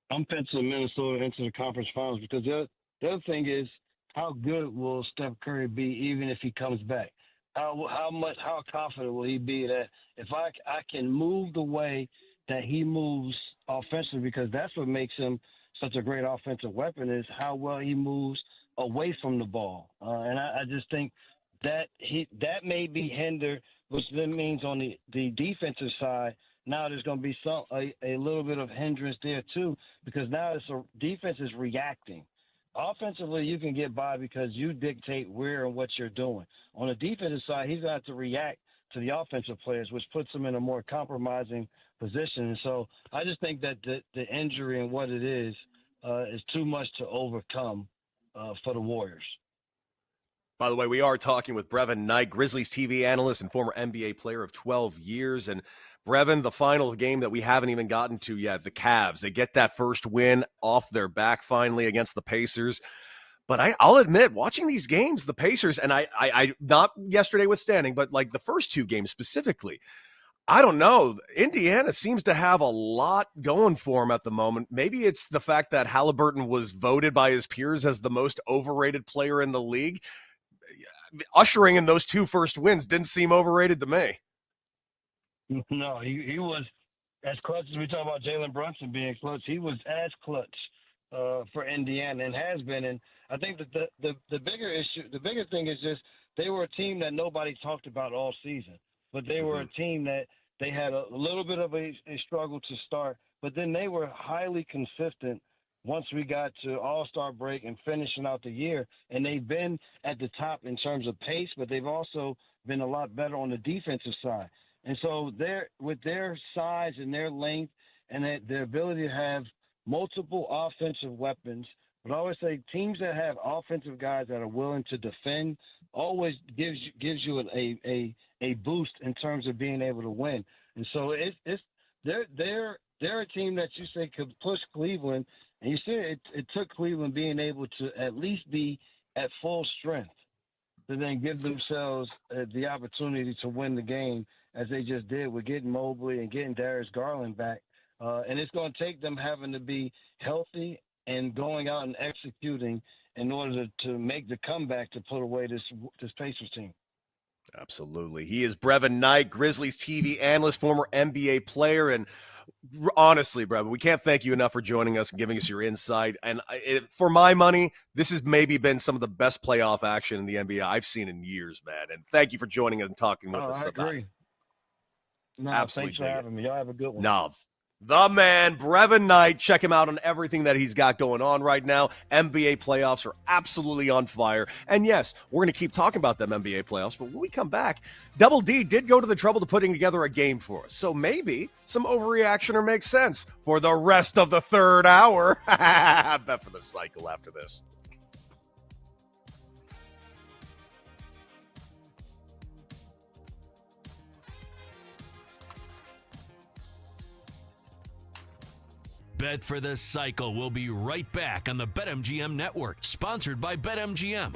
I'm penciling Minnesota into the conference finals because the other thing is how good will Steph Curry be even if he comes back? How confident will he be that if I can move the way that he moves offensively, because that's what makes him such a great offensive weapon is how well he moves away from the ball. And I just think that may be hindered, which then means on the defensive side, now there's going to be a little bit of hindrance there too, because now defense is reacting. Offensively, you can get by because you dictate where and what you're doing. On the defensive side, he's going to have to react to the offensive players, which puts him in a more compromising position. And so I just think that the injury and what it is too much to overcome for the Warriors. By the way, we are talking with Brevin Knight, Grizzlies TV analyst and former NBA player of 12 years. And Brevin, the final game that we haven't even gotten to yet, the Cavs, they get that first win off their back finally against the Pacers. But I'll admit, watching these games, the Pacers, and I not yesterday withstanding, but like the first 2 games specifically, I don't know. Indiana seems to have a lot going for him at the moment. Maybe it's the fact that Halliburton was voted by his peers as the most overrated player in the league. Ushering in those 2 first wins didn't seem overrated to me. No, he was as clutch as we talk about Jalen Brunson being clutch. He was as clutch for Indiana and has been. And I think that the bigger issue, the bigger thing is just they were a team that nobody talked about all season, but they were a team that they had a little bit of a struggle to start, but then they were highly consistent once we got to All-Star break and finishing out the year. And they've been at the top in terms of pace, but they've also been a lot better on the defensive side. And so with their size and their length and their ability to have multiple offensive weapons, but I always say teams that have offensive guys that are willing to defend always gives you a boost in terms of being able to win. And so they're a team that you say could push Cleveland, and you see it took Cleveland being able to at least be at full strength to then give themselves the opportunity to win the game, as they just did with getting Mobley and getting Darius Garland back. And it's going to take them having to be healthy and going out and executing in order to make the comeback to put away this Pacers team. Absolutely. He is Brevin Knight, Grizzlies TV analyst, former NBA player. And honestly, Brevin, we can't thank you enough for joining us and giving us your insight. And for my money, this has maybe been some of the best playoff action in the NBA I've seen in years, man. And thank you for joining us and talking with us I about agree. it. No, Absolutely thanks for dig it. having me. Y'all have a good one. No, the man, Brevin Knight. Check him out on everything that he's got going on right now. NBA playoffs are absolutely on fire. And yes, we're going to keep talking about them NBA playoffs, but when we come back, Double D did go to the trouble to putting together a game for us. So maybe some overreaction or makes sense for the rest of the third hour. Bet for the cycle after this. Bet for the Cycle will be right back on the BetMGM Network, sponsored by BetMGM.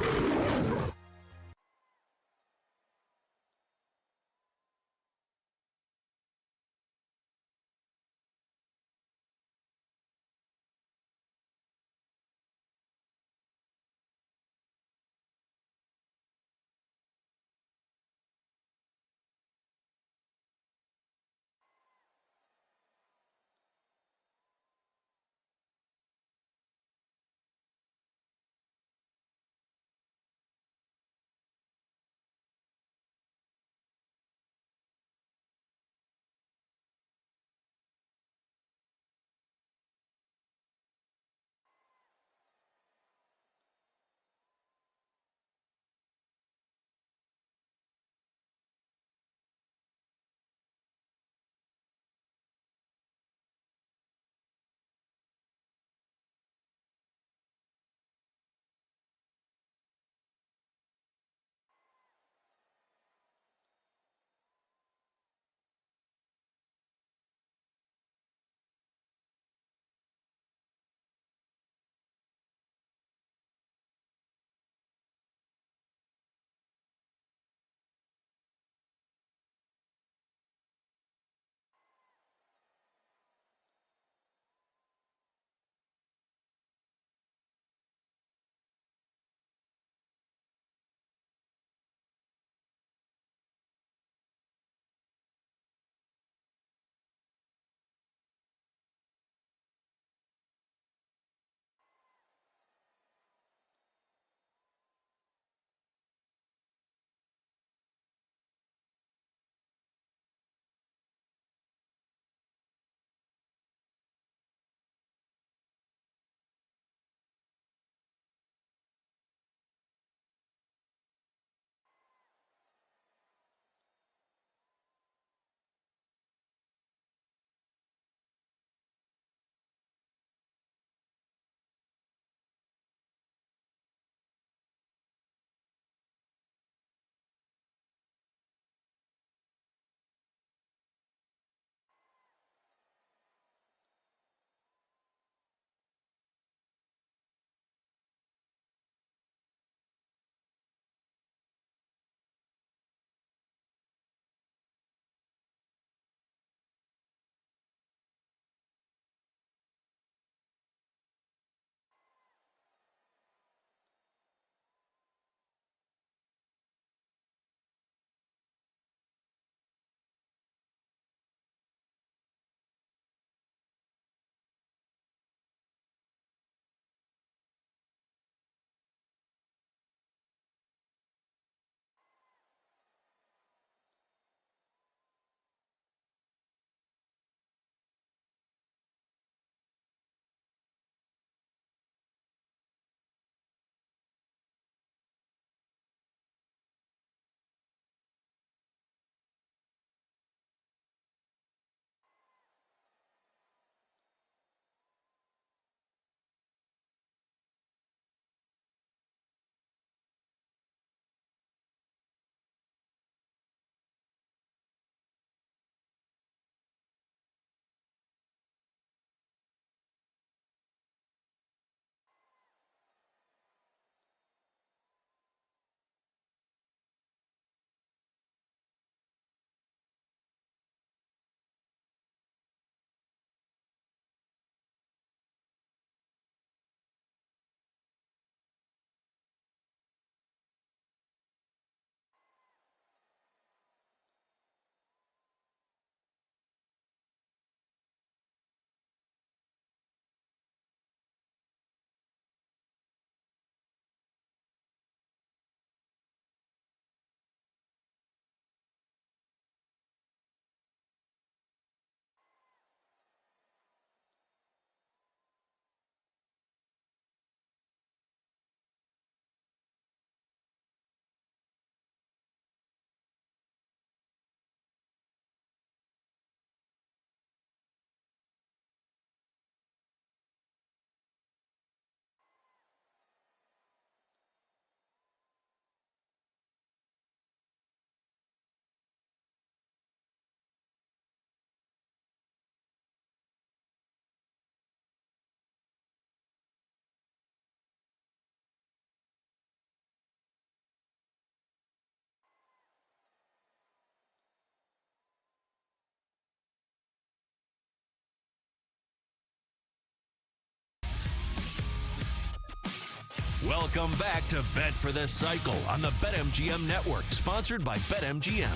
Welcome back to Bet for the Cycle on the BetMGM Network, sponsored by BetMGM.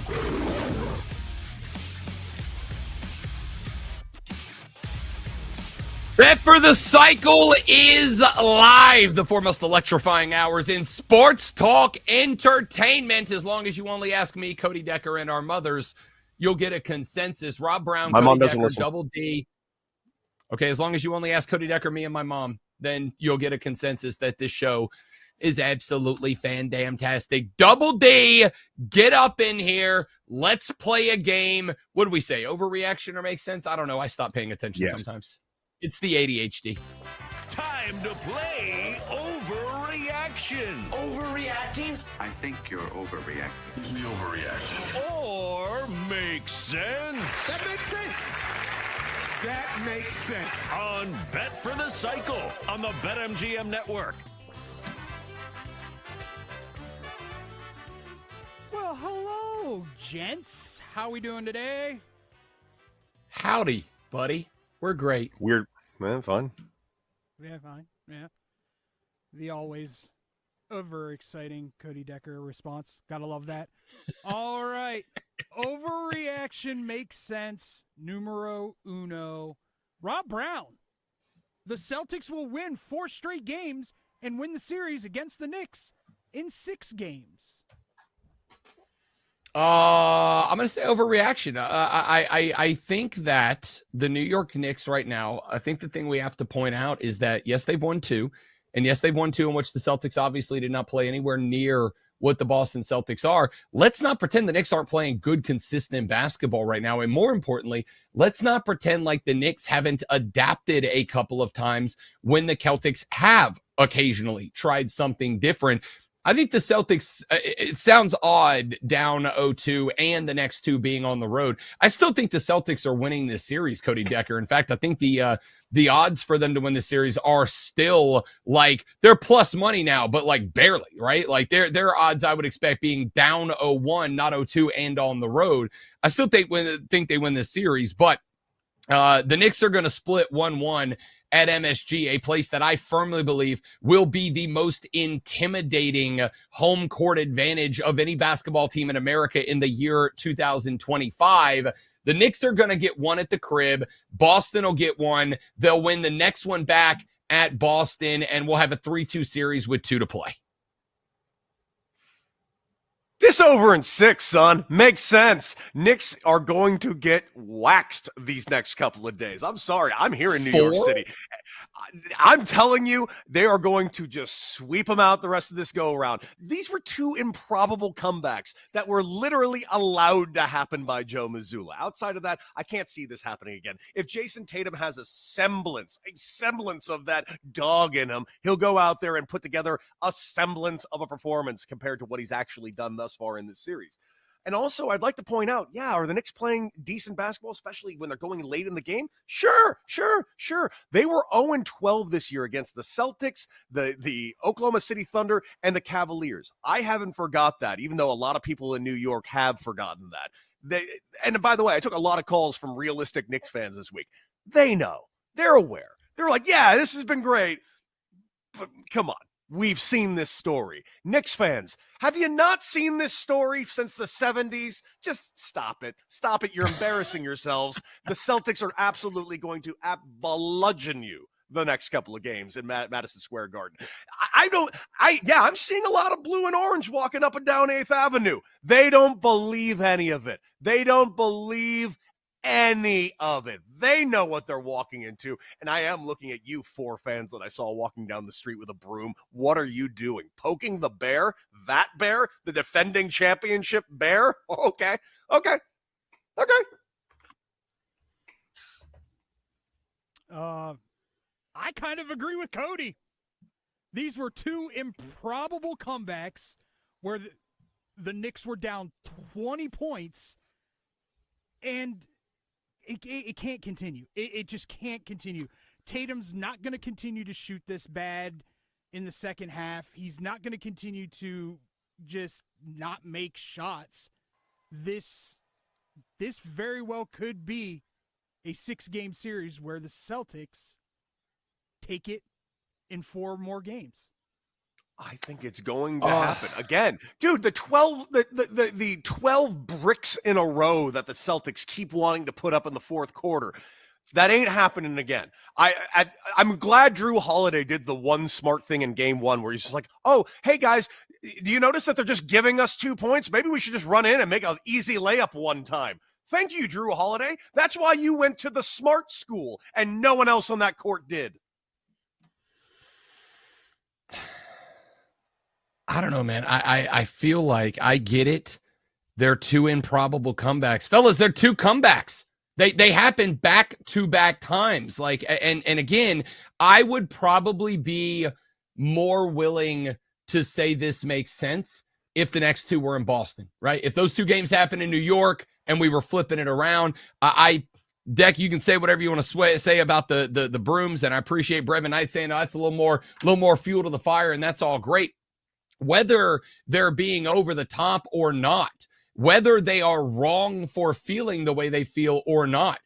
Bet for the Cycle is live. The four most electrifying hours in sports talk entertainment. As long as you only ask me, Cody Decker, and our mothers, you'll get a consensus. Rob Brown, My Cody mom doesn't Decker, listen. Double D. Okay, as long as you only ask Cody Decker, me, and my mom, then you'll get a consensus that this show is absolutely fan-damn-tastic. Double D, get up in here. Let's play a game. What do we say? Overreaction or make sense? I don't know. I stop paying attention sometimes. It's the ADHD. Time to play Overreaction. Overreacting? I think you're overreacting. The Overreaction. Or Make Sense. That makes sense. That makes sense. On Bet for the Cycle on the BetMGM Network. Well, hello, gents. How we doing today? Howdy, buddy. We're great. Weird. Man, fine. Yeah, fine. Yeah. The always overexciting Cody Decker response. Gotta love that. All right. Overreaction makes sense. Numero uno. Rob Brown. The Celtics will win 4 straight games and win the series against the Knicks in 6 games. I'm going to say overreaction. I think that the New York Knicks right now, I think the thing we have to point out is that, yes, they've won 2. And yes, they've won 2 in which the Celtics obviously did not play anywhere near what the Boston Celtics are. Let's not pretend the Knicks aren't playing good, consistent basketball right now. And more importantly, let's not pretend like the Knicks haven't adapted a couple of times when the Celtics have occasionally tried something different. I think the Celtics, it sounds odd down 0-2 and the next 2 being on the road. I still think the Celtics are winning this series, Cody Decker. In fact, I think the odds for them to win the series are still like they're plus money now, but like barely, right? Like their odds I would expect being down 0-1, not 0-2 and on the road. I still think they win this series, but the Knicks are going to split 1-1 at MSG, a place that I firmly believe will be the most intimidating home court advantage of any basketball team in America in the year 2025. The Knicks are going to get 1 at the crib. Boston will get 1. They'll win the next one back at Boston, and we'll have a 3-2 series with 2 to play. This over in 6, son. Makes sense. Knicks are going to get waxed these next couple of days. I'm sorry. I'm here in New York City. I'm telling you, they are going to just sweep them out the rest of this go-around. These were 2 improbable comebacks that were literally allowed to happen by Joe Mazzulla. Outside of that, I can't see this happening again. If Jason Tatum has a semblance of that dog in him, he'll go out there and put together a semblance of a performance compared to what he's actually done thus far in this series. And also, I'd like to point out, are the Knicks playing decent basketball, especially when they're going late in the game? Sure. They were 0-12 this year against the Celtics, the Oklahoma City Thunder, and the Cavaliers. I haven't forgot that, even though a lot of people in New York have forgotten that. And by the way, I took a lot of calls from realistic Knicks fans this week. They know. They're aware. They're like, this has been great. But come on. We've seen this story. Knicks fans, have you not seen this story since the 70s? Just stop it. Stop it. You're embarrassing yourselves. The Celtics are absolutely going to bludgeon you the next couple of games in Madison Square Garden. I'm seeing a lot of blue and orange walking up and down 8th Avenue. They don't believe any of it. They don't believe any of it. They know what they're walking into. And I am looking at you 4 fans that I saw walking down the street with a broom. What are you doing? Poking the bear? That bear? The defending championship bear? Okay. I kind of agree with Cody. These were 2 improbable comebacks where the Knicks were down 20 points, and it can't continue. It just can't continue. Tatum's not going to continue to shoot this bad in the second half. He's not going to continue to just not make shots. This very well could be a 6-game series where the Celtics take it in 4 more games. I think it's going to happen again, dude. The 12 bricks in a row that the Celtics keep wanting to put up in the fourth quarter. That ain't happening again. I'm glad Drew Holiday did the one smart thing in game one where he's just like, oh, hey guys, do you notice that they're just giving us 2 points? Maybe we should just run in and make an easy layup one time. Thank you, Drew Holiday. That's why you went to the smart school and no one else on that court did. I don't know, man. I feel like I get it. They're 2 improbable comebacks. Fellas, they're 2 comebacks. They happen back-to-back times. Like, and again, I would probably be more willing to say this makes sense if the next 2 were in Boston, right? If those 2 games happened in New York and we were flipping it around, Deck, you can say whatever you want to say about the brooms, and I appreciate Brevin Knight saying, oh, that's a little more fuel to the fire, and that's all great. Whether they're being over the top or not, whether they are wrong for feeling the way they feel or not,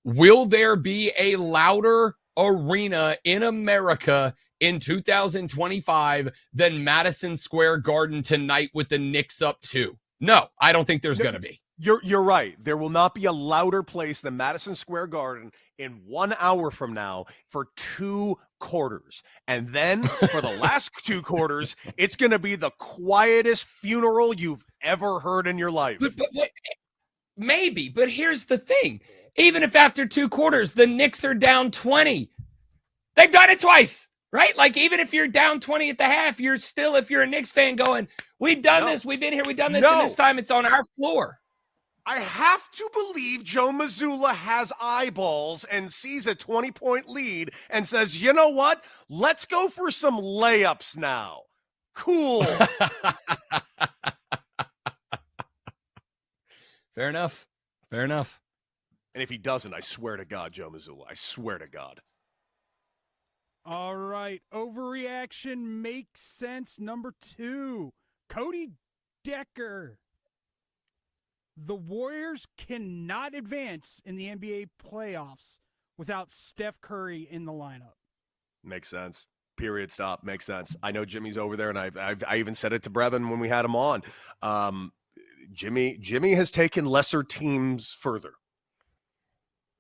will there be a louder arena in America in 2025 than Madison Square Garden tonight with the Knicks up 2? No, I don't think there's going to be. You're right. There will not be a louder place than Madison Square Garden in 1 hour from now for 2 quarters. And then for the last 2 quarters, it's going to be the quietest funeral you've ever heard in your life. But maybe, but here's the thing. Even if after 2 quarters, the Knicks are down 20, they've done it twice, right? Like, even if you're down 20 at the half, you're still, if you're a Knicks fan, going, we've done this, we've been here, we've done this, and this time it's on our floor. I have to believe Joe Mazzulla has eyeballs and sees a 20-point lead and says, you know what? Let's go for some layups now. Cool. Fair enough. Fair enough. And if he doesn't, I swear to God, Joe Mazzulla, I swear to God. All right. Overreaction makes sense. Number 2, Cody Decker. The Warriors cannot advance in the NBA playoffs without Steph Curry in the lineup. Makes sense. Period. Stop. Makes sense. I know Jimmy's over there, and I even said it to Brevin when we had him on. Jimmy has taken lesser teams further.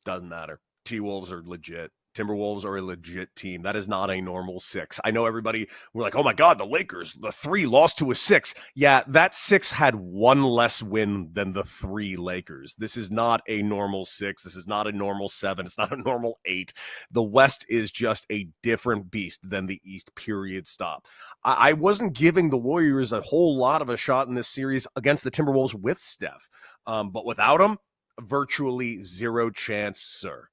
Doesn't matter. T-Wolves are legit. Timberwolves are a legit team. That is not a normal 6. I know everybody, we're like, oh my God, the Lakers, the 3 lost to a 6. Yeah, that 6 had 1 less win than the 3 Lakers. This is not a normal 6. This is not a normal 7. It's not a normal 8. The West is just a different beast than the East, period, stop. I wasn't giving the Warriors a whole lot of a shot in this series against the Timberwolves with Steph. But without him, virtually 0 chance, sir.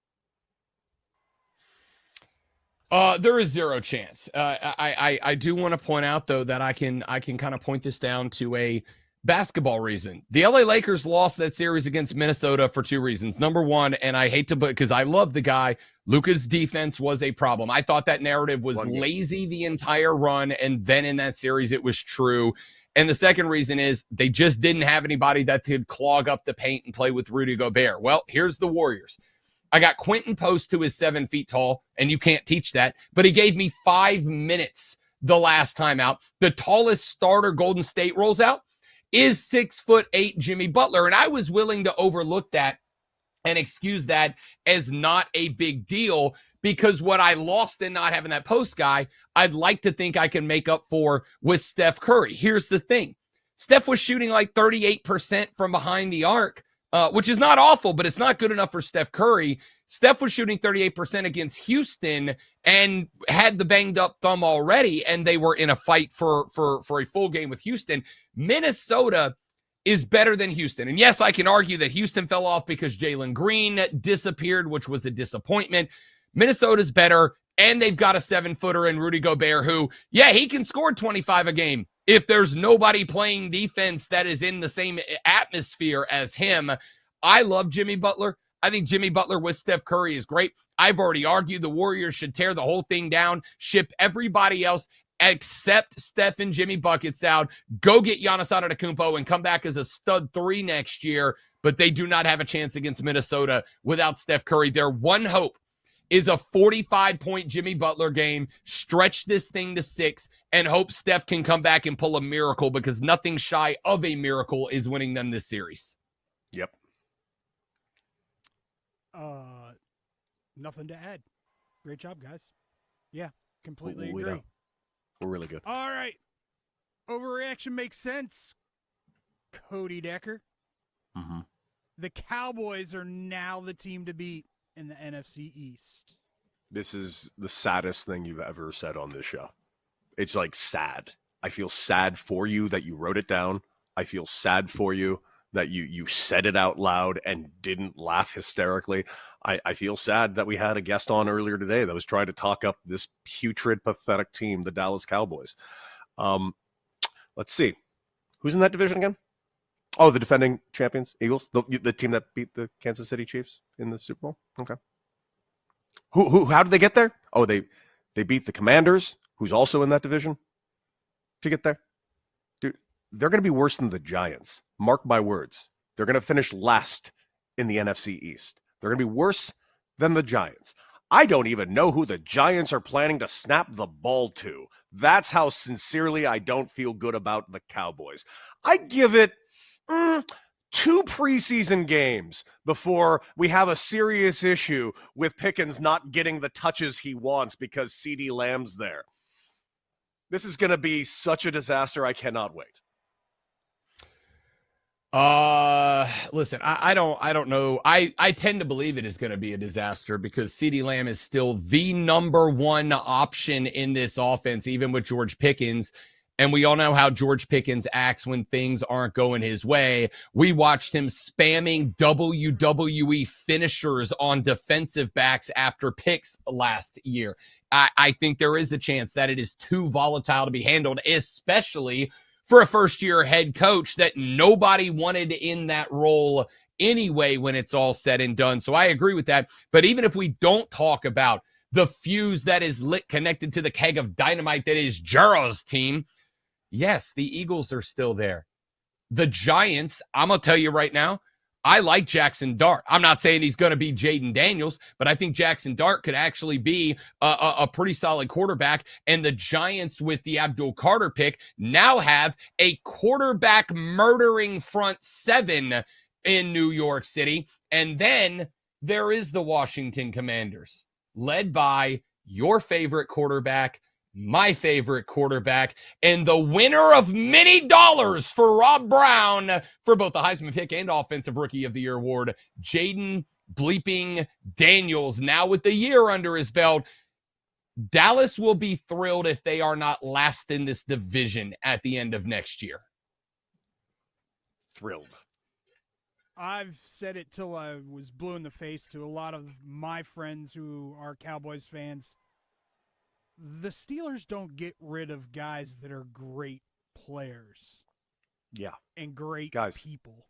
There is 0 chance. I do want to point out, though, that I can kind of point this down to a basketball reason. The LA Lakers lost that series against Minnesota for 2 reasons. Number 1, and I hate to put, because I love the guy, Luka's defense was a problem. I thought that narrative was lazy the entire run, and then in that series it was true. And the second reason is they just didn't have anybody that could clog up the paint and play with Rudy Gobert. Well, here's the Warriors. I got Quentin Post, who is 7 feet tall, and you can't teach that, but he gave me 5 minutes the last time out. The tallest starter Golden State rolls out is 6'8" Jimmy Butler, and I was willing to overlook that and excuse that as not a big deal, because what I lost in not having that post guy, I'd like to think I can make up for with Steph Curry. Here's the thing. Steph was shooting like 38% from behind the arc, which is not awful, but it's not good enough for Steph Curry. Steph was shooting 38% against Houston and had the banged up thumb already, and they were in a fight for a full game with Houston. Minnesota is better than Houston. And yes, I can argue that Houston fell off because Jalen Green disappeared, which was a disappointment. Minnesota's better, and they've got a 7-footer in Rudy Gobert who, yeah, he can score 25 a game if there's nobody playing defense that is in the same atmosphere as him. I love Jimmy Butler. I think Jimmy Butler with Steph Curry is great. I've already argued the Warriors should tear the whole thing down, ship everybody else except Steph and Jimmy buckets out, go get Giannis Antetokounmpo and come back as a stud 3 next year, but they do not have a chance against Minnesota without Steph Curry. Their one hope is a 45-point Jimmy Butler game, stretch this thing to 6, and hope Steph can come back and pull a miracle, because nothing shy of a miracle is winning them this series. Yep. Nothing to add. Great job, guys. Yeah, completely We agree. know. We're really good. All right. Overreaction makes sense. Cody Decker. Mm-hmm. The Cowboys are now the team to beat in the NFC East. This is the saddest thing you've ever said on this show. It's like sad. I feel sad for you that you wrote it down. I feel sad for you that you said it out loud and didn't laugh hysterically. I feel sad that we had a guest on earlier today that was trying to talk up this putrid, pathetic team, the Dallas Cowboys. Let's see. Who's in that division again? Oh, the defending champions, Eagles, the team that beat the Kansas City Chiefs in the Super Bowl. Okay. How did they get there? Oh, they beat the Commanders, who's also in that division, to get there. Dude, they're going to be worse than the Giants. Mark my words. They're going to finish last in the NFC East. They're going to be worse than the Giants. I don't even know who the Giants are planning to snap the ball to. That's how sincerely I don't feel good about the Cowboys. I give it 2 preseason games before we have a serious issue with Pickens not getting the touches he wants because CeeDee Lamb's there. This is going to be such a disaster. I cannot wait. Listen, I don't know. I tend to believe it is going to be a disaster because CeeDee Lamb is still the number one option in this offense, even with George Pickens. And we all know how George Pickens acts when things aren't going his way. We watched him spamming WWE finishers on defensive backs after picks last year. I think there is a chance that it is too volatile to be handled, especially for a first-year head coach that nobody wanted in that role anyway when it's all said and done. So I agree with that. But even if we don't talk about the fuse that is lit connected to the keg of dynamite that is Juro's team, yes, the Eagles are still there. The Giants, I'm going to tell you right now, I like Jackson Dart. I'm not saying he's going to be Jaden Daniels, but I think Jackson Dart could actually be a pretty solid quarterback. And the Giants, with the Abdul Carter pick, now have a quarterback murdering front 7 in New York City. And then there is the Washington Commanders, led by your favorite quarterback, my favorite quarterback, and the winner of many dollars for Rob Brown for both the Heisman pick and Offensive Rookie of the Year award, Jaden bleeping Daniels, now with the year under his belt. Dallas will be thrilled if they are not last in this division at the end of next year. Thrilled. I've said it till I was blue in the face to a lot of my friends who are Cowboys fans. The Steelers don't get rid of guys that are great players. Yeah. And great guys, people.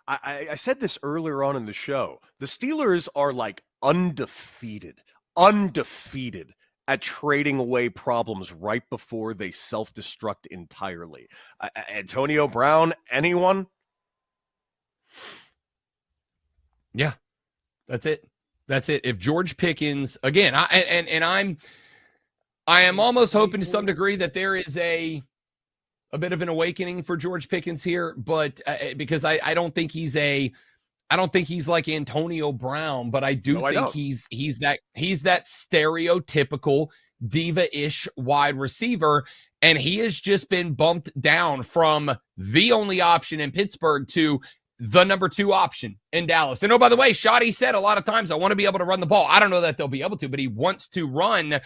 I said this earlier on in the show. The Steelers are like undefeated at trading away problems right before they self-destruct entirely. Antonio Brown, anyone? Yeah, that's it. If George Pickens, again, I am almost hoping to some degree that there is a bit of an awakening for George Pickens here, but because I don't think he's like Antonio Brown, but I think he's that stereotypical diva-ish wide receiver, and he has just been bumped down from the only option in Pittsburgh to the number 2 option in Dallas. And oh, by the way, Shoddy said a lot of times, I want to be able to run the ball. I don't know that they'll be able to, but he wants to run.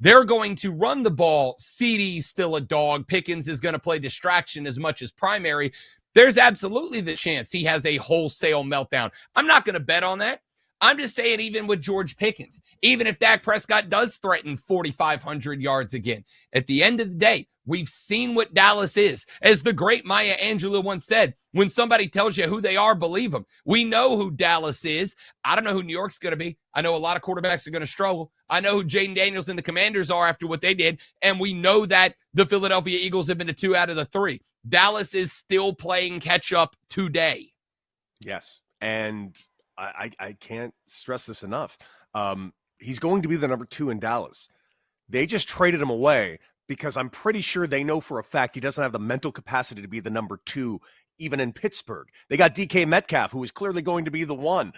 They're going to run the ball. CeeDee's still a dog. Pickens is going to play distraction as much as primary. There's absolutely the chance he has a wholesale meltdown. I'm not going to bet on that. I'm just saying, even with George Pickens, even if Dak Prescott does threaten 4,500 yards again, at the end of the day, we've seen what Dallas is. As the great Maya Angelou once said, when somebody tells you who they are, believe them. We know who Dallas is. I don't know who New York's going to be. I know a lot of quarterbacks are going to struggle. I know who Jaden Daniels and the Commanders are after what they did. And we know that the Philadelphia Eagles have been to 2 out of the 3. Dallas is still playing catch up today. Yes. And I can't stress this enough. He's going to be the number 2 in Dallas. They just traded him away because I'm pretty sure they know for a fact he doesn't have the mental capacity to be the number 2, even in Pittsburgh. They got DK Metcalf, who is clearly going to be the 1.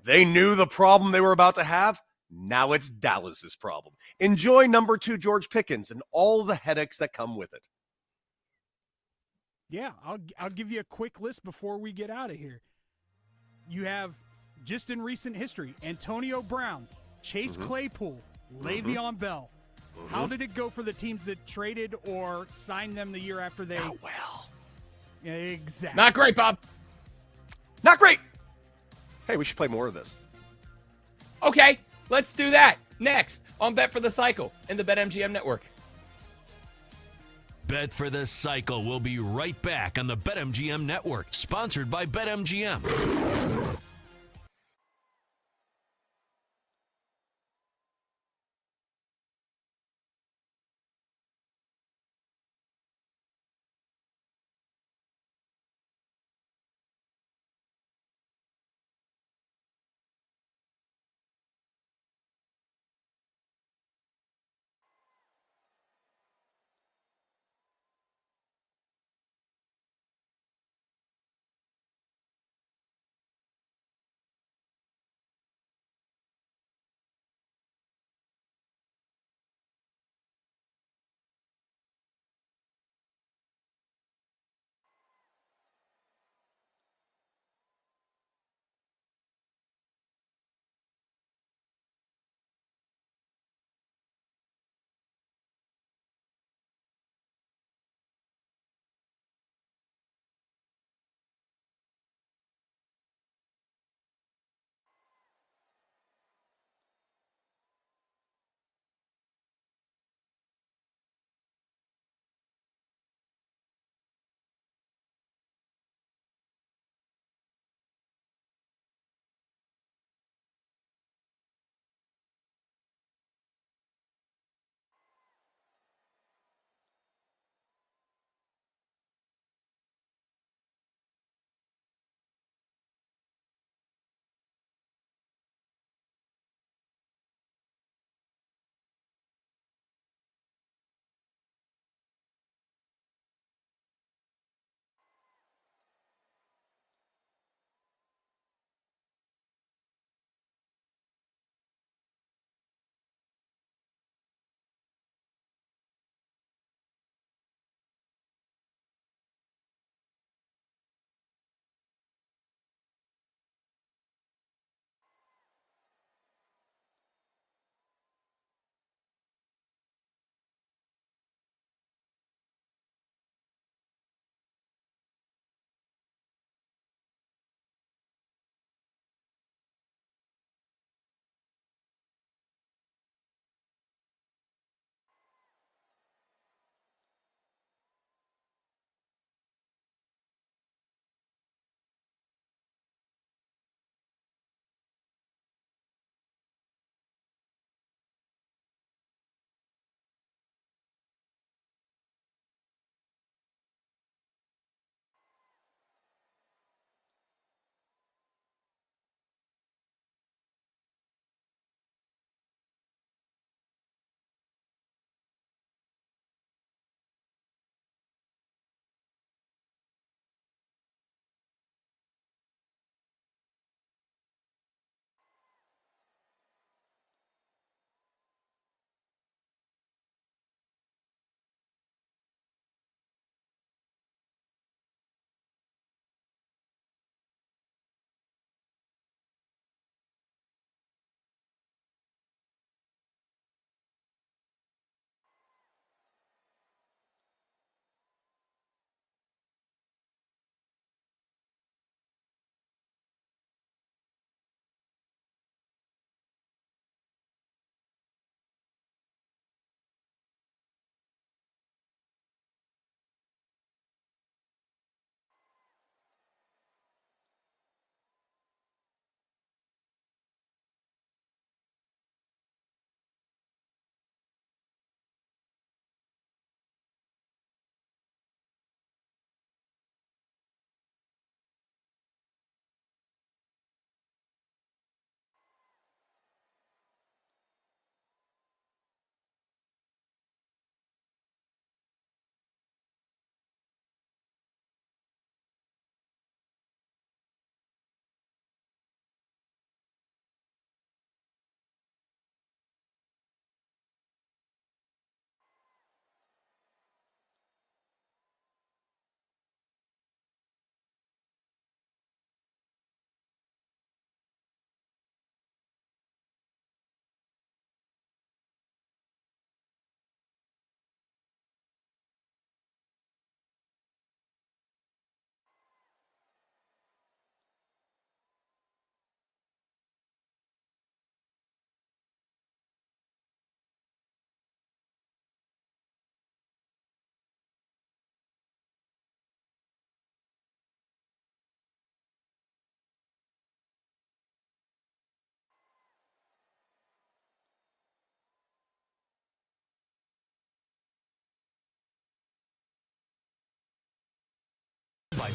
They knew the problem they were about to have. Now it's Dallas's problem. Enjoy number 2 George Pickens and all the headaches that come with it. Yeah, I'll give you a quick list before we get out of here. You have, just in recent history, Antonio Brown, Chase Claypool, Le'Veon Bell. How did it go for the teams that traded or signed them the year after they? Not well. Exactly. Not great, Bob. Not great. Hey, we should play more of this. Okay, let's do that next on Bet for the Cycle in the BetMGM network. Bet for the Cycle will be right back on the BetMGM network, sponsored by BetMGM.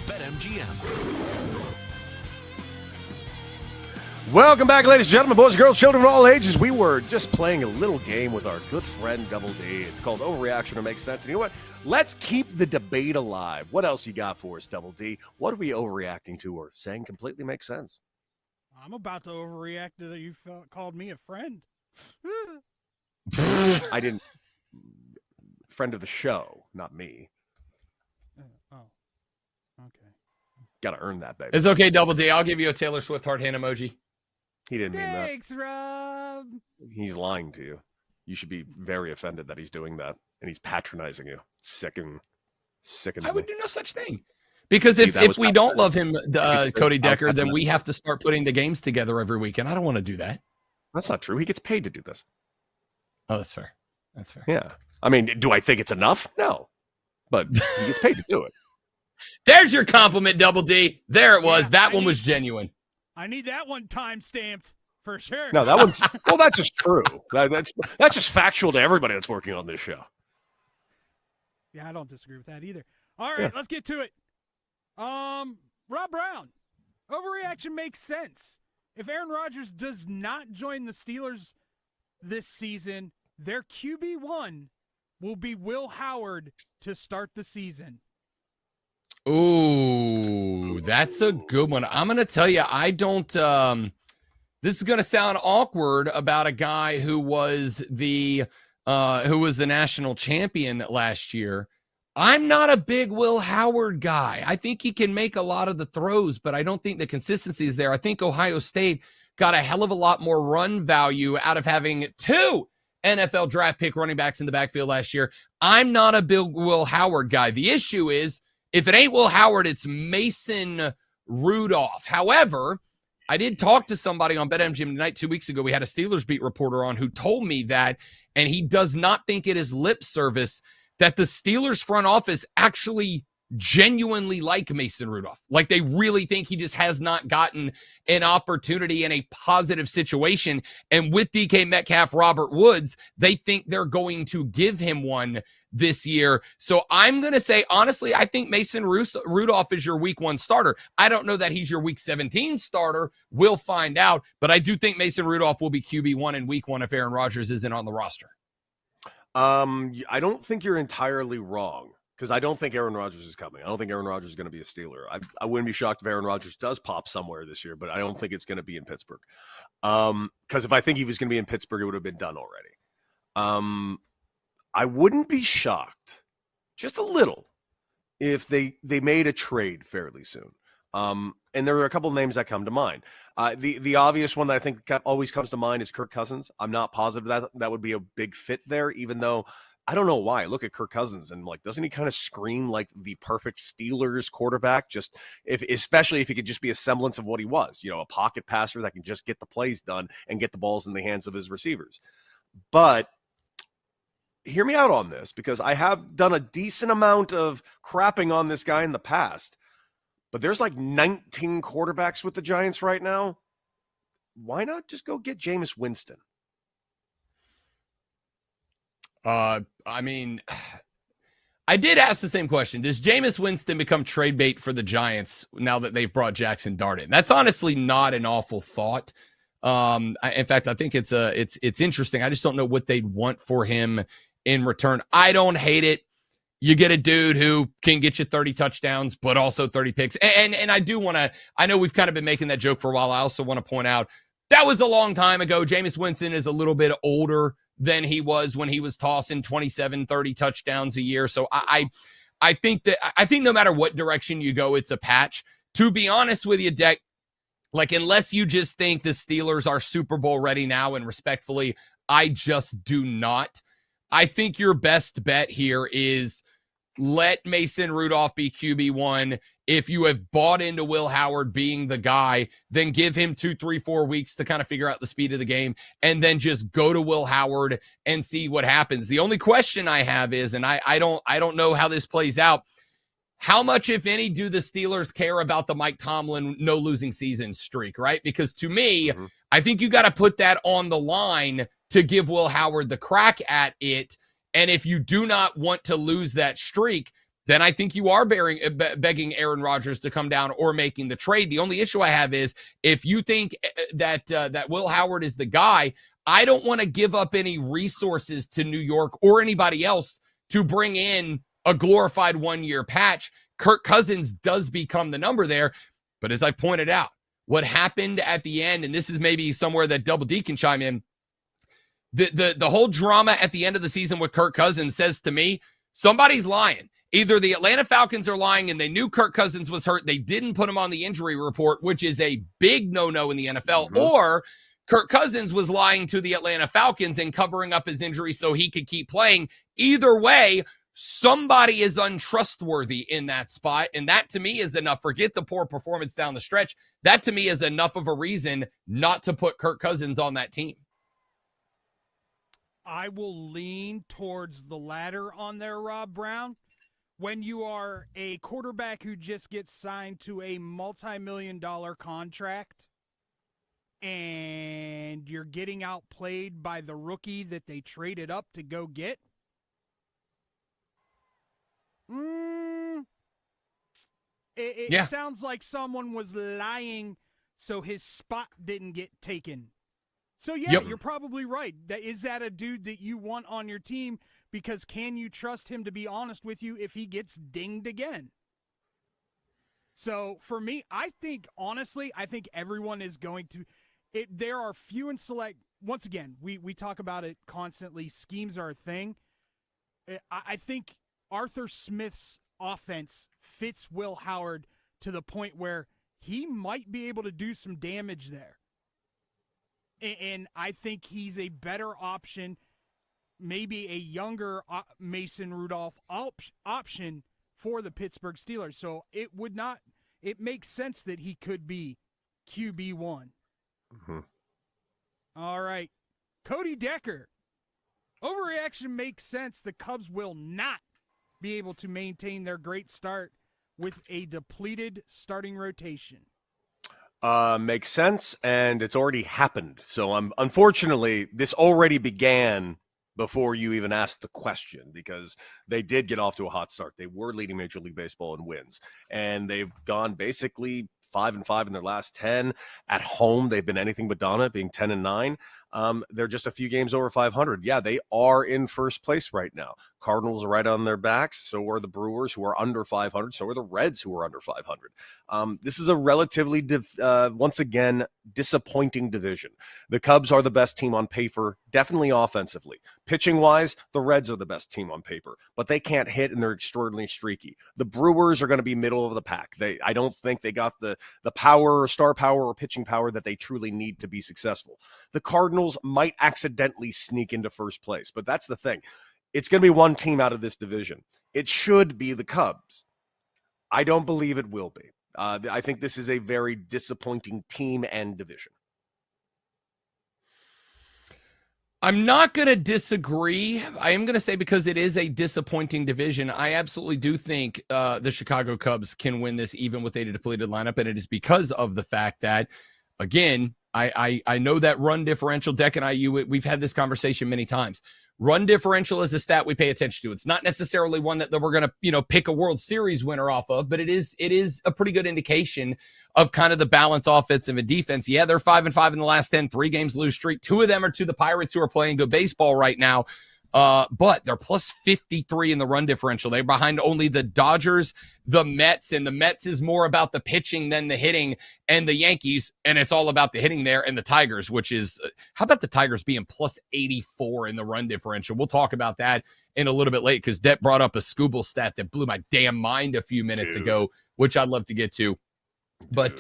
BetMGM. Welcome back, ladies and gentlemen, boys and girls, children of all ages. We were just playing a little game with our good friend Double D. It's called Overreaction or Makes Sense. And you know what? Let's keep the debate alive. What else you got for us, Double D? What are we overreacting to or saying completely makes sense? I'm about to overreact to that you called me a friend. I didn't. Friend of the show, not me. Oh, okay. Got to earn that, baby. It's okay, Double D. I'll give you a Taylor Swift heart hand emoji. He didn't mean that. Thanks, Rob. He's lying to you. You should be very offended that he's doing that, and he's patronizing you. Sickens I me. would do no such thing. Because See, if we don't love him, Because Cody I was Decker, then patronizing. we have to start putting the games together every week, and I don't want to do that. That's not true. He gets paid to do this. Oh, that's fair. That's fair. Yeah. I mean, do I think it's enough? No. But he gets paid to do it. There's your compliment, Double D. There it was. Yeah, that one was genuine. I need that one time stamped for sure. No, that one's well, that's just true. That's just factual to everybody that's working on this show. Yeah, I don't disagree with that either. All right, let's get to it. Rob Brown, overreaction makes sense. If Aaron Rodgers does not join the Steelers this season, their QB1 will be Will Howard to start the season. Ooh, that's a good one. I'm going to tell you, I don't this is going to sound awkward about a guy who was the national champion last year. I'm not a big Will Howard guy. I think he can make a lot of the throws, but I don't think the consistency is there. I think Ohio State got a hell of a lot more run value out of having two NFL draft pick running backs in the backfield last year. I'm not a big Will Howard guy. The issue is, if it ain't Will Howard, it's Mason Rudolph. However, I did talk to somebody on BetMGM tonight 2 weeks ago. We had a Steelers beat reporter on who told me that, and he does not think it is lip service, that the Steelers front office actually genuinely like Mason Rudolph. Like, they really think he just has not gotten an opportunity in a positive situation. And with DK Metcalf, Robert Woods, they think they're going to give him one this year. So I'm going to say, honestly, I think Mason Rudolph is your week 1 starter. I don't know that he's your week 17 starter. We'll find out. But I do think Mason Rudolph will be QB1 in week 1 if Aaron Rodgers isn't on the roster. I don't think you're entirely wrong, because I don't think Aaron Rodgers is coming. I don't think Aaron Rodgers is going to be a Steeler. I wouldn't be shocked if Aaron Rodgers does pop somewhere this year, but I don't think it's going to be in Pittsburgh. Because if I think he was going to be in Pittsburgh, it would have been done already. I wouldn't be shocked, just a little, if they made a trade fairly soon. And there are a couple of names that come to mind. The obvious one that I think always comes to mind is Kirk Cousins. I'm not positive that would be a big fit there, even though I don't know why. I look at Kirk Cousins and, like, doesn't he kind of scream like the perfect Steelers quarterback? Just especially if he could just be a semblance of what he was, a pocket passer that can just get the plays done and get the balls in the hands of his receivers. But hear me out on this, because I have done a decent amount of crapping on this guy in the past. But there's like 19 quarterbacks with the Giants right now. Why not just go get Jameis Winston? I mean, I did ask the same question. Does Jameis Winston become trade bait for the Giants now that they've brought Jackson Dart in? That's honestly not an awful thought. In fact, I think it's interesting. I just don't know what they'd want for him in return. I don't hate it. You get a dude who can get you 30 touchdowns, but also 30 picks. And I do want to, I know we've kind of been making that joke for a while. I also want to point out that was a long time ago. Jameis Winston is a little bit older than he was when he was tossing 27, 30 touchdowns a year. So I think no matter what direction you go, it's a patch. To be honest with you, Deck, like, unless you just think the Steelers are Super Bowl ready now, and respectfully, I just do not. I think your best bet here is let Mason Rudolph be QB1. If you have bought into Will Howard being the guy, then give him 2, 3, 4 weeks to kind of figure out the speed of the game, and then just go to Will Howard and see what happens. The only question I have is, and I don't know how this plays out, how much, if any, do the Steelers care about the Mike Tomlin no losing season streak, right? Because to me, I think you got to put that on the line to give Will Howard the crack at it. And if you do not want to lose that streak, then I think you are begging Aaron Rodgers to come down or making the trade. The only issue I have is if you think that Will Howard is the guy, I don't want to give up any resources to New York or anybody else to bring in a glorified one-year patch. Kirk Cousins does become the number there. But as I pointed out, what happened at the end, and this is maybe somewhere that Double D can chime in, the whole drama at the end of the season with Kirk Cousins says to me, somebody's lying. Either the Atlanta Falcons are lying and they knew Kirk Cousins was hurt, they didn't put him on the injury report, which is a big no-no in the NFL, or Kirk Cousins was lying to the Atlanta Falcons and covering up his injury so he could keep playing. Either way, somebody is untrustworthy in that spot, and that to me is enough. Forget the poor performance down the stretch. That to me is enough of a reason not to put Kirk Cousins on that team. I will lean towards the latter on there, Rob Brown. When you are a quarterback who just gets signed to a multi-million-dollar contract and you're getting outplayed by the rookie that they traded up to go get, it sounds like someone was lying so his spot didn't get taken. So, you're probably right. Is that a dude that you want on your team? Because can you trust him to be honest with you if he gets dinged again? So, for me, I think everyone is going to – there are few and select – once again, we talk about it constantly. Schemes are a thing. I think Arthur Smith's offense fits Will Howard to the point where he might be able to do some damage there. And I think he's a better option, maybe a younger Mason Rudolph option for the Pittsburgh Steelers. So it makes sense that he could be QB1. All right. Cody Decker. Overreaction makes sense. The Cubs will not be able to maintain their great start with a depleted starting rotation. Makes sense, and it's already happened. So unfortunately, this already began before you even asked the question, because they did get off to a hot start. They were leading Major League Baseball in wins, and they've gone basically 5-5 in their last 10. At home, they've been anything but dominant, being 10-9. They're just a few games over 500. Yeah, they are in first place right now. Cardinals are right on their backs. So are the Brewers, who are under 500. So are the Reds, who are under 500. This is a relatively, once again, disappointing division. The Cubs are the best team on paper, definitely offensively. Pitching-wise, the Reds are the best team on paper, but they can't hit, and they're extraordinarily streaky. The Brewers are going to be middle of the pack. I don't think they got the power or star power or pitching power that they truly need to be successful. The Cardinals might accidentally sneak into first place, but that's the thing. It's going to be one team out of this division. It should be the Cubs. I don't believe it will be. I think this is a very disappointing team and division. I'm not going to disagree. I am going to say, because it is a disappointing division, I absolutely do think the Chicago Cubs can win this even with a depleted lineup, and it is because of the fact that, again, I know that run differential, Deck and I, we've had this conversation many times. Run differential is a stat we pay attention to. It's not necessarily one that we're going to, pick a World Series winner off of, but it is a pretty good indication of kind of the balance offensive and defense. Yeah, they're 5-5 in the last 10, 3 games lose streak. 2 of them are to the Pirates, who are playing good baseball right now. But they're plus 53 in the run differential. They're behind only the Dodgers, the Mets, and the Mets is more about the pitching than the hitting, and the Yankees, and it's all about the hitting there, and the Tigers, which is, how about the Tigers being plus 84 in the run differential? We'll talk about that in a little bit late, because Det brought up a Scooble stat that blew my damn mind a few minutes ago, which I'd love to get to. But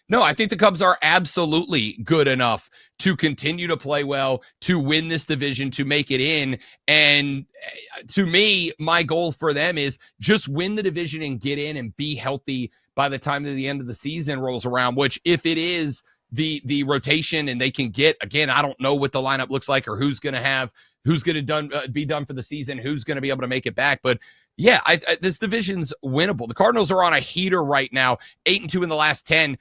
no, I think the Cubs are absolutely good enough to continue to play well, to win this division, to make it in. And to me, my goal for them is just win the division and get in and be healthy by the time that the end of the season rolls around, which, if it is the rotation and they can get, again, I don't know what the lineup looks like or who's going to be done for the season, who's going to be able to make it back. But yeah, this division's winnable. The Cardinals are on a heater right now, 8-2 in the last 10,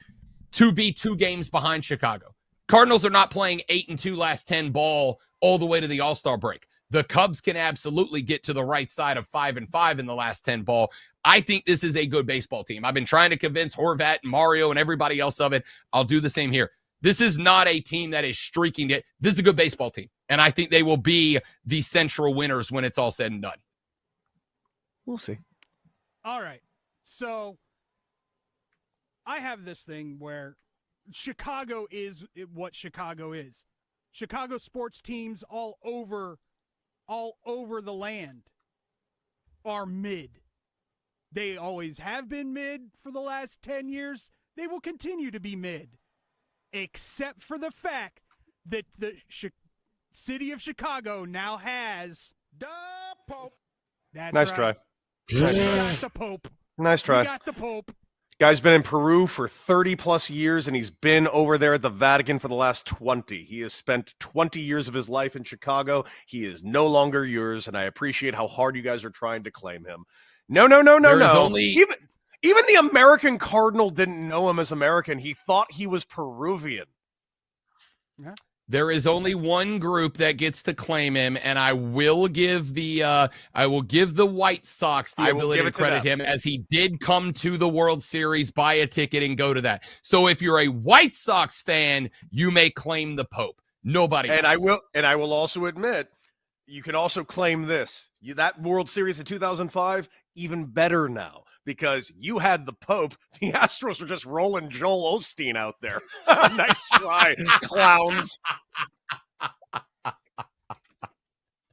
to be 2 games behind Chicago. Cardinals are not playing 8-2 last 10 ball all the way to the All-Star break. The Cubs can absolutely get to the right side of 5-5 in the last 10 ball. I think this is a good baseball team. I've been trying to convince Horvat and Mario and everybody else of it. I'll do the same here. This is not a team that is streaking it. This is a good baseball team. And I think they will be the Central winners when it's all said and done. We'll see. All right. So I have this thing where Chicago is what Chicago is. Chicago sports teams all over the land are mid. They always have been mid for the last 10 years. They will continue to be mid, except for the fact that the city of Chicago now has the Pope. That's Nice right. try. We got the Pope. Nice try. We got the Pope. Guy's been in Peru for 30 plus years, and he's been over there at the Vatican for the last 20. He has spent 20 years of his life in Chicago. He is no longer yours, and I appreciate how hard you guys are trying to claim him. No. Even the American Cardinal didn't know him as American. He thought he was Peruvian. Yeah. There is only one group that gets to claim him, and I will give the White Sox the ability to credit him, as he did come to the World Series, buy a ticket, and go to that. So if you're a White Sox fan, you may claim the Pope. Nobody And else. I will also admit, you can also claim this. That World Series in 2005, even better now, because you had the Pope. The Astros were just rolling Joel Osteen out there. Nice try, clowns.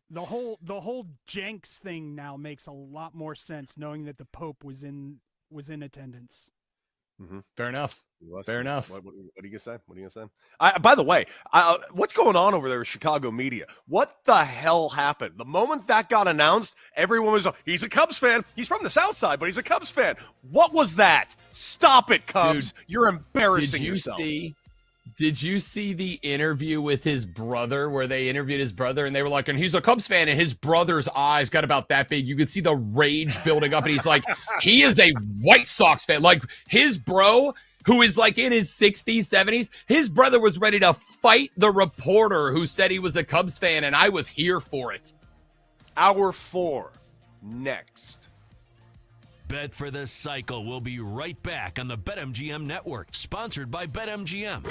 The whole Jenks thing now makes a lot more sense, knowing that the Pope was in attendance. Mm-hmm. Fair enough. Fair enough. What are you gonna say? What are you gonna say? By the way, what's going on over there with Chicago media? What the hell happened? The moment that got announced, everyone was, he's a Cubs fan. He's from the South Side, but he's a Cubs fan. What was that? Stop it, Cubs. Dude, you're embarrassing yourself. Did you see the interview with his brother, where they interviewed his brother and they were like, and he's a Cubs fan, and his brother's eyes got about that big. You could see the rage building up, and he's like, he is a White Sox fan. Like, his bro, who is like in his 60s, 70s, his brother was ready to fight the reporter who said he was a Cubs fan, and I was here for it. Hour 4 next. Bet for the Cycle will be right back on the BetMGM Network, sponsored by BetMGM.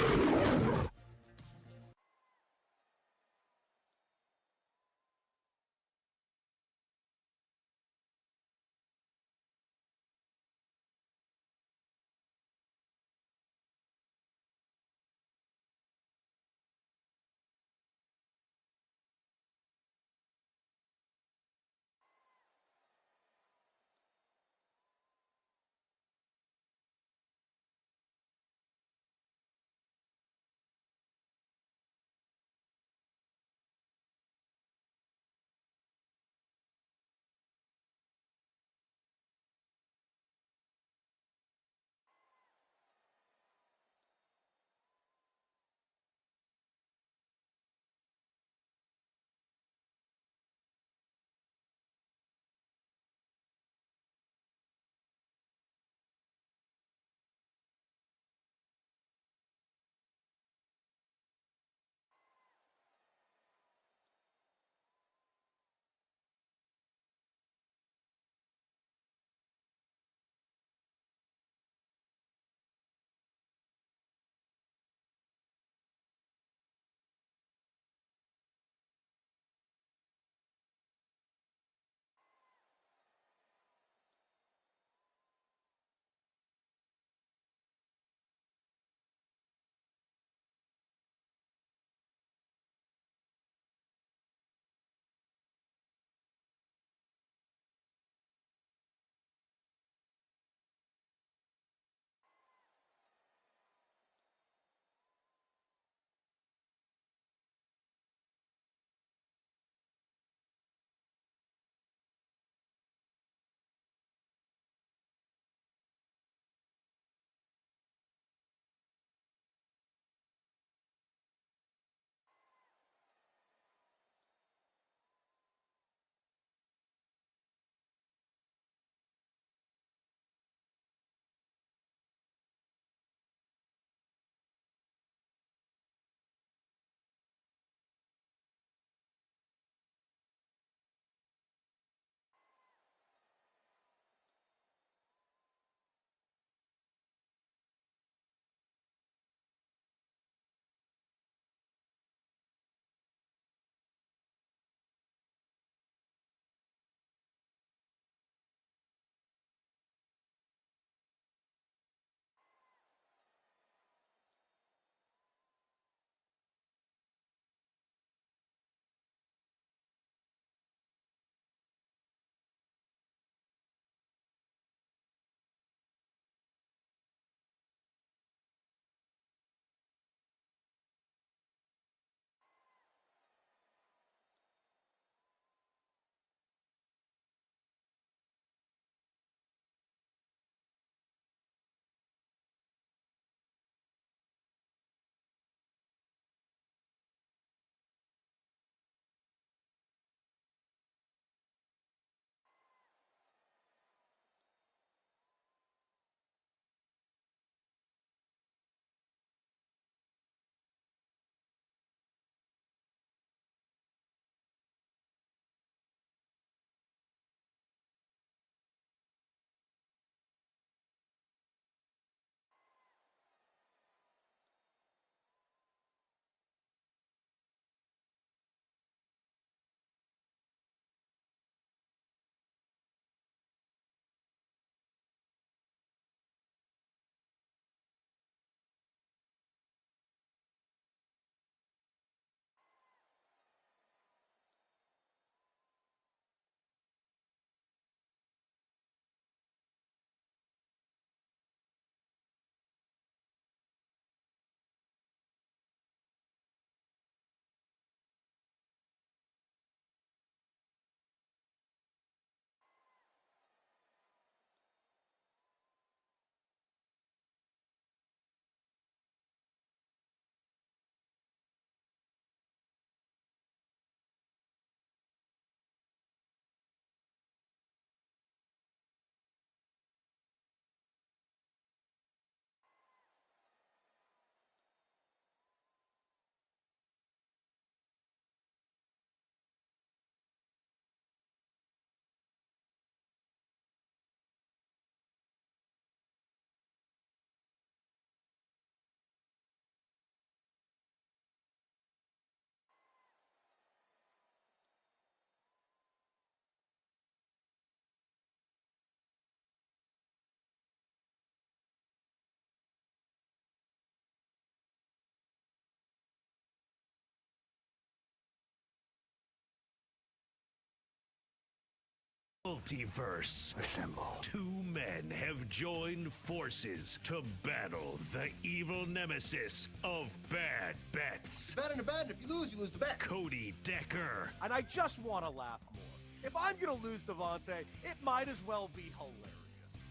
Multiverse. Assemble. Two men have joined forces to battle the evil nemesis of bad bets. Bet in a bet, and if you lose the bet. Cody Decker. And I just want to laugh more. If I'm going to lose Devontae, it might as well be hilarious.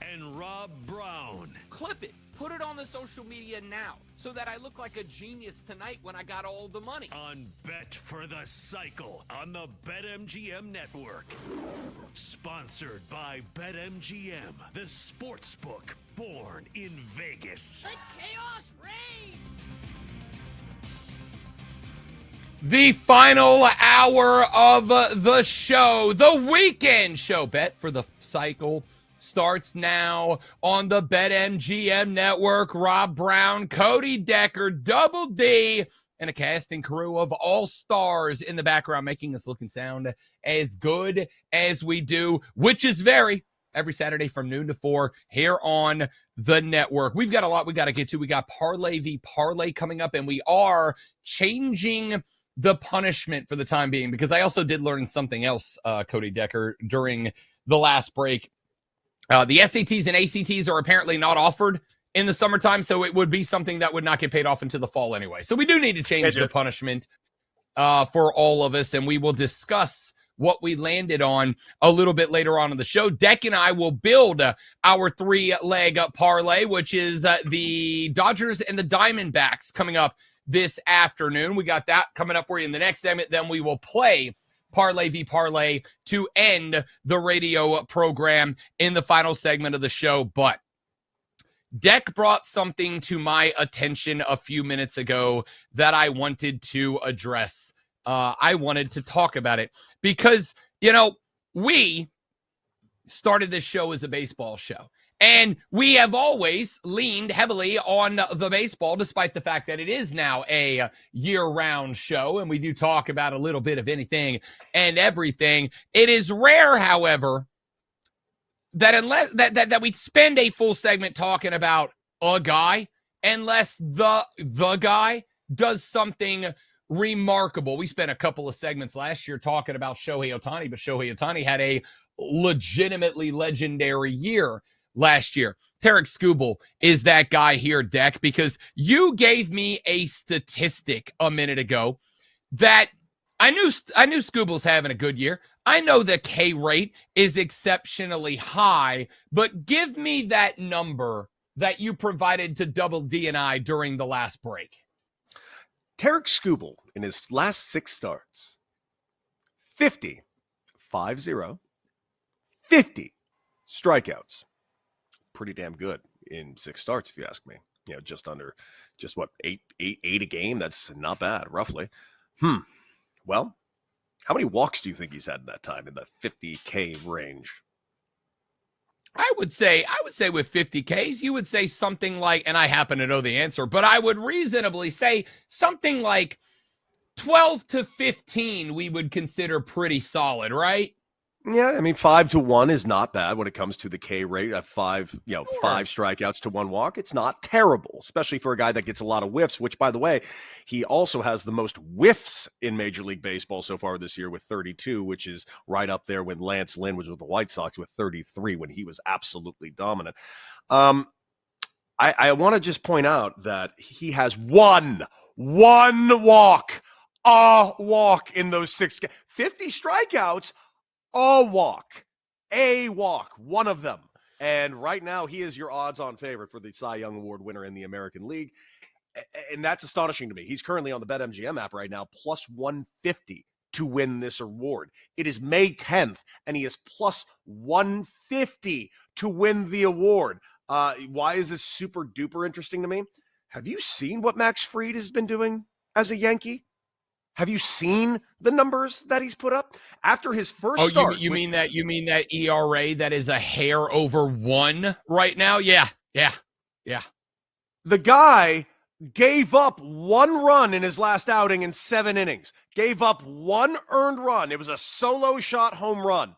And Rob Brown. Clip it. Put it on the social media now so that I look like a genius tonight when I got all the money. On Bet for the Cycle on the BetMGM Network. Sponsored by BetMGM, the sportsbook born in Vegas. Let chaos reign! The final hour of the show, the weekend show, Bet for the Cycle, starts now on the BetMGM Network. Rob Brown, Cody Decker, Double D, and a casting crew of all-stars in the background, making us look and sound as good as we do, which is every Saturday from noon to 4 here on the network. We've got a lot we got to get to. We got Parlay v. Parlay coming up, and we are changing the punishment for the time being, because I also did learn something else, Cody Decker, during the last break. The SATs and ACTs are apparently not offered in the summertime, so it would be something that would not get paid off until the fall anyway. So we do need to change the punishment for all of us, and we will discuss what we landed on a little bit later on in the show. Deck and I will build our three-leg parlay, which is the Dodgers and the Diamondbacks coming up this afternoon. We got that coming up for you in the next segment. Then we will play Parlay v. Parlay to end the radio program in the final segment of the show. But Deck brought something to my attention a few minutes ago that I wanted to address. I wanted to talk about it because, we started this show as a baseball show. And we have always leaned heavily on the baseball, despite the fact that it is now a year-round show, and we do talk about a little bit of anything and everything. It is rare, however, that unless that we spend a full segment talking about a guy, unless the guy does something remarkable. We spent a couple of segments last year talking about Shohei Ohtani, but Shohei Ohtani had a legitimately legendary year last year. Tarek Skubal is that guy here, Deck, because you gave me a statistic a minute ago that I knew Skubal's having a good year. I know the K rate is exceptionally high, but give me that number that you provided to Double D and I during the last break. Tarek Skubal, in his last 6 starts, 50 strikeouts. Pretty damn good in 6 starts, if you ask me. Just what, eight a game? That's not bad, roughly. Well, how many walks do you think he's had in that time, in the 50K range? I would say with 50Ks, you would say something like, and I happen to know the answer, but I would reasonably say something like 12 to 15 we would consider pretty solid, right? Yeah, I mean, 5 to 1 is not bad when it comes to the K rate at 5 strikeouts to 1 walk. It's not terrible, especially for a guy that gets a lot of whiffs, which, by the way, he also has the most whiffs in Major League Baseball so far this year with 32, which is right up there when Lance Lynn was with the White Sox with 33 when he was absolutely dominant. I want to just point out that he has one walk in those 6 50 strikeouts. A walk, one of them. And right now, he is your odds-on favorite for the Cy Young Award winner in the American League. And that's astonishing to me. He's currently on the BetMGM app right now, plus 150 to win this award. It is May 10th, and he is plus 150 to win the award. Why is this super duper interesting to me? Have you seen what Max Fried has been doing as a Yankee? Have you seen the numbers that he's put up after his first start? You mean that ERA that is a hair over 1 right now? Yeah. The guy gave up 1 run in his last outing in 7 innings. Gave up 1 earned run. It was a solo shot home run.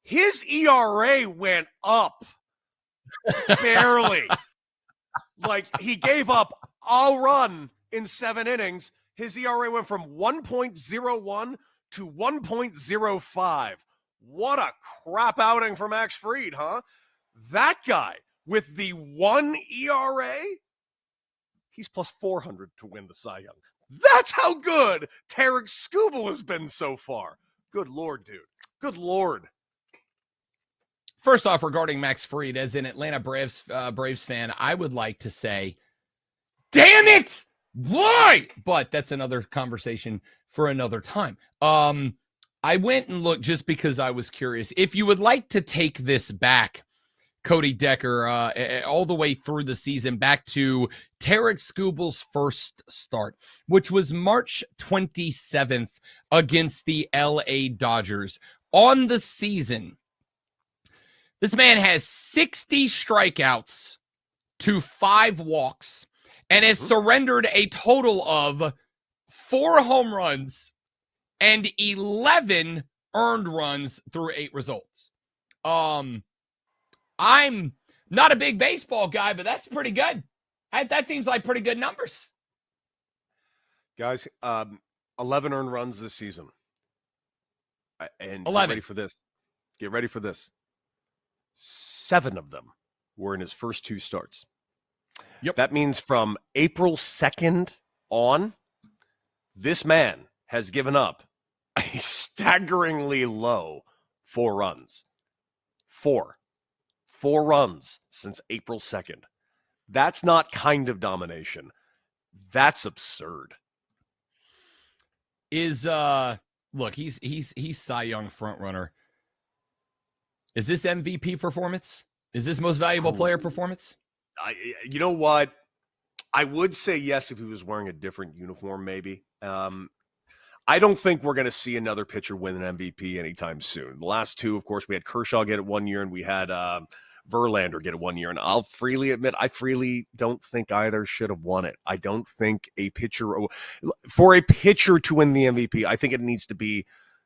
His ERA went up barely. Like, he gave up a run in 7 innings. His ERA went from 1.01 to 1.05. What a crap outing for Max Fried, huh? That guy with the 1 ERA, he's plus 400 to win the Cy Young. That's how good Tarek Skubal has been so far. Good Lord, dude. Good Lord. First off, regarding Max Fried, as an Atlanta Braves fan, I would like to say, damn it! Why? But that's another conversation for another time. I went and looked just because I was curious. If you would like to take this back, Cody Decker, all the way through the season, back to Tarek Skubal's first start, which was March 27th against the LA Dodgers. On the season, this man has 60 strikeouts to 5 walks and has surrendered a total of 4 home runs and 11 earned runs through 8 results. I'm not a big baseball guy, but that's pretty good. That seems like pretty good numbers. Guys, 11 earned runs this season. And 11. Get ready for this. Get ready for this. 7 of them were in his first 2 starts. Yep. That means from April 2nd on, this man has given up a staggeringly low 4 runs. 4 runs since April 2nd. That's not kind of domination. That's absurd. Look, he's Cy Young front runner. Is this MVP performance? Is this most valuable player performance? You know what? I would say yes if he was wearing a different uniform, maybe. I don't think we're going to see another pitcher win an MVP anytime soon. The last 2, of course, we had Kershaw get it 1 year, and we had Verlander get it 1 year. And I'll freely admit, I freely don't think either should have won it. I don't think for a pitcher to win the MVP, I think it needs to be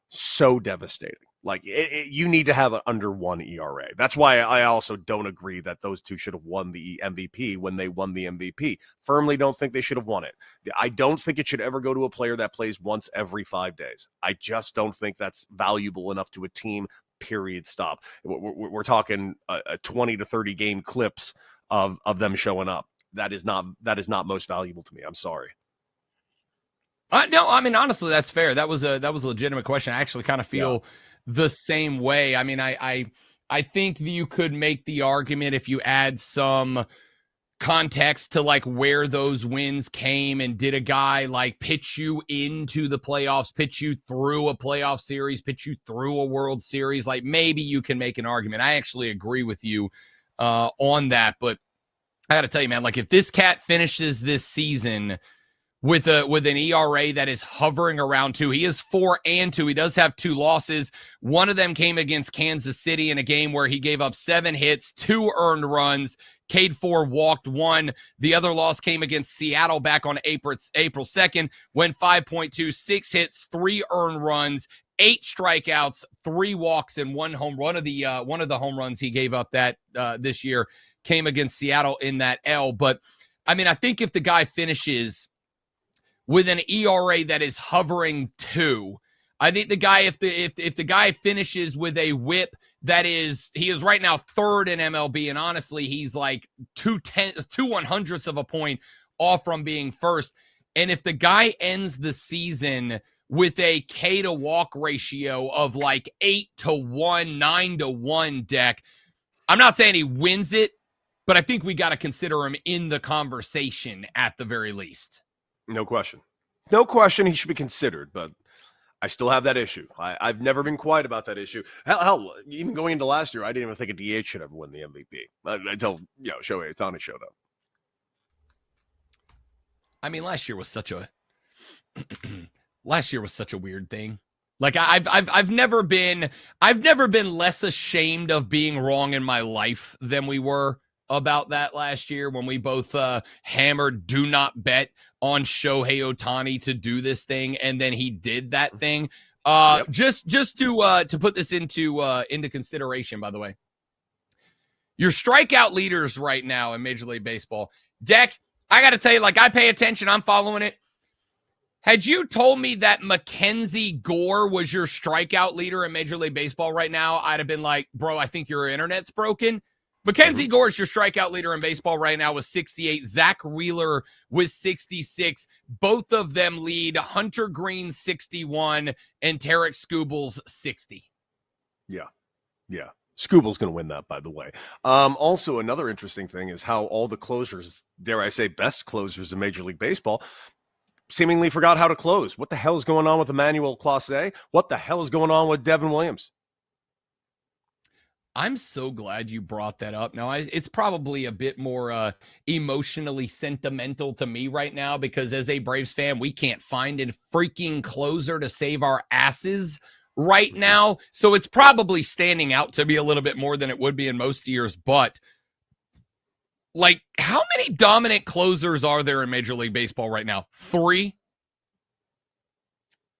so devastating. Like, you need to have an under 1 ERA. That's why I also don't agree that those 2 should have won the MVP when they won the MVP. Firmly don't think they should have won it. I don't think it should ever go to a player that plays once every 5 days. I just don't think that's valuable enough to a team, period, stop. We're talking 20 to 30 game clips of them showing up. That is not most valuable to me. I'm sorry. No, I mean, honestly, that's fair. That was a legitimate question. I actually kind of feel the same way. I mean, I think you could make the argument if you add some context to like where those wins came and did a guy like pitch you into the playoffs, pitch you through a playoff series, pitch you through a World Series, like maybe you can make an argument. I actually agree with you on that, but I got to tell you, man, like if this cat finishes this season with an ERA that is hovering around 2. He is 4-2. He does have 2 losses. One of them came against Kansas City in a game where he gave up 7 hits, 2 earned runs, K'd 4, walked 1. The other loss came against Seattle back on April 2nd, went 5.2, 6 hits, 3 earned runs, 8 strikeouts, 3 walks, and 1 home run. One of the home runs he gave up that this year came against Seattle in that L. But I mean, I think if the guy finishes with an ERA that is hovering 2, I think the guy, if the guy finishes with a WHIP that is, he is right now 3rd in MLB, and honestly, he's like 2/100ths of a point off from being 1st. And if the guy ends the season with a K to walk ratio of like 8-1, 9-1, Deck, I'm not saying he wins it, but I think we got to consider him in the conversation at the very least. No question. No question he should be considered, but I still have that issue. I've never been quiet about that issue. Hell, even going into last year, I didn't even think a DH should ever win the MVP until, Shohei Ohtani showed up. I mean, last year was such a weird thing. Like I've never been less ashamed of being wrong in my life than we were about that last year when we both hammered do not bet on Shohei Ohtani to do this thing, and then he did that thing. Just to put this into consideration, by the way, your strikeout leaders right now in Major League Baseball, Deck, I got to tell you, like, I pay attention, I'm following it. Had you told me that Mackenzie Gore was your strikeout leader in Major League Baseball right now, I'd have been like, bro, I think your internet's broken. Mackenzie Gore is your strikeout leader in baseball right now with 68. Zach Wheeler with 66. Both of them lead Hunter Green 61 and Tarek Skubals 60. Yeah. Yeah. Scooble's going to win that, by the way. Also, another interesting thing is how all the closers, dare I say, best closers in Major League Baseball, seemingly forgot how to close. What the hell is going on with Emmanuel Clase? What the hell is going on with Devin Williams? I'm so glad you brought that up. Now, it's probably a bit more emotionally sentimental to me right now because as a Braves fan, we can't find a freaking closer to save our asses right now. So it's probably standing out to me a little bit more than it would be in most years. But, like, how many dominant closers are there in Major League Baseball right now? 3?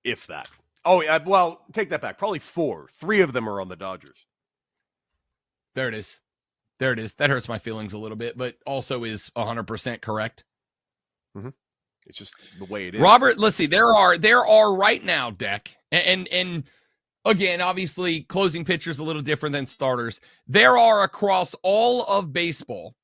If that. Oh, yeah, well, take that back. Probably 4. 3 of them are on the Dodgers. There it is. There it is. That hurts my feelings a little bit, but also is 100% correct. Mm-hmm. It's just the way it is. Robert, let's see. There are right now, Deck, and again, obviously, closing pitchers a little different than starters. There are across all of baseball.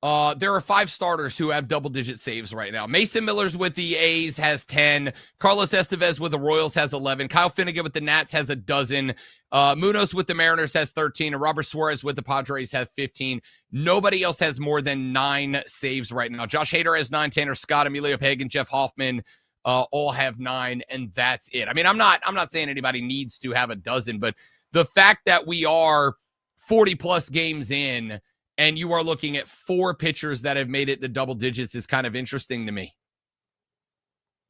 There are 5 starters who have double-digit saves right now. Mason Miller's with the A's has 10. Carlos Estevez with the Royals has 11. Kyle Finnegan with the Nats has a dozen. Munoz with the Mariners has 13. And Robert Suarez with the Padres has 15. Nobody else has more than 9 saves right now. Josh Hader has 9. Tanner Scott, Emilio Pagan, Jeff Hoffman all have 9, and that's it. I mean, I'm not saying anybody needs to have a dozen, but the fact that we are 40-plus games in and you are looking at 4 pitchers that have made it to double digits is kind of interesting to me.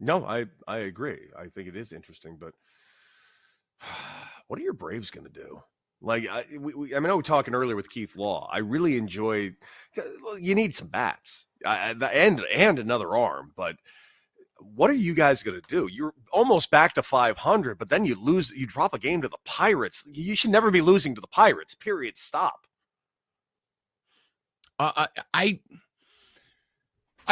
No, I agree. I think it is interesting, but what are your Braves going to do? Like, I know we were talking earlier with Keith Law. I really enjoy. You need some bats and another arm, but what are you guys going to do? You're almost back to 500, but then you lose. You drop a game to the Pirates. You should never be losing to the Pirates. Period. Stop. I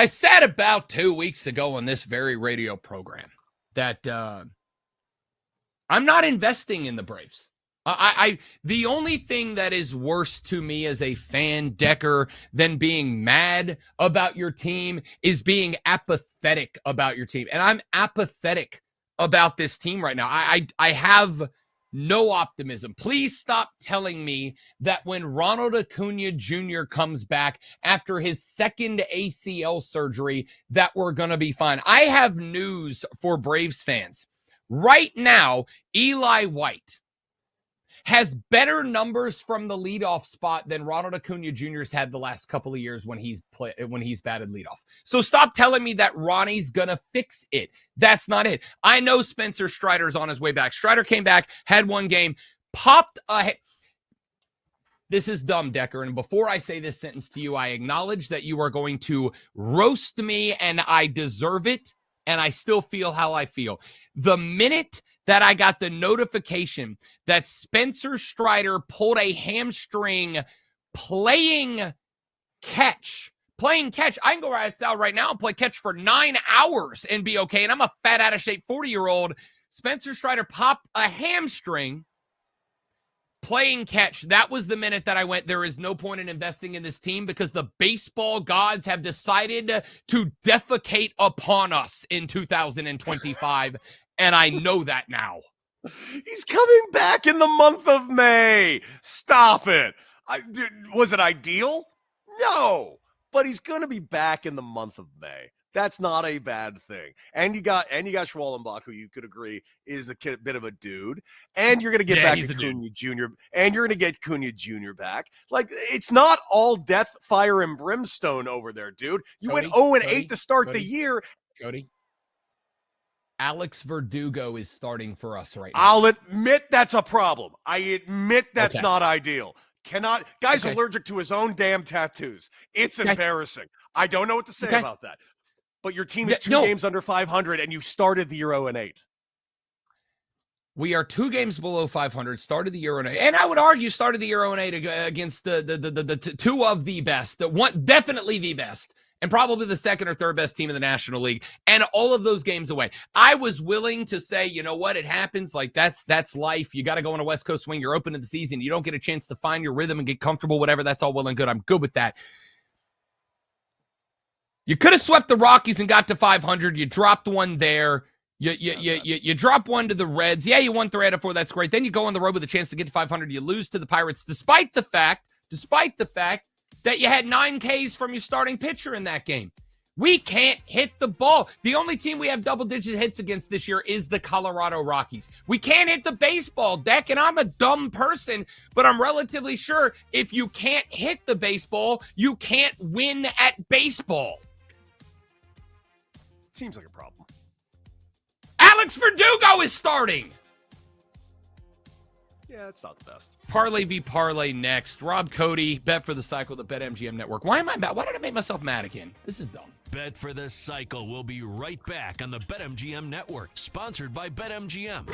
said about 2 weeks ago on this very radio program that I'm not investing in the Braves. The only thing that is worse to me as a fan, Decker, than being mad about your team is being apathetic about your team. And I'm apathetic about this team right now. I have no optimism. Please stop telling me that when Ronald Acuna Jr. comes back after his second ACL surgery that we're going to be fine. I have news for Braves fans. Right now, Eli White has better numbers from the leadoff spot than Ronald Acuna Jr.'s had the last couple of years when he's batted leadoff. So stop telling me that Ronnie's gonna fix it. That's not it. I know Spencer Strider's on his way back. Strider came back, had 1 game, popped a. This is dumb, Decker. And before I say this sentence to you, I acknowledge that you are going to roast me, and I deserve it. And I still feel how I feel. The minute that I got the notification that Spencer Strider pulled a hamstring playing catch, I can go outside right now and play catch for 9 hours and be okay. And I'm a fat, out of shape 40-year-old. Spencer Strider popped a hamstring playing catch. That was the minute that I went, there is no point in investing in this team because the baseball gods have decided to defecate upon us in 2025. And I know that now. He's coming back in the month of May. Stop it. Was it ideal? No, but he's going to be back in the month of May. That's not a bad thing. And you got Schwallenbach, who you could agree is a bit of a dude. And you're going to get back Acuna Jr. And you're going to get Acuna Jr. back. Like, it's not all death, fire, and brimstone over there, dude. You went 0-8 to start the year. Cody, Alex Verdugo is starting for us right now. I'll admit that's a problem. I admit that's not ideal. Guy's allergic to his own damn tattoos. It's embarrassing. I don't know what to say about that. But your team is 2 games under 500, and you started the year 0-8. We are 2 games below 500, started the year 0-8. And I would argue started the year 0-8 against the 2 of the best, definitely the best and probably the second or third best team in the National League, and all of those games away. I was willing to say, you know what, it happens. Like, that's life. You got to go on a West Coast swing. You're open to the season. You don't get a chance to find your rhythm and get comfortable, whatever. That's all well and good. I'm good with that. You could have swept the Rockies and got to 500. You dropped one there. You drop one to the Reds. Yeah, you won 3 out of 4. That's great. Then you go on the road with a chance to get to 500. You lose to the Pirates, despite the fact that you had 9 Ks from your starting pitcher in that game. We can't hit the ball. The only team we have double-digit hits against this year is the Colorado Rockies. We can't hit the baseball deck, and I'm a dumb person, but I'm relatively sure if you can't hit the baseball, you can't win at baseball. Seems like a problem. Alex Verdugo is starting. Yeah, it's not the best. Parlay v. Parlay next. Rob Cody, Bet for the Cycle, the BetMGM Network. Why am I mad? Why did I make myself mad again? This is dumb. Bet for the Cycle will be right back on the BetMGM Network, sponsored by BetMGM.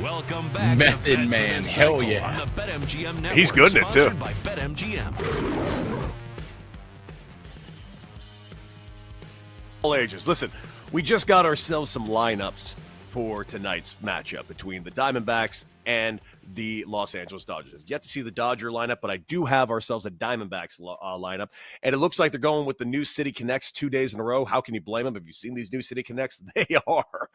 Welcome back Method to Bet Man. for the Hell Cycle yeah. on the BetMGM Network. He's good in it, too. Sponsored by BetMGM. All ages. Listen, we just got ourselves some lineups for tonight's matchup between the Diamondbacks and the Los Angeles Dodgers. I've yet to see the Dodger lineup, but I do have ourselves a Diamondbacks lineup, and it looks like they're going with the new City Connects 2 days in a row. How can you blame them? Have you seen these new City Connects? They are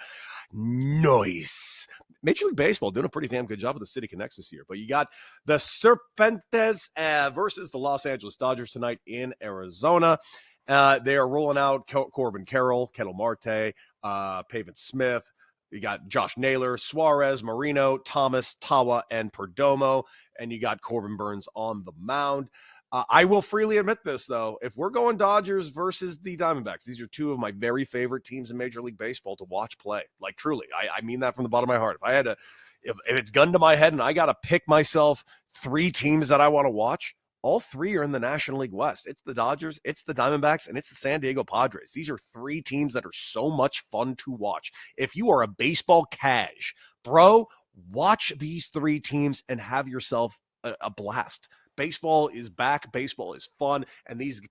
nice. Major League Baseball doing a pretty damn good job with the City Connects this year, but you got the Serpentes versus the Los Angeles Dodgers tonight in Arizona. They are rolling out Corbin Carroll, Kettle Marte, Pavin Smith. You got Josh Naylor, Suarez, Marino, Thomas, Tawa, and Perdomo. And you got Corbin Burns on the mound. I will freely admit this, though. If we're going Dodgers versus the Diamondbacks, these are two of my very favorite teams in Major League Baseball to watch play. Like, truly, I mean that from the bottom of my heart. If I had to, if it's gun to my head and I got to pick myself 3 teams that I want to watch, all 3 are in the National League West. It's the Dodgers, it's the Diamondbacks, and it's the San Diego Padres. These are 3 teams that are so much fun to watch. If you are a baseball cash, bro, watch these 3 teams and have yourself a blast. Baseball is back. Baseball is fun. And these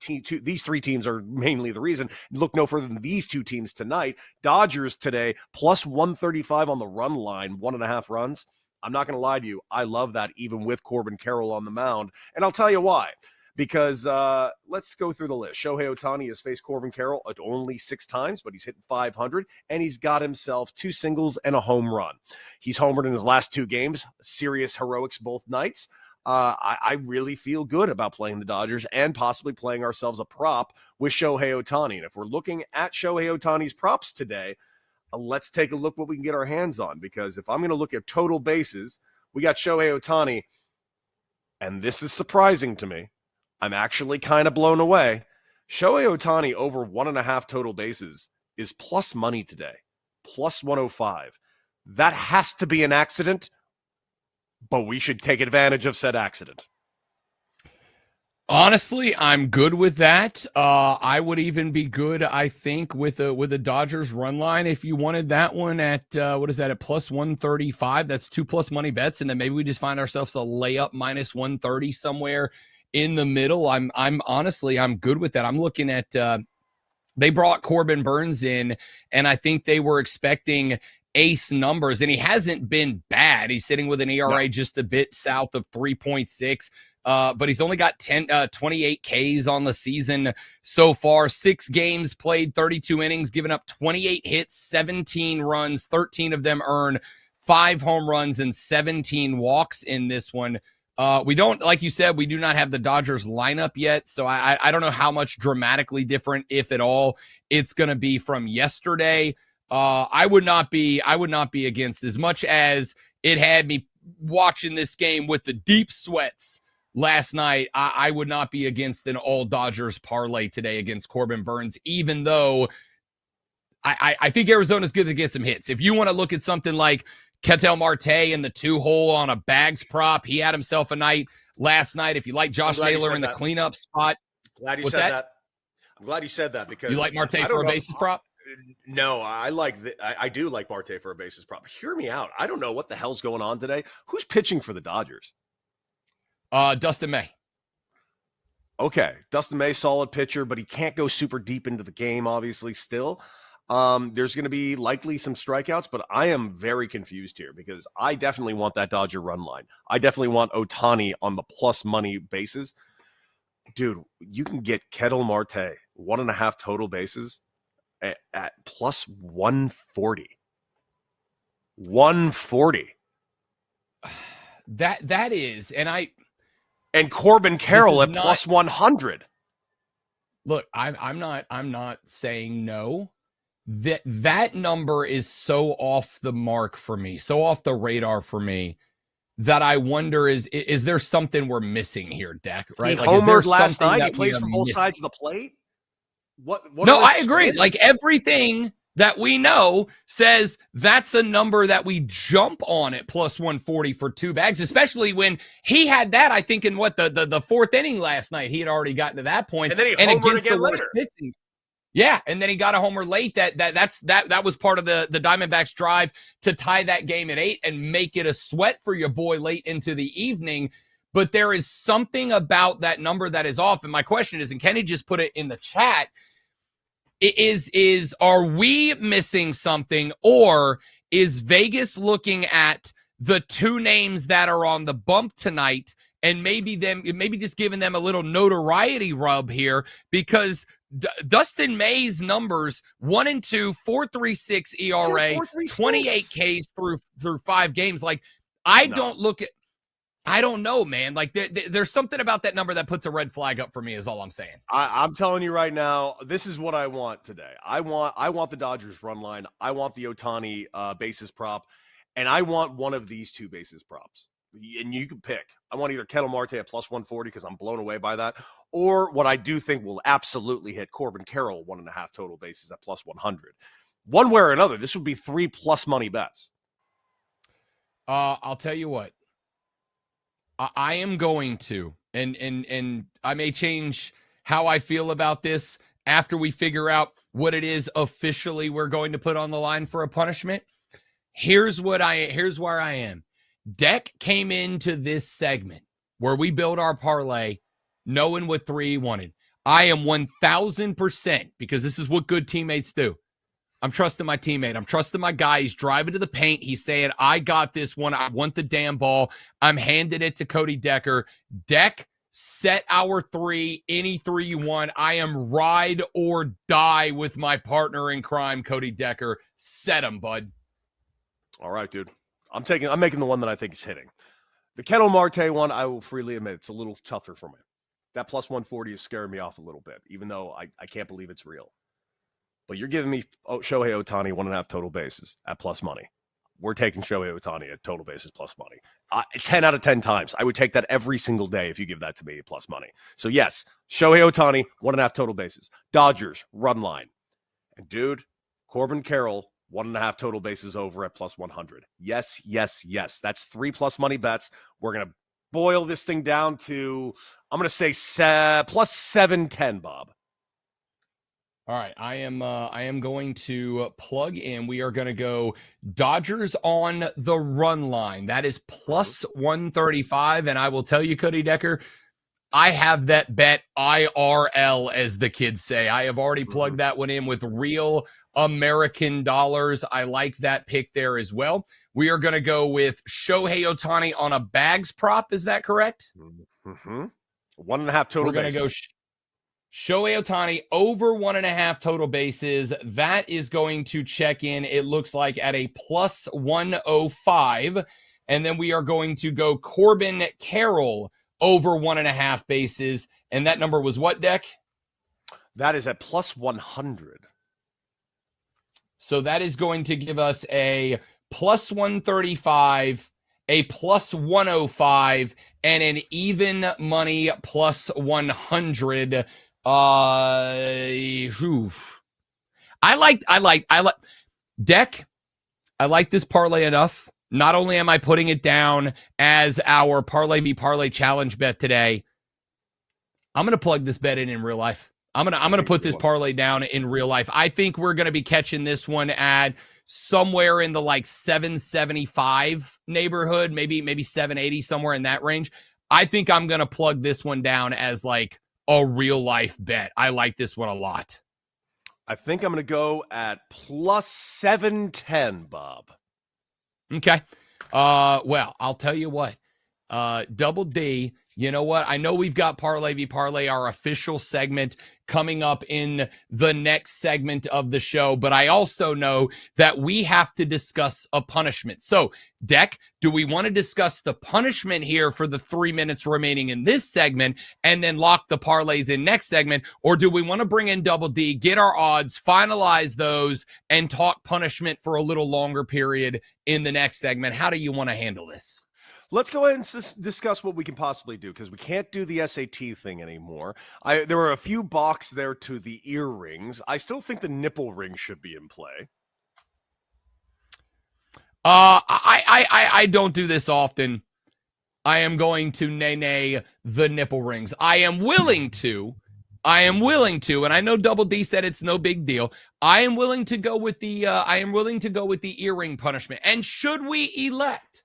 3 teams are mainly the reason. Look no further than these 2 teams tonight. Dodgers today, plus 135 on the run line, 1.5 runs. I'm not going to lie to you. I love that even with Corbin Carroll on the mound. And I'll tell you why. Because let's go through the list. Shohei Ohtani has faced Corbin Carroll at only 6 times, but he's hitting 500, and he's got himself 2 singles and a home run. He's homered in his last 2 games. Serious heroics both nights. I really feel good about playing the Dodgers and possibly playing ourselves a prop with Shohei Ohtani. And if we're looking at Shohei Ohtani's props today, let's take a look what we can get our hands on, because if I'm going to look at total bases, we got Shohei Ohtani, and this is surprising to me. I'm actually kind of blown away. Shohei Ohtani over 1.5 total bases is plus money today, plus 105. That has to be an accident, but we should take advantage of said accident. Honestly, I'm good with that. I would even be good, I think, with a Dodgers run line if you wanted that one at what is that, at plus 135. That's 2 plus money bets, and then maybe we just find ourselves a layup minus 130 somewhere in the middle. I'm honestly, I'm good with that. I'm looking at they brought Corbin Burns in, and I think they were expecting ace numbers, and he hasn't been bad. He's sitting with an ERA just a bit south of 3.6. But he's only got 28 Ks on the season so far. 6 games played, 32 innings, given up 28 hits, 17 runs, 13 of them earned, 5 home runs, and 17 walks in this one. We don't, like you said, we do not have the Dodgers lineup yet, so I don't know how much dramatically different, if at all, it's going to be from yesterday. I would not be against, as much as it had me watching this game with the deep sweats last night. I would not be against an all Dodgers parlay today against Corbin Burns, even though I think Arizona's good to get some hits. If you want to look at something like Ketel Marte in the 2-hole on a bags prop, he had himself a night last night. If you like Josh Naylor in the cleanup spot. Glad you said that. I'm glad you said that, because you like Marte for a basis prop? No, I do like Marte for a basis prop. Hear me out. I don't know what the hell's going on today. Who's pitching for the Dodgers? Dustin May. Okay, Dustin May, solid pitcher, but he can't go super deep into the game, obviously, still. There's going to be likely some strikeouts, but I am very confused here, because I definitely want that Dodger run line. I definitely want Ohtani on the plus money basis. Dude, you can get Ketel Marte, 1.5 total bases at plus 140. 140. That is, and Corbin Carroll at plus 100. Look, I'm not saying no. That number is so off the mark for me, so off the radar for me, that I wonder is there something we're missing here, Deck? Right? He homered last night. He plays from both sides of the plate. What no, I agree. Like, everything that we know says that's a number that we jump on at plus 140 for 2 bags, especially when he had that, I think, in the 4th inning last night. He had already gotten to that point. And then he homered again later. Yeah, and then he got a homer late. That was part of the Diamondbacks' drive to tie that game at 8 and make it a sweat for your boy late into the evening. But there is something about that number that is off. And my question is, and Kenny just put it in the chat, are we missing something, or is Vegas looking at the two names that are on the bump tonight and maybe just giving them a little notoriety rub here? Because Dustin May's numbers 1-2, 4.36 ERA, 28 Ks through 5 games. Like, I don't know, man. Like, there's something about that number that puts a red flag up for me, is all I'm saying. I'm telling you right now, this is what I want today. I want the Dodgers run line. I want the Ohtani bases prop, and I want one of these two bases props. And you can pick. I want either Ketel Marte at plus 140 because I'm blown away by that, or what I do think will absolutely hit, Corbin Carroll 1.5 total bases at plus 100. One way or another, this would be 3+ money bets. I'll tell you what. I am going to, and I may change how I feel about this after we figure out what it is officially we're going to put on the line for a punishment. Here's where I am. Deck came into this segment where we build our parlay knowing what 3 he wanted. I am 1,000%, because this is what good teammates do. I'm trusting my teammate. I'm trusting my guy. He's driving to the paint. He's saying, I got this one. I want the damn ball. I'm handing it to Cody Decker. Deck, set our 3, any 3 you want. I am ride or die with my partner in crime, Cody Decker. Set him, bud. All right, dude. I'm making the one that I think is hitting. The Ketel Marte one, I will freely admit, it's a little tougher for me. That plus 140 is scaring me off a little bit, even though I can't believe it's real. But you're giving me Shohei Ohtani 1.5 total bases at plus money. We're taking Shohei Ohtani at total bases plus money. 10 out of 10 times. I would take that every single day if you give that to me at plus money. So yes, Shohei Ohtani, 1.5 total bases. Dodgers, run line. And dude, Corbin Carroll, 1.5 total bases over at plus 100. Yes, yes, yes. That's 3+ money bets. We're going to boil this thing down to, I'm going to say plus 710, Bob. All right, I am going to plug in. We are going to go Dodgers on the run line. That is plus 135, and I will tell you, Cody Decker, I have that bet IRL, as the kids say. I have already plugged that one in with real American dollars. I like that pick there as well. We are going to go with Shohei Ohtani on a bags prop. Is that correct? Mm-hmm. 1.5 total. We're going to go Shohei Ohtani over 1.5 total bases. That is going to check in, it looks like, at a plus 105. And then we are going to go Corbin Carroll over 1.5 bases. And that number was what, Deck? That is at plus 100. So that is going to give us a plus 135, a plus 105, and an even money plus 100. I like Deck. I like this parlay enough. Not only am I putting it down as our Parlay Me Parlay Challenge bet today, I'm going to plug this bet in real life. I'm going to put this parlay down in real life. I think we're going to be catching this one at somewhere in the like 775 neighborhood, maybe 780, somewhere in that range. I think I'm going to plug this one down as like a real life bet. I like this one a lot. I think I'm going to go at plus 710, Bob. Okay. Well, I'll tell you what. Double D, you know what? I know we've got Parlay v Parlay, our official segment, coming up in the next segment of the show, but I also know that we have to discuss a punishment. So, Deck, do we want to discuss the punishment here for the 3 minutes remaining in this segment and then lock the parlays in next segment? Or do we want to bring in Double D, get our odds, finalize those, and talk punishment for a little longer period in the next segment? How do you want to handle this? Let's go ahead and discuss what we can possibly do, because we can't do the SAT thing anymore. There were a few balks there to the earrings. I still think the nipple ring should be in play. I don't do this often. I am going to nay the nipple rings. I am willing to, I am willing to, and I know Double D said it's no big deal. I am willing to go with the earring punishment. And should we elect?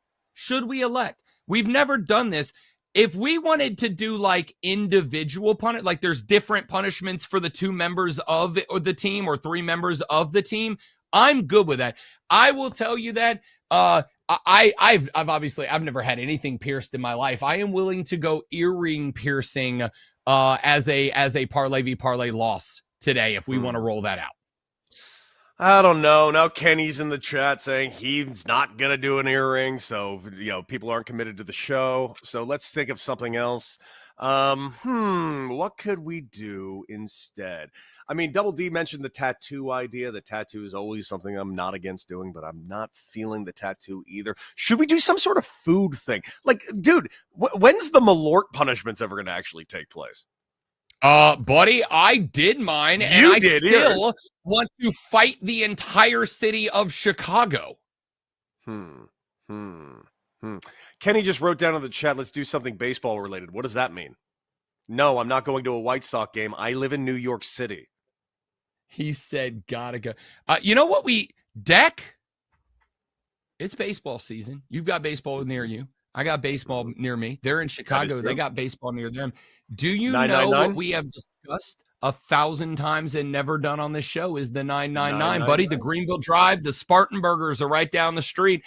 We've never done this. If we wanted to do like individual punishment, like there's different punishments for the 2 members of the team or 3 members of the team, I'm good with that. I will tell you that I've never had anything pierced in my life. I am willing to go earring piercing as a parlay v parlay loss today if we want to roll that out. I don't know. Now Kenny's in the chat saying he's not going to do an earring. So, people aren't committed to the show. So let's think of something else. What could we do instead? I mean, Double D mentioned the tattoo idea. The tattoo is always something I'm not against doing, but I'm not feeling the tattoo either. Should we do some sort of food thing? Like, dude, when's the Malort punishments ever going to actually take place? Buddy, I did mine, and I still want to fight the entire city of Chicago. Kenny just wrote down in the chat, let's do something baseball related. What does that mean? No, I'm not going to a White Sox game. I live in New York City. He said, gotta go. You know what Deck? It's baseball season. You've got baseball near you. I got baseball near me. They're in Chicago. They got baseball near them. Do you know what we have discussed 1,000 times and never done on this show is the 999, buddy? The Greenville Drive, the Spartan Burgers are right down the street.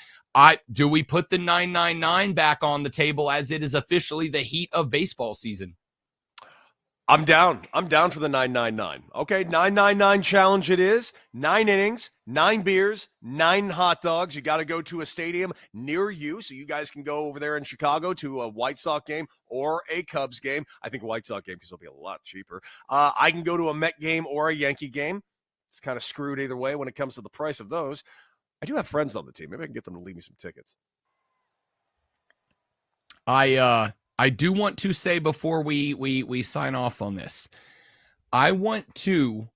Do we put the 999 back on the table as it is officially the heat of baseball season? I'm down. I'm down for the 999. Okay, 999 challenge it is. 9 innings, 9 beers, 9 hot dogs. You got to go to a stadium near you, so you guys can go over there in Chicago to a White Sox game or a Cubs game. I think a White Sox game because it'll be a lot cheaper. I can go to a Met game or a Yankee game. It's kind of screwed either way when it comes to the price of those. I do have friends on the team. Maybe I can get them to leave me some tickets. I do want to say before we sign off on this, I want to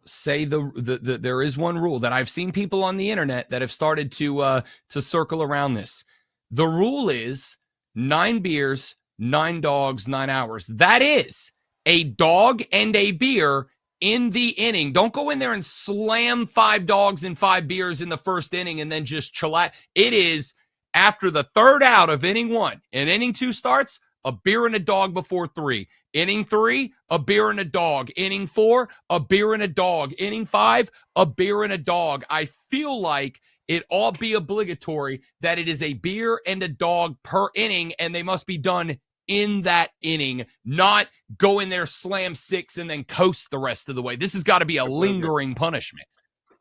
say there is one rule that I've seen people on the internet that have started to circle around this. The rule is 9 beers, 9 dogs, 9 hours. That is a dog and a beer in the inning. Don't go in there and slam 5 dogs and 5 beers in the first inning and then just chill out. It is after the 3rd out of inning 1 and inning 2 starts, a beer and a dog before 3. Inning 3, a beer and a dog. Inning 4, a beer and a dog. Inning 5, a beer and a dog. I feel like it ought be obligatory that it is a beer and a dog per inning, and they must be done in that inning, not go in there, slam 6, and then coast the rest of the way. This has got to be a lingering punishment.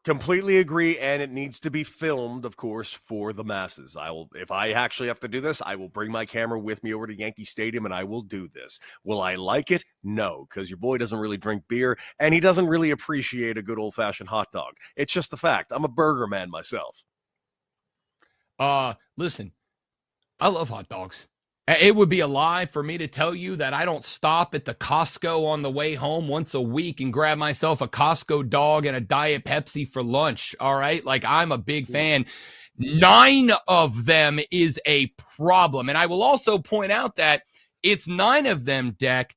Completely agree, and it needs to be filmed, of course, for the masses. If I actually have to do this, I will bring my camera with me over to Yankee Stadium, and I will do this. Will I like it? No, because your boy doesn't really drink beer, and he doesn't really appreciate a good old-fashioned hot dog. It's just the fact. I'm a burger man myself. Listen, I love hot dogs. It would be a lie for me to tell you that I don't stop at the Costco on the way home once a week and grab myself a Costco dog and a Diet Pepsi for lunch, all right? Like, I'm a big fan. 9 of them is a problem. And I will also point out that it's 9 of them, Deck,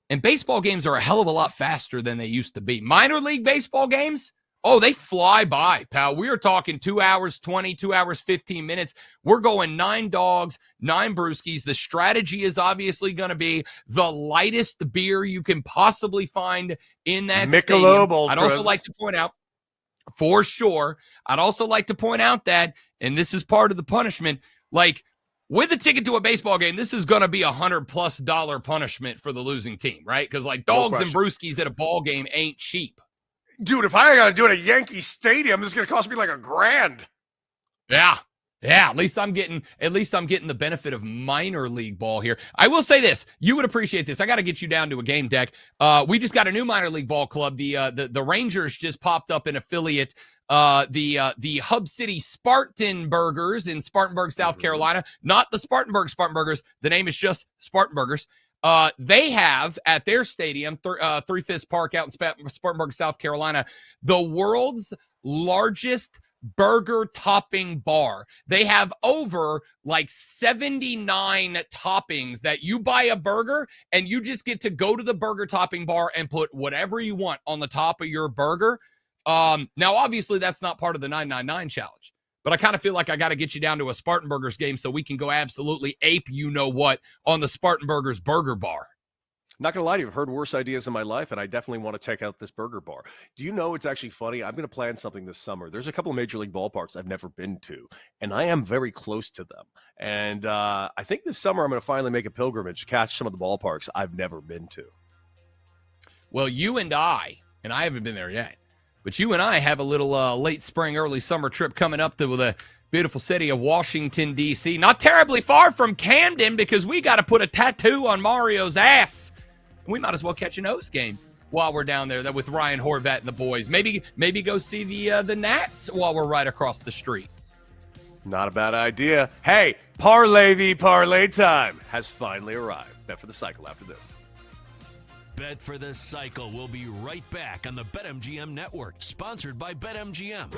and baseball games are a hell of a lot faster than they used to be. Minor league baseball games, oh, they fly by, pal. We are talking 2 hours 20, 2 hours 15 minutes. We're going 9 dogs, 9 brewskis. The strategy is obviously going to be the lightest beer you can possibly find in that Michelob stadium. Ultras. I'd also like to point out, for sure, I'd also like to point out that, and this is part of the punishment, like, with a ticket to a baseball game, this is going to be $100+ punishment for the losing team, right? Because, like, dogs and brewskis at a ball game ain't cheap. Dude, if I got to do it at Yankee Stadium, this is going to cost me like $1,000. Yeah. At least I'm getting the benefit of minor league ball here. I will say this. You would appreciate this. I got to get you down to a game, Deck. We just got a new minor league ball club. The Rangers just popped up an affiliate. The Hub City Spartan Burgers in Spartanburg, South Carolina. Not the Spartan Burgers. The name is just Spartan Burgers. They have at their stadium, Three Fists Park out in Spartanburg, South Carolina, the world's largest burger topping bar. They have over like 79 toppings that you buy a burger and you just get to go to the burger topping bar and put whatever you want on the top of your burger. Now, obviously, that's not part of the 999 challenge, but I kind of feel like I got to get you down to a Spartan Burgers game so we can go absolutely ape you know what on the Spartan Burgers burger bar. Not gonna lie to you, I've heard worse ideas in my life, and I definitely want to check out this burger bar. Do you know it's actually funny? I'm gonna plan something this summer. There's a couple of major league ballparks I've never been to, and I am very close to them. And I think this summer I'm gonna finally make a pilgrimage to catch some of the ballparks I've never been to. Well, you and I haven't been there yet, but you and I have a little late spring, early summer trip coming up to the beautiful city of Washington, D.C. Not terribly far from Camden, because we got to put a tattoo on Mario's ass. We might as well catch an O's game while we're down there with Ryan Horvat and the boys. Maybe go see the Nats while we're right across the street. Not a bad idea. Hey, Parlay v Parlay time has finally arrived. Bet for the cycle after this. Bet for the Cycle will be right back on the BetMGM Network, sponsored by BetMGM.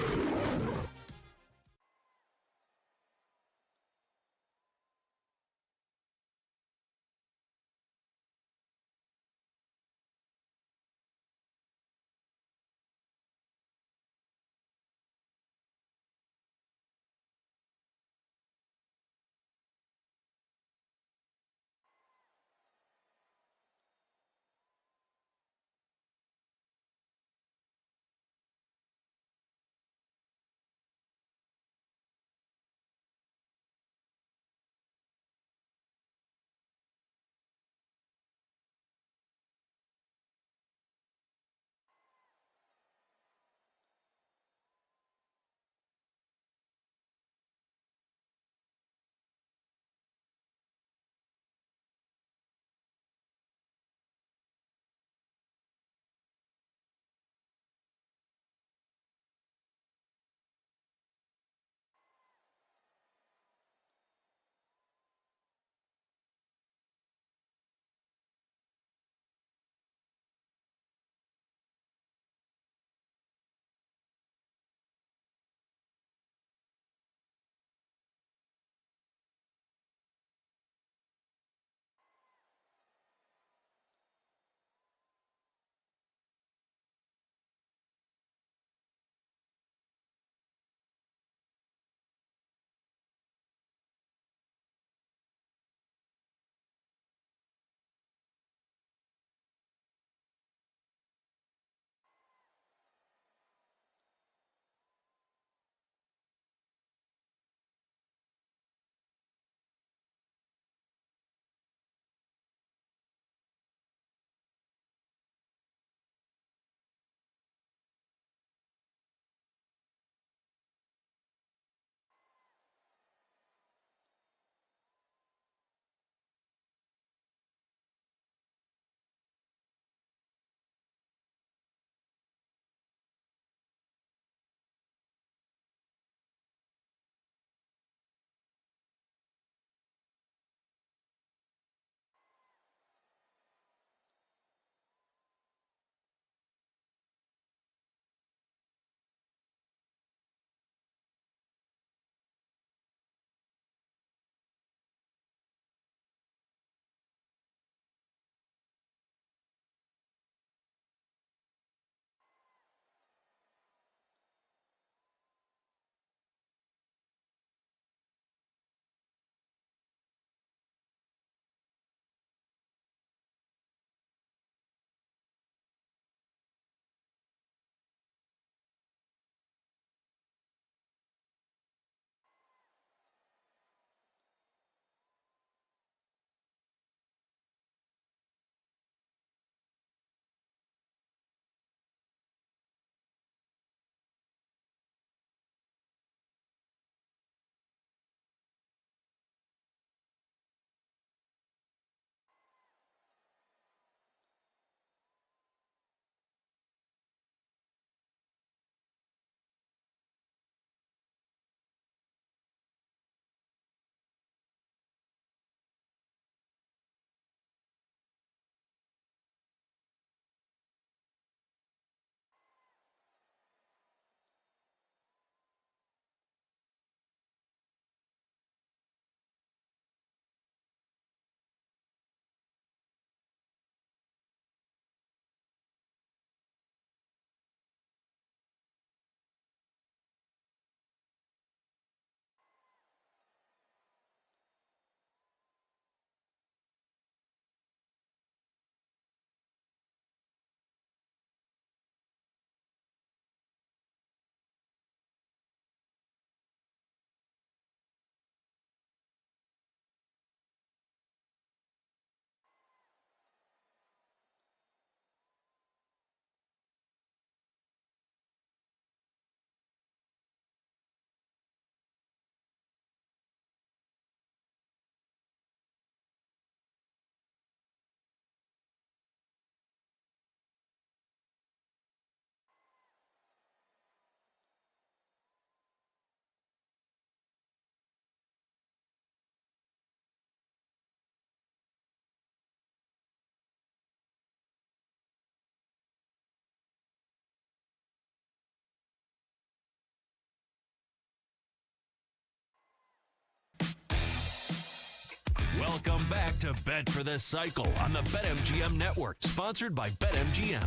Welcome back to Bet for the Cycle on the BetMGM Network, sponsored by BetMGM.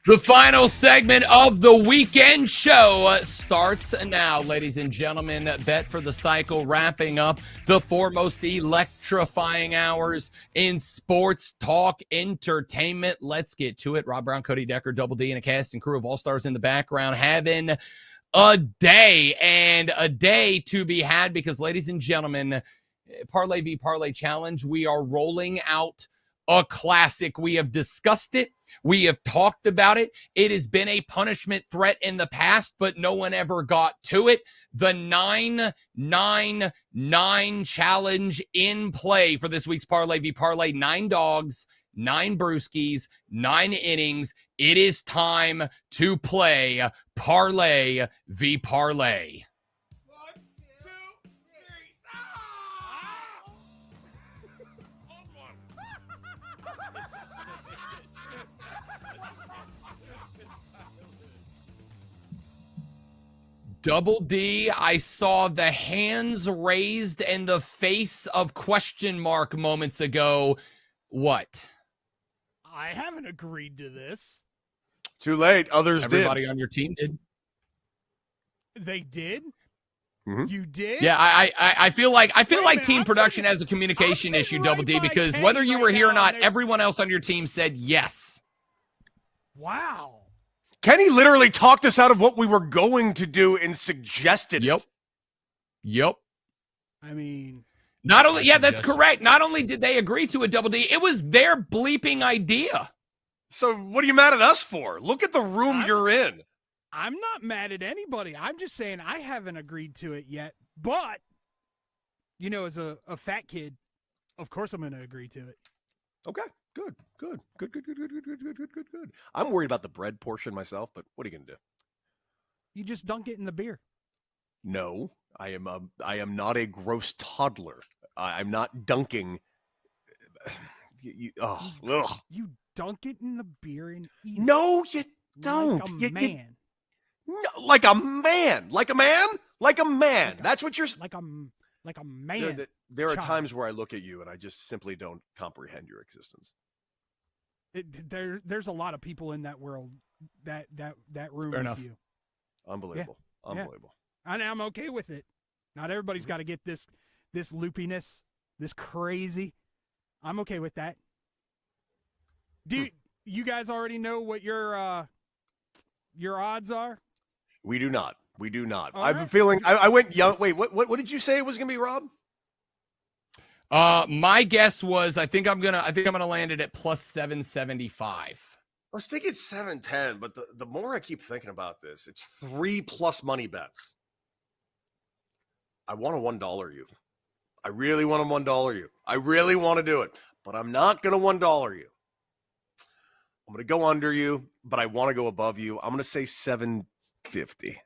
The final segment of the weekend show starts now, ladies and gentlemen. Bet for the Cycle, wrapping up the four most electrifying hours in sports talk entertainment. Let's get to it. Rob Brown, Cody Decker, Double D, and a cast and crew of all-stars in the background having a day, and a day to be had because, ladies and gentlemen, Parlay v Parlay Challenge, we are rolling out a classic. We have discussed it. We have talked about it. It has been a punishment threat in the past, but no one ever got to it. The 9-9-9 challenge in play for this week's Parlay v Parlay. 9 dogs, 9 brewskis, 9 innings. It is time to play Parlay v Parlay. Double D, I saw the hands raised and the face of question mark moments ago. What? I haven't agreed to this. Too late. Others Everybody did. on your team did. They did? Mm-hmm. You did? Yeah, I feel like Wait a minute, team I'm production sitting- has a communication I'm issue, sitting Double right D, by because Kenny whether you were right here or now, not, and they- everyone else on your team said yes. Wow. Kenny literally talked us out of what we were going to do and suggested. Yep. I mean, Not only, yeah, that's correct. Not only did they agree to a Double D, it was their bleeping idea. So what are you mad at us for? Look at the room you're in. I'm not mad at anybody. I'm just saying I haven't agreed to it yet. But, you know, as a fat kid, of course I'm going to agree to it. Okay, good. I'm worried about the bread portion myself, but what are you going to do? You just dunk it in the beer. No, I am not a gross toddler. I'm not dunking. You dunk it in the beer and eat No, you don't. like a man. No, like a man. Like a man? Like a man. That's what you're... Like a man. There are child. times where I look at you and I just simply don't comprehend your existence. There's a lot of people in that world, that room Fair with enough. you. Unbelievable. Yeah. Unbelievable. And I'm okay with it. Not everybody's got to get this loopiness, this crazy. I'm okay with that. Do you guys already know what your odds are? We do not. We do not. All I have a right. feeling I went young. Wait, what did you say it was going to be, Rob? My guess was I think I'm gonna land it at plus 775. I was thinking 710, but the more I keep thinking about this, it's 3+ money bets. I want a $1 you. I really want a $1 you. I really want to do it, but I'm not going to $1 you. I'm going to go under you, but I want to go above you. I'm going to say 750.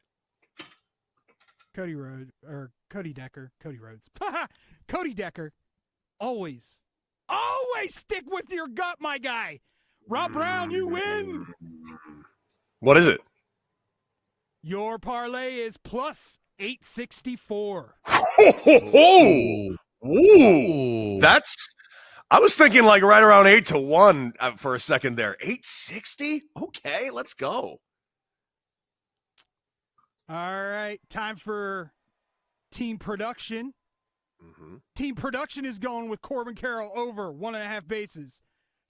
Cody Decker. Cody Decker. Always stick with your gut, my guy. Rob Brown, you win. What is it? Your parlay is plus 864. Ooh. That's... I was thinking like right around 8-1 for a second there. 860? Okay, let's go. All right, time for team production. Mm-hmm. Team production is going with Corbin Carroll over 1.5 bases.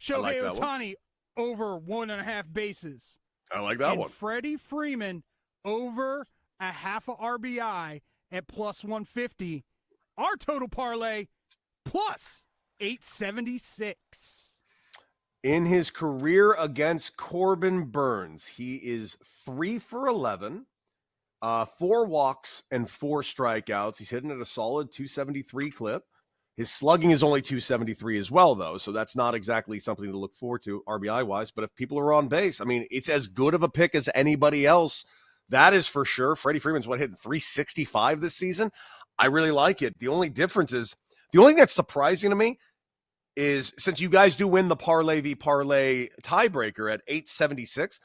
Shohei Ohtani over 1.5 bases. I like that one. Freddie Freeman over a half a RBI at plus 150. Our total parlay plus 876. In his career against Corbin Burns, he is 3 for 11, 4 walks and 4 strikeouts. He's hitting at a solid 273 clip. His slugging is only 273 as well, though, so that's not exactly something to look forward to RBI-wise. But if people are on base, I mean, it's as good of a pick as anybody else. That is for sure. Freddie Freeman's hitting 365 this season. I really like it. The only difference is, the only thing that's surprising to me is, since you guys do win the Parlay v Parlay tiebreaker at 876,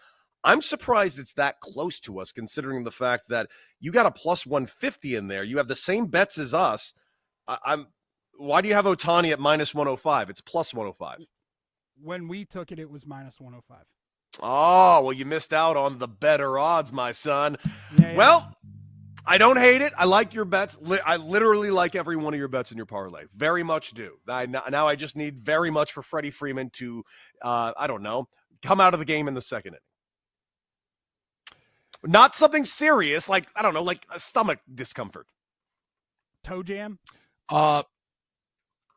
I'm surprised it's that close to us, considering the fact that you got a plus 150 in there. You have the same bets as us. Why do you have Ohtani at minus 105? It's plus 105. When we took it, it was minus 105. Oh, well, you missed out on the better odds, my son. Yeah. Well, I don't hate it. I like your bets. I literally like every one of your bets in your parlay. Very much do. Now I just need very much for Freddie Freeman to, I don't know, come out of the game in the second inning. Not something serious, like, I don't know, like a stomach discomfort. Toe jam?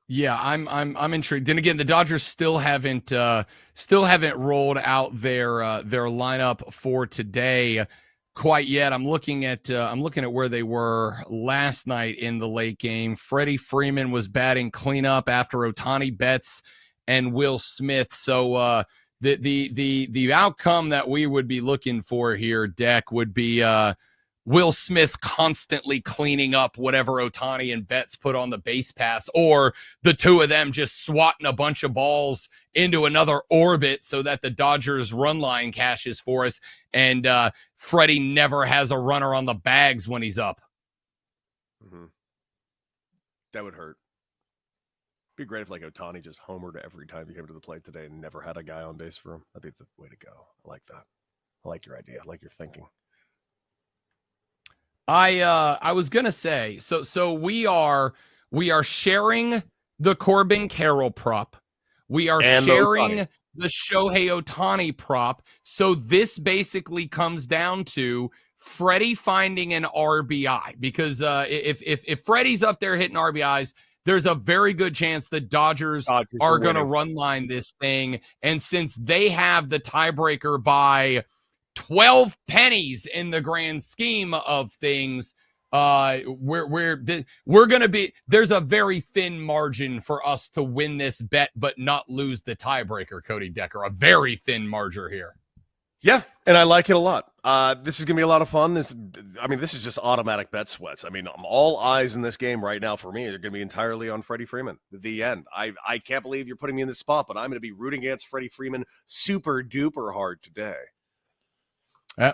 Yeah, I'm intrigued. And again, the Dodgers still haven't rolled out their lineup for today quite yet. I'm looking at where they were last night in the late game. Freddie Freeman was batting cleanup after Ohtani, Betts, and Will Smith. So the outcome that we would be looking for here, Deck, would be Will Smith constantly cleaning up whatever Ohtani and Betts put on the base pass, or the two of them just swatting a bunch of balls into another orbit so that the Dodgers run line cashes for us, and Freddie never has a runner on the bags when he's up. Mm-hmm. That would hurt. Be great if like Ohtani just homered every time he came to the plate today and never had a guy on base for him. That'd be the way to go. I like that. I like your idea. I like your thinking. I was gonna say, so we are sharing the Corbin Carroll prop. We are and sharing the Shohei Ohtani prop. So this basically comes down to Freddie finding an RBI, because if Freddie's up there hitting RBIs, there's a very good chance the Dodgers are going to run line this thing. And since they have the tiebreaker by 12 pennies in the grand scheme of things, we're going to be, there's a very thin margin for us to win this bet but not lose the tiebreaker, Cody Decker. A very thin margin here. Yeah, and I like it a lot. This is going to be a lot of fun. This is just automatic bet sweats. I mean, all eyes in this game right now for me are going to be entirely on Freddie Freeman. The end. I can't believe you're putting me in this spot, but I'm going to be rooting against Freddie Freeman super duper hard today.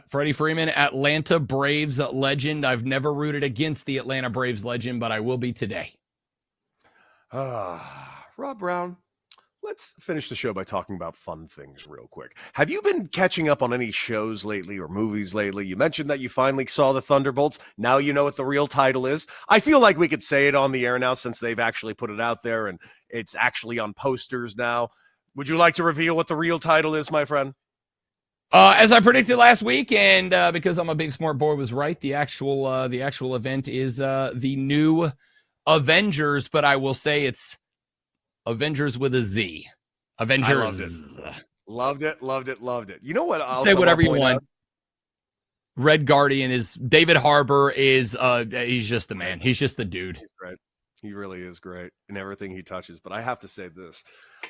Freddie Freeman, Atlanta Braves legend. I've never rooted against the Atlanta Braves legend, but I will be today. Rob Brown, let's finish the show by talking about fun things real quick. Have you been catching up on any shows lately or movies lately? You mentioned that you finally saw the Thunderbolts. Now you know what the real title is. I feel like we could say it on the air now since they've actually put it out there and it's actually on posters now. Would you like to reveal what the real title is, my friend? As I predicted last week, and because I'm a big smart boy, was right. The actual event is the new Avengers, but I will say it's Avengers with a Z. Avengers. Loved it. You know what? Say whatever you want. Red Guardian is David Harbour is he's just the man. He's just the dude. He's great. He really is great in everything he touches. But I have to say this.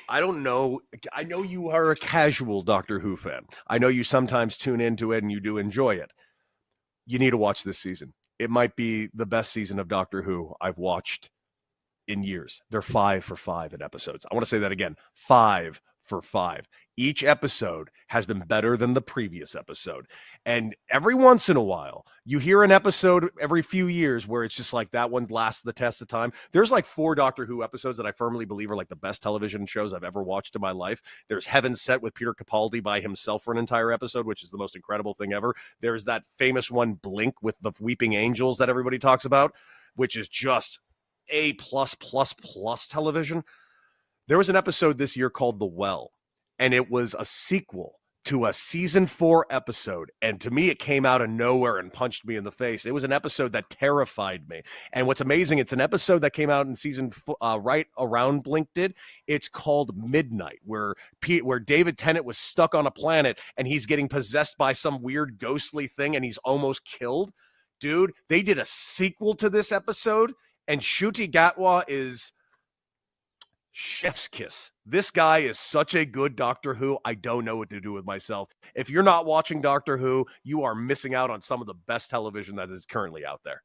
I don't know. I know you are a casual Doctor Who fan. I know you sometimes tune into it and you do enjoy it. You need to watch this season. It might be the best season of Doctor Who I've watched in years. They're 5 for 5 in episodes. I want to say that again. 5 for 5. Each episode has been better than the previous episode. And every once in a while, you hear an episode every few years where it's just like that one lasts the test of time. There's like 4 Doctor Who episodes that I firmly believe are like the best television shows I've ever watched in my life. There's Heaven Set with Peter Capaldi by himself for an entire episode, which is the most incredible thing ever. There's that famous one, Blink, with the Weeping Angels that everybody talks about, which is just A+++ television. There was an episode this year called The Well, and it was a sequel to a season 4 episode. And to me, it came out of nowhere and punched me in the face. It was an episode that terrified me. And what's amazing, it's an episode that came out in season right around Blink did. It's called Midnight, where David Tennant was stuck on a planet and he's getting possessed by some weird ghostly thing and he's almost killed. Dude, they did a sequel to this episode, and Ncuti Gatwa is chef's kiss. This guy is such a good Doctor Who. I don't know what to do with myself. If you're not watching Doctor Who, you are missing out on some of the best television that is currently out there.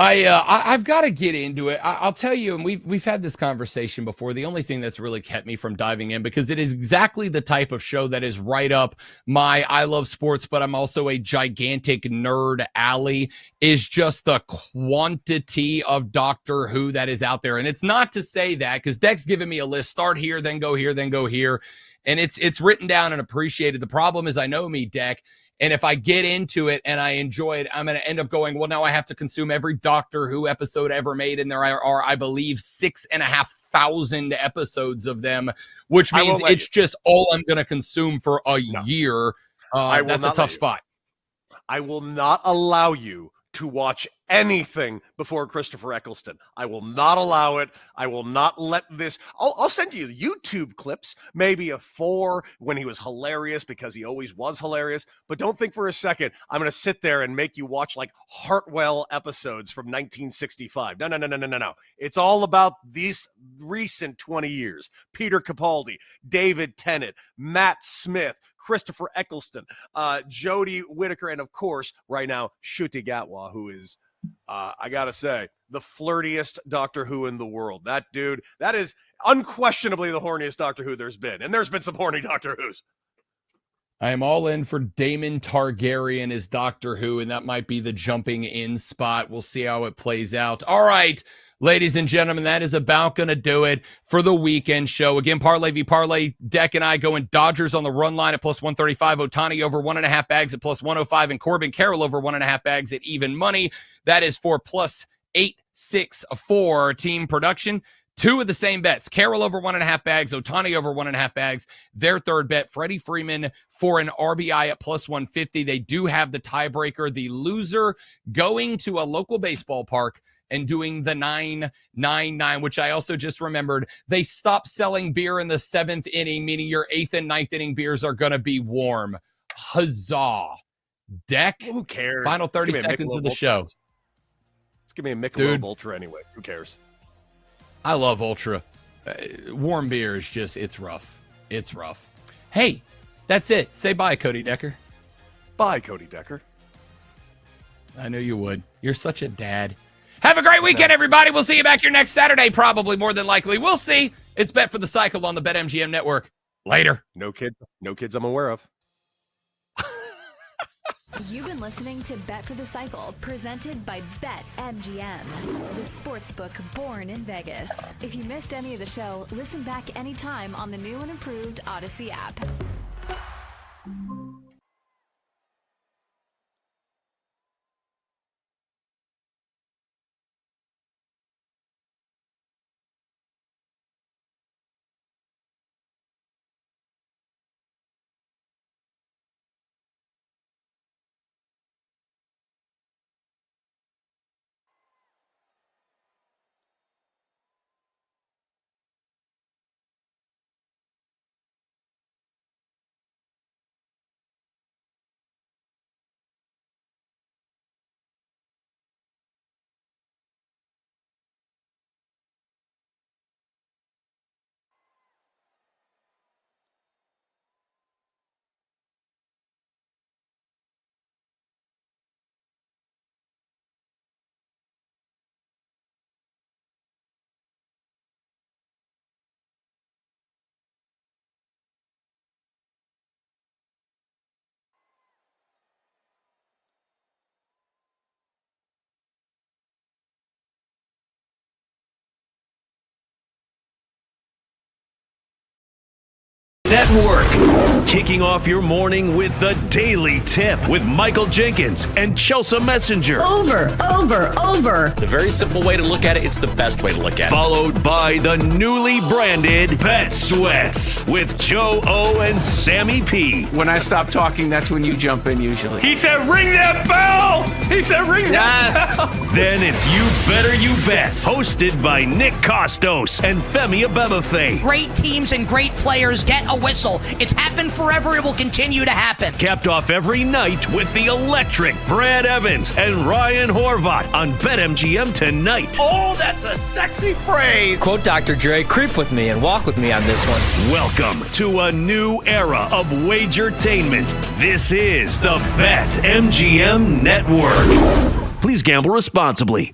I've got to get into it. I'll tell you, and we've had this conversation before. The only thing that's really kept me from diving in, because it is exactly the type of show that is right up my I love sports, but I'm also a gigantic nerd alley, is just the quantity of Doctor Who that is out there. And it's not to say that, because Deck's giving me a list, start here, then go here, then go here. And it's written down and appreciated. The problem is, I know me, Deck. And if I get into it and I enjoy it, I'm going to end up going, well, now I have to consume every Doctor Who episode ever made. And there are, I believe, 6,500 episodes of them, which means it's just all I'm going to consume for a year. That's a tough spot. I will not allow you to watch anything before Christopher Eccleston. I will not allow it. I will not let this. I'll send you YouTube clips, maybe of 4 when he was hilarious, because he always was hilarious. But don't think for a second I'm going to sit there and make you watch like Hartwell episodes from 1965. No. It's all about these recent 20 years. Peter Capaldi, David Tennant, Matt Smith, Christopher Eccleston, Jodie Whittaker, and of course, right now, Ncuti Gatwa, who is I gotta say, the flirtiest Doctor Who in the world. That dude, that is unquestionably the horniest Doctor Who there's been. And there's been some horny Doctor Who's. I am all in for Daemon Targaryen as Doctor Who, and that might be the jumping in spot. We'll see how it plays out. All right, ladies and gentlemen, that is about going to do it for the weekend show. Again, Parlay v Parlay, Deck and I going Dodgers on the run line at plus 135, Ohtani over 1.5 bags at plus 105, and Corbin Carroll over 1.5 bags at even money. That is for plus 864 team production. 2 of the same bets. Carroll over 1.5 bags, Ohtani over 1.5 bags. Their third bet, Freddie Freeman for an RBI at plus 150. They do have the tiebreaker. The loser going to a local baseball park and doing the 9-9-9, which I also just remembered. They stopped selling beer in the 7th inning, meaning your 8th and 9th inning beers are going to be warm. Huzzah. Deck. Who cares? Final 30 seconds of the show. Let's give me a Michelob Ultra anyway. Who cares? I love Ultra. Warm beer is just, it's rough. It's rough. Hey, that's it. Say bye, Cody Decker. Bye, Cody Decker. I know you would. You're such a dad. Have a great weekend, everybody. We'll see you back here next Saturday, probably, more than likely. We'll see. It's Bet for the Cycle on the BetMGM Network. Later. No kids I'm aware of. You've been listening to Bet for the Cycle, presented by BetMGM, the sportsbook born in Vegas. If you missed any of the show, listen back anytime on the new and improved Odyssey app. Network. Kicking off your morning with the Daily Tip with Michael Jenkins and Chelsea Messenger. Over. It's a very simple way to look at it. It's the best way to look at it. Followed by the newly branded Bet Sweats with Joe O and Sammy P. When I stop talking, that's when you jump in usually. He said, ring that bell! He said, ring that bell! Then it's You Better You Bet, hosted by Nick Costos and Femi Abebefe. Great teams and great players get a whistle. It's happened forever. It will continue to happen. Capped off every night with the electric Brad Evans and Ryan Horvat on BetMGM tonight. Oh, that's a sexy phrase. Quote Dr. Dre, creep with me and walk with me on this one. Welcome to a new era of Wagertainment. This is the BetMGM Network. Please gamble responsibly.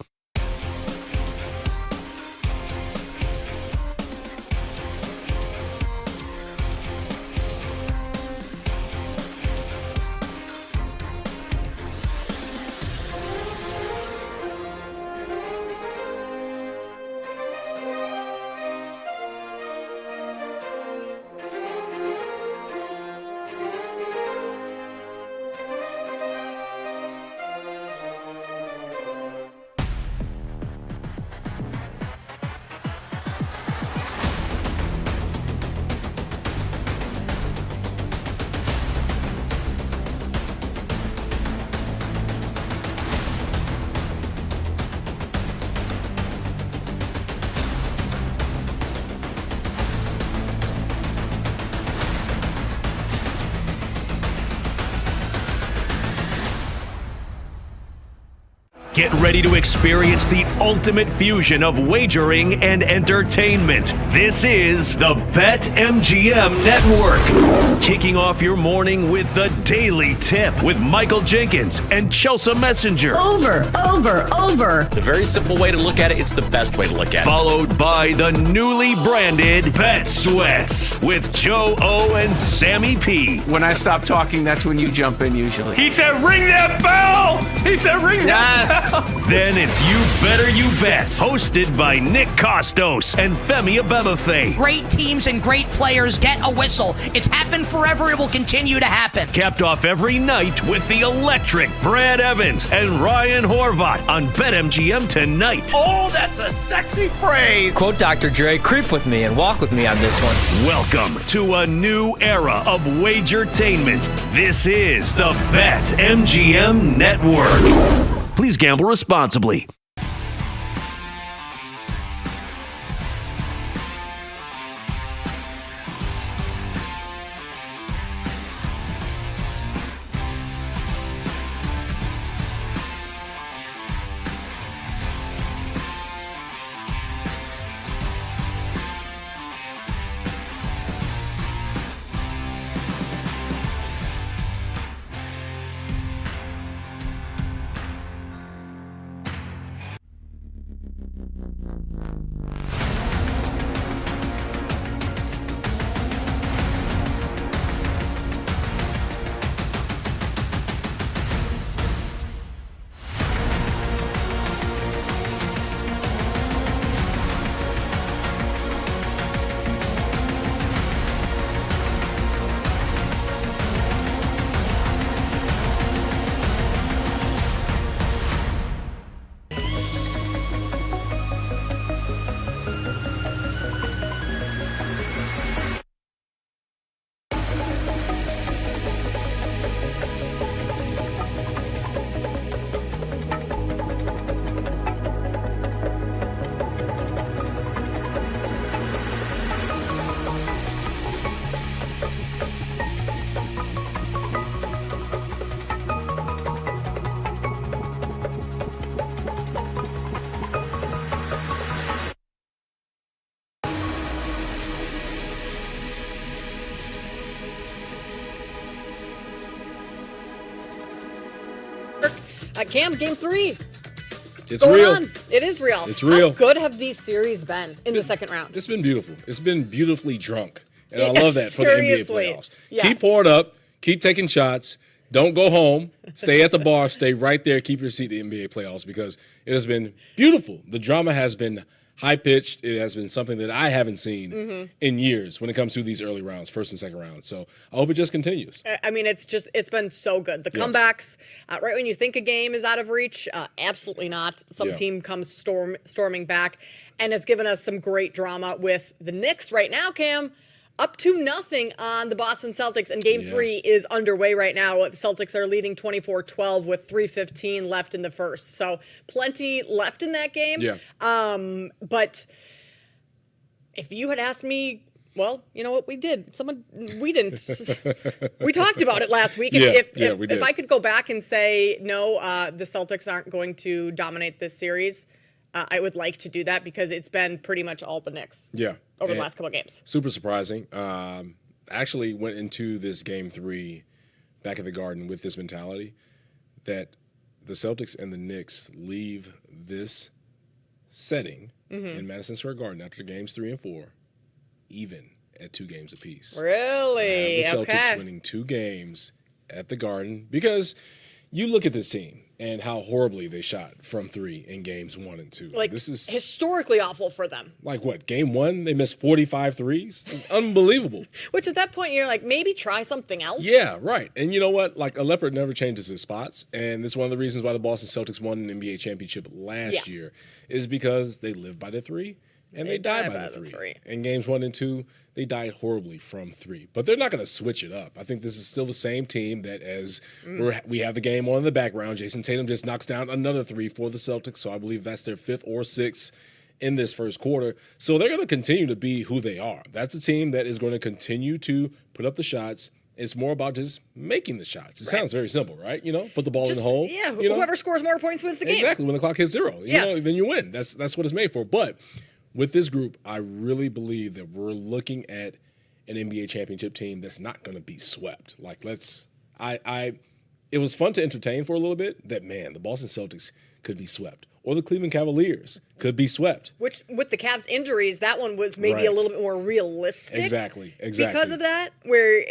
Get ready to experience the ultimate fusion of wagering and entertainment. This is the BetMGM Network. Kicking off your morning with the Daily Tip with Michael Jenkins and Chelsea Messenger. Over. It's a very simple way to look at it. It's the best way to look at it. Followed by the newly branded Bet Sweats with Joe O and Sammy P. When I stop talking, that's when you jump in usually. He said, ring that bell! He said, ring that bell! Then it's You Better You Bet, hosted by Nick Costos and Femi Abebefe. Great teams and great players get a whistle. It's happened forever. It will continue to happen. Capped off every night with the electric Brad Evans and Ryan Horvat on BetMGM tonight. Oh, that's a sexy phrase. Quote Dr. Dre, creep with me and walk with me on this one. Welcome to a new era of Wagertainment. This is the BetMGM Network. Please gamble responsibly. Cam, game 3. It's real. It is real. It's real. How good have these series been in the second round? It's been beautiful. It's been beautifully drunk. And I love that for the NBA playoffs. Yes. Keep pouring up. Keep taking shots. Don't go home. Stay at the bar. Stay right there. Keep your seat in the NBA playoffs because it has been beautiful. The drama has been high-pitched. It has been something that I haven't seen in years when it comes to these early rounds, first and second rounds. So I hope it just continues. I mean, it's been so good. The comebacks, right when you think a game is out of reach, absolutely not. Some team comes storming back, and it's given us some great drama with the Knicks right now, Cam. Up 2-0 on the Boston Celtics, and Game 3 is underway right now. The Celtics are leading 24-12 with 3:15 left in the first. So plenty left in that game. Yeah. But if you had asked me, well, you know what, we didn't. We talked about it last week. We did. If I could go back and say, no, the Celtics aren't going to dominate this series, I would like to do that because it's been pretty much all the Knicks. Over the last couple of games. Super surprising. Actually went into this game 3 back at the Garden with this mentality that the Celtics and the Knicks leave this setting in Madison Square Garden after games 3 and 4 even at 2 games apiece. Really? The Celtics winning 2 games at the Garden because you look at this team and how horribly they shot from 3 in games 1 and 2. Like, this is historically awful for them. like what, game 1 they missed 45 threes? It's unbelievable. Which at that point you're like, maybe try something else. Yeah, right. And you know what? Like, a leopard never changes his spots. And this is one of the reasons why the Boston Celtics won an NBA championship last year is because they live by the 3 and they die by the 3. In games 1 and 2, they died horribly from 3. But they're not going to switch it up. I think this is still the same team that as we have the game on in the background. Jason Tatum just knocks down another 3 for the Celtics. So I believe that's their 5th or 6th in this first quarter. So they're going to continue to be who they are. That's a team that is going to continue to put up the shots It's more about just making the shots. It sounds very simple, right? Put the ball in the hole. Yeah, whoever scores more points wins the game. Exactly. When the clock hits 0, then you win. That's what it's made for. But with this group, I really believe that we're looking at an NBA championship team that's not going to be swept. It was fun to entertain for a little bit that, man, the Boston Celtics could be swept. Or the Cleveland Cavaliers could be swept. Which, with the Cavs' injuries, that one was maybe a little bit more realistic. Exactly. Because of that, where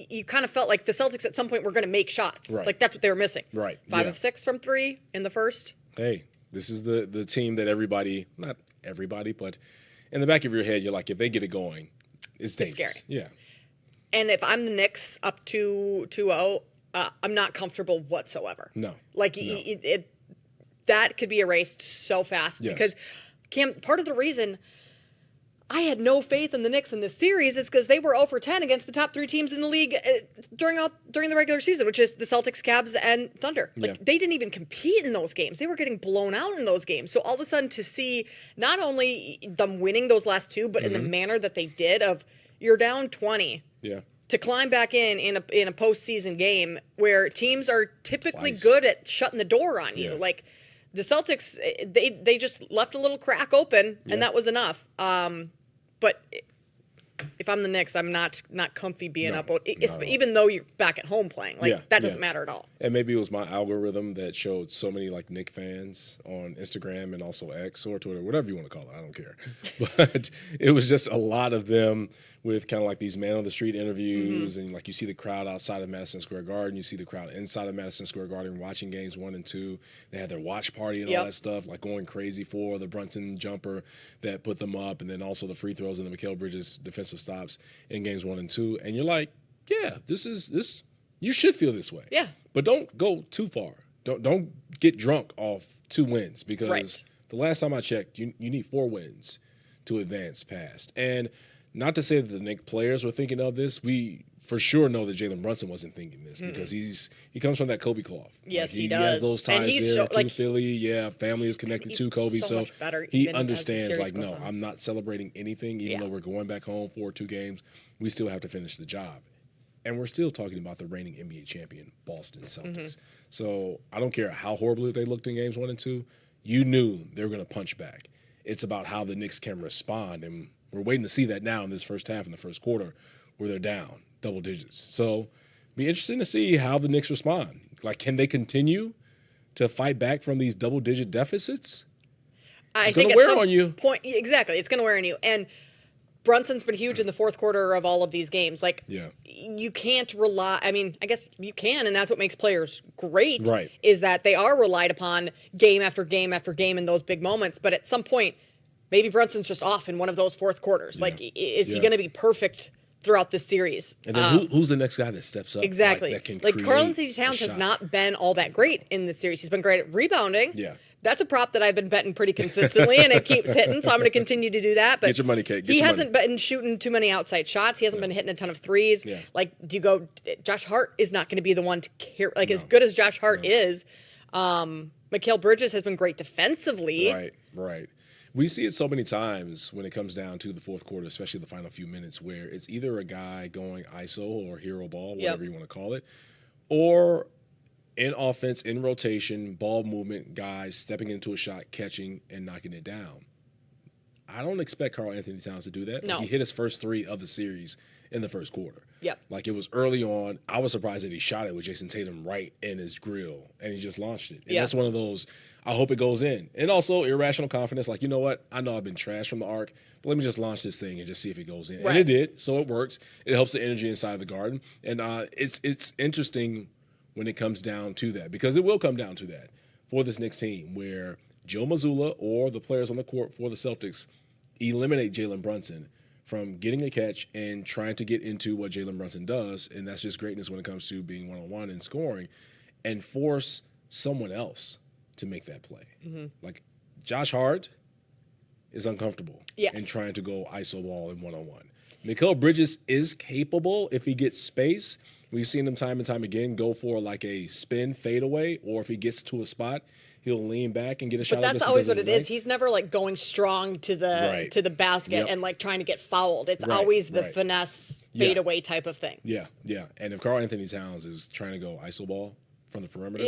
you kind of felt like the Celtics at some point were going to make shots. Right. Like, that's what they were missing. Right. 5 of 6 from 3 in the first. Hey, this is the team that everybody, not everybody, but in the back of your head, you're like, if they get it going, it's dangerous. Scary. Yeah. And if I'm the Knicks up 2-0, I'm not comfortable whatsoever. No. That could be erased so fast because part of the reason I had no faith in the Knicks in this series is because they were 0 for 10 against the top 3 teams in the league during the regular season, which is the Celtics, Cavs, and Thunder. They didn't even compete in those games. They were getting blown out in those games. So all of a sudden to see not only them winning those last 2, but in the manner that they did of you're down 20. Yeah. To climb back in a postseason game where teams are typically good at shutting the door on you. Like the Celtics, they just left a little crack open, and that was enough. But if I'm the Knicks, I'm not comfy being up, even though you're back at home playing. That doesn't matter at all. And maybe it was my algorithm that showed so many Knick fans on Instagram and also X or Twitter, whatever you want to call it. I don't care. But it was just a lot of them with kind of these man on the street interviews, and you see the crowd outside of Madison Square Garden, you see the crowd inside of Madison Square Garden watching games 1 and 2. They had their watch party and all that stuff, going crazy for the Brunson jumper that put them up, and then also the free throws and the Mikal Bridges defensive stops in games 1 and 2. And you're like, yeah, this. You should feel this way. Yeah. But don't go too far. Don't get drunk off 2 wins because the last time I checked, you need 4 wins to advance past. And not to say that the Knicks players were thinking of this. We for sure know that Jalen Brunson wasn't thinking this because he comes from that Kobe cloth. Yes, he does. He has those ties there to Philly. Yeah, family is connected to Kobe, so he understands. No, I'm not celebrating anything, even though we're going back home for 2 games. We still have to finish the job, and we're still talking about the reigning NBA champion Boston Celtics. So I don't care how horribly they looked in games 1 and 2. You knew they were going to punch back. It's about how the Knicks can respond, and we're waiting to see that now in this first half, in the first quarter, where they're down double digits. So be interesting to see how the Knicks respond. Can they continue to fight back from these double-digit deficits? I it's think going to wear on you. Exactly. It's going to wear on you. And Brunson's been huge in the fourth quarter of all of these games. You can't rely. I mean, I guess you can, and that's what makes players great, is that they are relied upon game after game after game in those big moments. But at some point, maybe Brunson's just off in one of those fourth quarters. Is he going to be perfect throughout this series? And then who's the next guy that steps up? Exactly. That can Karl-Anthony Towns has not been all that great in this series. He's been great at rebounding. Yeah. That's a prop that I've been betting pretty consistently, and it keeps hitting, so I'm going to continue to do that. But get your money, Kate. He hasn't been shooting too many outside shots. He hasn't been hitting a ton of threes. Yeah. Josh Hart is not going to be the one to carry, as good as Josh Hart is. Mikal Bridges has been great defensively. Right. We see it so many times when it comes down to the fourth quarter, especially the final few minutes, where it's either a guy going ISO or hero ball, whatever you want to call it, or in offense, in rotation, ball movement, guys stepping into a shot, catching, and knocking it down. I don't expect Karl-Anthony Towns to do that. No. He hit his first 3 of the series in the first quarter. Yep. It was early on. I was surprised that he shot it with Jason Tatum right in his grill, and he just launched it. And that's one of those, I hope it goes in. And also irrational confidence, you know what? I know I've been trashed from the arc, but let me just launch this thing and just see if it goes in. And it did, so it works. It helps the energy inside the garden. And it's interesting when it comes down to that, because it will come down to that for this Knicks team, where Joe Mazzulla or the players on the court for the Celtics eliminate Jalen Brunson from getting a catch and trying to get into what Jalen Brunson does, and that's just greatness when it comes to being one-on-one and scoring, and force someone else to make that play. Josh Hart is uncomfortable in trying to go iso ball in one-on-one. Mikal Bridges is capable if he gets space. We've seen him time and time again go for a spin fadeaway, or if he gets to a spot, he'll lean back and get a shot. But that's always what it is. He's never like going strong to the basket and like trying to get fouled. It's always the finesse fadeaway type of thing. Yeah. And if Karl Anthony Towns is trying to go iso ball from the perimeter,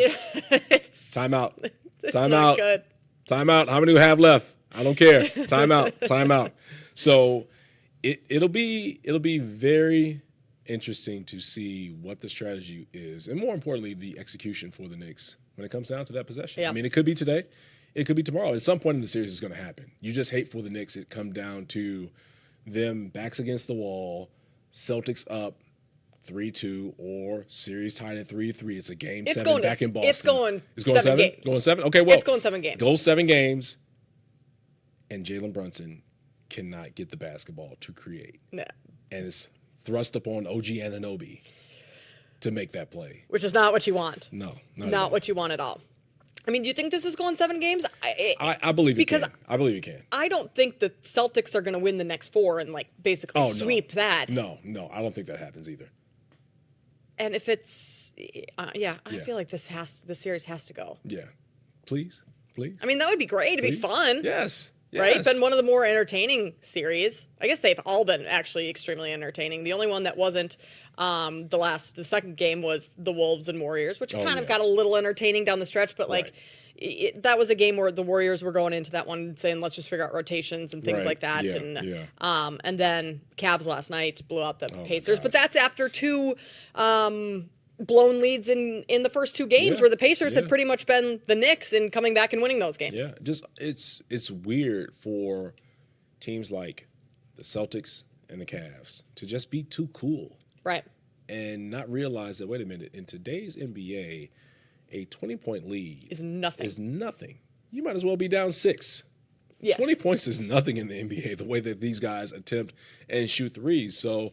timeout. Timeout. Timeout. How many do we have left? I don't care. Timeout. So it'll be very interesting to see what the strategy is, and more importantly, the execution for the Knicks when it comes down to that possession. Yeah. I mean, it could be today, it could be tomorrow. At some point in the series, it's going to happen. You just hate for the Knicks. It come down to them backs against the wall, Celtics up 3-2, or series tied at 3-3. It's a game 7 back in Boston. It's going 7 games. Going 7? Okay, well. It's going 7 games. Go 7 games, and Jalen Brunson cannot get the basketball to create. No. And it's thrust upon OG Anunoby to make that play. Which is not what you want. No. Not what you want at all. I mean, do you think this is going 7 games? I believe it can. I believe it can. I don't think the Celtics are going to win the next 4 and like basically sweep that. No, I don't think that happens either. And if it's, I feel like this series has to go. Yeah, please. I mean, that would be great. It'd be fun. Yes. Right? Been one of the more entertaining series. I guess they've all been actually extremely entertaining. The only one that wasn't the second game was the Wolves and Warriors, which kind of got a little entertaining down the stretch, but like that was a game where the Warriors were going into that one saying, let's just figure out rotations and things like that. And then Cavs last night blew out the Pacers, but that's after 2 blown leads in the first 2 games where the Pacers had pretty much been the Knicks in coming back and winning those games. Yeah, just it's weird for teams like the Celtics and the Cavs to just be too cool. Right. And not realize that, wait a minute, in today's NBA, a 20-point lead is nothing. You might as well be down 6. Yes. 20 points is nothing in the NBA, the way that these guys attempt and shoot threes. So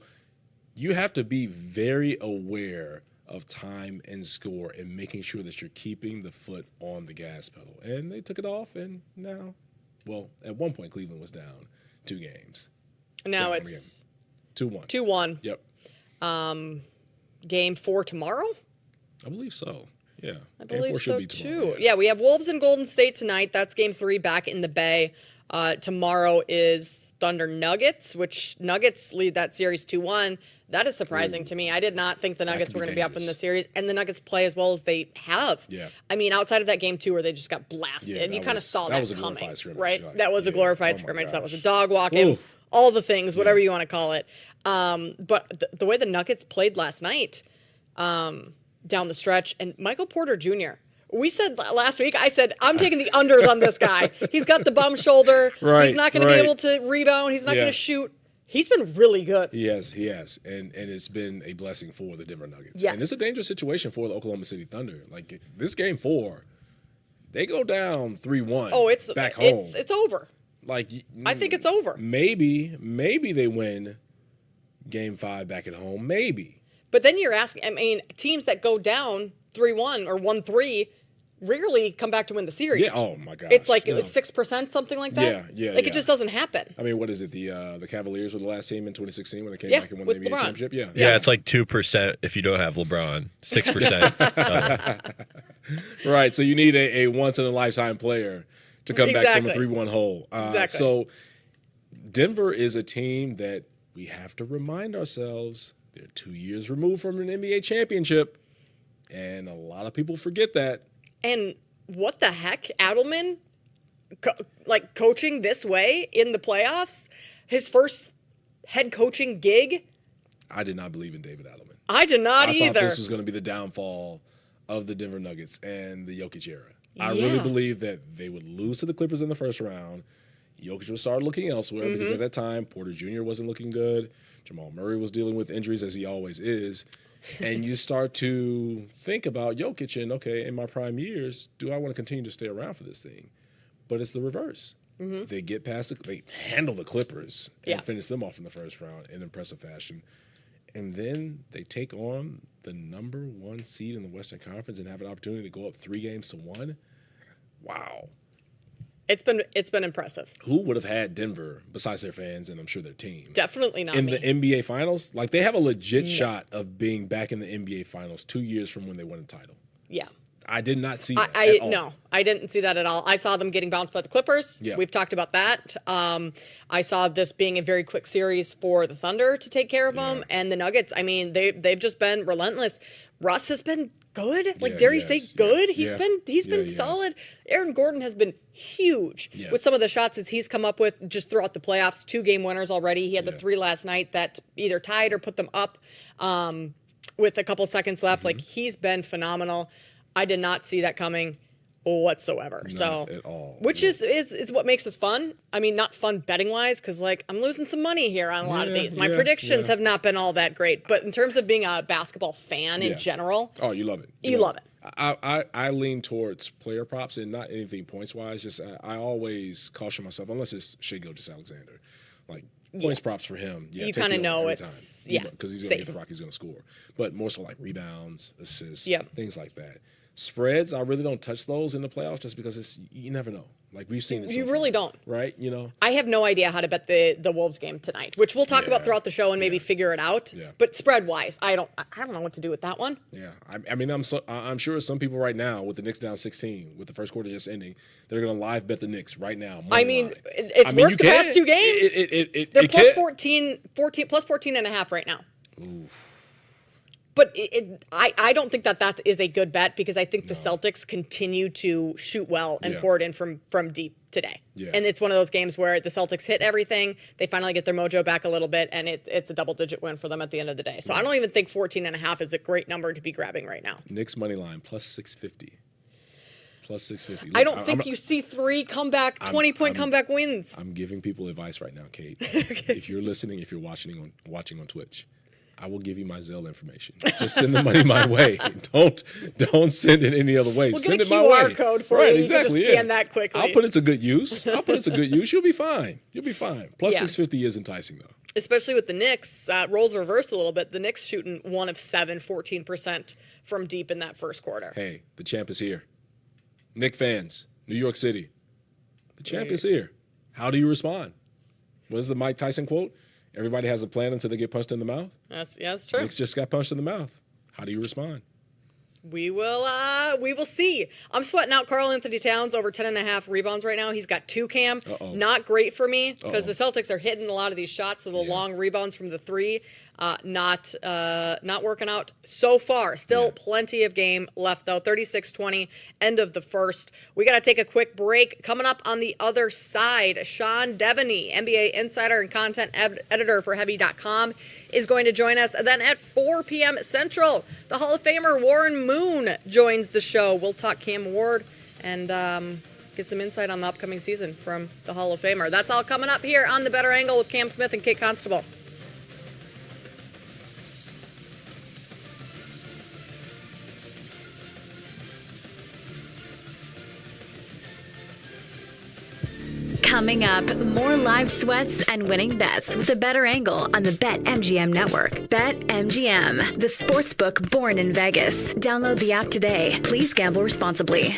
you have to be very aware of time and score and making sure that you're keeping the foot on the gas pedal. And they took it off, and now, well, at one point, Cleveland was down 2 games. Now it's 2-1. 2-1. Yep. Game 4 tomorrow? I believe so. Yeah. I Game believe 4 should so be tomorrow. too. Yeah, we have Wolves and Golden State tonight. That's game 3 back in the Bay. Tomorrow is Thunder Nuggets, which Nuggets lead that series 2-1. That is surprising to me. I did not think the Nuggets were going to be up in the series, and the Nuggets play as well as they have. Yeah. I mean, outside of that game 2 where they just got blasted, and you kind of saw that coming, right? That was a glorified scrimmage. That was a dog walking, all the things, whatever you want to call it. But the way the Nuggets played last night down the stretch, and Michael Porter Jr., we said last week, I said, I'm taking the unders on this guy. He's got the bum shoulder. He's not going to be able to rebound. He's not going to shoot. He's been really good. He has. And it's been a blessing for the Denver Nuggets. Yes. And it's a dangerous situation for the Oklahoma City Thunder. Like, this game 4, they go down 3-1 back home. It's over. Like, I think it's over. Maybe they win game 5 back at home. Maybe. But then you're asking, I mean, teams that go down 3-1 or 1-3 rarely come back to win the series. Yeah. Oh my gosh. It's like 6%, something like that. Yeah. Like it just doesn't happen. I mean, what is it? The Cavaliers were the last team in 2016 when they came back and won the NBA championship. Yeah, it's like 2% if you don't have LeBron. 6%. Right. So you need a once in a lifetime player to come back from a 3-1 hole. Exactly. So Denver is a team that we have to remind ourselves they're 2 years removed from an NBA championship, and a lot of people forget that. And what the heck, Adelman, coaching this way in the playoffs, his first head coaching gig. I did not believe in David Adelman. I did not either. I thought this was going to be the downfall of the Denver Nuggets and the Jokic era. I really believed that they would lose to the Clippers in the first round. Jokic would start looking elsewhere because at that time, Porter Jr. wasn't looking good. Jamal Murray was dealing with injuries, as he always is. And you start to think about Jokic and, okay, in my prime years, do I want to continue to stay around for this thing? But it's the reverse. They get past they handle the Clippers and finish them off in the first round in impressive fashion. And then they take on the number 1 seed in the Western Conference and have an opportunity to go up 3-1. Wow. It's been impressive. Who would have had Denver besides their fans and I'm sure their team? Definitely not in me. the NBA Finals. Like, they have a legit shot of being back in the NBA Finals 2 years from when they won the title. Yeah. I did not see that at all. No, I didn't see that at all. I saw them getting bounced by the Clippers. Yeah. We've talked about that. I saw this being a very quick series for the Thunder to take care of them, and the Nuggets. I mean, they've just been relentless. Russ has been good. Like, dare you say good? He's been solid. Aaron Gordon has been huge with some of the shots that he's come up with just throughout the playoffs. 2-game winners already. He had the 3 last night that either tied or put them up with a couple seconds left. Like, he's been phenomenal. I did not see that coming whatsoever. Not at all. Which is what makes this fun. I mean, not fun betting wise, because like I'm losing some money here on a lot of these. My predictions have not been all that great, but in terms of being a basketball fan in general, you love it. You love it. I lean towards player props and not anything points wise. Just I always caution myself unless it's Shai Gilgeous-Alexander, like points props for him. Yeah, you kind of know it's because he's going to get the rock. He's going to score, but more so like rebounds, assists, things like that. Spreads, I really don't touch those in the playoffs just because you never know. Like we've seen this. You really don't. Right? You know? I have no idea how to bet the Wolves game tonight, which we'll talk about throughout the show and maybe figure it out. Yeah. But spread wise, I don't know what to do with that one. Yeah. I mean, I'm sure some people right now with the Knicks down 16 with the first quarter just ending, they're going to live bet the Knicks right now. I mean, it's worked the past 2 games. They're plus 14 and a half right now. Oof. But I don't think that is a good bet because I think the Celtics continue to shoot well and pour it in from deep today. Yeah. And it's one of those games where the Celtics hit everything. They finally get their mojo back a little bit, and it's a double-digit win for them at the end of the day. So I don't even think 14.5 is a great number to be grabbing right now. Knicks money line plus 650. Plus 650. Look, I don't think you see 3 comeback, 20-point comeback wins. I'm giving people advice right now, Kate. Okay. If you're listening, if you're watching on Twitch, I will give you my Zelle information. Just send the money my way. Don't send it any other way. We'll send get a it my way. QR code for you. Exactly. You can just scan that quickly. I'll put it to good use. You'll be fine. Plus 650 is enticing though. Especially with the Knicks, roles reversed a little bit. The Knicks shooting 1 of 7, 14% from deep in that first quarter. Hey, the champ is here. Knick fans, New York City. The champ is here. How do you respond? What is the Mike Tyson quote? Everybody has a plan until they get punched in the mouth. That's true. Knicks just got punched in the mouth. How do you respond? We will see. I'm sweating out Karl Anthony Towns over 10.5 rebounds right now. He's got 2 cam. Not great for me because the Celtics are hitting a lot of these shots, so the long rebounds from the 3, not working out so far. Still plenty of game left though. 36-20, end of the first. We got to take a quick break. Coming up on the other side, Sean Devaney, NBA insider and content editor for Heavy.com, is going to join us. And then at 4 p.m. Central, the Hall of Famer Warren Moon joins the show. We'll talk Cam Ward and get some insight on the upcoming season from the Hall of Famer. That's all coming up here on The Better Angle with Cam Smith and Kate Constable. Coming up, more live sweats and winning bets with a better angle on the BetMGM network. BetMGM, the sportsbook born in Vegas. Download the app today. Please gamble responsibly.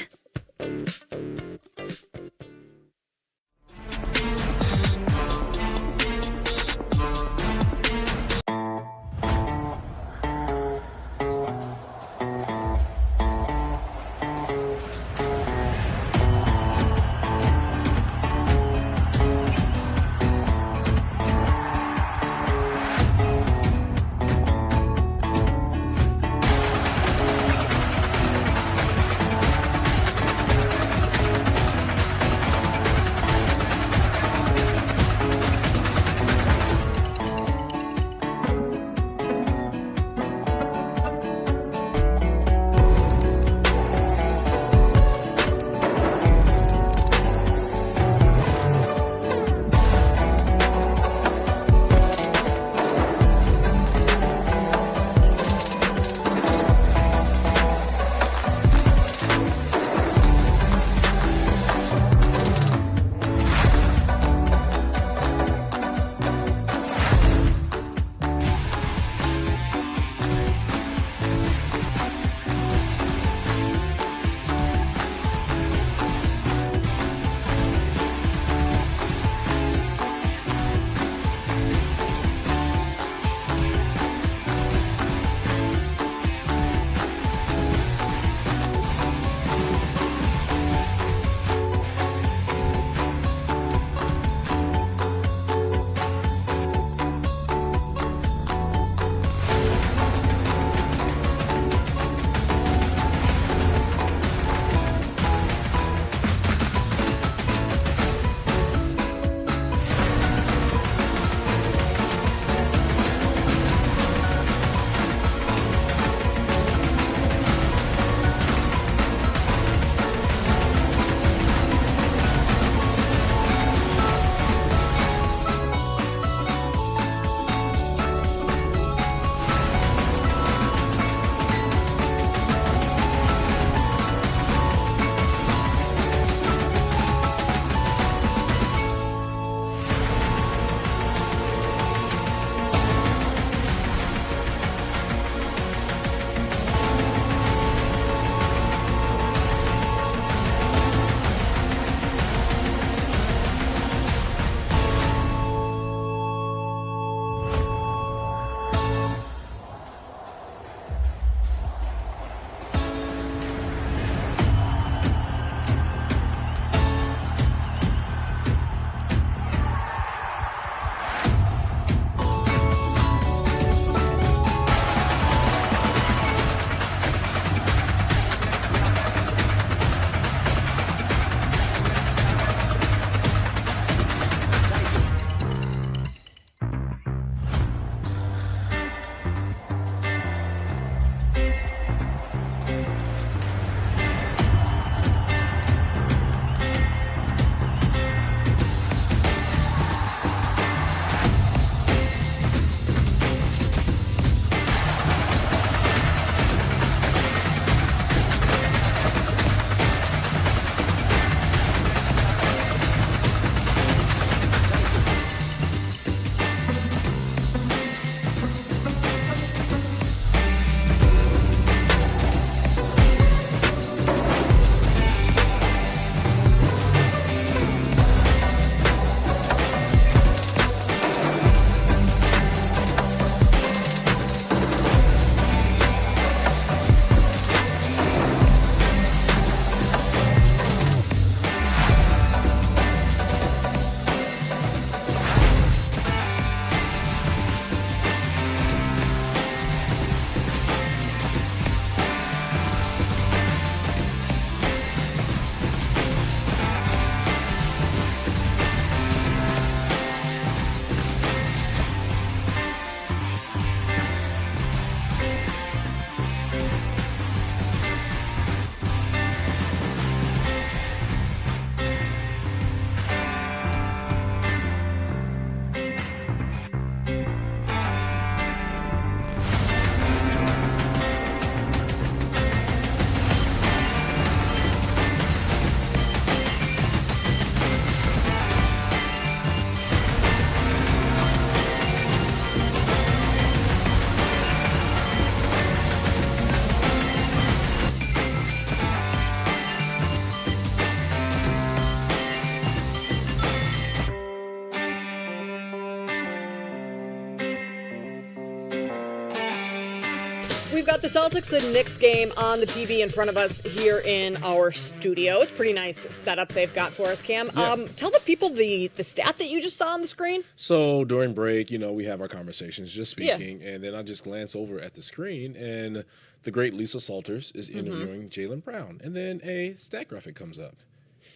we've got the Celtics and Knicks game on the TV in front of us here in our studios. Pretty nice setup they've got for us, Cam. Yeah. Tell the people the stat that you just saw on the screen. So during break, we have our conversations, just speaking, and then I just glance over at the screen, and the great Lisa Salters is interviewing Jaylen Brown, and then a stat graphic comes up,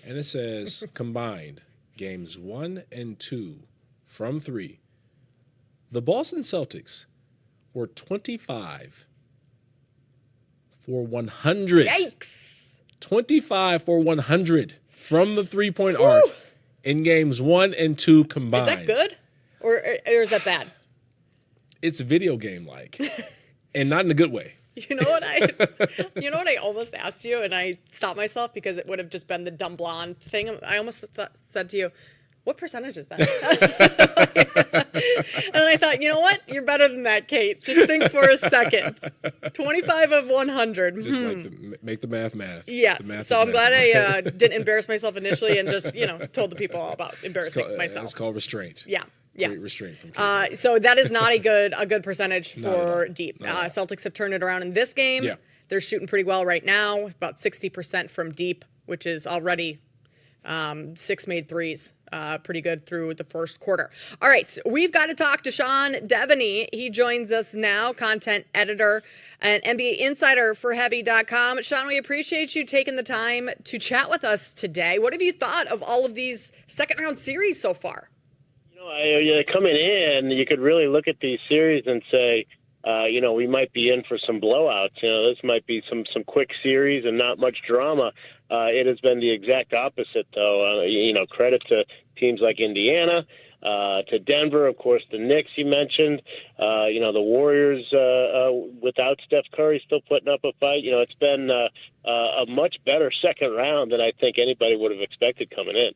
and it says combined games 1 and 2 from 3. The Boston Celtics were 25 for 100. Yikes! 25 for 100 from the three-point arc in games 1 and 2 combined. Is that good, or is that bad? It's video game-like, and not in a good way. You know what I almost asked you, and I stopped myself because it would have just been the dumb blonde thing. I almost said to you, what percentage is that? And I thought, you know what? You're better than that, Kate. Just think for a second. 25 of 100. Just make the math. Yes. The math so I'm glad math. I didn't embarrass myself initially and just, told the people all about embarrassing myself. It's called restraint. Yeah. Great restraint from Kate. So that is not a good percentage for deep. Not at all. Celtics have turned it around in this game. Yeah. They're shooting pretty well right now, about 60% from deep, which is already 6 made threes. Pretty good through the first quarter. All right, we've got to talk to Sean Devaney. He joins us now, content editor and NBA insider for Heavy.com. Sean, we appreciate you taking the time to chat with us today. What have you thought of all of these second-round series so far? Coming in, you could really look at these series and say, we might be in for some blowouts. This might be some quick series and not much drama. It has been the exact opposite, though. Credit to teams like Indiana, to Denver, of course, the Knicks you mentioned. The Warriors without Steph Curry still putting up a fight. It's been a much better second round than I think anybody would have expected coming in.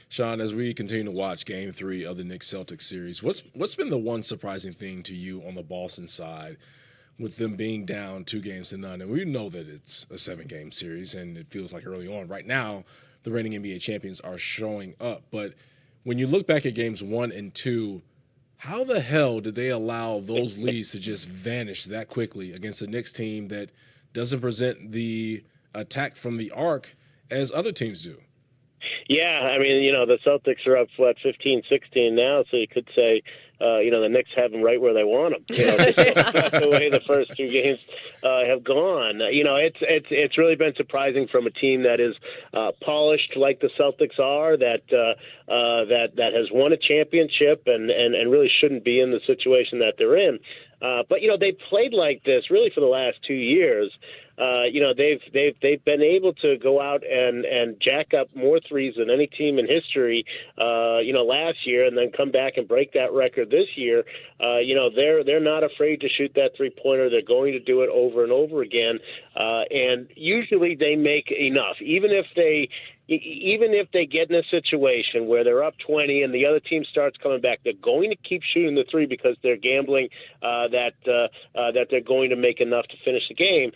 Sean, as we continue to watch Game 3 of the Knicks-Celtics series, what's been the one surprising thing to you on the Boston side with them being down 2-0? And we know that it's a 7-game series, and it feels like early on. Right now, the reigning NBA champions are showing up. But when you look back at games 1 and 2, how the hell did they allow those leads to just vanish that quickly against a Knicks team that doesn't present the attack from the arc as other teams do? Yeah, the Celtics are up, 15-16 now, so you could say, the Knicks have them right where they want them. The way the first 2 games have gone. It's really been surprising from a team that is polished like the Celtics are, that has won a championship and really shouldn't be in the situation that they're in. But they played like this really for the last 2 years. They've been able to go out and jack up more threes than any team in history, last year, and then come back and break that record this year. They're not afraid to shoot that 3-pointer. They're going to do it over and over again, and usually they make enough, even if they get in a situation where they're up 20 and the other team starts coming back, they're going to keep shooting the 3 because they're gambling that they're going to make enough to finish the game.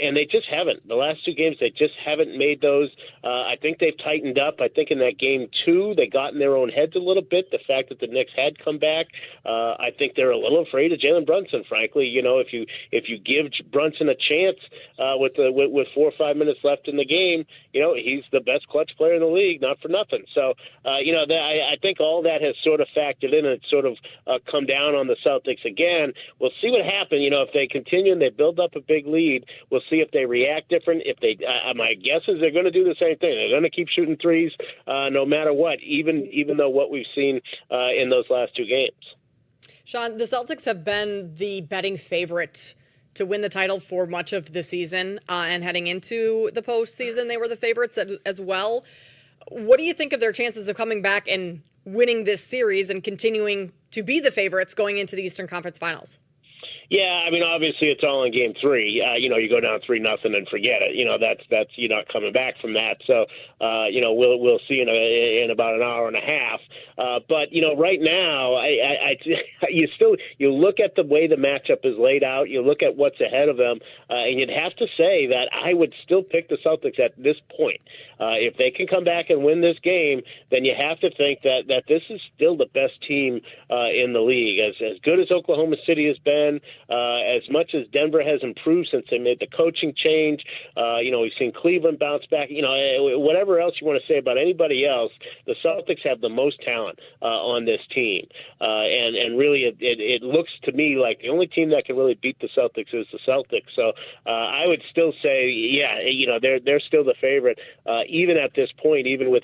And they just haven't. The last 2 games, they just haven't made those. I think they've tightened up. I think in that game 2, they got in their own heads a little bit. The fact that the Knicks had come back, I think they're a little afraid of Jalen Brunson, frankly. If you give Brunson a chance with 4 or 5 minutes left in the game, he's the best clutch player in the league, not for nothing. So, I think all that has sort of factored in and sort of come down on the Celtics again. We'll see what happens. If they continue and they build up a big lead, we'll see if they react different. If they, my guess is they're going to do the same thing. They're going to keep shooting threes no matter what, even though what we've seen in those last 2 games. Sean, the Celtics have been the betting favorite to win the title for much of the season, and heading into the postseason, they were the favorites as well. What do you think of their chances of coming back and winning this series and continuing to be the favorites going into the Eastern Conference Finals? Yeah, obviously it's all in game 3. You go down 3-0 and forget it. That's you're not coming back from that. So, we'll see in about an hour and a half. But right now, you look at the way the matchup is laid out. You look at what's ahead of them, and you'd have to say that I would still pick the Celtics at this point. If they can come back and win this game, then you have to think that this is still the best team in the league. As good as Oklahoma City has been, as much as Denver has improved since they made the coaching change, we've seen Cleveland bounce back. Whatever else you want to say about anybody else, the Celtics have the most talent on this team, and really it looks to me like the only team that can really beat the Celtics is the Celtics. So I would still say, they're still the favorite, even at this point, even with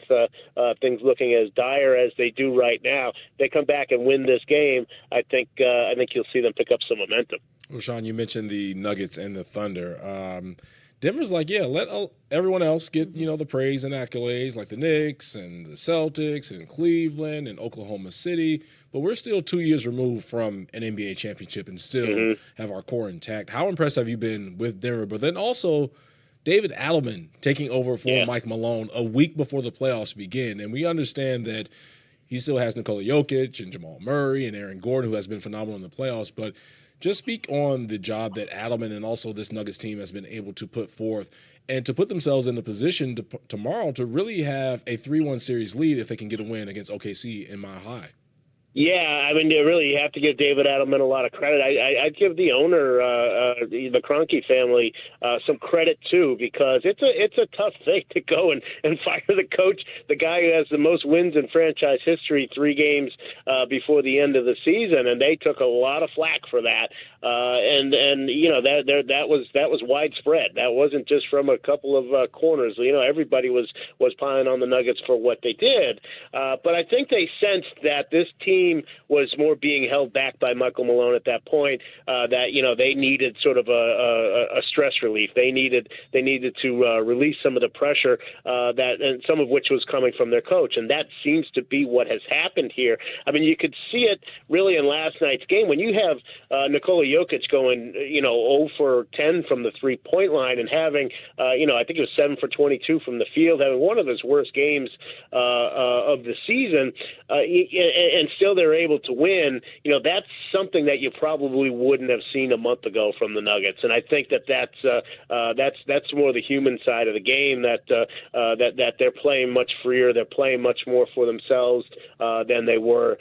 things looking as dire as they do right now. They come back and win this game, I think you'll see them pick up some momentum. Well, Sean, you mentioned the Nuggets and the Thunder. Denver's like, let everyone else get, the praise and accolades, like the Knicks and the Celtics and Cleveland and Oklahoma City. But we're still 2 years removed from an NBA championship and still have our core intact. How impressed have you been with Denver? But then also David Adelman taking over for Mike Malone a week before the playoffs begin. And we understand that he still has Nikola Jokic and Jamal Murray and Aaron Gordon, who has been phenomenal in the playoffs. But just speak on the job that Adelman and also this Nuggets team has been able to put forth and to put themselves in the position tomorrow to really have a 3-1 series lead if they can get a win against OKC in Mile High. Yeah, I mean, really, you have to give David Adelman a lot of credit. I'd give the owner, the Kroenke family, some credit too, because it's a tough thing to go and fire the coach, the guy who has the most wins in franchise history, 3 games before the end of the season, and they took a lot of flack for that. That was widespread. That wasn't just from a couple of corners. Everybody was piling on the Nuggets for what they did. But I think they sensed that this team was more being held back by Michael Malone at that point. That they needed sort of a stress relief. They needed to release some of the pressure and some of which was coming from their coach, and that seems to be what has happened here. I mean, you could see it really in last night's game when you have Nikola Jokic going 0 for 10 from the 3-point line and having I think it was 7 for 22 from the field, having one of his worst games of the season, and still they're able to win. That's something that you probably wouldn't have seen a month ago from the Nuggets, and I think that's more the human side of the game, that they're playing much freer, they're playing much more for themselves than they were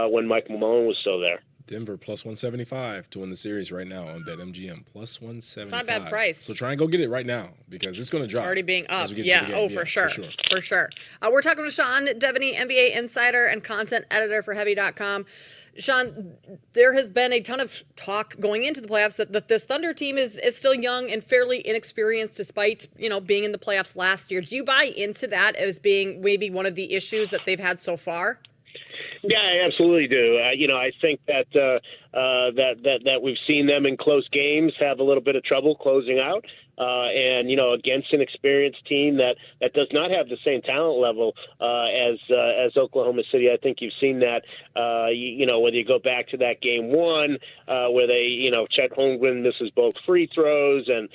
when Mike Malone was still there. Denver plus 175 to win the series right now on BetMGM. Plus 175. It's not a bad price. So try and go get it right now because it's going to drop. Already being up. For sure. For sure. We're talking with Sean Devaney, NBA insider and content editor for Heavy.com. Sean, there has been a ton of talk going into the playoffs that this Thunder team is still young and fairly inexperienced despite, being in the playoffs last year. Do you buy into that as being maybe one of the issues that they've had so far? Yeah, I absolutely do. I think that we've seen them in close games have a little bit of trouble closing out. And against an experienced team that does not have the same talent level as Oklahoma City. I think you've seen that, whether you go back to that game 1 where they, Chet Holmgren misses both free throws and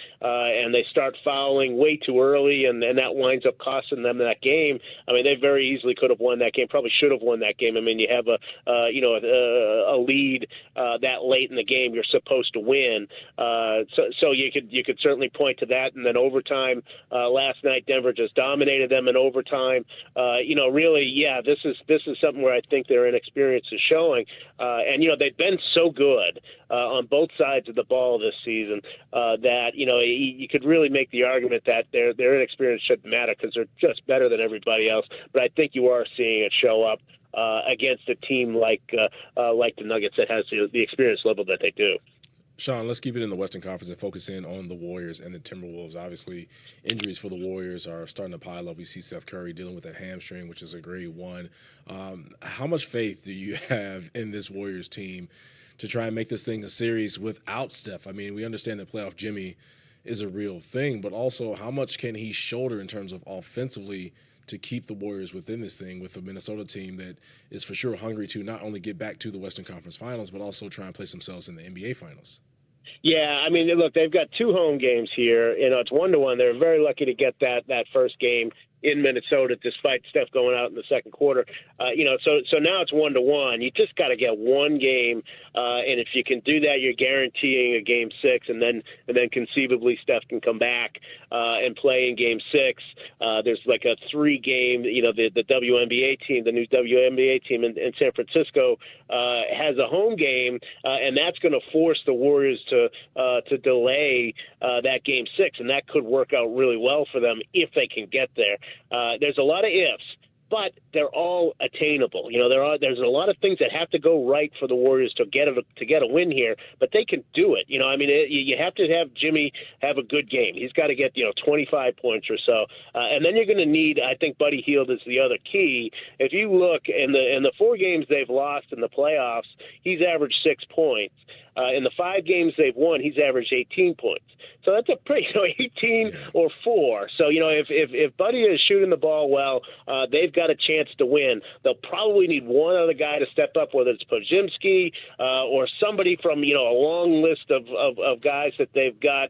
they start fouling way too early and that winds up costing them that game. I mean, they very easily could have won that game, probably should have won that game. I mean, you have a lead that late in the game, you're supposed to win. So you could certainly point to that, and then overtime last night, Denver just dominated them in overtime. This is something where I think their inexperience is showing, and they've been so good on both sides of the ball this season that you could really make the argument that their inexperience shouldn't matter because they're just better than everybody else. But I think you are seeing it show up against a team like the Nuggets that has the experience level that they do. Sean, let's keep it in the Western Conference and focus in on the Warriors and the Timberwolves. Obviously, injuries for the Warriors are starting to pile up. We see Steph Curry dealing with that hamstring, which is a grade 1. How much faith do you have in this Warriors team to try and make this thing a series without Steph? I mean, we understand that playoff Jimmy is a real thing, but also how much can he shoulder in terms of offensively to keep the Warriors within this thing with a Minnesota team that is for sure hungry to not only get back to the Western Conference Finals, but also try and place themselves in the NBA Finals? Yeah, I mean, look, they've got 2 home games here. It's 1-1. They're very lucky to get that first game in Minnesota, despite Steph going out in the second quarter. So now it's 1-1. You just got to get one game, and if you can do that, you're guaranteeing a Game 6, and then conceivably Steph can come back and play in Game 6. There's like a 3-game, the WNBA team, the new WNBA team in San Francisco has a home game, and that's going to force the Warriors to delay that Game 6, and that could work out really well for them if they can get there. There's a lot of ifs, but they're all attainable. There's a lot of things that have to go right for the Warriors to get a win here, but they can do it. You have to have Jimmy have a good game. He's got to get 25 points or so, and then you're going to need. I think Buddy Hield is the other key. If you look in the 4 games they've lost in the playoffs, he's averaged 6 points. In the 5 games they've won, he's averaged 18 points. So that's a pretty 18 or 4. So if Buddy is shooting the ball well, they've got a chance to win. They'll probably need one other guy to step up, whether it's Podziemski or somebody from a long list of guys that they've got.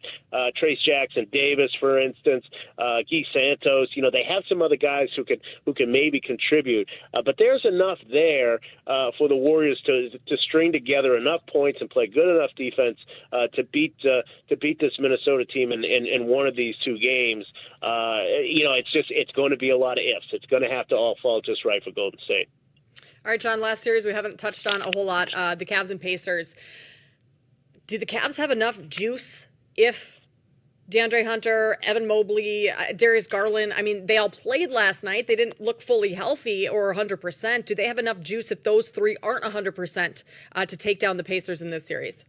Trace Jackson Davis, for instance, Guy Santos. They have some other guys who can maybe contribute. But there's enough there for the Warriors to string together enough points and play good enough defense to beat this Minnesota team in one of these 2 games. It's going to be a lot of ifs. It's going to have to all fall just right for Golden State. All right, John, last series we haven't touched on a whole lot, the Cavs and Pacers. Do the Cavs have enough juice if DeAndre Hunter, Evan Mobley, Darius Garland, they all played last night. They didn't look fully healthy or 100%. Do they have enough juice if those 3 aren't 100% to take down the Pacers in this series?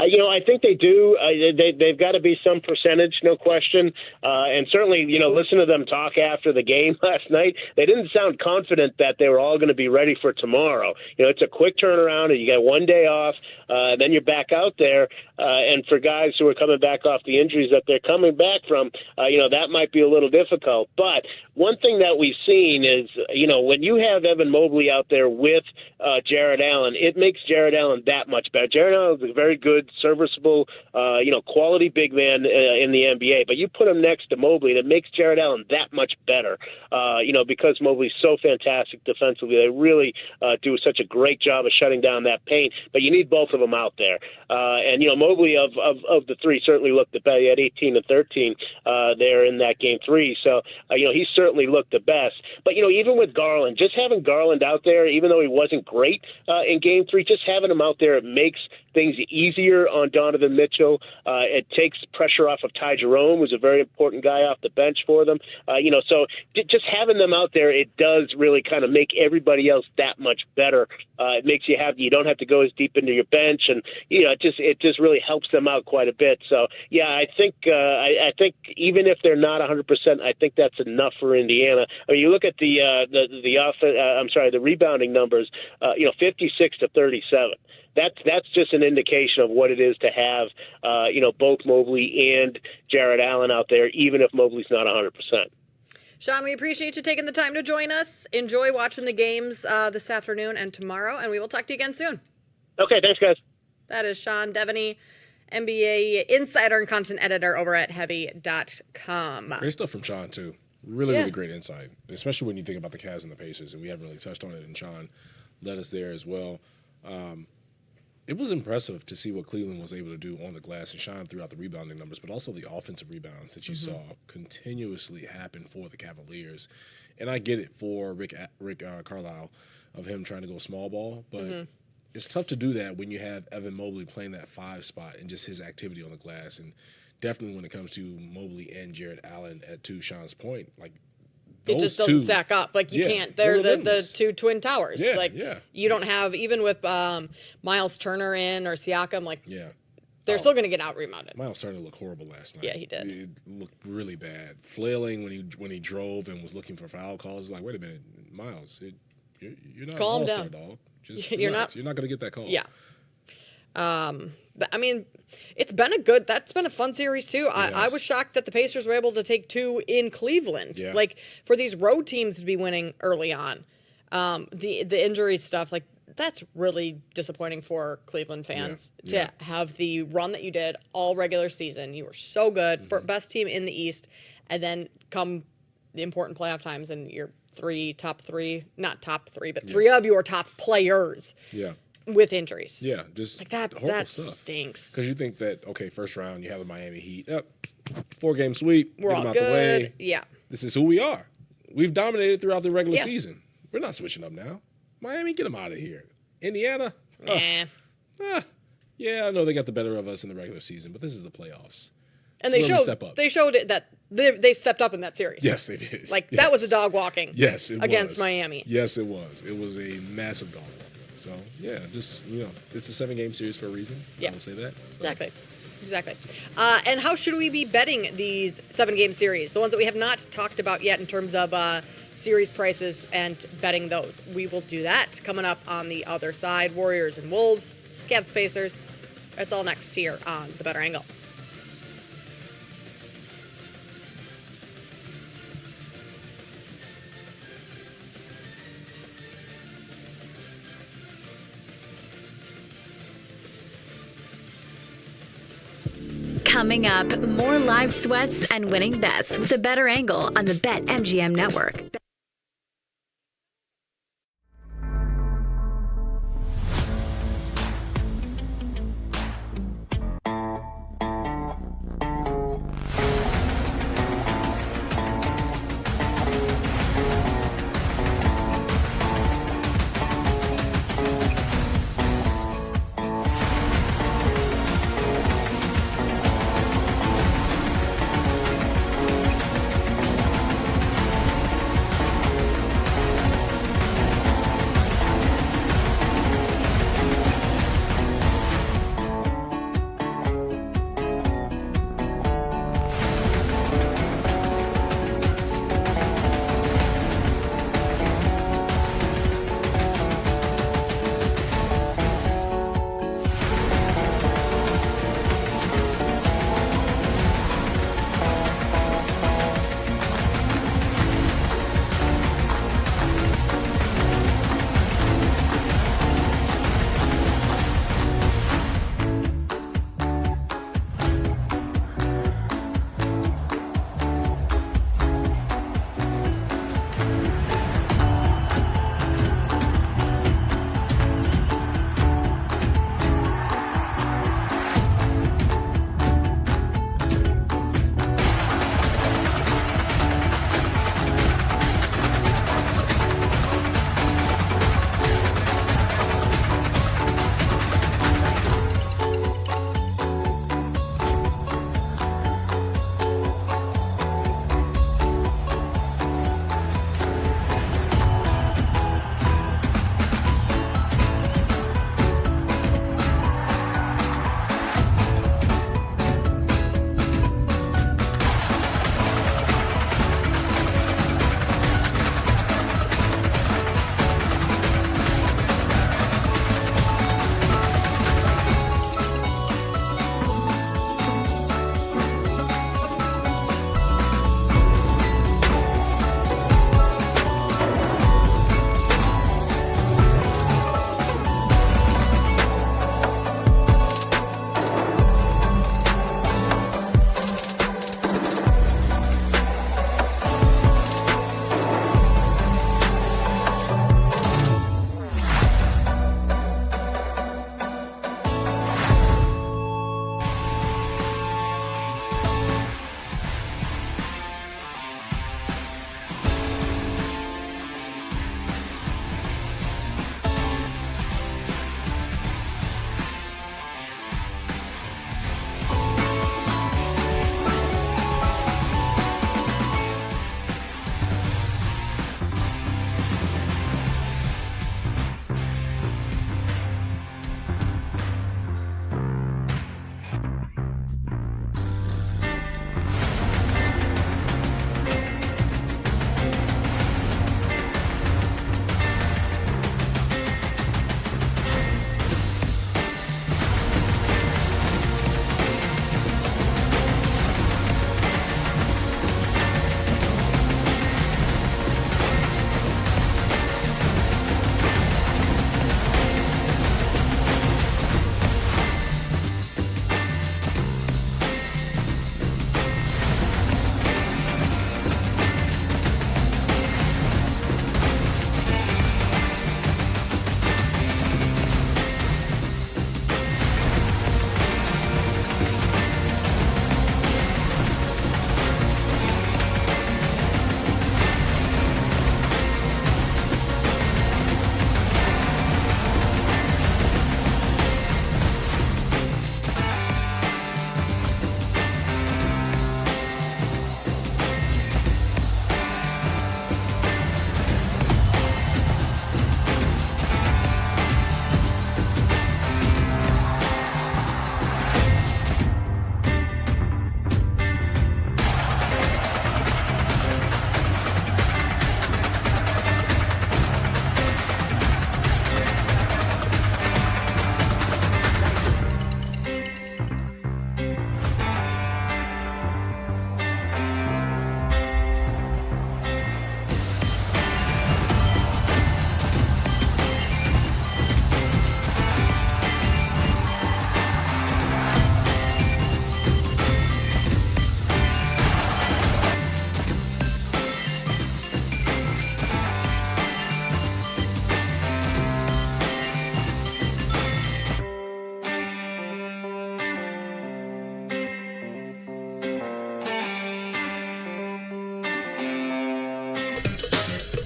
I think they do. They've got to be some percentage, no question. And certainly, listen to them talk after the game last night. They didn't sound confident that they were all going to be ready for tomorrow. It's a quick turnaround, and you got one day off, then you're back out there. And for guys who are coming back off the injuries that they're coming back from, that might be a little difficult. But one thing that we've seen is, when you have Evan Mobley out there with Jared Allen, it makes Jared Allen that much better. Jared Allen is a very good, serviceable, quality big man in the NBA. But you put him next to Mobley, and it makes Jared Allen that much better, because Mobley's so fantastic defensively. They really do such a great job of shutting down that paint. But you need both of them out there. And Mobley of the 3 certainly looked the best. He had 18 and 13 there in that Game 3. So, he certainly looked the best. But, even with Garland, just having Garland out there, even though he wasn't great in Game 3, just having him out there, it makes things easier on Donovan Mitchell. It takes pressure off of Ty Jerome, who's a very important guy off the bench for them. So just having them out there, it does really kind of make everybody else that much better. It makes you don't have to go as deep into your bench, and it just really helps them out quite a bit. So yeah, I think even if they're not 100%, I think that's enough for Indiana. You look at the rebounding numbers, 56 to 37. That's just an indication of what it is to have, both Mobley and Jared Allen out there, even if Mobley's not 100%. Sean, we appreciate you taking the time to join us. Enjoy watching the games this afternoon and tomorrow, and we will talk to you again soon. Okay, thanks, guys. That is Sean Devaney, NBA insider and content editor over at Heavy.com. Great stuff from Sean, too. Really great insight, especially when you think about the Cavs and the Pacers, and we haven't really touched on it, and Sean led us there as well. It was impressive to see what Cleveland was able to do on the glass and shine throughout the rebounding numbers, but also the offensive rebounds that you saw continuously happen for the Cavaliers. And I get it for Rick Carlisle of him trying to go small ball, but it's tough to do that when you have Evan Mobley playing that 5 spot and just his activity on the glass. And definitely when it comes to Mobley and Jared Allen, to Sean's point, it just doesn't stack up. You can't. They're the 2 twin towers. You don't have, even with Miles Turner in or Siakam, they're still going to get out rebounded. Miles Turner looked horrible last night. Yeah, he did. It looked really bad. Flailing when he drove and was looking for foul calls. Wait a minute, Miles, you're not Calm an all-star, down. dog. Just you're not going to get that call. Yeah. It's been that's been a fun series too. I was shocked that the Pacers were able to take 2 in Cleveland. Yeah. For these road teams to be winning early on, the injury stuff, that's really disappointing for Cleveland fans to have the run that you did all regular season. You were so good, best team in the East, and then come the important playoff times and your top three of your top players with injuries. Yeah, just like that. Horrible That stuff. stinks. Because you think that, okay, first round, you have the Miami Heat. 4-game sweep. We're get all them out good. the way. Yeah. This is who we are. We've dominated throughout the regular Yeah. season. We're not switching up now. Miami, get them out of here. Indiana. Yeah, I know they got the better of us in the regular season, but this is the playoffs. And This they is where we step showed up. they showed it that they stepped up in that series. Yes, they did. Like Yes. that was a dog walking. Yes, it against was. Miami. Yes, it was. It was a massive dog walking. So yeah, just it's a 7-game series for a reason. Yeah. I will say that. So. Exactly. And how should we be betting these 7-game series? The ones that we have not talked about yet in terms of series prices and betting those. We will do that coming up on the other side. Warriors and Wolves, Cavs, Pacers. It's all next here on The Better Angle. Coming up, more live sweats and winning bets with the Better Angle on the BetMGM network.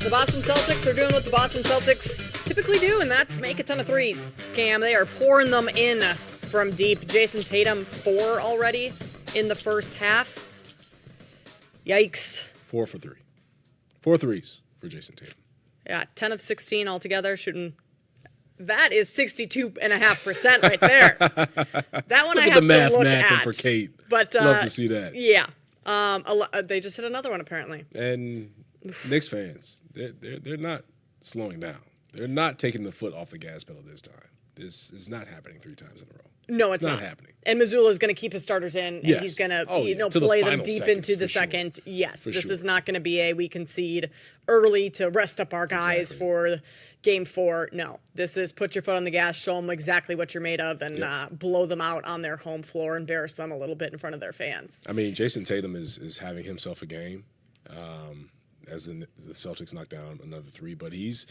The Boston Celtics are doing what the Boston Celtics typically do, and that's make a ton of threes. Cam, they are pouring them in from deep. Jason Tatum, 4 already in the first half. Yikes. 4 for 3. 4 threes for Jason Tatum. Yeah, 10 of 16 altogether, shooting. That is 62.5% right there. That one I have to look at. For Kate. But love to see that. Yeah. They just hit another one apparently. And Knicks fans, they're not slowing down. They're not taking the foot off the gas pedal this time. This is not happening 3 times in a row. No, it's not happening. And Missoula is going to keep his starters in, and he's going to play them deep into the second. Sure. Yes, this is not going to be we concede early to rest up our guys for Game 4. No, this is put your foot on the gas, show them exactly what you're made of, and blow them out on their home floor, embarrass them a little bit in front of their fans. I mean, Jason Tatum is having himself a game as the Celtics knock down another 3, but he's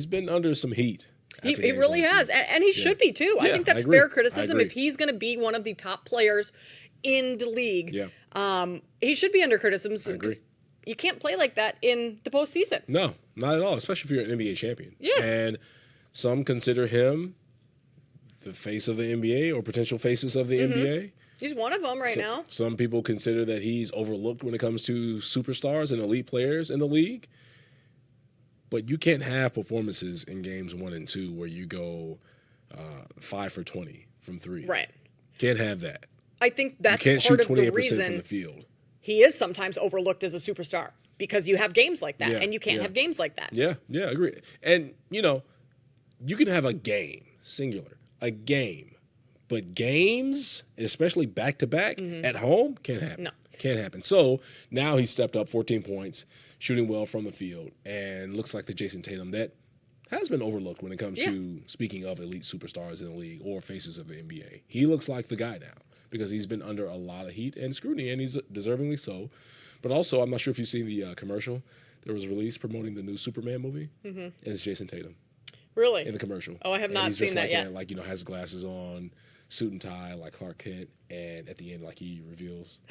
been under some heat. He really has, and he should be too. I think that's fair criticism. If he's going to be one of the top players in the league, he should be under criticism. I agree. You can't play like that in the postseason. No, not at all, especially if you're an NBA champion. Yes. And some consider him the face of the NBA or potential faces of the NBA. He's one of them now. Some people consider that he's overlooked when it comes to superstars and elite players in the league. But you can't have performances in games 1 and 2 where you go 5 for 20 from 3. Right. Can't have that. I think that's you can't part shoot 28% of the reason from the field. He is sometimes overlooked as a superstar because you have games like that, and you can't have games like that. Yeah, agree. And, you can have a game, singular, a game. But games, especially back-to-back at home, can't happen. No. Can't happen. So now he's stepped up 14 points, shooting well from the field, and looks like the Jason Tatum that has been overlooked when it comes to speaking of elite superstars in the league or faces of the NBA. He looks like the guy now because he's been under a lot of heat and scrutiny, and he's deservingly so. But also, I'm not sure if you've seen the commercial that was released promoting the new Superman movie. And it's Jason Tatum. Really? In the commercial. Oh, I have not seen that yet. Has glasses on, suit and tie like Clark Kent, and at the end, he reveals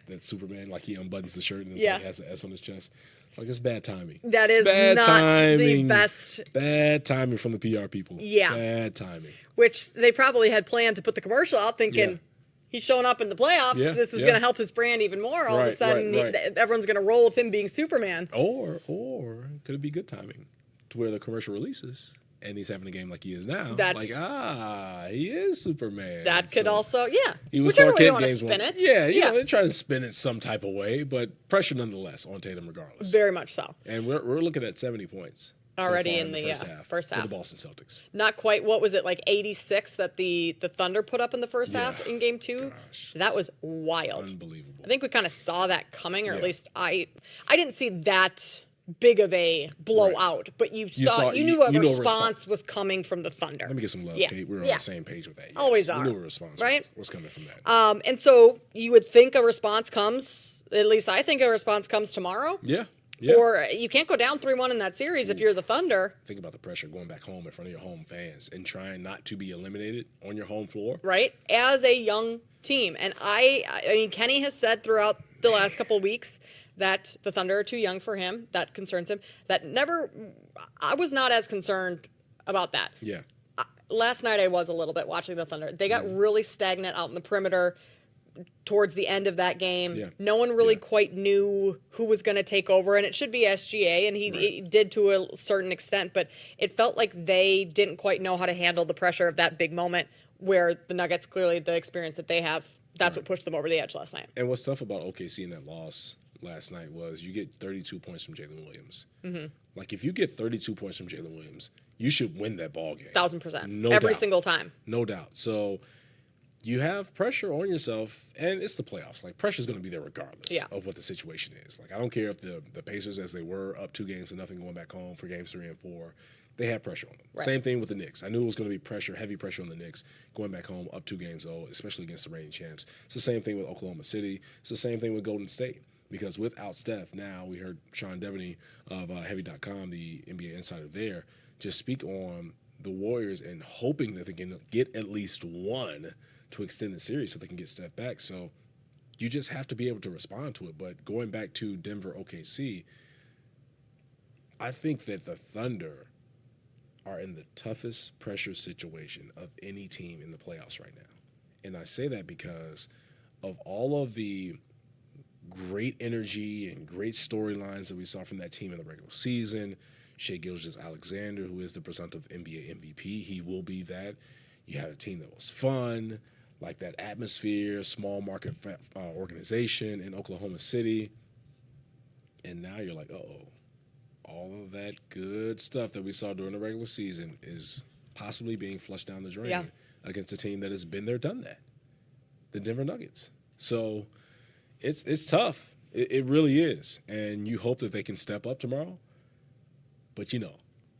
that Superman, he unbuttons the shirt and has the S on his chest. It's it's bad timing. That is bad not timing. The best. Bad timing from the PR people. Yeah. Bad timing. Which they probably had planned to put the commercial out thinking he's showing up in the playoffs. This is going to help his brand even more. All of a sudden, everyone's going to roll with him being Superman. Or could it be good timing to where the commercial releases and he's having a game like he is now? He is Superman. That could also, He was whichever Clark way you Kent want to games spin one. it. Yeah, they're trying to spin it some type of way, but pressure nonetheless on Tatum regardless. Very much so. And we're looking at 70 points. Already so in the first half. For the Boston Celtics. Not quite. What was it, 86 that the Thunder put up in the first half in Game 2? Gosh, that was wild. Unbelievable. I think we kind of saw that coming, or at least I didn't see that big of a blowout, but you knew a response was coming from the Thunder. Let me get some love, Kate. We're on the same page with that. Yes. Always are. We knew a response was coming from that. And so you would think a response comes, at least I think a response comes tomorrow. Yeah. Or you can't go down 3-1 in that series if you're the Thunder. Think about the pressure going back home in front of your home fans and trying not to be eliminated on your home floor. Right? As a young team. And I mean, Kenny has said throughout the last couple of weeks that the Thunder are too young for him. That concerns him. I was not as concerned about that. Yeah. Last night I was a little bit watching the Thunder. They got really stagnant out in the perimeter towards the end of that game. Yeah. No one really quite knew who was going to take over, and it should be SGA, and he did to a certain extent, but it felt like they didn't quite know how to handle the pressure of that big moment where the Nuggets, clearly the experience that they have, that's what pushed them over the edge last night. And what's tough about OKC in that loss last night was you get 32 points from Jalen Williams. If you get 32 points from Jalen Williams, you should win that ball game. 1,000%. Every single time. No doubt. So you have pressure on yourself, and it's the playoffs. Pressure's going to be there regardless of what the situation is. I don't care if the Pacers, as they were up 2-0 going back home for games 3 and 4, they had pressure on them. Right. Same thing with the Knicks. I knew it was going to be heavy pressure on the Knicks going back home up 2-0, especially against the reigning champs. It's the same thing with Oklahoma City. It's the same thing with Golden State. Because without Steph, now we heard Sean Devaney of Heavy.com, the NBA insider there, just speak on the Warriors and hoping that they can get at least one to extend the series so they can get Steph back. So you just have to be able to respond to it. But going back to Denver OKC, I think that the Thunder are in the toughest pressure situation of any team in the playoffs right now. And I say that because of all of the great energy and great storylines that we saw from that team in the regular season. Shai Gilgeous-Alexander, who is the presumptive NBA MVP, he will be that. You had a team that was fun, like that atmosphere, small market organization in Oklahoma City. And now you're like, uh-oh, all of that good stuff that we saw during the regular season is possibly being flushed down the drain against a team that has been there, done that, the Denver Nuggets. So it's tough. It really is. And you hope that they can step up tomorrow. But, you know,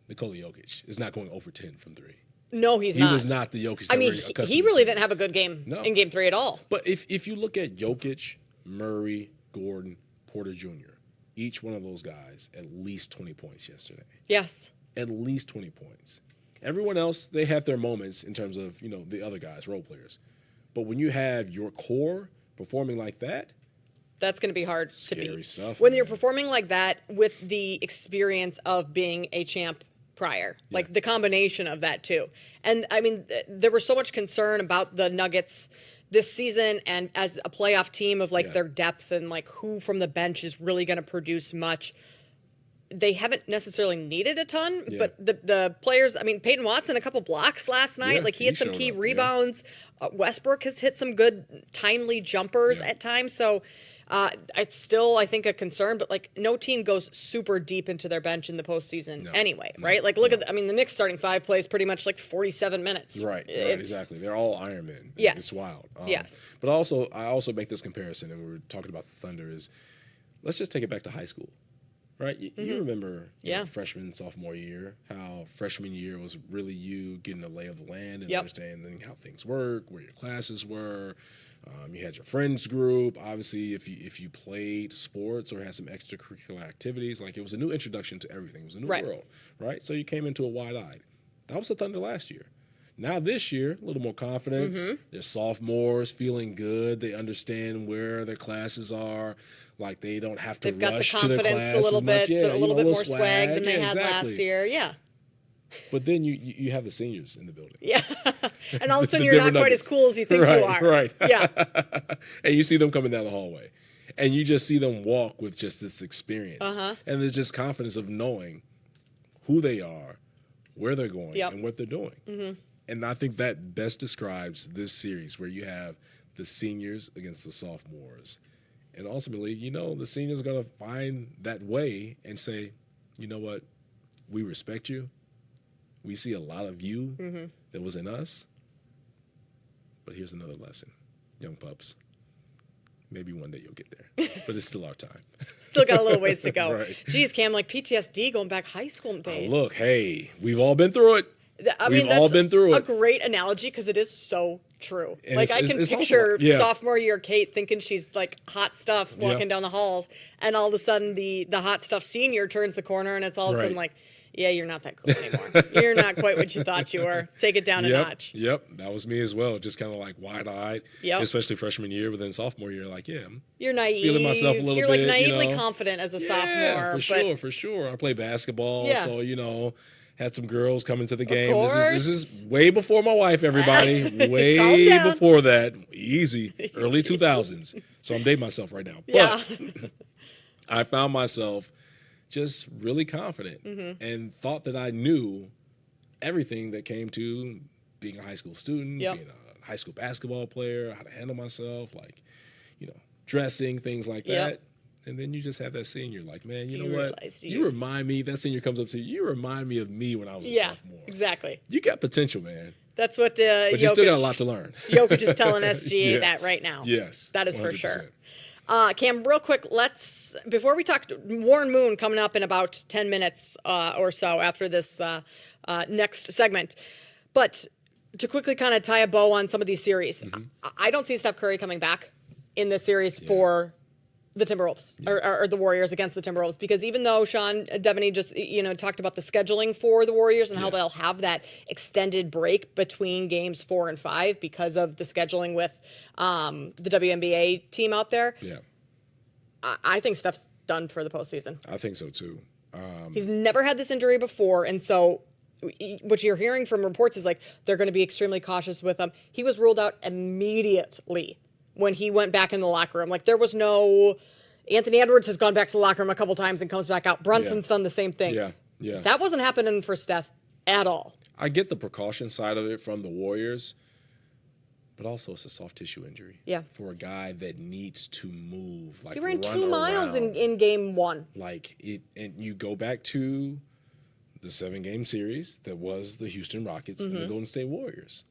Nikola Jokic is not going over 10 from three. No, he's not. He was not the Jokic that I mean, we're accustomed he to really seeing. didn't have a good game in Game 3 at all. But if you look at Jokic, Murray, Gordon, Porter Jr., each one of those guys at least 20 points yesterday. Yes. At least 20 points. Everyone else, they have their moments in terms of, you know, the other guys, role players. But when you have your core performing like that, that's going to be hard to beat. Scary stuff. When you're performing like that with the experience of being a champ prior, like the combination of that too. And I mean, there was so much concern about the Nuggets this season and as a playoff team of like their depth and like who from the bench is really going to produce much. They haven't necessarily needed a ton, but the players, I mean, Peyton Watson, a couple blocks last night. Like he had some key rebounds. Westbrook has hit some good, timely jumpers at times. So it's still, I think, a concern, but like no team goes super deep into their bench in the postseason anyway, right? Like look at, I mean, the Knicks starting five plays pretty much like 47 minutes. Right, exactly. They're all Iron Men. Yes. It's wild. Yes. But I also make this comparison, and we were talking about the Thunder, is let's just take it back to high school. Right? You remember freshman, sophomore year, how freshman year was really you getting a lay of the land and understanding how things work, where your classes were. You had your friends group. Obviously, if you played sports or had some extracurricular activities, like it was a new introduction to everything. It was a new world, right? So you came into it wide-eyed. That was the Thunder last year. Now this year, a little more confidence. They're sophomores, feeling good. They understand where their classes are. Like they don't have to rush to their classes. They've got the confidence a little bit, much. so a little bit more swag swag than they had last year. Yeah. But then you have the seniors in the building. Yeah. And all of a sudden you're not quite as cool as you think you are. Right. Yeah. And you see them coming down the hallway. And you just see them walk with just this experience. And there's just confidence of knowing who they are, where they're going, and what they're doing. And I think that best describes this series where you have the seniors against the sophomores. And ultimately, you know, the seniors are going to find that way and say, you know what, we respect you. We see a lot of you that was in us. But here's another lesson, young pups. Maybe one day you'll get there, but it's still our time. Still got a little ways to go. Right. Geez, Cam, like PTSD going back high school days. Look, hey, we've all been through it. We've all been through a it. great analogy because it is so true. And like I can picture sophomore year Kate thinking she's like hot stuff walking down the halls, and all of a sudden the hot stuff senior turns the corner, and it's all of a sudden like, yeah, you're not that cool anymore. You're not quite what you thought you were. Take it down a notch. Yep, that was me as well. Just kind of like wide-eyed, especially freshman year, but then sophomore year, like, you're naive. Feeling myself a little bit. You're like naively confident as a sophomore. For sure. I played basketball, so had some girls coming to the game. This is way before my wife, everybody. Way before that. Easy. Early 2000s. So I'm dating myself right now. But I found myself just really confident and thought that I knew everything that came to being a high school student, being a high school basketball player, how to handle myself, like, you know, dressing, things like that. And then you just have that senior, like, man, you know what? You remind me, that senior comes up to you, you remind me of me when I was a sophomore. Exactly. You got potential, man. That's what but Jokic, you still got a lot to learn. Jokic is telling SGA that right now. Yes. That is 100%. for sure. Cam, real quick, before we talk Warren Moon coming up in about 10 minutes or so after this next segment, but to quickly kind of tie a bow on some of these series, I don't see Steph Curry coming back in this series for the Timberwolves or the Warriors against the Timberwolves, because even though Sean Devaney just talked about the scheduling for the Warriors and how they'll have that extended break between games 4 and 5 because of the scheduling with the WNBA team out there. Yeah, I think Steph's done for the postseason. I think so too. He's never had this injury before, and so what you're hearing from reports is like they're going to be extremely cautious with him. He was ruled out immediately when he went back in the locker room. Like there was no. Anthony Edwards has gone back to the locker room a couple times and comes back out. Brunson's done the same thing. Yeah. That wasn't happening for Steph at all. I get the precaution side of it from the Warriors, but also it's a soft tissue injury. Yeah. For a guy that needs to move, like he ran run 2 miles in game 1. Like it, and you go back to the 7-game series that was the Houston Rockets and the Golden State Warriors,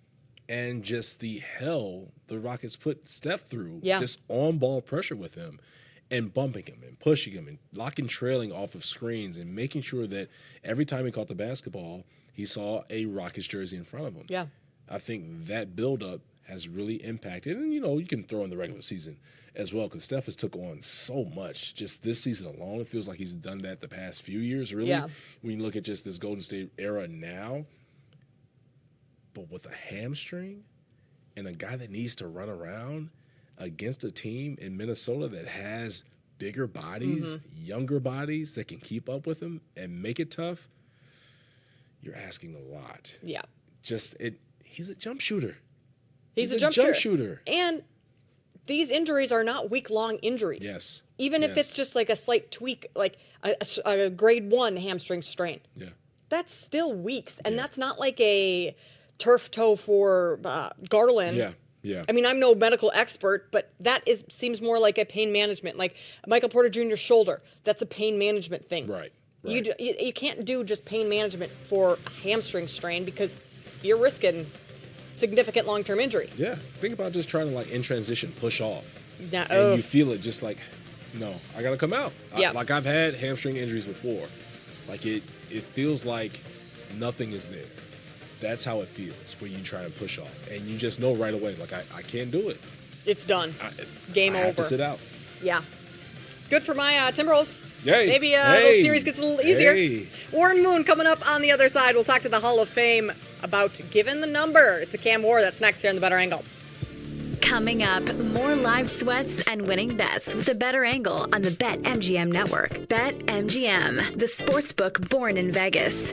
and just the hell the Rockets put Steph through, just on ball pressure with him. And bumping him and pushing him and locking trailing off of screens and making sure that every time he caught the basketball, he saw a Rockets jersey in front of him. Yeah. I think that buildup has really impacted. And, you can throw in the regular season as well because Steph has took on so much just this season alone. It feels like he's done that the past few years, really. Yeah. When you look at just this Golden State era now. But with a hamstring and a guy that needs to run around against a team in Minnesota that has bigger bodies, younger bodies that can keep up with him and make it tough, you're asking a lot. Yeah. He's a jump shooter. He's a jump shooter. And these injuries are not week-long injuries. Yes. Even if it's just like a slight tweak, like a grade 1 hamstring strain. Yeah. That's still weeks. And that's not like a turf toe for Garland. Yeah. Yeah. I mean, I'm no medical expert, but that seems more like a pain management. Like Michael Porter Jr.'s shoulder, that's a pain management thing. Right. You can't do just pain management for a hamstring strain because you're risking significant long-term injury. Yeah. Think about just trying to, in transition, push off. Yeah. And you feel it just like, no, I got to come out. Yeah. I've had hamstring injuries before. Like, it feels like nothing is there. That's how it feels when you try and push off. And you just know right away, like, I can't do it. It's done. Game over. I have to sit out. Yeah. Good for my Timberwolves. Yay. Maybe the series gets a little easier. Warren Moon coming up on the other side. We'll talk to the Hall of Fame about Given the Number. It's a Cam War. That's next here on The Better Angle. Coming up, more live sweats and winning bets with The Better Angle on the BetMGM network. BetMGM, the sportsbook born in Vegas.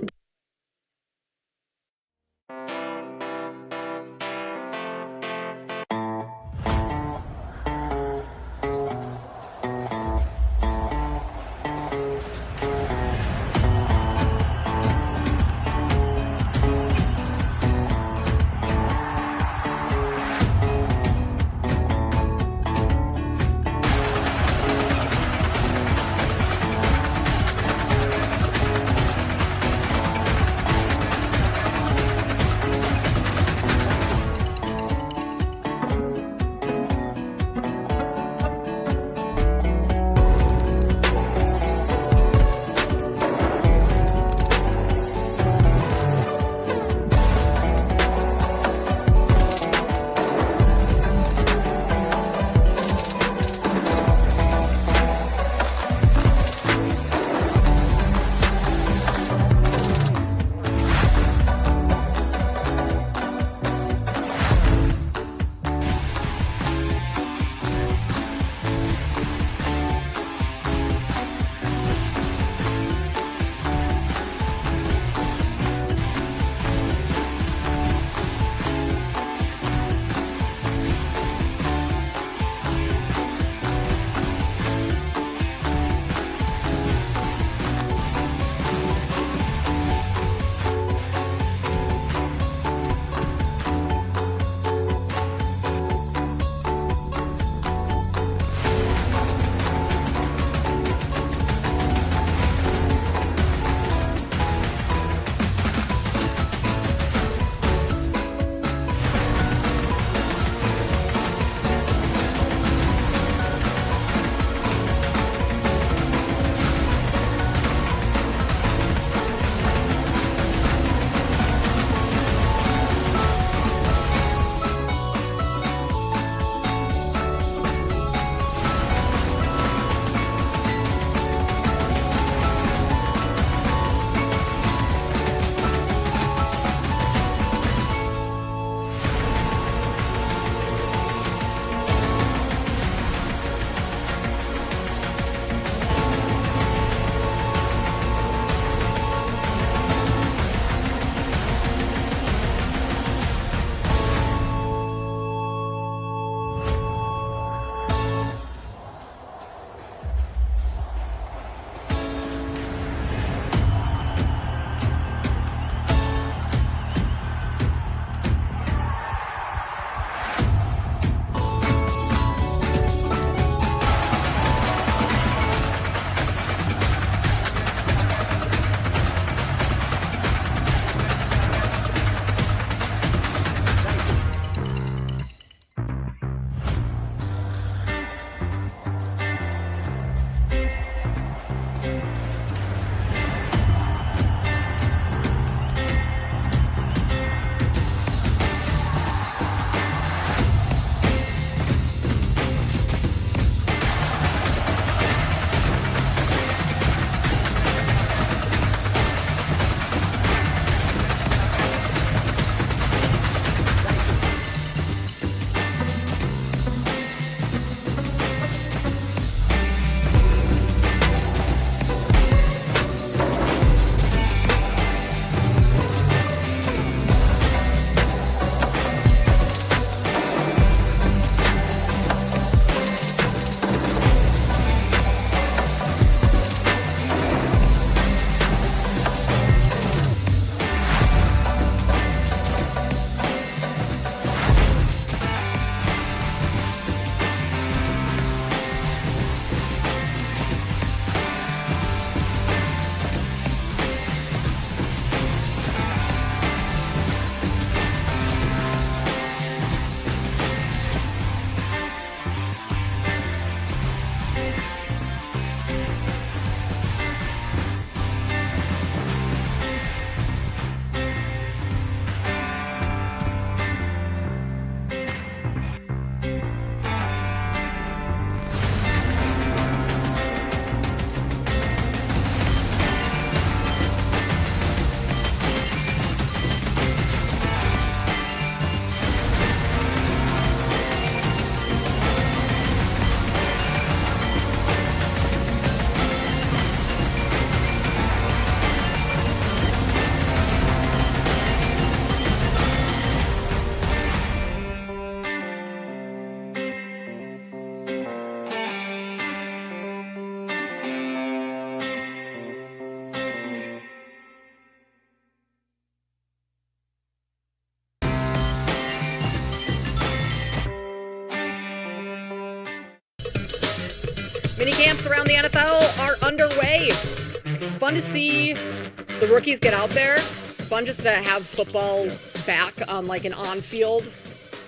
Mini camps around the NFL are underway. It's fun to see the rookies get out there. Fun just to have football back on like an on-field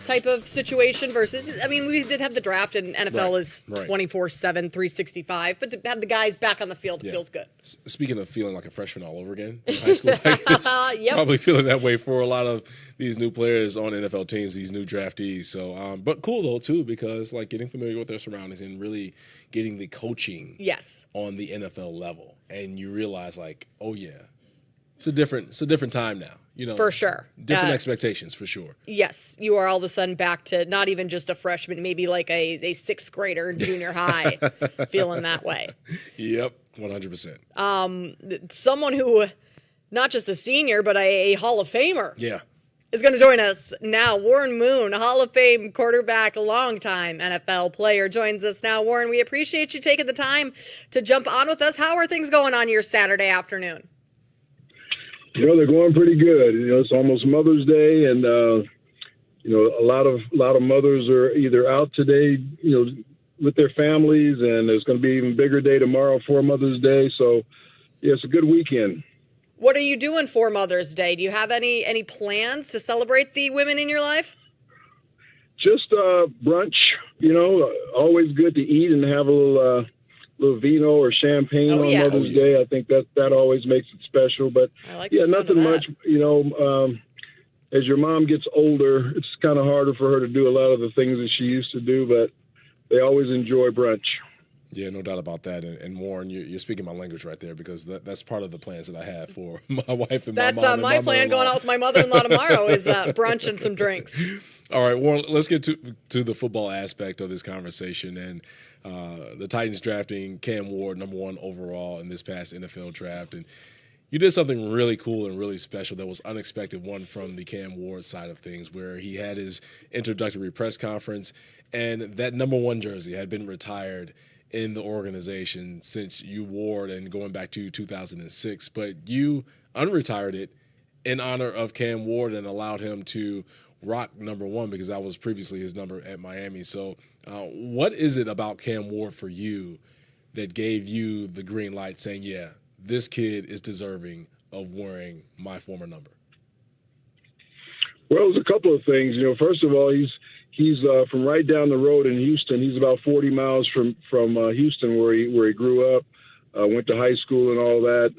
type of situation versus, I mean, we did have the draft and NFL is 24/7, 365, but to have the guys back on the field, it feels good. Speaking of feeling like a freshman all over again in high school, I guess, probably feeling that way for a lot of these new players on NFL teams, these new draftees. So, but cool though too, because like getting familiar with their surroundings and really getting the coaching on the NFL level, and you realize like, oh yeah, it's a different time now. You know, for sure. Different expectations, for sure. Yes, you are all of a sudden back to not even just a freshman, maybe like a sixth grader in junior high, feeling that way. Yep, 100%. Someone who, not just a senior, but a Hall of Famer. Yeah. Is going to join us now. Warren Moon, a Hall of Fame quarterback, a longtime NFL player, joins us now. Warren, we appreciate you taking the time to jump on with us. How are things going on your Saturday afternoon? You know, they're going pretty good. You know, it's almost Mother's Day, and you know, a lot of mothers are either out today, you know, with their families, and there's going to be an even bigger day tomorrow for Mother's Day. So, yeah, it's a good weekend. What are you doing for Mother's Day? Do you have any plans to celebrate the women in your life? Just brunch. You know, always good to eat and have a little vino or champagne on Mother's Day. I think that always makes it special. But nothing much. You know, as your mom gets older, it's kind of harder for her to do a lot of the things that she used to do. But they always enjoy brunch. Yeah, no doubt about that. And Warren, you're speaking my language right there, because that's part of the plans that I have for my wife and my mom. That's my plan going out with my mother-in-law tomorrow is brunch and some drinks. All right, Warren, let's get to the football aspect of this conversation. And the Titans drafting Cam Ward, #1 overall in this past NFL draft. And you did something really cool and really special that was unexpected, one from the Cam Ward side of things, where he had his introductory press conference, and that #1 jersey had been retired in the organization since you wore it and going back to 2006. But you unretired it in honor of Cam Ward and allowed him to rock #1, because that was previously his number at Miami. So what is it about Cam Ward for you that gave you the green light saying, yeah, this kid is deserving of wearing my former number? Well, there's a couple of things. You know, first of all, he's from right down the road in Houston. He's about 40 miles from Houston, where he grew up, went to high school and all that.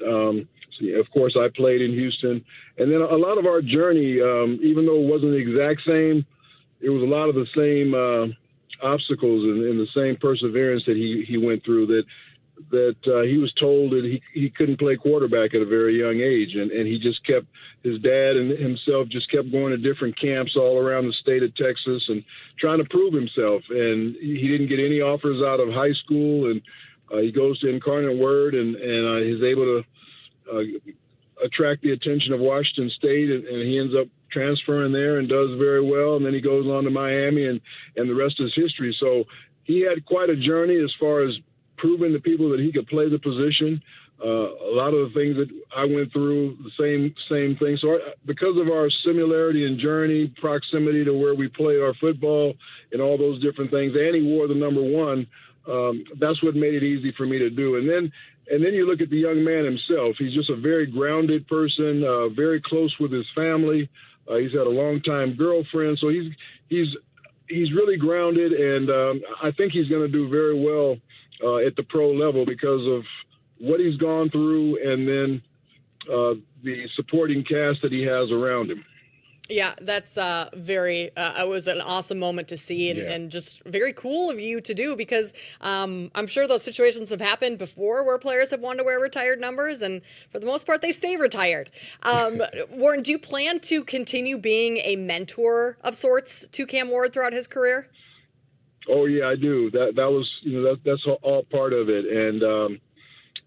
So, of course, I played in Houston. And then a lot of our journey, even though it wasn't the exact same, it was a lot of the same obstacles and the same perseverance that he went through, that he was told that he couldn't play quarterback at a very young age. And he just kept, his dad and himself just kept going to different camps all around the state of Texas and trying to prove himself. And he didn't get any offers out of high school. And he goes to Incarnate Word and he's able to attract the attention of Washington State, and he ends up transferring there and does very well. And then he goes on to Miami, and the rest is history. So he had quite a journey as far as proving to people that he could play the position. A lot of the things that I went through, the same thing. So because of our similarity in journey, proximity to where we play our football and all those different things, and he wore the #1, that's what made it easy for me to do. And then you look at the young man himself. He's just a very grounded person, very close with his family. He's had a long-time girlfriend, so he's really grounded, and I think he's going to do very well at the pro level because of what he's gone through, and then the supporting cast that he has around him. Yeah, that's it was an awesome moment to see and just very cool of you to do, because I'm sure those situations have happened before where players have wanted to wear retired numbers, and for the most part, they stay retired. Warren, do you plan to continue being a mentor of sorts to Cam Ward throughout his career? Oh yeah, I do. That was, that's all part of it. And,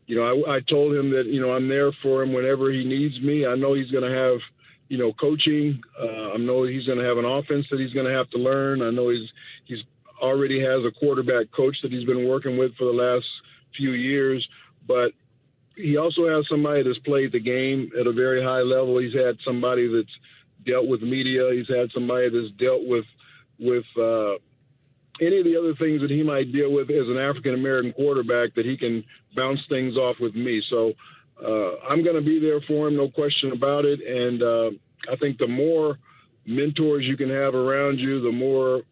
I told him that, I'm there for him whenever he needs me. I know he's going to have, coaching. I know he's going to have an offense that he's going to have to learn. I know he's already has a quarterback coach that he's been working with for the last few years, but he also has somebody that's played the game at a very high level. He's had somebody that's dealt with media. He's had somebody that's dealt with any of the other things that he might deal with as an African American quarterback, that he can bounce things off with me. So I'm going to be there for him, no question about it. And I think the more mentors you can have around you, the more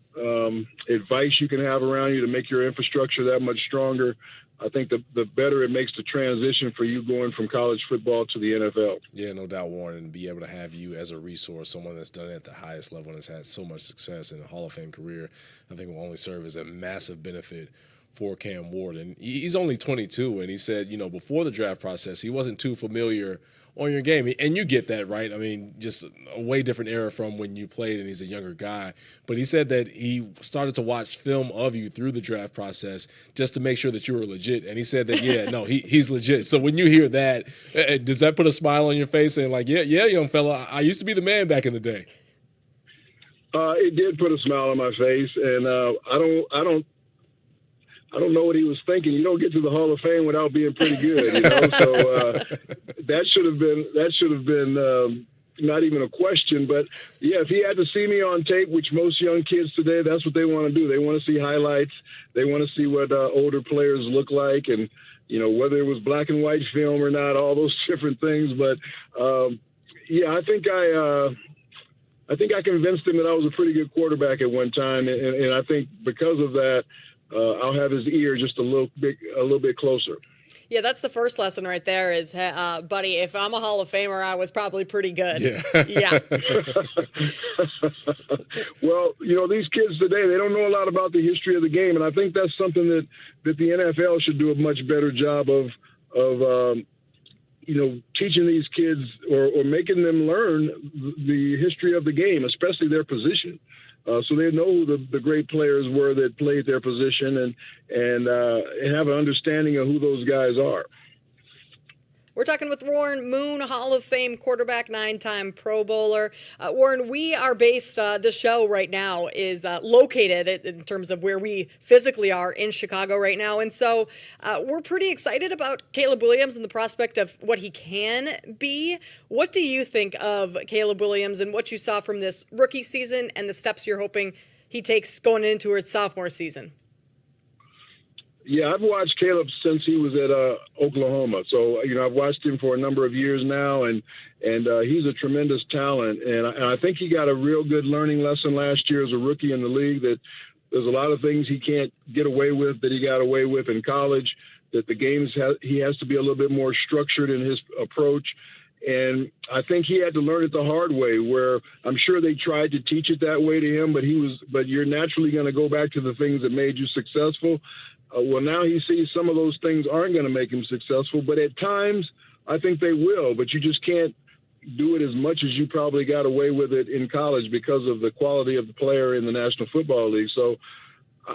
advice you can have around you to make your infrastructure that much stronger, I think the better it makes the transition for you going from college football to the NFL. Yeah, no doubt, Warren, and be able to have you as a resource, someone that's done it at the highest level and has had so much success in a Hall of Fame career, I think will only serve as a massive benefit for Cam Ward. And he's only 22, and he said, before the draft process, he wasn't too familiar on your game. And you get that, right? I mean, just a way different era from when you played, and he's a younger guy. But he said that he started to watch film of you through the draft process just to make sure that you were legit. And he said that, he's legit. So when you hear that, does that put a smile on your face saying like, yeah, young fella, I used to be the man back in the day? It did put a smile on my face, and I don't know what he was thinking. You don't get to the Hall of Fame without being pretty good, So that should have been not even a question. But yeah, if he had to see me on tape, which most young kids today, that's what they want to do. They want to see highlights. They want to see what older players look like, and whether it was black and white film or not, all those different things. But yeah, I think I convinced him that I was a pretty good quarterback at one time, and I think because of that, I'll have his ear just a little bit closer. Yeah, that's the first lesson right there is, buddy, if I'm a Hall of Famer, I was probably pretty good. Yeah. Well, these kids today, they don't know a lot about the history of the game, and I think that's something that the NFL should do a much better job of teaching these kids or making them learn the history of the game, especially their position. So they know who the great players were that played their position and have an understanding of who those guys are. We're talking with Warren Moon, Hall of Fame quarterback, 9-time Pro Bowler. Warren, we are based, the show right now is located in terms of where we physically are in Chicago right now. And so we're pretty excited about Caleb Williams and the prospect of what he can be. What do you think of Caleb Williams and what you saw from this rookie season and the steps you're hoping he takes going into his sophomore season? Yeah, I've watched Caleb since he was at Oklahoma. So, I've watched him for a number of years now, and he's a tremendous talent. And I think he got a real good learning lesson last year as a rookie in the league, that there's a lot of things he can't get away with that he got away with in college, that the games he has to be a little bit more structured in his approach. And I think he had to learn it the hard way, where I'm sure they tried to teach it that way to him, but you're naturally going to go back to the things that made you successful. Well, now he sees some of those things aren't going to make him successful, but at times I think they will. But you just can't do it as much as you probably got away with it in college because of the quality of the player in the National Football League. So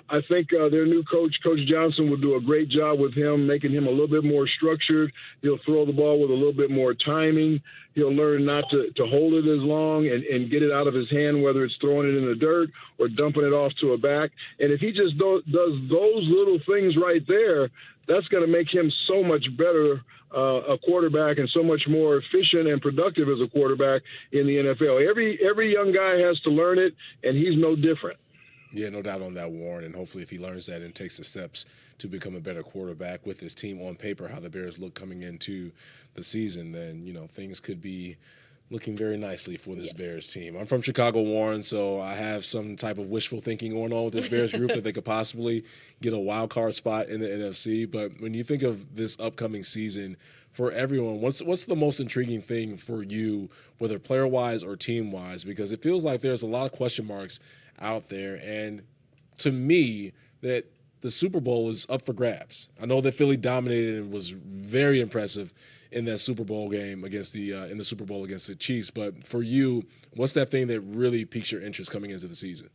I think their new coach, Coach Johnson, will do a great job with him, making him a little bit more structured. He'll throw the ball with a little bit more timing. He'll learn not to hold it as long and get it out of his hand, whether it's throwing it in the dirt or dumping it off to a back. And if he just does those little things right there, that's going to make him so much better a quarterback and so much more efficient and productive as a quarterback in the NFL. Every young guy has to learn it, and he's no different. Yeah, no doubt on that, Warren. And hopefully if he learns that and takes the steps to become a better quarterback with his team on paper, how the Bears look coming into the season, then, things could be looking very nicely for this Bears team. I'm from Chicago, Warren, so I have some type of wishful thinking going on with this Bears group that they could possibly get a wild card spot in the NFC. But when you think of this upcoming season for everyone, what's the most intriguing thing for you, whether player-wise or team-wise? Because it feels like there's a lot of question marks out there, and to me, that the Super Bowl is up for grabs. I know that Philly dominated and was very impressive in that Super Bowl game against in the Super Bowl against the Chiefs, but for you, what's that thing that really piques your interest coming into the season?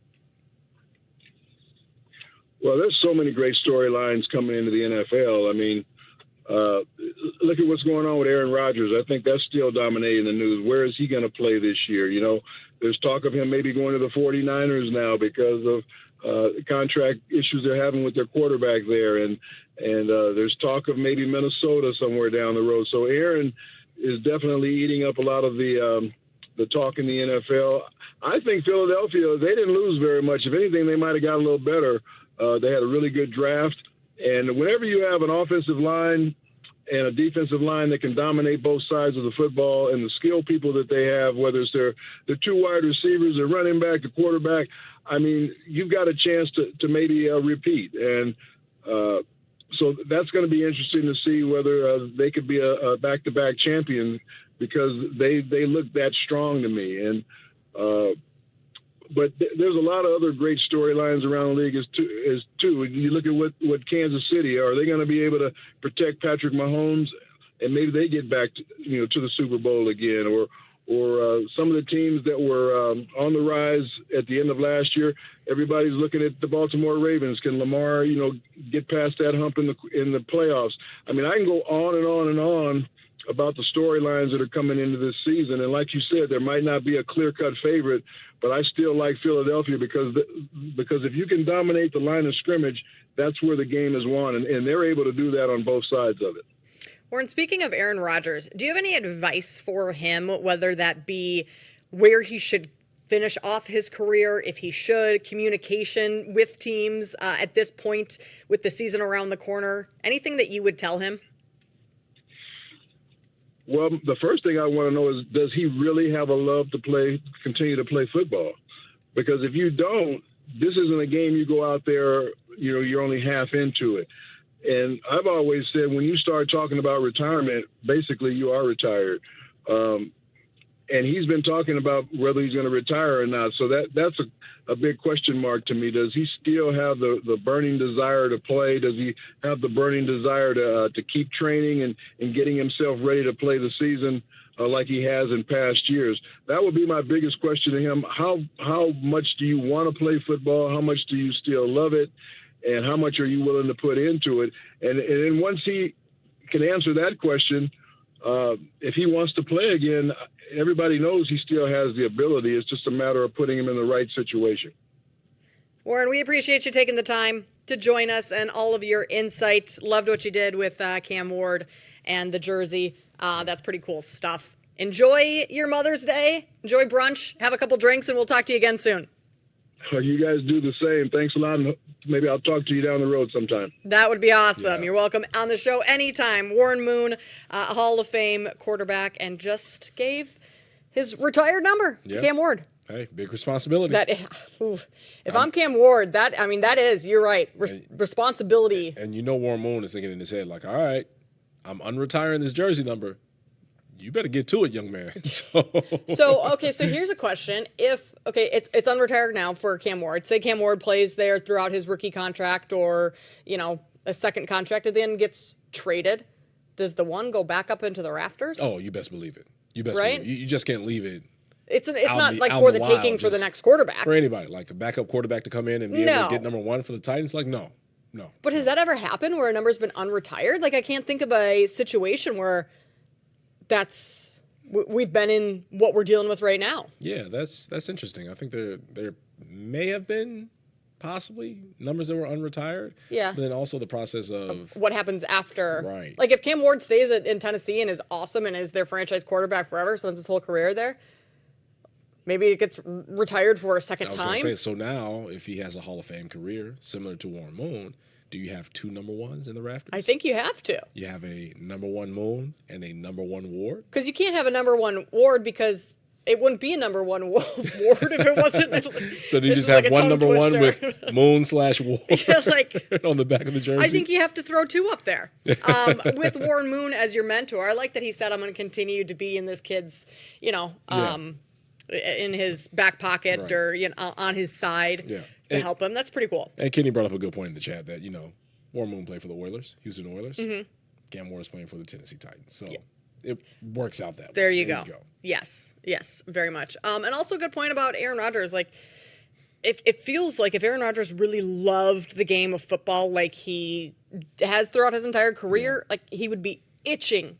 Well, there's so many great storylines coming into the NFL. I mean, look at what's going on with Aaron Rodgers. I think that's still dominating the news. Where is he going to play this year? There's talk of him maybe going to the 49ers now because of the contract issues they're having with their quarterback there. And there's talk of maybe Minnesota somewhere down the road. So Aaron is definitely eating up a lot of the the talk in the NFL. I think Philadelphia, they didn't lose very much. If anything, they might have got a little better. They had a really good draft. And whenever you have an offensive line and a defensive line that can dominate both sides of the football, and the skill people that they have, whether it's their two wide receivers, their running back, the quarterback, I mean, you've got a chance to maybe repeat. And so that's going to be interesting to see whether they could be a back-to-back champion, because they look that strong to me. And but there's a lot of other great storylines around the league as too. You look at what Kansas City are they going to be able to protect Patrick Mahomes, and maybe they get back to the Super Bowl again, or some of the teams that were on the rise at the end of last year. Everybody's looking at the Baltimore Ravens. Can Lamar, get past that hump in the playoffs? I mean, I can go on and on and on about the storylines that are coming into this season. And like you said, there might not be a clear-cut favorite, but I still like Philadelphia because if you can dominate the line of scrimmage, that's where the game is won, and they're able to do that on both sides of it. Warren, speaking of Aaron Rodgers, do you have any advice for him, whether that be where he should finish off his career, if he should, communication with teams at this point with the season around the corner, anything that you would tell him? Well, the first thing I want to know is, does he really have a love to continue to play football? Because if you don't, this isn't a game you go out there, you're only half into it. And I've always said, when you start talking about retirement, basically you are retired. And he's been talking about whether he's going to retire or not. So that's a big question mark to me. Does he still have the burning desire to play? Does he have the burning desire to keep training and getting himself ready to play the season like he has in past years? That would be my biggest question to him. How much do you want to play football? How much do you still love it? And how much are you willing to put into it? And then once he can answer that question, if he wants to play again, everybody knows he still has the ability. It's just a matter of putting him in the right situation. Warren, we appreciate you taking the time to join us and all of your insights. Loved what you did with Cam Ward and the jersey. That's pretty cool stuff. Enjoy your Mother's Day. Enjoy brunch. Have a couple drinks, and we'll talk to you again soon. You guys do the same. Thanks a lot. Maybe I'll talk to you down the road sometime. That would be awesome. Yeah. You're welcome on the show anytime. Warren Moon, Hall of Fame quarterback, and just gave his retired number to Cam Ward. Hey, big responsibility. If I'm Cam Ward, that is, you're right, responsibility. And Warren Moon is thinking in his head, like, all right, I'm unretiring this jersey number. You better get to it, young man. So here's a question. It's unretired now for Cam Ward. Say Cam Ward plays there throughout his rookie contract, or, a second contract, and then gets traded. Does the one go back up into the rafters? Oh, you best believe it. You best believe it. You just can't leave it. It's not like for the taking for the next quarterback. For anybody, like a backup quarterback to come in and be able to get number one for the Titans, like, no. But has that ever happened where a number's been unretired? Like, I can't think of a situation where we've been in what we're dealing with right now. Yeah, that's interesting. I think there may have been possibly numbers that were unretired. Yeah. But then also the process of what happens after. Right. Like, if Cam Ward stays in Tennessee and is awesome and is their franchise quarterback forever, spends his whole career there, maybe it gets retired for a second time. So now, if he has a Hall of Fame career similar to Warren Moon, do you have two number ones in the rafters? I think you have to. You have a number one Moon and a number one Ward? Because you can't have a number one Ward, because it wouldn't be a number one Ward if it wasn't. So do you just have one number one with Moon/Ward on the back of the jersey? I think you have to throw two up there. With Warren Moon as your mentor, I like that he said, I'm going to continue to be in this kid's, in his back pocket or on his side to help him. That's pretty cool. And Kenny brought up a good point in the chat that, Warren Moon played for the Oilers, Houston Oilers. Mm-hmm. Cam Ward is playing for the Tennessee Titans. So it works out that way. There you go. Yes, very much. And also a good point about Aaron Rodgers. Like, it feels like if Aaron Rodgers really loved the game of football like he has throughout his entire career, like, he would be itching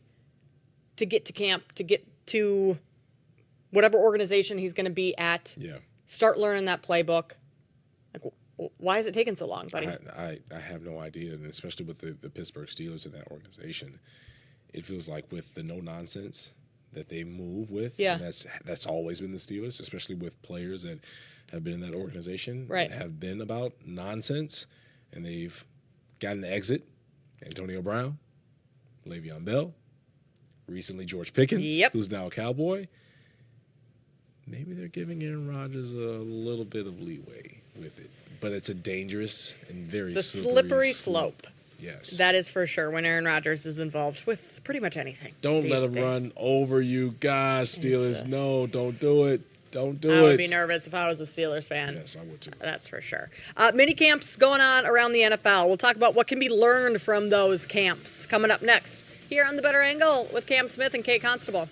to get to camp, to get to whatever organization he's going to be at, start learning that playbook. Like, why is it taking so long, buddy? I have no idea, and especially with the Pittsburgh Steelers in that organization, it feels like with the no-nonsense that they move with. Yeah. And that's always been the Steelers, especially with players that have been in that organization. Right. That have been about nonsense. And they've gotten the exit. Antonio Brown, Le'Veon Bell, recently George Pickens, who's now a Cowboy. Maybe they're giving Aaron Rodgers a little bit of leeway with it. But it's a dangerous and very slippery slope. Yes. That is for sure when Aaron Rodgers is involved with pretty much anything. Don't let him run over you. Gosh, Steelers, no, don't do it. Don't do it. I would be nervous if I was a Steelers fan. Yes, I would too. That's for sure. Mini camps going on around the NFL. We'll talk about what can be learned from those camps coming up next here on The Better Angle with Cam Smith and Kate Constable.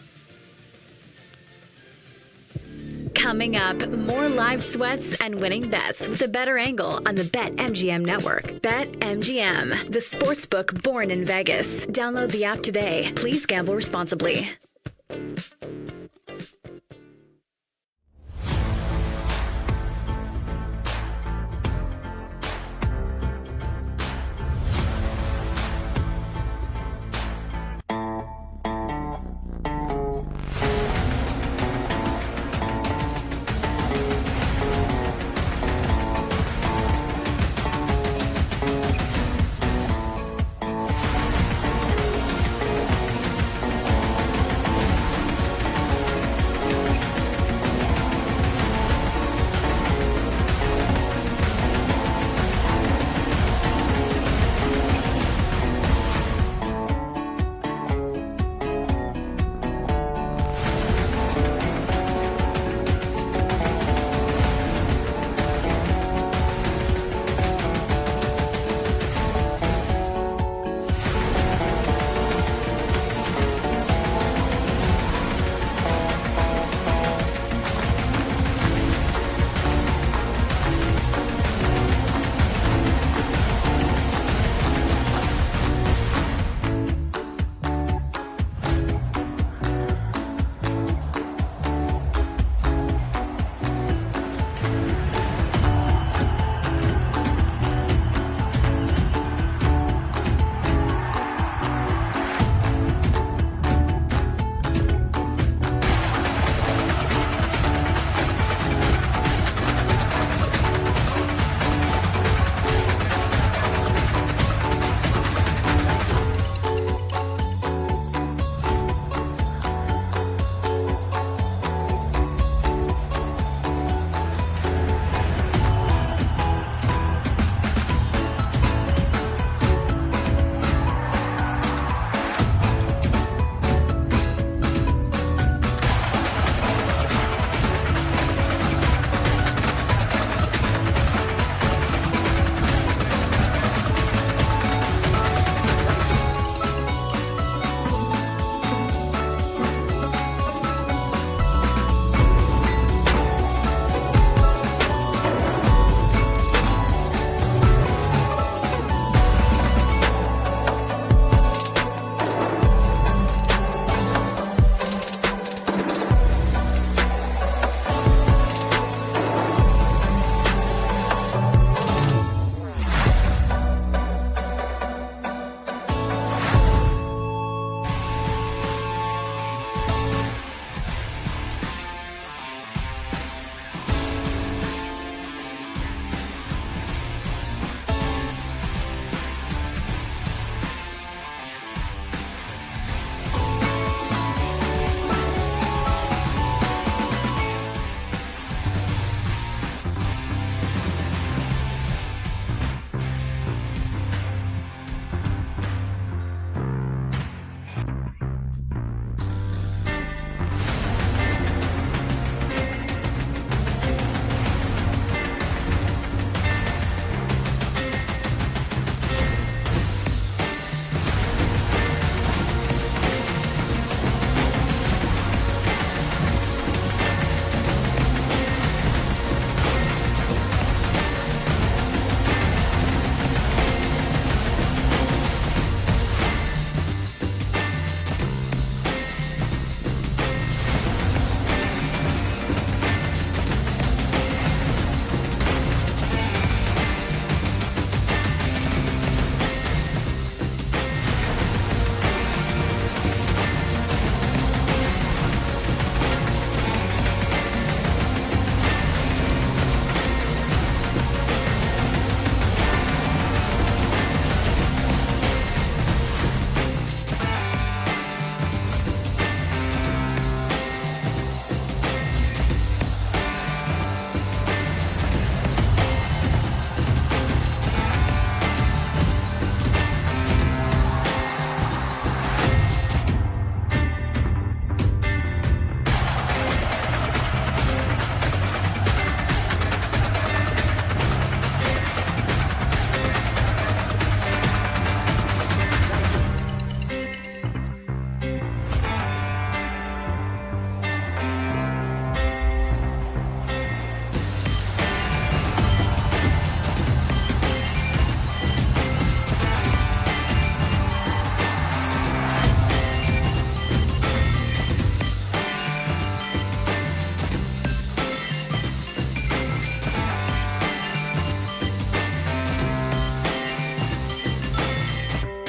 Coming up, more live sweats and winning bets with The Better Angle on the BetMGM network. BetMGM, the sportsbook born in Vegas. Download the app today. Please gamble responsibly.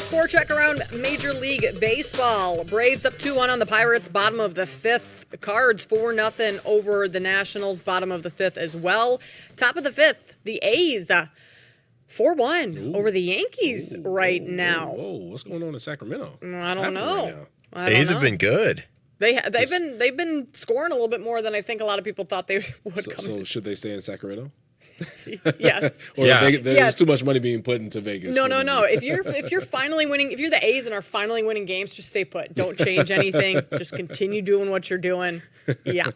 score check around Major League Baseball. Braves up 2-1 on the Pirates, bottom of the 5th. Cards 4-0 over the Nationals, bottom of the 5th as well. Top of the 5th, the A's 4-1 over the Yankees right now. Whoa, what's going on in Sacramento? I don't know. A's have been good. They've been scoring a little bit more than I think a lot of people thought they would. So should they stay in Sacramento? Yes. Or there's too much money being put into Vegas. No. If you're finally winning, if you're the A's and are finally winning games, just stay put. Don't change anything. Just continue doing what you're doing. Yeah.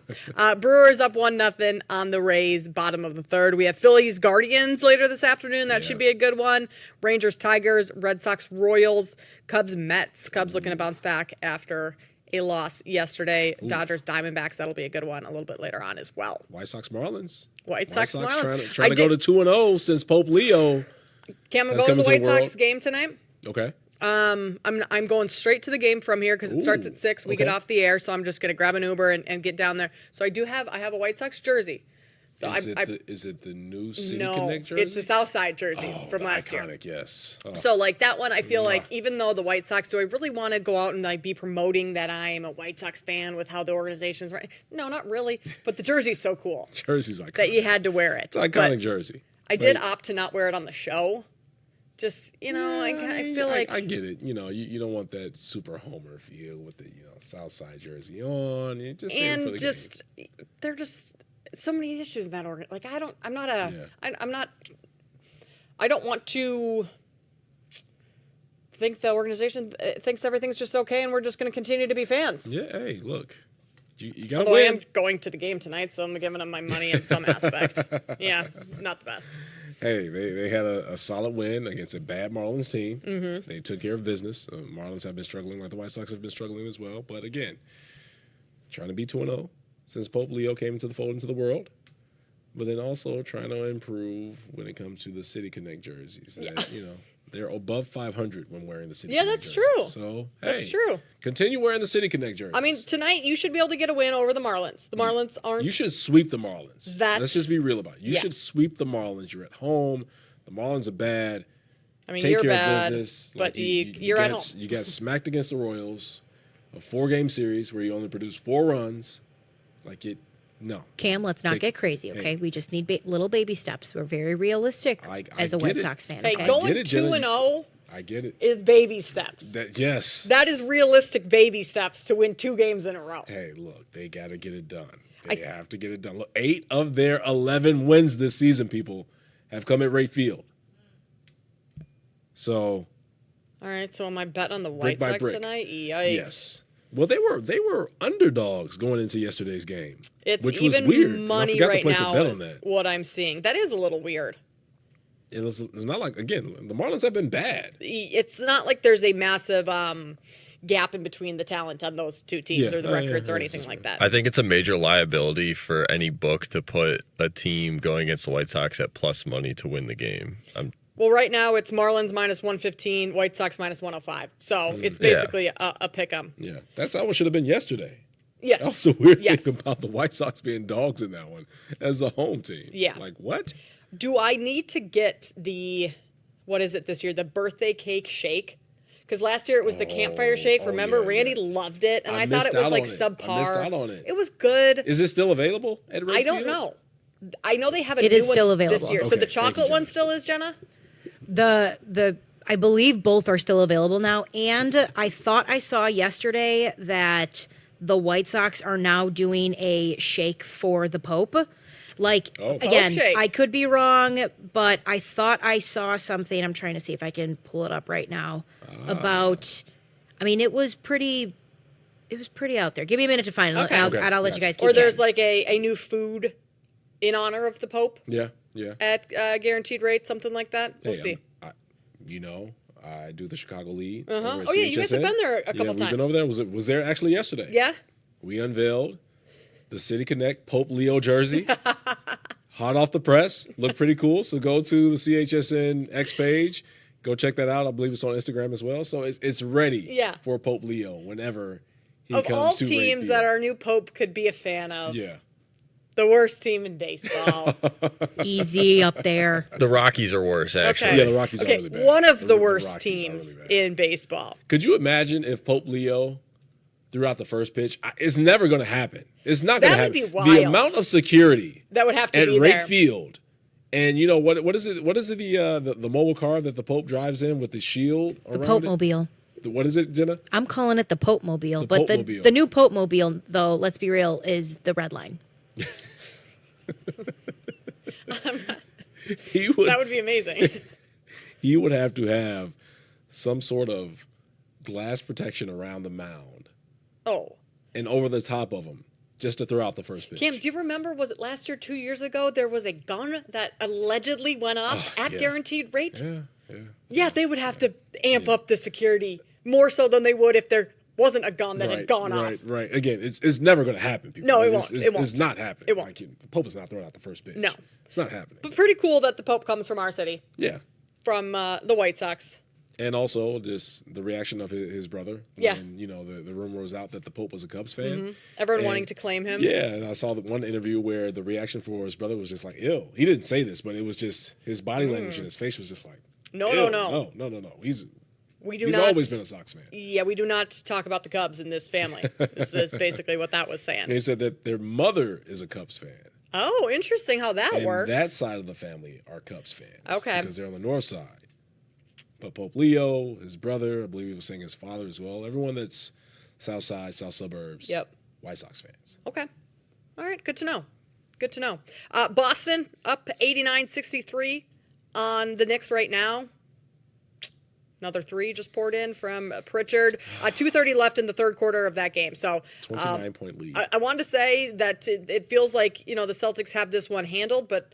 Brewers up 1-0 on the Rays, bottom of the 3rd. We have Phillies Guardians later this afternoon. That should be a good one. Rangers Tigers, Red Sox Royals, Cubs Mets. Cubs looking to bounce back after a loss yesterday. Dodgers Diamondbacks. That'll be a good one a little bit later on as well. White Sox Marlins. White Sox Marlins. Trying to go to 2-0 since Pope Leo. Cam, I'm going to the White Sox game tonight. Okay. I'm going straight to the game from here because it starts at 6. We get off the air, so I'm just going to grab an Uber and get down there. So I have a White Sox jersey. So is it the new City Connect jersey? It's the Southside jerseys from last year. Iconic, yes. Oh. So like that one, I feel like even though the White Sox, do I really want to go out and like be promoting that I am a White Sox fan with how the organization's right? No, not really. But the jersey's so cool. Jersey's iconic. That you had to wear it. It's an iconic jersey. I did opt to not wear it on the show. Just, I feel like I get it. You don't want that super homer feel with the Southside jersey on. You just they're just so many issues in that organ. Like I don't want to think the organization thinks everything's just okay and we're just going to continue to be fans. Yeah. Hey, look, you got to win. win. I am going to the game tonight, so I'm giving them my money in some aspect. Yeah, not the best. Hey, they had a solid win against a bad Marlins team. Mm-hmm. They took care of business. Marlins have been struggling like the White Sox have been struggling as well. But again, trying to be 2-0 since Pope Leo came into the fold into the world. But then also trying to improve when it comes to the City Connect jerseys. That, they're above 500 when wearing the City Connect jerseys. True. So, that's true. Continue wearing the City Connect jerseys. I mean, tonight you should be able to get a win over the Marlins. The Marlins aren't... You should sweep the Marlins. Let's just be real about it. You should sweep the Marlins. You're at home. The Marlins are bad. I mean, Take you're care bad, of business. but you're at home. You got smacked against the Royals. A 4-game series where you only produced 4 runs. No. Cam, let's not get crazy, okay? Hey. We just need little baby steps. We're very realistic as a White Sox fan, okay? Hey, going 2-0 I get it. is baby steps. Yes. That is realistic baby steps to win 2 games in a row. Hey, look, they got to get it done. They have to get it done. Look, 8 of their 11 wins this season, people, have come at Wright Field. So. All right, so am I bet on the White Sox tonight? Yikes. Yes. Well, they were underdogs going into yesterday's game, which was even weird. Money I forgot right to place now a bet is on that. what I'm seeing. That is a little weird. It's not like, again, the Marlins have been bad. It's not like there's a massive gap in between the talent on those two teams or the records or anything like that. I think it's a major liability for any book to put a team going against the White Sox at plus money to win the game. Well, right now it's Marlins minus 115, White Sox minus 105. So it's basically a pick 'em. Yeah, that's how it should have been yesterday. Yes. That was a weird thing about the White Sox being dogs in that one as a home team. Yeah. Like, what? Do I need to get what is it this year? The birthday cake shake? Because last year it was the campfire shake. Remember, Randy loved it, and I thought it was like subpar. I missed out on it. It was good. Is it still available at Wright I don't Field? know. I know they have a It new is still one available. this year. Okay, So the thank you, chocolate Jenna. one still is, Jenna? I believe both are still available now. And I thought I saw yesterday that the White Sox are now doing a shake for the Pope. Again, Pope shake. I could be wrong, but I thought I saw something. I'm trying to see if I can pull it up right now about. I mean, it was pretty out there. Give me a minute to find it. Okay. I'll let you guys keep Or there's chatting. like a new food in honor of the Pope Yeah. at guaranteed rate, something like that. We'll Hey, see. I do the Chicago Lead. Uh-huh. over at Oh, yeah, you guys have CHSN. been there a couple We've times. been over there. Was there actually yesterday? Yeah? We unveiled the City Connect Pope Leo jersey. Hot off the press. Looked pretty cool. So go to the CHSN X page. Go check that out. I believe it's on Instagram as well. So it's ready for Pope Leo whenever he Of comes all to Wright teams Field. that our new Pope could be a fan of. Yeah. The worst team in baseball. Easy up there. The Rockies are worse, actually. Okay. Yeah, the Rockies are really bad. One of the The worst Rockies are teams really bad. in baseball. Could you imagine if Pope Leo threw out the first pitch? It's never going to happen. It's not going to That happen. would be wild. The amount of security That would have to at be Rake there. Field. And you know what is it? What is it? The mobile car that the Pope drives in with the shield The around Pope it? Mobile. What is it, Jenna? I'm calling it the Pope Mobile, The but Pope-mobile. the new Pope Mobile, though, let's be real, is the red line. That would be amazing. He would have to have some sort of glass protection around the mound Oh. and over the top of him just to throw out the first pitch. Cam, do you remember, was it last year, 2 years ago, there was a gun that allegedly went off at yeah. guaranteed rate? Yeah. Yeah, they would have to amp up the security more so than they would if there wasn't a gun that had gone off. Right. Again, it's never going to happen, people. No, it It's- won't. It's, It won't. It's not happening. It won't. Like, the Pope is not throwing out the first pitch. No. It's not happening. But pretty cool that the Pope comes from our city, Yeah. from the White Sox. And also just the reaction of his brother. Yeah. When, the rumor was out that the Pope was a Cubs fan. Mhm. Everyone And- wanting to claim him. Yeah, and I saw the one interview where the reaction for his brother was just like, ew. He didn't say this, but it was just his body language and his face was just like, No. No. He's always been a Sox fan. Yeah, we do not talk about the Cubs in this family. This is basically what that was saying. And he said that their mother is a Cubs fan. Oh, interesting how that And works. that side of the family are Cubs fans. Okay. Because they're on the north side. But Pope Leo, his brother, I believe he was saying his father as well. Everyone that's south side, south suburbs. Yep. White Sox fans. Okay. All right, good to know. Good to know. Boston up 89-63 on the Knicks right now. Another three just poured in from Pritchard. 2:30 left in the third quarter of that game. So 29-point lead. I wanted to say that it feels like, the Celtics have this one handled, but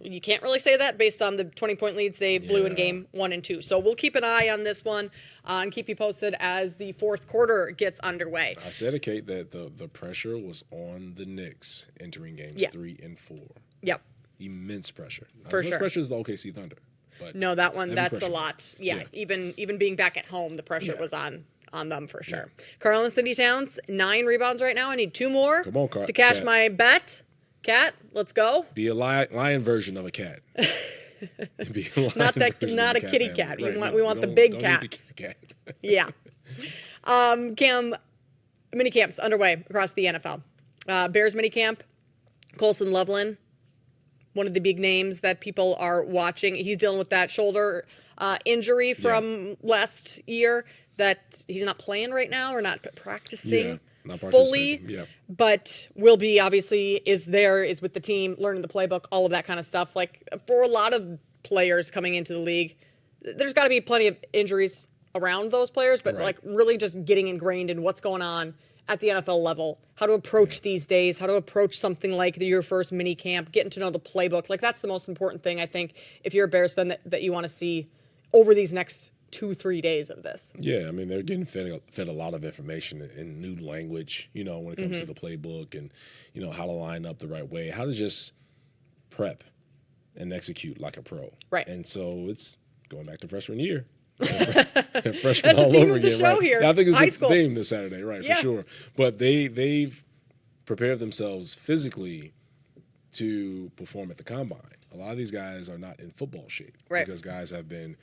you can't really say that based on the 20-point leads they blew in game 1 and 2. So we'll keep an eye on this one and keep you posted as the fourth quarter gets underway. I said to Kate that the pressure was on the Knicks entering games 3 and 4. Yep. Immense pressure. Not For as much sure. pressure as the OKC Thunder. But No, that one, heavy that's pressure. a lot. Yeah, Yeah. Even being back at home, the pressure was on them for sure. Karl Anthony Towns, 9 rebounds right now. I need 2 more Come on, to cash Cat. my bet. Cat, let's go. Be a lion version of a cat. Be a lion Not version a of the kitty family. cat. Right, We no, want the don't- big don't need the cats. cat. Yeah. Cam, mini camps underway across the NFL. Bears mini camp, Colson Loveland, one of the big names that people are watching. He's dealing with that shoulder injury from last year that he's not playing right now or not practicing not fully. participating. Yeah. But will be, obviously, is with the team, learning the playbook, all of that kind of stuff. Like, for a lot of players coming into the league, there's got to be plenty of injuries around those players, but like really just getting ingrained in what's going on at the NFL level, how to approach these days, how to approach something like your first mini camp, getting to know the playbook. Like, that's the most important thing, I think, if you're a Bears fan, that you want to see over these next 2-3 days of this. Yeah, I mean, they're getting fed a lot of information in new language, when it comes to the playbook and, how to line up the right way, how to just prep and execute like a pro. Right. And so it's going back to freshman year. That's Freshman the all theme over of the again, show right? here. I think it's High the school. theme this Saturday, right, Yeah. for sure. But they've prepared themselves physically to perform at the combine. A lot of these guys are not in football shape because guys have been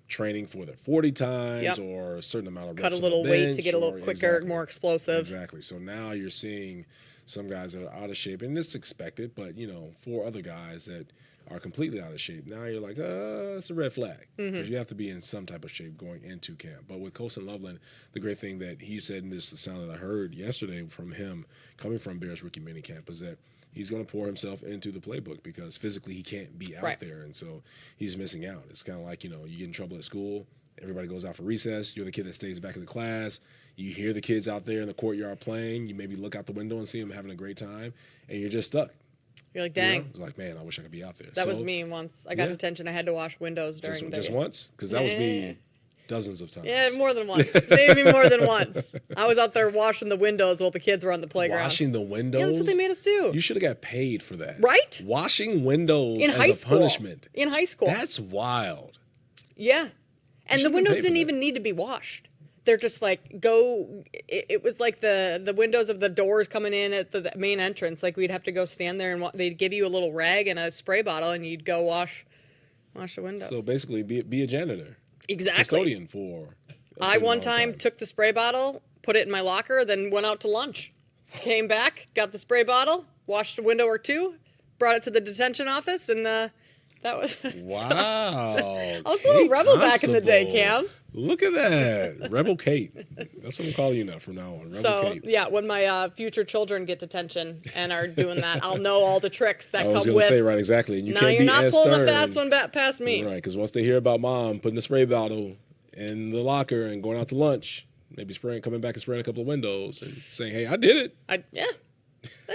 training for their 40 times or a certain amount of reps Cut a on little the weight to bench get a little or- quicker, exactly. more explosive. Exactly. So now you're seeing some guys that are out of shape, and it's expected, but, for other guys that are completely out of shape, now you're like, it's a red flag because you have to be in some type of shape going into camp. But with Colson Loveland, the great thing that he said, and this is the sound that I heard yesterday from him coming from Bears rookie minicamp, is that he's going to pour himself into the playbook because physically he can't be out there, and so he's missing out. It's kind of like, you get in trouble at school, everybody goes out for recess, you're the kid that stays back in the class, you hear the kids out there in the courtyard playing, you maybe look out the window and see them having a great time, and you're just stuck. You're like, dang. It's like, man, I wish I could be out there. That was me once. I got detention. I had to wash windows during the just once? Because that was me dozens of times. Yeah, more than once. Maybe more than once. I was out there washing the windows while the kids were on the playground. Washing the windows? Yeah, that's what they made us do. You should have got paid for that. Right? Washing windows In as high a school. punishment. In high school. That's wild. Yeah. And the shouldn't windows pay for didn't that. even need to be washed. they're just like go. It was like the windows of the doors coming in at the main entrance. Like we'd have to go stand there and they'd give you a little rag and a spray bottle and you'd go wash the windows. So basically, be a janitor. Exactly. Custodian for. I one time took the spray bottle, put it in my locker, then went out to lunch. Came back, got the spray bottle, washed a window or two, brought it to the detention office, and that was. Wow. I was a little rebel back in the day, Cam. Look at that. Rebel Kate. That's what I'm calling you now from now on. Rebel Kate. Yeah, when my future children get detention and are doing that, I'll know all the tricks that come with. I was going to say, right, exactly. And you can't be as stern. Now you're not pulling a fast one back past me. Right, because once they hear about mom putting the spray bottle in the locker and going out to lunch, maybe coming back and spraying a couple of windows and saying, hey, I did it. I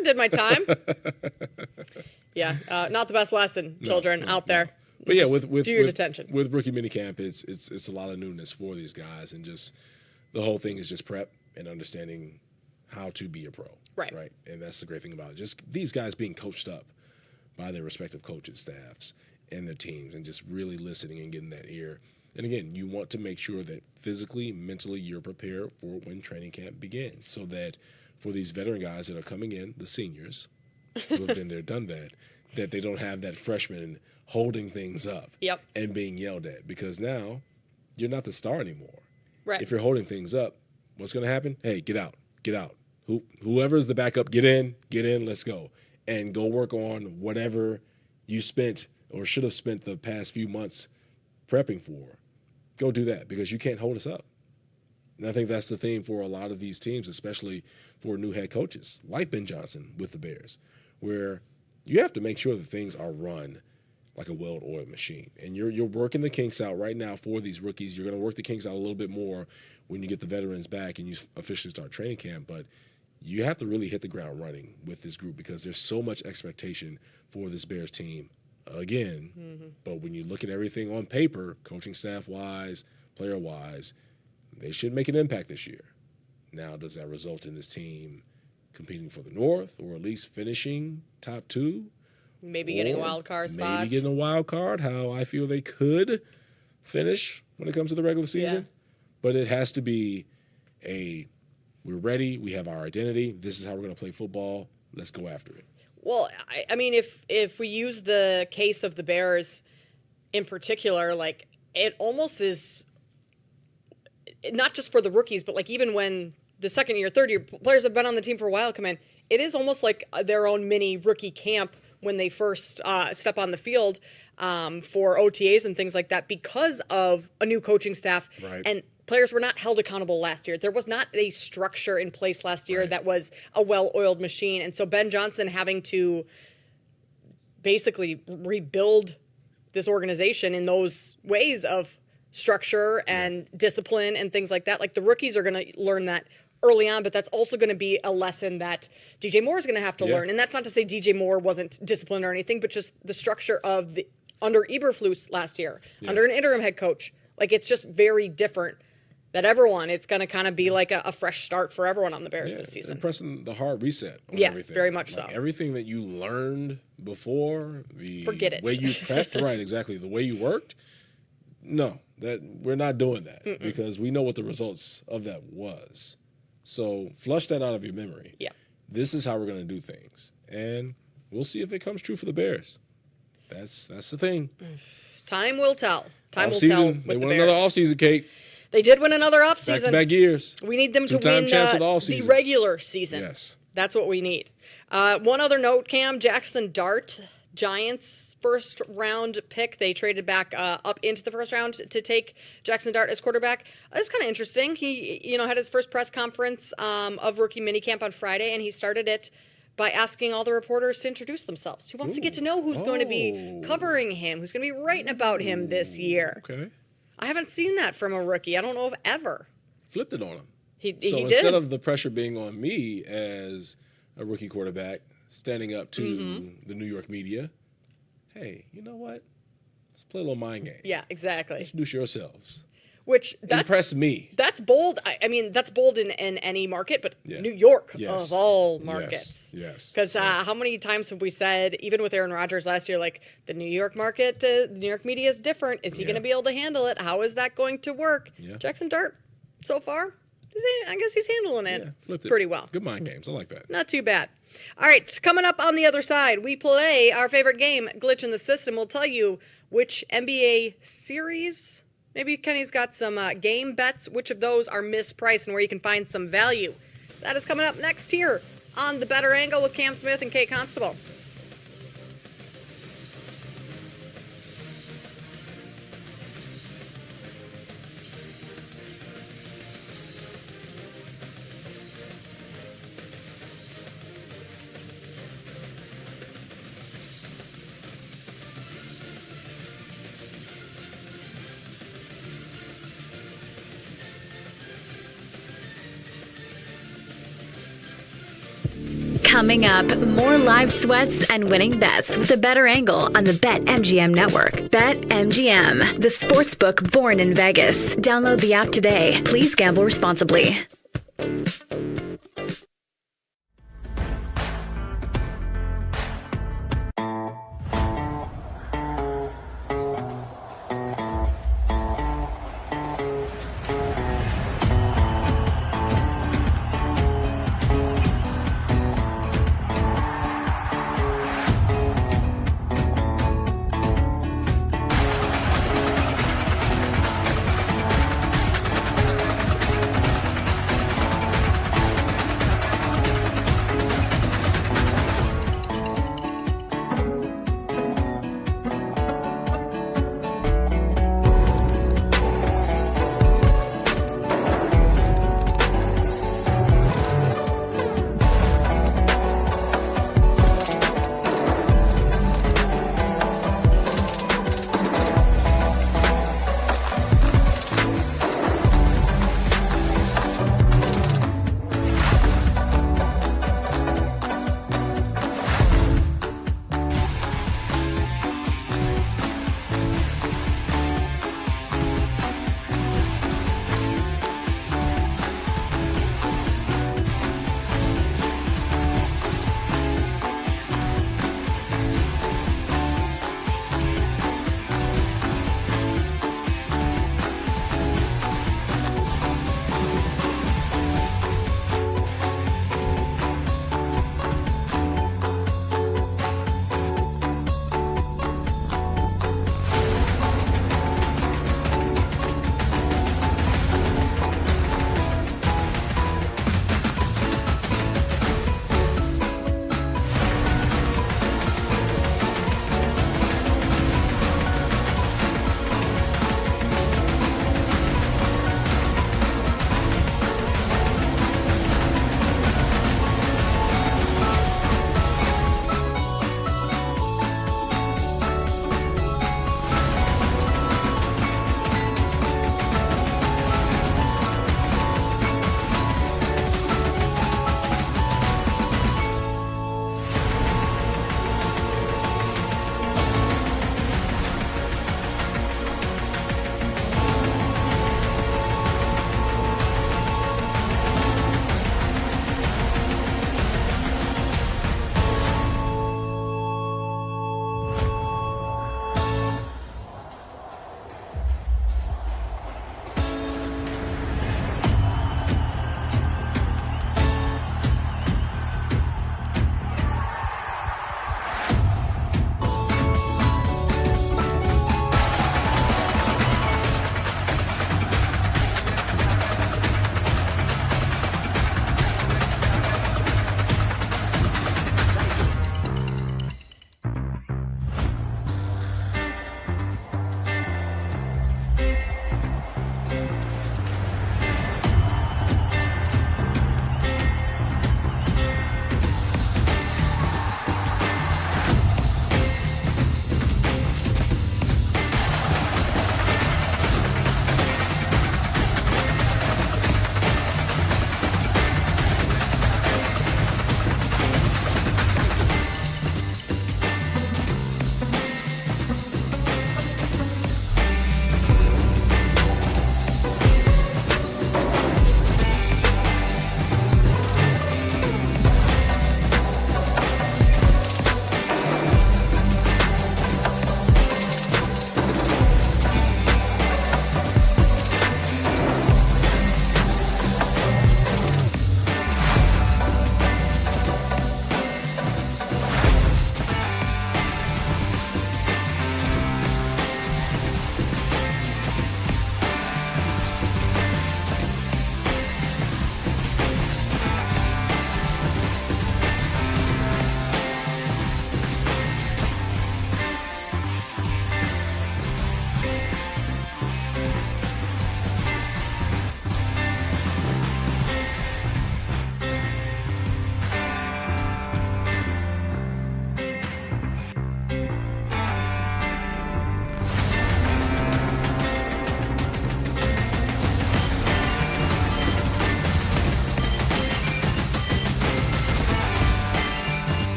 did my time. Yeah, not the best lesson, children out there. But yeah, with do your detention. With rookie minicamp, it's a lot of newness for these guys, and just the whole thing is just prep and understanding how to be a pro. Right. And that's the great thing about it. Just these guys being coached up by their respective coaches, staffs, and their teams, and just really listening and getting that ear. And again, you want to make sure that physically, mentally, you're prepared for when training camp begins, so that for these veteran guys that are coming in, the seniors who have been there, done that they don't have that freshman holding things up and being yelled at, because now you're not the star anymore. Right. If you're holding things up, what's going to happen? Hey, get out. Whoever's the backup, get in, let's go. And go work on whatever you spent or should have spent the past few months prepping for. Go do that, because you can't hold us up. And I think that's the theme for a lot of these teams, especially for new head coaches like Ben Johnson with the Bears, where you have to make sure that things are run like a well-oiled machine. And you're working the kinks out right now for these rookies. You're going to work the kinks out a little bit more when you get the veterans back and you officially start training camp. But you have to really hit the ground running with this group, because there's so much expectation for this Bears team again. Mm-hmm. But when you look at everything on paper, coaching staff-wise, player-wise, they should make an impact this year. Now, does that result in this team competing for the North, or at least finishing top 2? Maybe getting a wild card spot. Maybe getting a wild card, how I feel they could finish when it comes to the regular season. Yeah. But it has to be we're ready, we have our identity, this is how we're going to play football, let's go after it. Well, I mean, if we use the case of the Bears in particular, like, it almost is not just for the rookies, but like even when the second year, third year players have been on the team for a while come in, it is almost like their own mini rookie camp when they first step on the field for OTAs and things like that, because of a new coaching staff. Right. And players were not held accountable last year. There was not a structure in place last year that was a well-oiled machine. And so Ben Johnson having to basically rebuild this organization in those ways of structure and discipline and things like that. Like, the rookies are going to learn that early on, but that's also going to be a lesson that DJ Moore is going to have to learn. And that's not to say DJ Moore wasn't disciplined or anything, but just the structure of under Eberflus last year, under an interim head coach. Like, it's just very different. That everyone, it's going to kind of be like a fresh start for everyone on the Bears this season. And pressing the hard reset on yes, everything. Very much like so. Everything that you learned before, Forget it. way you prepped, right, exactly, the way you worked, no, that we're not doing that. Mm-mm. Because we know what the results of that was. So flush that out of your memory. Yeah. This is how we're going to do things. And we'll see if it comes true for the Bears. That's the thing. Time will tell. Time will tell. They won another offseason, Kate. They did win another offseason. Back-to-back years. We need them to win the regular season. Yes. That's what we need. One other note, Cam, Jackson Dart, Giants first-round pick. They traded back up into the first round to take Jackson Dart as quarterback. It's kind of interesting. He, had his first press conference of rookie minicamp on Friday, and he started it by asking all the reporters to introduce themselves. He wants to get to know who's going to be covering him, who's going to be writing about him this year. Okay. I haven't seen that from a rookie. I don't know if ever. Flipped it on him. He instead of the pressure being on me as a rookie quarterback, standing up to the New York media, hey, you know what? Let's play a little mind game. Yeah, exactly. Introduce yourselves. Impress me. That's bold. I mean, that's bold in any market, but New York of all markets. Yes. Because how many times have we said, even with Aaron Rodgers last year, like, the New York market, the New York media is different. Is he going to be able to handle it? How is that going to work? Yeah. Jackson Dart so far. I guess he's handling it Flipped it pretty well. Good mind games. I like that. Not too bad. All right, coming up on the other side, we play our favorite game, Glitch in the System. We'll tell you which NBA series, maybe Kenny's got some game bets, which of those are mispriced and where you can find some value. That is coming up next here on The Better Angle with Cam Smith and Kate Constable. Coming up, more live sweats and winning bets with a better angle on the BetMGM network. BetMGM, the sportsbook born in Vegas. Download the app today. Please gamble responsibly.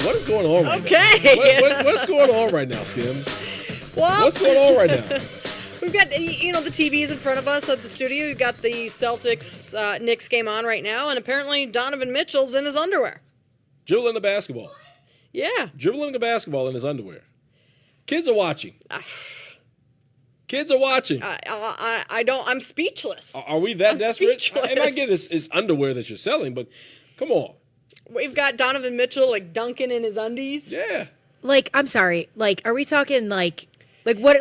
What is going on right Okay. now? What's going on right now, Skims? Well, What's going on right now? We've got, the TVs in front of us at the studio. We've got the Celtics Knicks game on right now, and apparently Donovan Mitchell's in his underwear. Dribbling the basketball. Yeah. Dribbling the basketball in his underwear. Kids are watching. Kids are watching. I'm speechless. Are we that desperate? Speechless. And I get it's underwear that you're selling, but come on. We've got Donovan Mitchell dunking in his undies. Yeah. I'm sorry. are we talking what?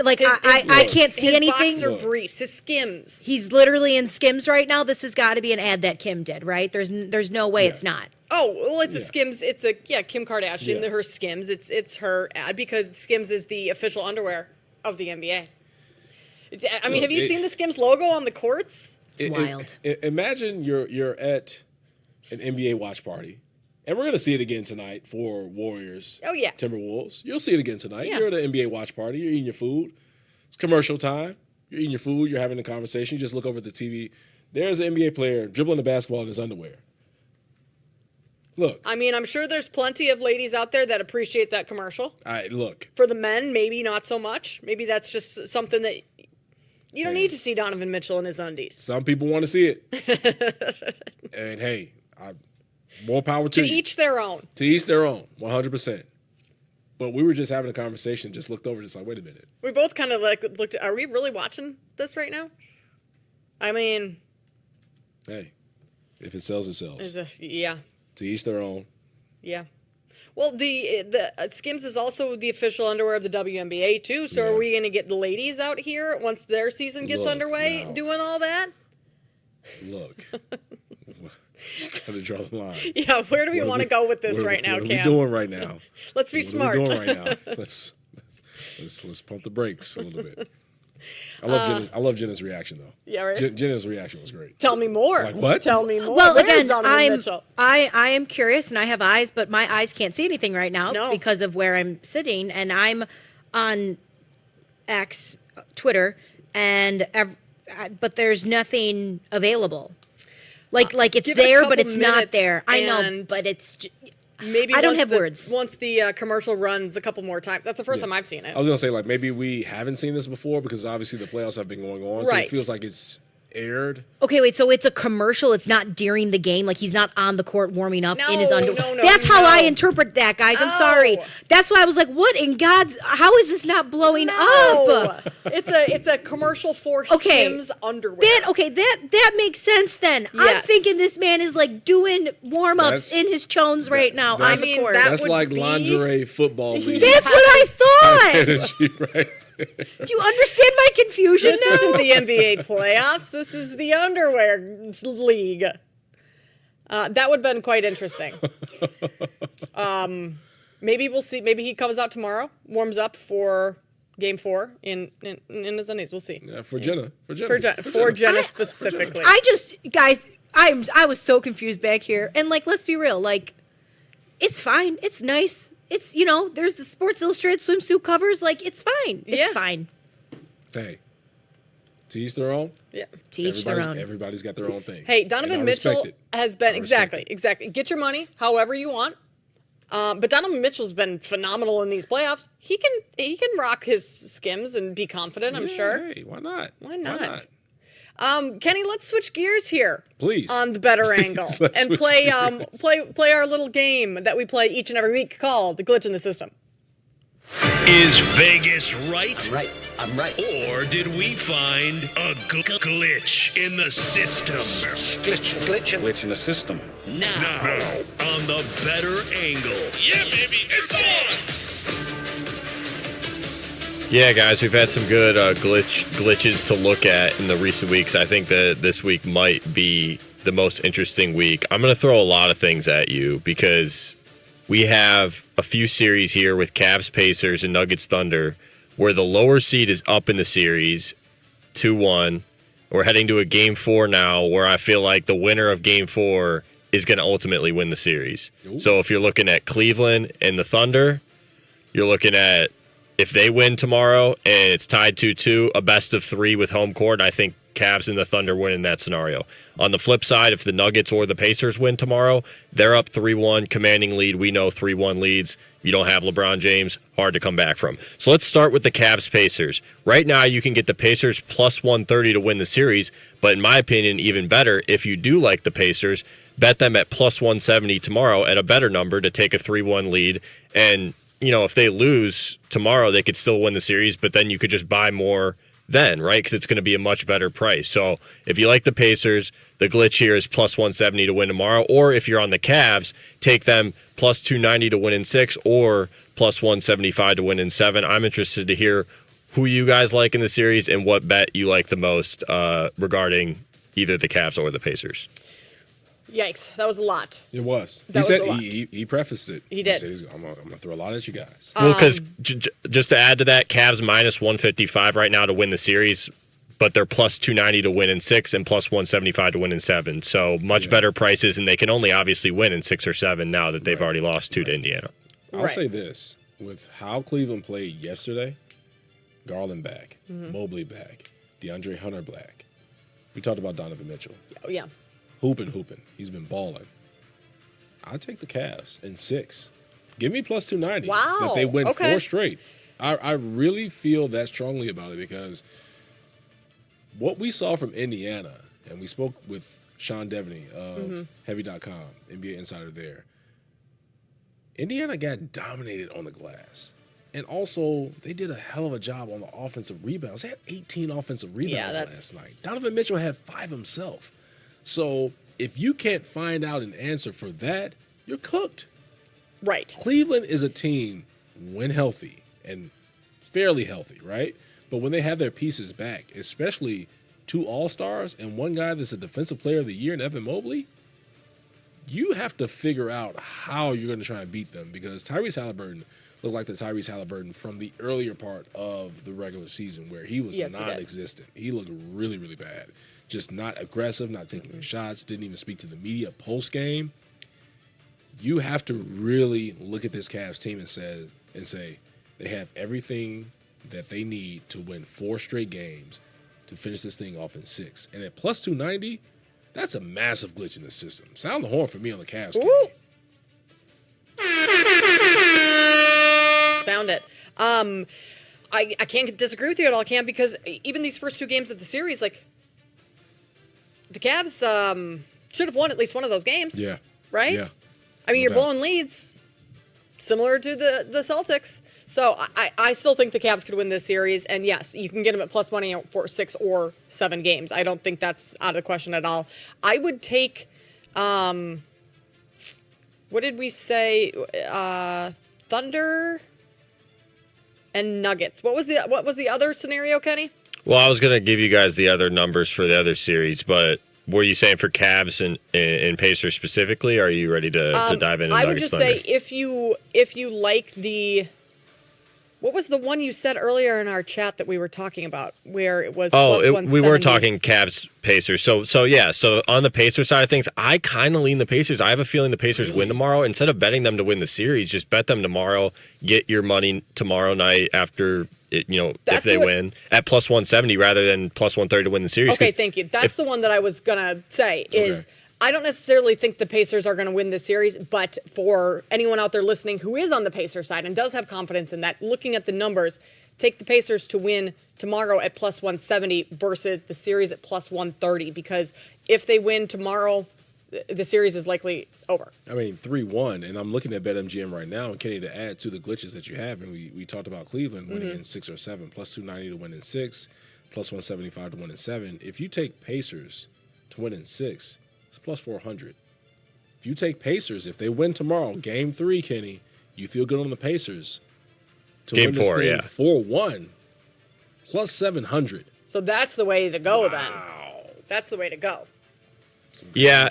I can't see his anything. Boxer briefs, his Skims. He's literally in Skims right now. This has got to be an ad that Kim did, right? There's no way it's not. Oh, well, it's a Skims. It's Kim Kardashian, her Skims. It's her ad because Skims is the official underwear of the NBA. I mean, have you seen the Skims logo on the courts? It's wild. Imagine you're at an NBA watch party, and we're going to see it again tonight for Warriors. Oh, yeah. Timberwolves. You'll see it again tonight. Yeah. You're at an NBA watch party. You're eating your food. It's commercial time. You're eating your food. You're having a conversation. You just look over at the TV. There's an NBA player dribbling the basketball in his underwear. Look. I mean, I'm sure there's plenty of ladies out there that appreciate that commercial. Look. For the men, maybe not so much. Maybe that's just something that you don't need to see Donovan Mitchell in his undies. Some people want to see it. And hey, more power to you. To each their own. To each their own, 100%. But we were just having a conversation, just looked over, just wait a minute. We both kind of looked, are we really watching this right now? I mean. Hey, if it sells, it sells. Yeah. To each their own. Yeah. Well, the Skims is also the official underwear of the WNBA, too. So are we going to get the ladies out here once their season gets underway doing all that? Look. You got to draw the line. Yeah, where do we want to go with this right now, Cam? What are we doing right now? Let's be smart. What are we doing right now? Let's pump the brakes a little bit. I love Jenna's reaction though. Yeah, right. Jenna's reaction was great. Tell me more. Like what? Tell me more. Well, Where again, is Donovan Mitchell? I am curious, and I have eyes, but my eyes can't see anything right now because of where I'm sitting, and I'm on X, Twitter, but there's nothing available. Like it's there, but it's not there. I know, but it's. Maybe I don't have words. Once the commercial runs a couple more times. That's the first time I've seen it. I was going to say, maybe we haven't seen this before because obviously the playoffs have been going on. So it feels like it's aired. Okay, wait, so it's a commercial. It's not during the game. He's not on the court warming up in his underwear. No, That's how I interpret that, guys. I'm sorry. That's why I was like, what in God's... How is this not blowing up? It's a commercial for Skims underwear. That makes sense then. Yes. I'm thinking this man is doing warm-ups in his chones right now on the court. That's like lingerie football league. That's what I thought. Energy, right? Do you understand my confusion now? This isn't the NBA playoffs. This is the underwear league. That would have been quite interesting. Maybe we'll see. Maybe he comes out tomorrow, warms up for Game 4 in his undies. We'll see. Yeah, for Jenna specifically. Guys, I was so confused back here, and let's be real. It's fine. It's nice. It's, there's the Sports Illustrated swimsuit covers. It's fine. It's fine. Hey, to each their own. Yeah. To each their own. Everybody's got their own thing. Hey, Donovan Mitchell has been, exactly. Get your money however you want. But Donovan Mitchell's been phenomenal in these playoffs. He can rock his Skims and be confident, I'm sure. Hey, why not? Why not? Kenny, let's switch gears here. Please. On the better angle. And play our little game that we play each and every week called The Glitch in the System. Is Vegas right? I'm right. Or did we find a glitch in the system? Glitch in the system. Now, on the better angle. Yeah, baby, it's on! Yeah, guys, we've had some good glitches to look at in the recent weeks. I think that this week might be the most interesting week. I'm going to throw a lot of things at you because we have a few series here with Cavs, Pacers, and Nuggets, Thunder, where the lower seed is up in the series, 2-1. We're heading to a Game 4 now where I feel like the winner of Game 4 is going to ultimately win the series. Ooh. So if you're looking at Cleveland and the Thunder, you're looking at, if they win tomorrow and it's tied 2-2, a best of 3 with home court, I think Cavs and the Thunder win in that scenario. On the flip side, if the Nuggets or the Pacers win tomorrow, they're up 3-1, commanding lead. We know 3-1 leads. You don't have LeBron James, hard to come back from. So let's start with the Cavs-Pacers. Right now, you can get the Pacers plus 130 to win the series, but in my opinion, even better, if you do like the Pacers, bet them at plus 170 tomorrow at a better number to take a 3-1 lead. And, if they lose tomorrow, they could still win the series, but then you could just buy more then, right? Because it's going to be a much better price. So if you like the Pacers, the glitch here is plus 170 to win tomorrow. Or if you're on the Cavs, take them plus 290 to win in 6 or plus 175 to win in 7. I'm interested to hear who you guys like in the series and what bet you like the most regarding either the Cavs or the Pacers. Yikes, that was a lot. It was. He prefaced it. He did. He said, I'm going to throw a lot at you guys. Well, because just to add to that, Cavs minus 155 right now to win the series, but they're plus 290 to win in 6 and plus 175 to win in 7. So much better prices, and they can only obviously win in 6 or 7 now that they've already lost 2 to Indiana. I'll say this. With how Cleveland played yesterday, Garland back, Mobley back, DeAndre Hunter back. We talked about Donovan Mitchell. Oh, yeah. Hooping. He's been balling. I'll take the Cavs in 6. Give me plus 290. Wow. That they win 4 straight. I really feel that strongly about it because what we saw from Indiana, and we spoke with Sean Devaney of Heavy.com, NBA insider there. Indiana got dominated on the glass. And also, they did a hell of a job on the offensive rebounds. They had 18 offensive rebounds last night. Donovan Mitchell had 5 himself. So if you can't find out an answer for that, you're cooked. Right. Cleveland is a team, when healthy, and fairly healthy, right? But when they have their pieces back, especially 2 All-Stars and one guy that's a Defensive Player of the Year in Evan Mobley, you have to figure out how you're going to try and beat them because Tyrese Halliburton looked like the Tyrese Halliburton from the earlier part of the regular season where he was non-existent. He looked really, really bad. Just not aggressive, not taking shots, didn't even speak to the media post-game. You have to really look at this Cavs team and say they have everything that they need to win 4 straight games to finish this thing off in 6. And at plus 290, that's a massive glitch in the system. Sound the horn for me on the Cavs. Sound it. I can't disagree with you at all, Cam, because even these first 2 games of the series, the Cavs should have won at least one of those games. Yeah. Right? Yeah. I mean, you're blowing leads similar to the Celtics. So I still think the Cavs could win this series. And yes, you can get them at plus money for 6 or 7 games. I don't think that's out of the question at all. I would take, what did we say? Thunder and Nuggets. What was the other scenario, Kenny? Well, I was going to give you guys the other numbers for the other series, but were you saying for Cavs and Pacers specifically? Or are you ready to dive into Nuggets? I would just say if you like the. What was the one you said earlier in our chat that we were talking about where it was we were talking Cavs Pacers. So yeah, so on the Pacers side of things, I kind of lean the Pacers. I have a feeling the Pacers win tomorrow. Instead of betting them to win the series, just bet them tomorrow. Get your money tomorrow night after if they win at plus 170 rather than plus 130 to win the series. Okay, thank you. That's the one that I was gonna say is. Okay. I don't necessarily think the Pacers are going to win this series, but for anyone out there listening who is on the Pacers side and does have confidence in that, looking at the numbers, take the Pacers to win tomorrow at plus 170 versus the series at plus 130, because if they win tomorrow, the series is likely over. I mean, 3-1, and I'm looking at BetMGM right now, and Kenny, to add to the glitches that you have, and we talked about Cleveland winning in 6 or 7, plus 290 to win in 6, plus 175 to win in 7. If you take Pacers to win in 6, plus 400. If you take Pacers, if they win tomorrow, game 3, Kenny, you feel good on the Pacers to game win this 4, thing yeah. 4-1, plus 700. So that's the way to go then. That's the way to go. Yeah,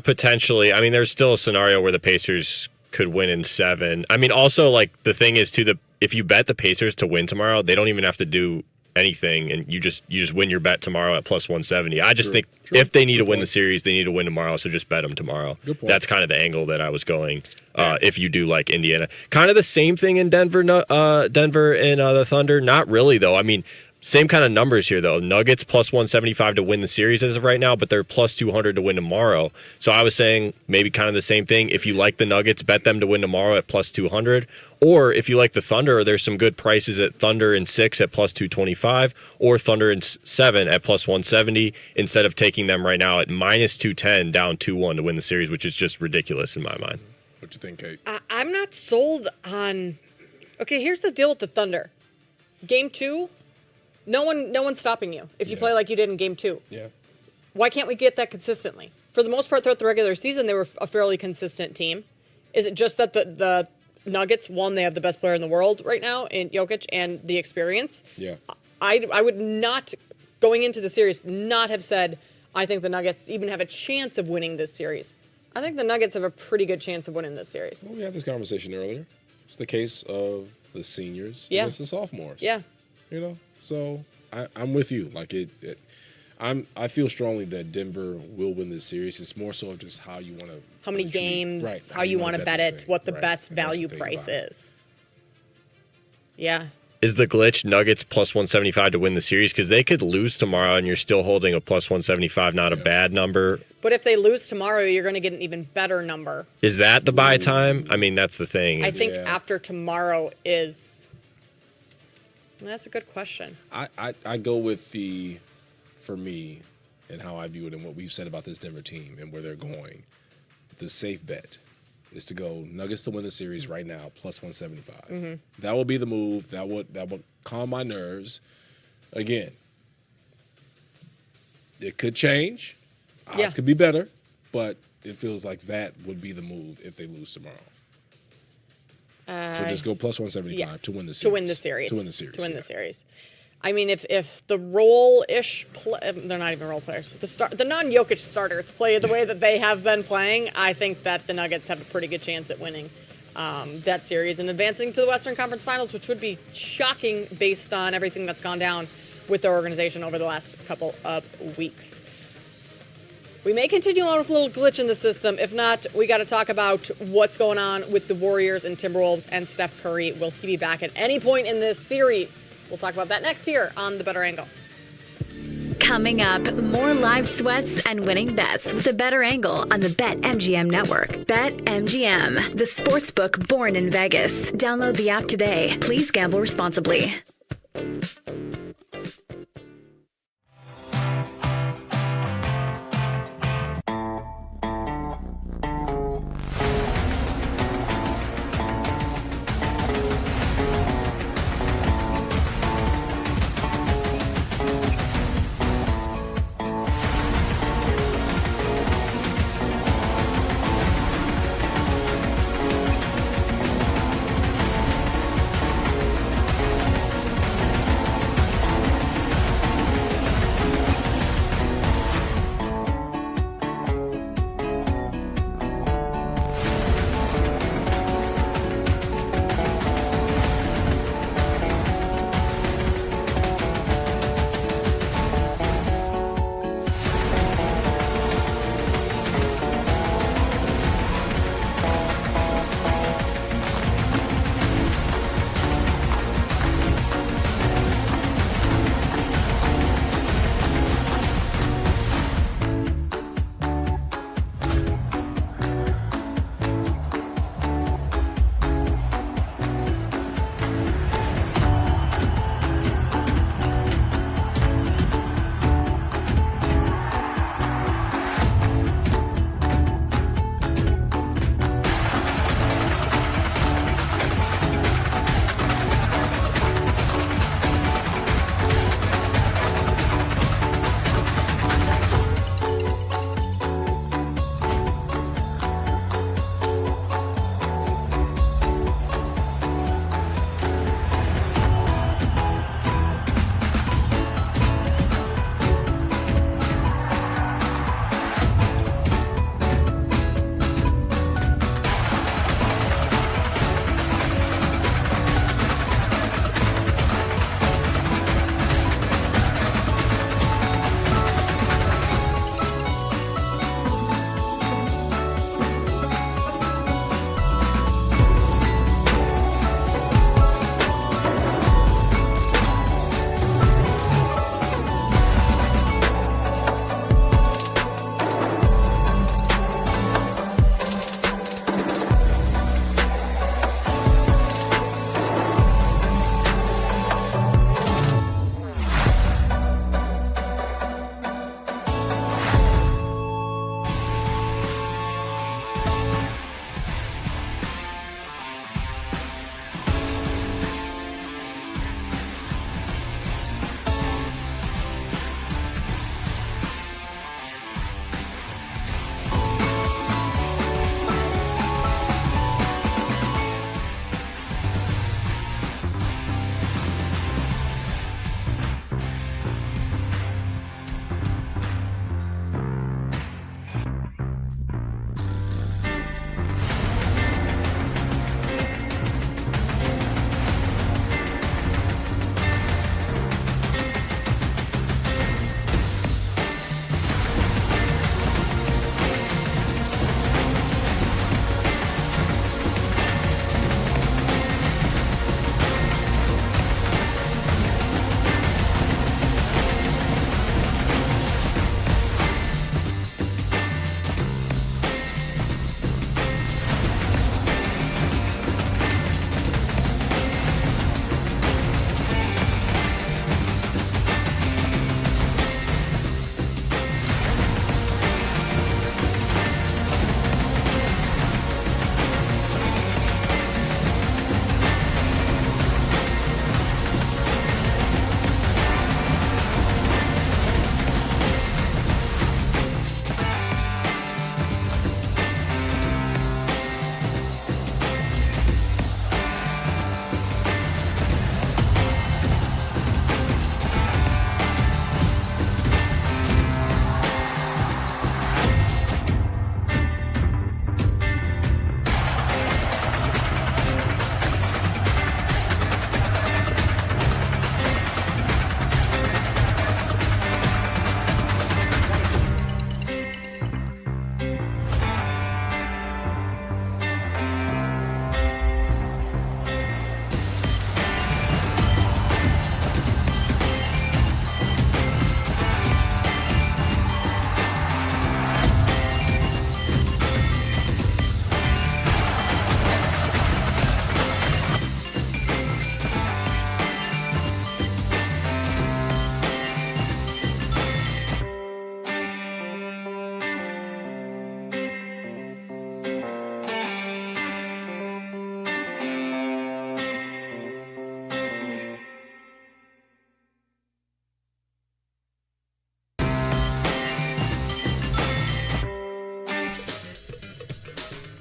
potentially. I mean, there's still a scenario where the Pacers could win in 7. I mean, also, the thing is, too, if you bet the Pacers to win tomorrow, they don't even have to do anything, and you just win your bet tomorrow at plus 170. I just think if they need to win the series, they need to win tomorrow, so just bet them tomorrow. That's kind of the angle that I was going. If you do like Indiana, kind of the same thing in Denver and the Thunder. Not really though. I mean, Same kind of numbers here, though. Nuggets plus 175 to win the series as of right now, but they're plus 200 to win tomorrow. So I was saying maybe kind of the same thing. If you like the Nuggets, bet them to win tomorrow at plus 200. Or if you like the Thunder, there's some good prices at Thunder in 6 at plus 225 or Thunder in 7 at plus 170 instead of taking them right now at minus 210 down 2-1 to win the series, which is just ridiculous in my mind. What you think, Kate? I'm not sold on. Okay, here's the deal with the Thunder. Game 2. No one's stopping you if you play like you did in Game 2. Yeah. Why can't we get that consistently? For the most part, throughout the regular season, they were a fairly consistent team. Is it just that the Nuggets, one, they have the best player in the world right now in Jokic and the experience? Yeah. I would not, going into the series, not have said, I think the Nuggets even have a chance of winning this series. I think the Nuggets have a pretty good chance of winning this series. Well, we had this conversation earlier. It's the case of the seniors against the sophomores. Yeah. You know, so I'm with you. Like I feel strongly that Denver will win this series. It's more so of just how you want to. How many games? Right. How you want to bet it? What the best value price is? Yeah. Is the glitch Nuggets plus 175 to win the series? Because they could lose tomorrow and you're still holding a plus 175, not a bad number. But if they lose tomorrow, you're going to get an even better number. Is that the buy time? I mean, that's the thing. I think after tomorrow is. That's a good question. I go with for me, and how I view it and what we've said about this Denver team and where they're going, the safe bet is to go Nuggets to win the series right now, plus 175. Mm-hmm. That will be the move. That would calm my nerves. Again, it could change. Odds could be better, but it feels like that would be the move if they lose tomorrow. So just go plus 175 to win the series. To win the series. I mean, if the role-ish they're not even role players. The non-Jokic starters play the way that they have been playing, I think that the Nuggets have a pretty good chance at winning that series and advancing to the Western Conference Finals, which would be shocking based on everything that's gone down with their organization over the last couple of weeks. We may continue on with a little glitch in the system. If not, we got to talk about what's going on with the Warriors and Timberwolves and Steph Curry. Will he be back at any point in this series? We'll talk about that next here on The Better Angle. Coming up, more live sweats and winning bets with The Better Angle on the BetMGM network. BetMGM, the sportsbook born in Vegas. Download the app today. Please gamble responsibly.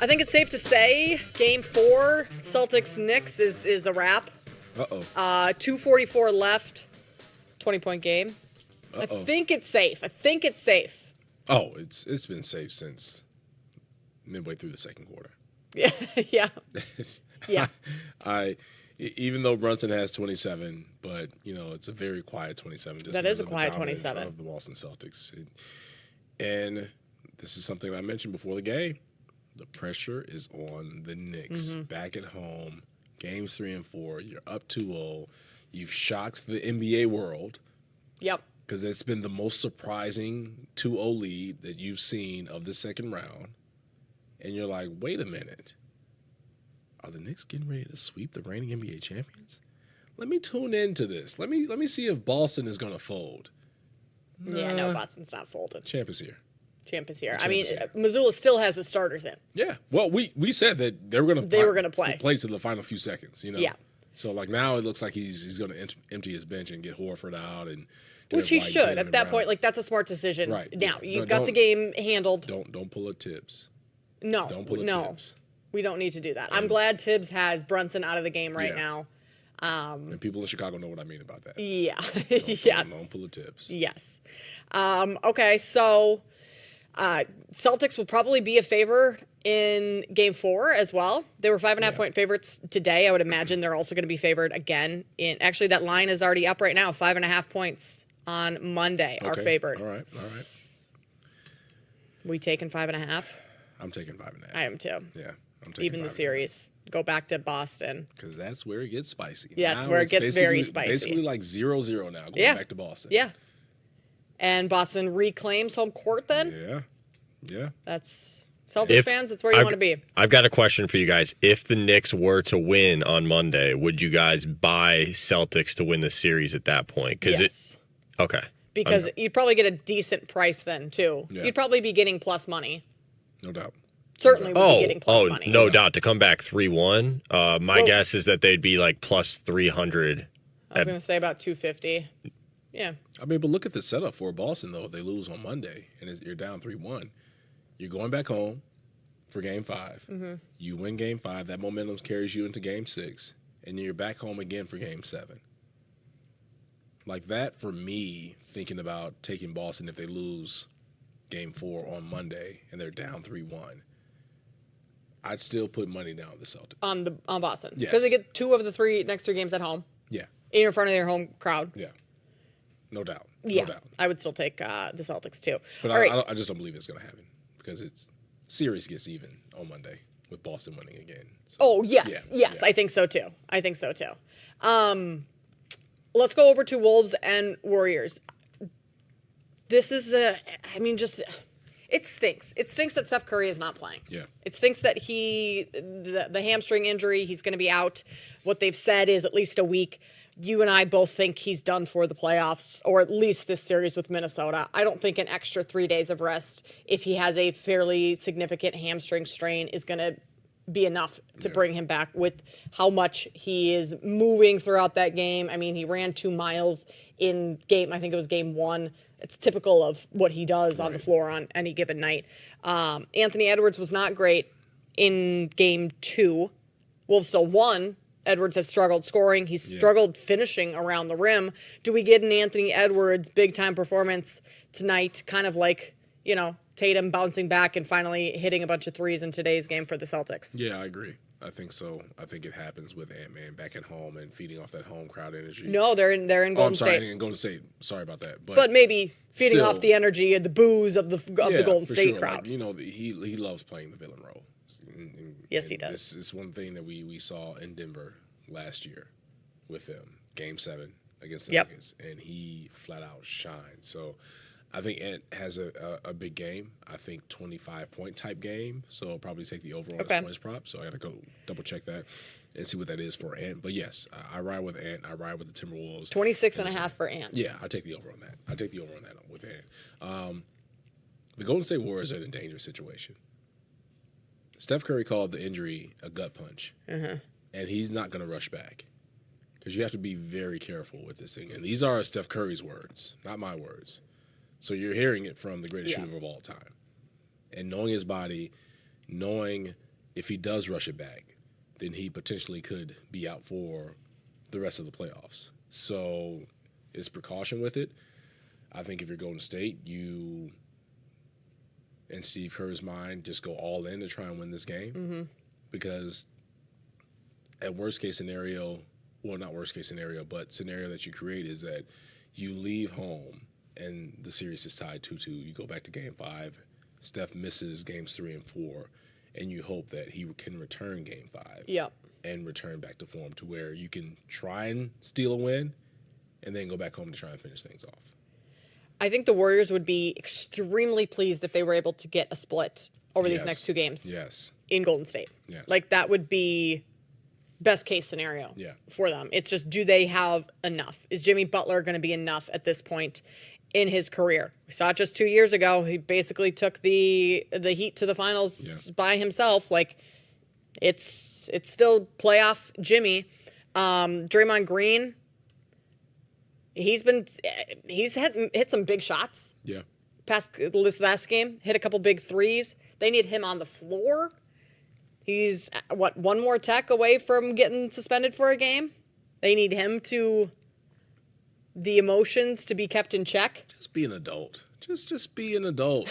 I think it's safe to say Game 4, Celtics-Knicks is a wrap. 2:44 left, 20-point game. I think it's safe. Oh, it's been safe since midway through the second quarter. Yeah, yeah, yeah. Even though Brunson has 27, but it's a very quiet 27. Just that is a because of quiet the dominance 27 of the Boston Celtics, and this is something I mentioned before the game. The pressure is on the Knicks back at home. Games 3 and 4. You're up 2-0. You've shocked the NBA world. Yep. Because it's been the most surprising 2-0 lead that you've seen of the second round. And you're like, wait a minute. Are the Knicks getting ready to sweep the reigning NBA champions? Let me tune into this. Let me see if Boston is going to fold. Yeah, no, Boston's not folded. Champ is here. I mean, Missoula still has his starters in. Yeah. Well, we said that they were going to play to the final few seconds. Yeah. So now it looks like he's going to empty his bench and get Horford out and. Which he should at that point. That's a smart decision. Right. Now you've got the game handled. Don't pull a Tibbs. No. Don't pull a Tibbs. We don't need to do that. I'm glad Tibbs has Brunson out of the game right now. And people in Chicago know what I mean about that. Yeah. Yes. Don't pull a Tibbs. Yes. Okay. So. Celtics will probably be a favor in Game 4 as well. They were 5.5 point favorites today. I would imagine they're also going to be favored again. Actually, that line is already up right now. 5.5 points on Monday are favored. All right. We taking 5.5? I'm taking 5.5. I am too. Yeah, I'm taking even the series. Go back to Boston. Because that's where it gets spicy. Yeah, that's where it gets very spicy. Basically like 0-0 now, going back to Boston. Yeah. And Boston reclaims home court then? Yeah. That's Celtics fans, that's where you want to be. I've got a question for you guys. If the Knicks were to win on Monday, would you guys buy Celtics to win the series at that point? Yes. Okay. Because you'd probably get a decent price then, too. Yeah. You'd probably be getting plus money. No doubt. Certainly would be getting plus money. No doubt. To come back 3-1, my guess is that they'd be like plus 300. I was going to say about 250. Yeah. I mean, but look at the setup for Boston, though. If they lose on Monday and you're down 3-1, you're going back home for Game 5. Mm-hmm. You win Game 5. That momentum carries you into Game 6. And you're back home again for Game 7. Like that, for me, thinking about taking Boston if they lose Game 4 on Monday and they're down 3-1, I'd still put money down on the Celtics. On Boston. Yes. Because they get 2 of the next three games at home. Yeah. In front of their home crowd. Yeah. No doubt. Yeah. No doubt. I would still take the Celtics too. But I just don't believe it's going to happen because series gets even on Monday with Boston winning again. So, oh, yes. Yes, yeah. I think so too. Let's go over to Wolves and Warriors. This is it stinks. It stinks that Steph Curry is not playing. Yeah. It stinks that the hamstring injury, he's going to be out. What they've said is at least a week. You and I both think he's done for the playoffs, or at least this series with Minnesota. I don't think an extra 3 days of rest, if he has a fairly significant hamstring strain, is going to be enough to bring him back with how much he is moving throughout that game. I mean, he ran 2 miles in I think it was game 1. It's typical of what he does on the floor on any given night. Anthony Edwards was not great in game 2. Wolves still won. Edwards has struggled scoring. He's struggled finishing around the rim. Do we get an Anthony Edwards big-time performance tonight, kind of like, Tatum bouncing back and finally hitting a bunch of threes in today's game for the Celtics? Yeah, I agree. I think so. I think it happens with Ant-Man back at home and feeding off that home crowd energy. No, they're in Golden State. In Golden State. Sorry about that. But maybe feeding off the energy and the booze of the Golden State crowd. Like, he loves playing the villain role. Yes, he does. This is one thing that we saw in Denver last year with them. Game 7 against the Nuggets. And he flat out shined. So I think Ant has a big game. I think 25-point type game. So I'll probably take the over on his points prop. So I got to go double check that and see what that is for Ant. But yes, I ride with Ant. I ride with the Timberwolves. 26.5 for Ant. Yeah, I take the over on that. I take the over on that with Ant. The Golden State Warriors are in a dangerous situation. Steph Curry called the injury a gut punch. Mm-hmm. And he's not going to rush back because you have to be very careful with this thing. And these are Steph Curry's words, not my words. So you're hearing it from the greatest shooter of all time. And knowing his body, knowing if he does rush it back, then he potentially could be out for the rest of the playoffs. So it's precaution with it. I think if you're Golden State, you, in Steve Kerr's mind, just go all in to try and win this game. Because at worst case scenario, well, not worst case scenario, but scenario that you create is that you leave home and the series is tied 2-2. You go back to game 5. Steph misses games 3 and 4, and you hope that he can return game 5. Yep. And return back to form to where you can try and steal a win and then go back home to try and finish things off. I think the Warriors would be extremely pleased if they were able to get a split over these next 2 games. Yes. In Golden State. Yes. Like, that would be best case scenario for them. It's just, do they have enough? Is Jimmy Butler going to be enough at this point in his career? We saw it just 2 years ago. He basically took the Heat to the finals by himself. Like, it's still playoff Jimmy. Draymond Green, he's hit some big shots. Yeah. Past this last game, hit a couple big threes. They need him on the floor. He's one more tech away from getting suspended for a game. They need him the emotions to be kept in check. Just be an adult. Just be an adult.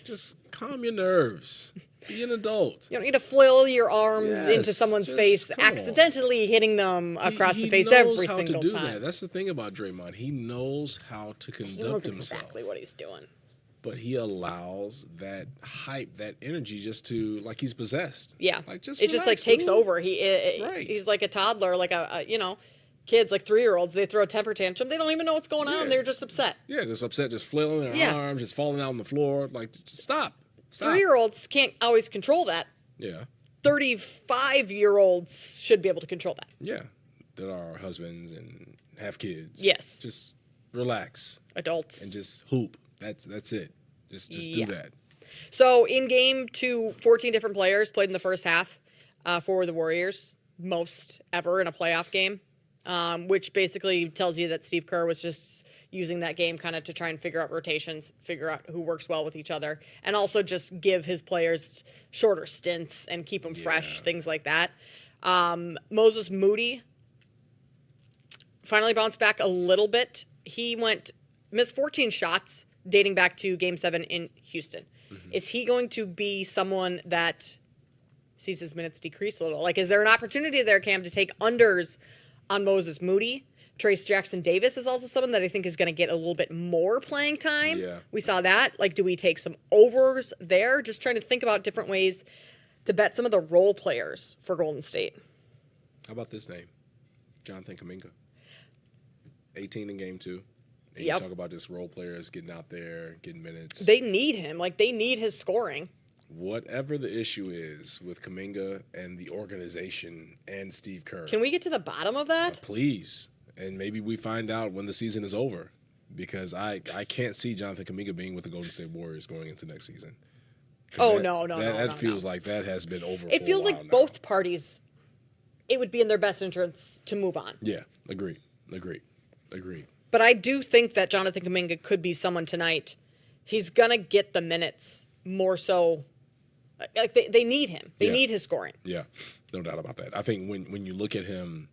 Just calm your nerves. Be an adult. You don't need to flail your arms into someone's face, accidentally hitting them across the face every single time. He knows how to do that. That's the thing about Draymond. He knows how to conduct himself. Exactly what he's doing. But he allows that hype, that energy just to, like, he's possessed. Yeah. Like, just it just, like, takes over. He's like a toddler, like kids, like 3-year-olds, they throw a temper tantrum. They don't even know what's going on. They're just upset. Yeah, just upset, just flailing their arms, just falling out on the floor. Like, just stop. 3-year-olds can't always control that. Yeah. 35-year-olds should be able to control that. Yeah. That are husbands and have kids. Yes. Just relax. Adults. And just hoop. That's it. Just do that. So in game 2, 14 different players played in the first half for the Warriors, most ever in a playoff game, which basically tells you that Steve Kerr was just using that game kind of to try and figure out rotations, figure out who works well with each other, and also just give his players shorter stints and keep them fresh, things like that. Moses Moody finally bounced back a little bit. He missed 14 shots dating back to Game 7 in Houston. Is he going to be someone that sees his minutes decrease a little? Like, is there an opportunity there, Cam, to take unders on Moses Moody? Trace Jackson Davis is also someone that I think is going to get a little bit more playing time. Yeah. We saw that. Like, do we take some overs there? Just trying to think about different ways to bet some of the role players for Golden State. How about this name? Jonathan Kuminga. 18 in Game 2. And Yep. you talk about just role players getting out there, getting minutes. They need him. Like, they need his scoring. Whatever the issue is with Kuminga and the organization and Steve Kerr. Can we get to the bottom of that? Please. And maybe we find out when the season is over. Because I can't see Jonathan Kuminga being with the Golden State Warriors going into next season. Oh, That feels like that has been over It feels like both parties, it would be in their best interest to move on. Yeah, agree. But I do think that Jonathan Kuminga could be someone tonight. He's going to get the minutes more so. Like, they need him. They need his scoring. Yeah, no doubt about that. I think when you look at him,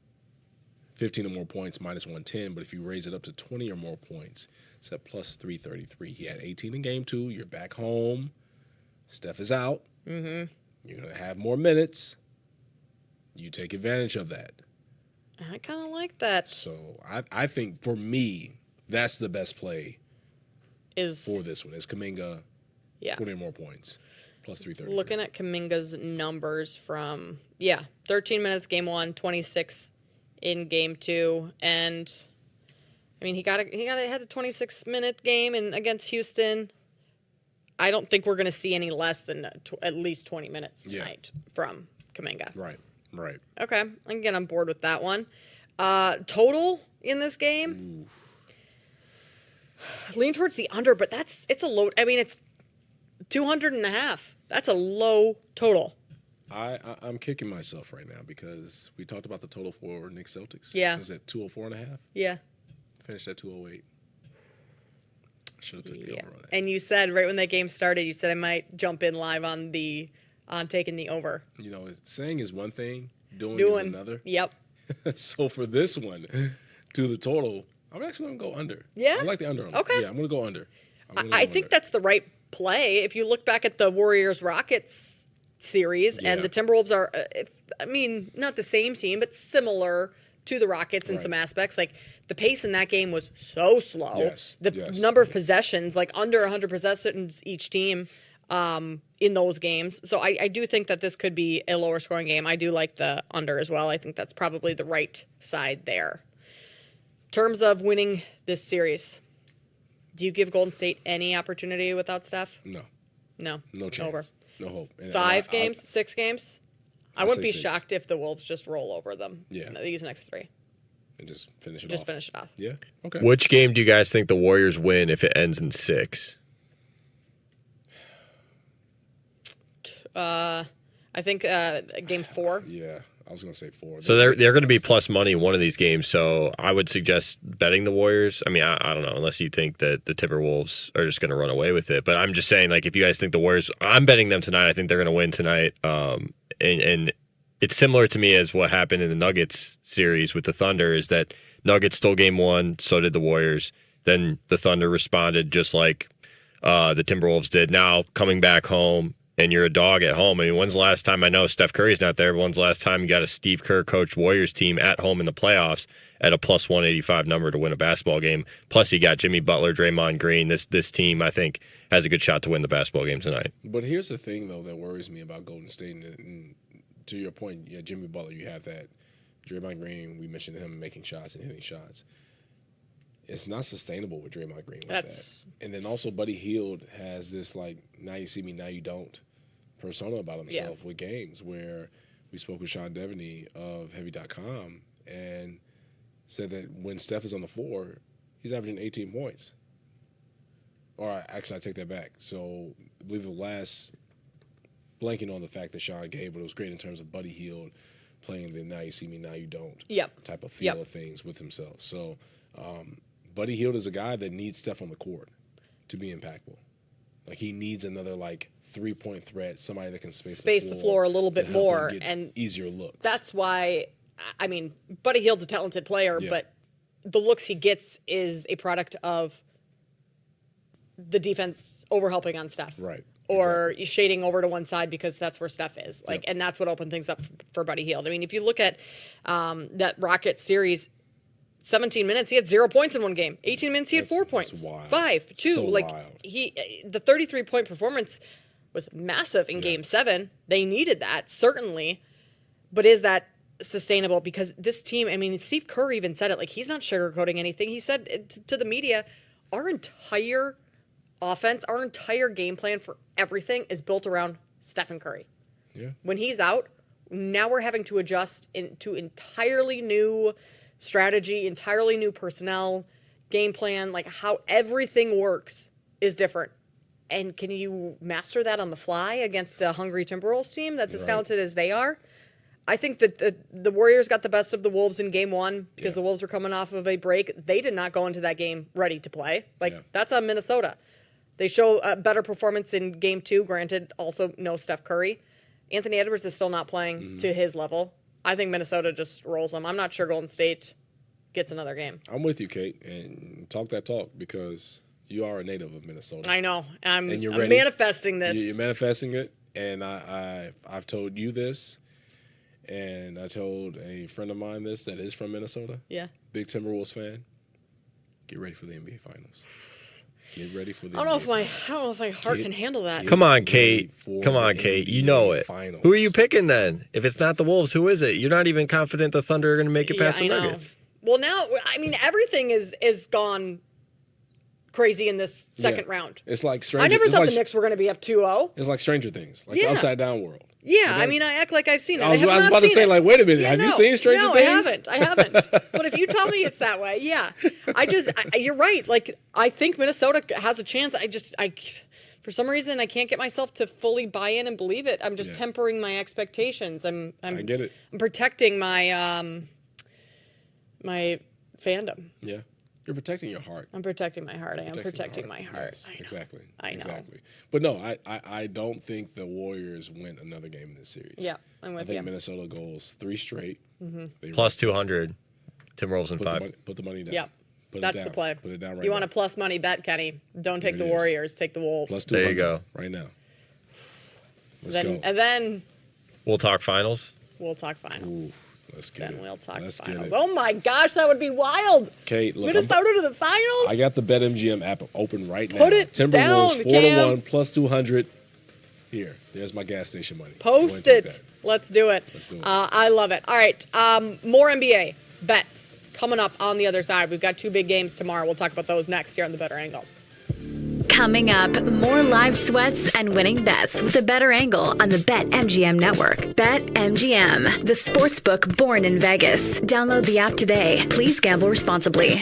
15 or more points, minus 110, but if you raise it up to 20 or more points, it's at plus 333. He had 18 in Game 2. You're back home. Steph is out. Mm-hmm. You're going to have more minutes. You take advantage of that. I kind of like that. So I think for me, that's the best play for this one. Is Kuminga 20 or more points, plus 330. Looking at Kuminga's numbers from 13 minutes Game 1, 26 in Game 2, and I mean he had a 26-minute game against Houston. I don't think we're going to see any less than at least 20 minutes tonight from Kuminga. Right. Okay, I can get on board with that one. Total in this game, lean towards the under, but it's a low. I mean, it's 200.5. That's a low total. I'm kicking myself right now because we talked about the total for Knicks Celtics. Yeah. It was at 204.5. Yeah. Finished at 208. Should have took the over on that. And you said right when that game started, you said I might jump in live on the on taking the over. You know, saying is one thing, doing is another. Yep. So for this one, to the total, I'm actually going to go under. Yeah? I like the under. Okay. Yeah, I'm going to go under. I think that's the right play. If you look back at the Warriors-Rockets series, and the Timberwolves are, not the same team, but similar to the Rockets in some aspects. Like, the pace in that game was so slow. Yes. The number of possessions, like under 100 possessions each team in those games. So I do think that this could be a lower scoring game. I do like the under as well. I think that's probably the right side there. In terms of winning this series, do you give Golden State any opportunity without Steph? No. No. No chance. Over. No hope. And 5 games? 6 games? I wouldn't be 6. shocked if the Wolves just roll over them. Yeah. These next 3. And just finish it off. Just finish it off. Yeah. Okay. Which game do you guys think the Warriors win if it ends in 6? I think game 4. Yeah. I was going to say 4. So they're going to be plus money in one of these games. So I would suggest betting the Warriors. I mean, I don't know, unless you think that the Timberwolves are just going to run away with it. But I'm just saying, like, if you guys think the Warriors, I'm betting them tonight. I think they're going to win tonight. And it's similar to me as what happened in the Nuggets series with the Thunder, is that Nuggets stole game 1, so did the Warriors. Then the Thunder responded just like the Timberwolves did. Now coming back home, and you're a dog at home. I mean, when's the last time, I know Steph Curry's not there, but when's the last time you got a Steve Kerr coached Warriors team at home in the playoffs at a plus 185 number to win a basketball game? Plus you got Jimmy Butler, Draymond Green. This team, I think, has a good shot to win the basketball game tonight. But here's the thing, though, that worries me about Golden State. And to your point, yeah, Jimmy Butler, you have that. Draymond Green, we mentioned him making shots and hitting shots. It's not sustainable with Draymond Green with that. And then also Buddy Hield has this, like, now you see me, now you don't persona about himself with games, where we spoke with Sean Devaney of Heavy.com and said that when Steph is on the floor, he's averaging 18 points. Or actually, I take that back. So I believe the last, blanking on the fact that Sean gave, but it was great in terms of Buddy Hield playing the now you see me, now you don't type of feel of things with himself. So Buddy Hield is a guy that needs Steph on the court to be impactful. Like, he needs another, like, 3-point threat, somebody that can space the floor a little bit more and easier looks. That's why, I mean, Buddy Hield's a talented player, but the looks he gets is a product of the defense overhelping on Steph. Right. Or shading over to one side because that's where Steph is. And that's what opened things up for Buddy Hield. I mean, if you look at that Rockets series, 17 minutes, he had 0 points in one game. 18 minutes, he had 4 points. 5, 2. So like, wild. The 33-point performance was massive in Game 7. They needed that, certainly. But is that sustainable? Because this team, I mean, Steve Kerr even said it, like, he's not sugarcoating anything. He said to the media, our entire offense, our entire game plan for everything is built around Stephen Curry. Yeah. When he's out, now we're having to adjust to entirely new strategy, entirely new personnel, game plan, like how everything works is different. And can you master that on the fly against a hungry Timberwolves team that's as talented as they are? I think that the Warriors got the best of the Wolves in game 1 because the Wolves were coming off of a break. They did not go into that game ready to play. That's on Minnesota. They show a better performance in game 2, granted, also no Steph Curry. Anthony Edwards is still not playing to his level. I think Minnesota just rolls them. I'm not sure Golden State gets another game. I'm with you, Kate, and talk that talk because you are a native of Minnesota. I know. I'm ready. manifesting this. You're manifesting it, and I've told you this, and I told a friend of mine this that is from Minnesota. Yeah. Big Timberwolves fan. Get ready for the NBA Finals. Get ready for the I don't know if my heart can handle that. Come on, Kate. Come on, Kate. You know it. Finals. Who are you picking then? If it's not the Wolves, who is it? You're not even confident the Thunder are going to make it past the Nuggets. Well, now, I mean, everything is gone crazy in this second round. It's like Stranger. I never thought the Knicks were going to be up 2-0. It's like Stranger Things, like the Upside Down world. Yeah, I mean, I act like I've seen it. I was about to say, like, wait a minute, have you seen Stranger Things? No, I haven't. But if you tell me it's that way, you're right. Like, I think Minnesota has a chance. For some reason, I can't get myself to fully buy in and believe it. I'm just tempering my expectations. I get it. I'm protecting my my fandom. Yeah. You're protecting your heart. I'm protecting my heart. I am protecting my heart. Yes, exactly. I know. Exactly. But no, I don't think the Warriors win another game in this series. Yeah, I'm with I think you. Minnesota goes 3 straight. Plus 200. Timberwolves in 5. Put the money down. Yep. That's the play. Put it down right You now. want a plus money bet, Kenny? Don't take the it is. Warriors. Take the Wolves. Plus There you 200 go. right now. Let's go. And then We'll talk finals. we'll talk finals. Ooh, let's get Then it. we'll talk Let's get finals. it. Oh my gosh, that would be wild. Kate, look, Minnesota to the finals? I got the BetMGM app open right now. Put it Timberwolves down, 4-1 plus 200. Here, there's my gas station money. Post Go ahead and take it. Let's do it. Let's do it. I love it. All right. More NBA bets coming up on the other side. We've got 2 big games tomorrow. We'll talk about those next here on The Better Angle. Coming up, more live sweats and winning bets with a better angle on the BetMGM network. BetMGM, the sportsbook born in Vegas. Download the app today. Please gamble responsibly.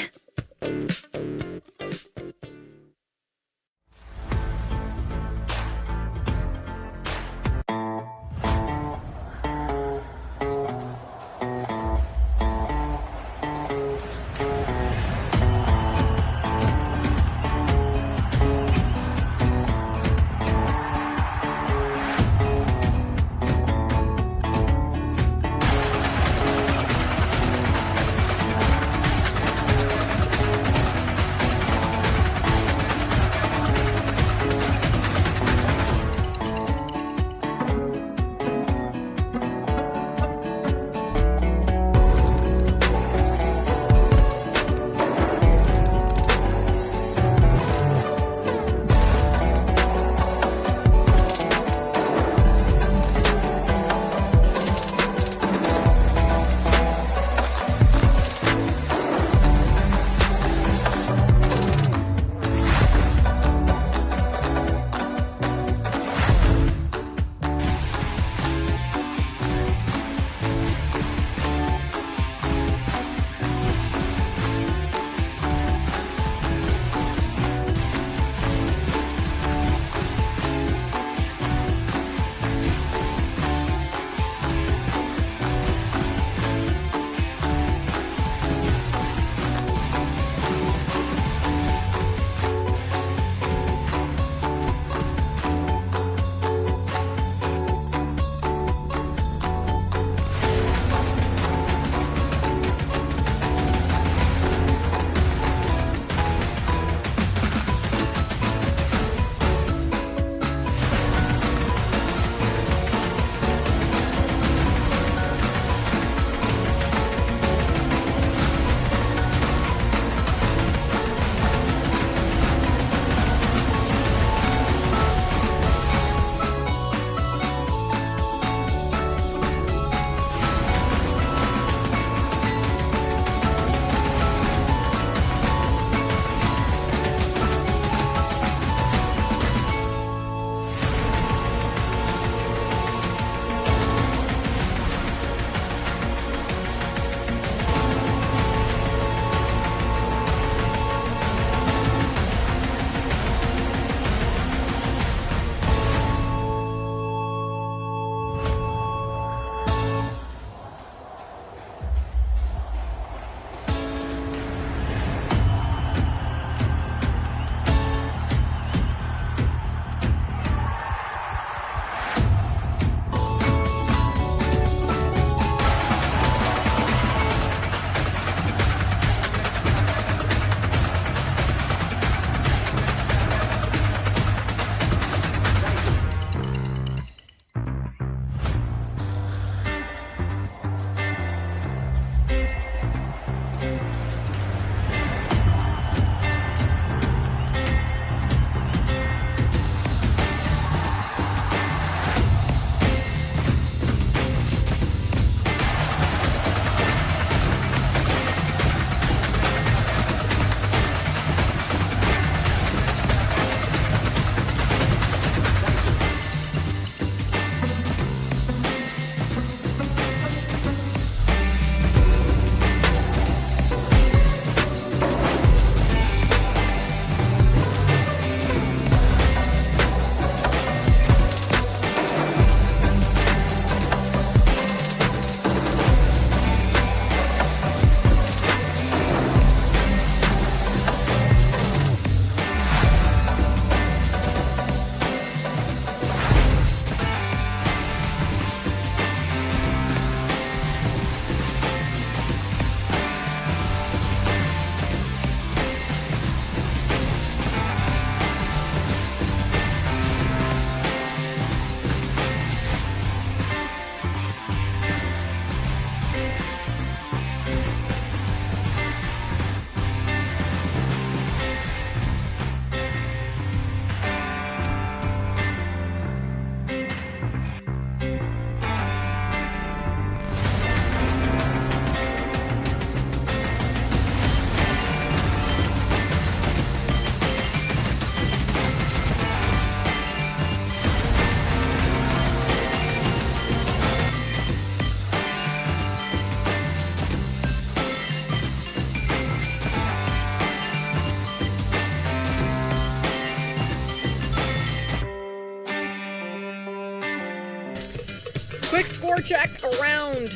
Quick score check around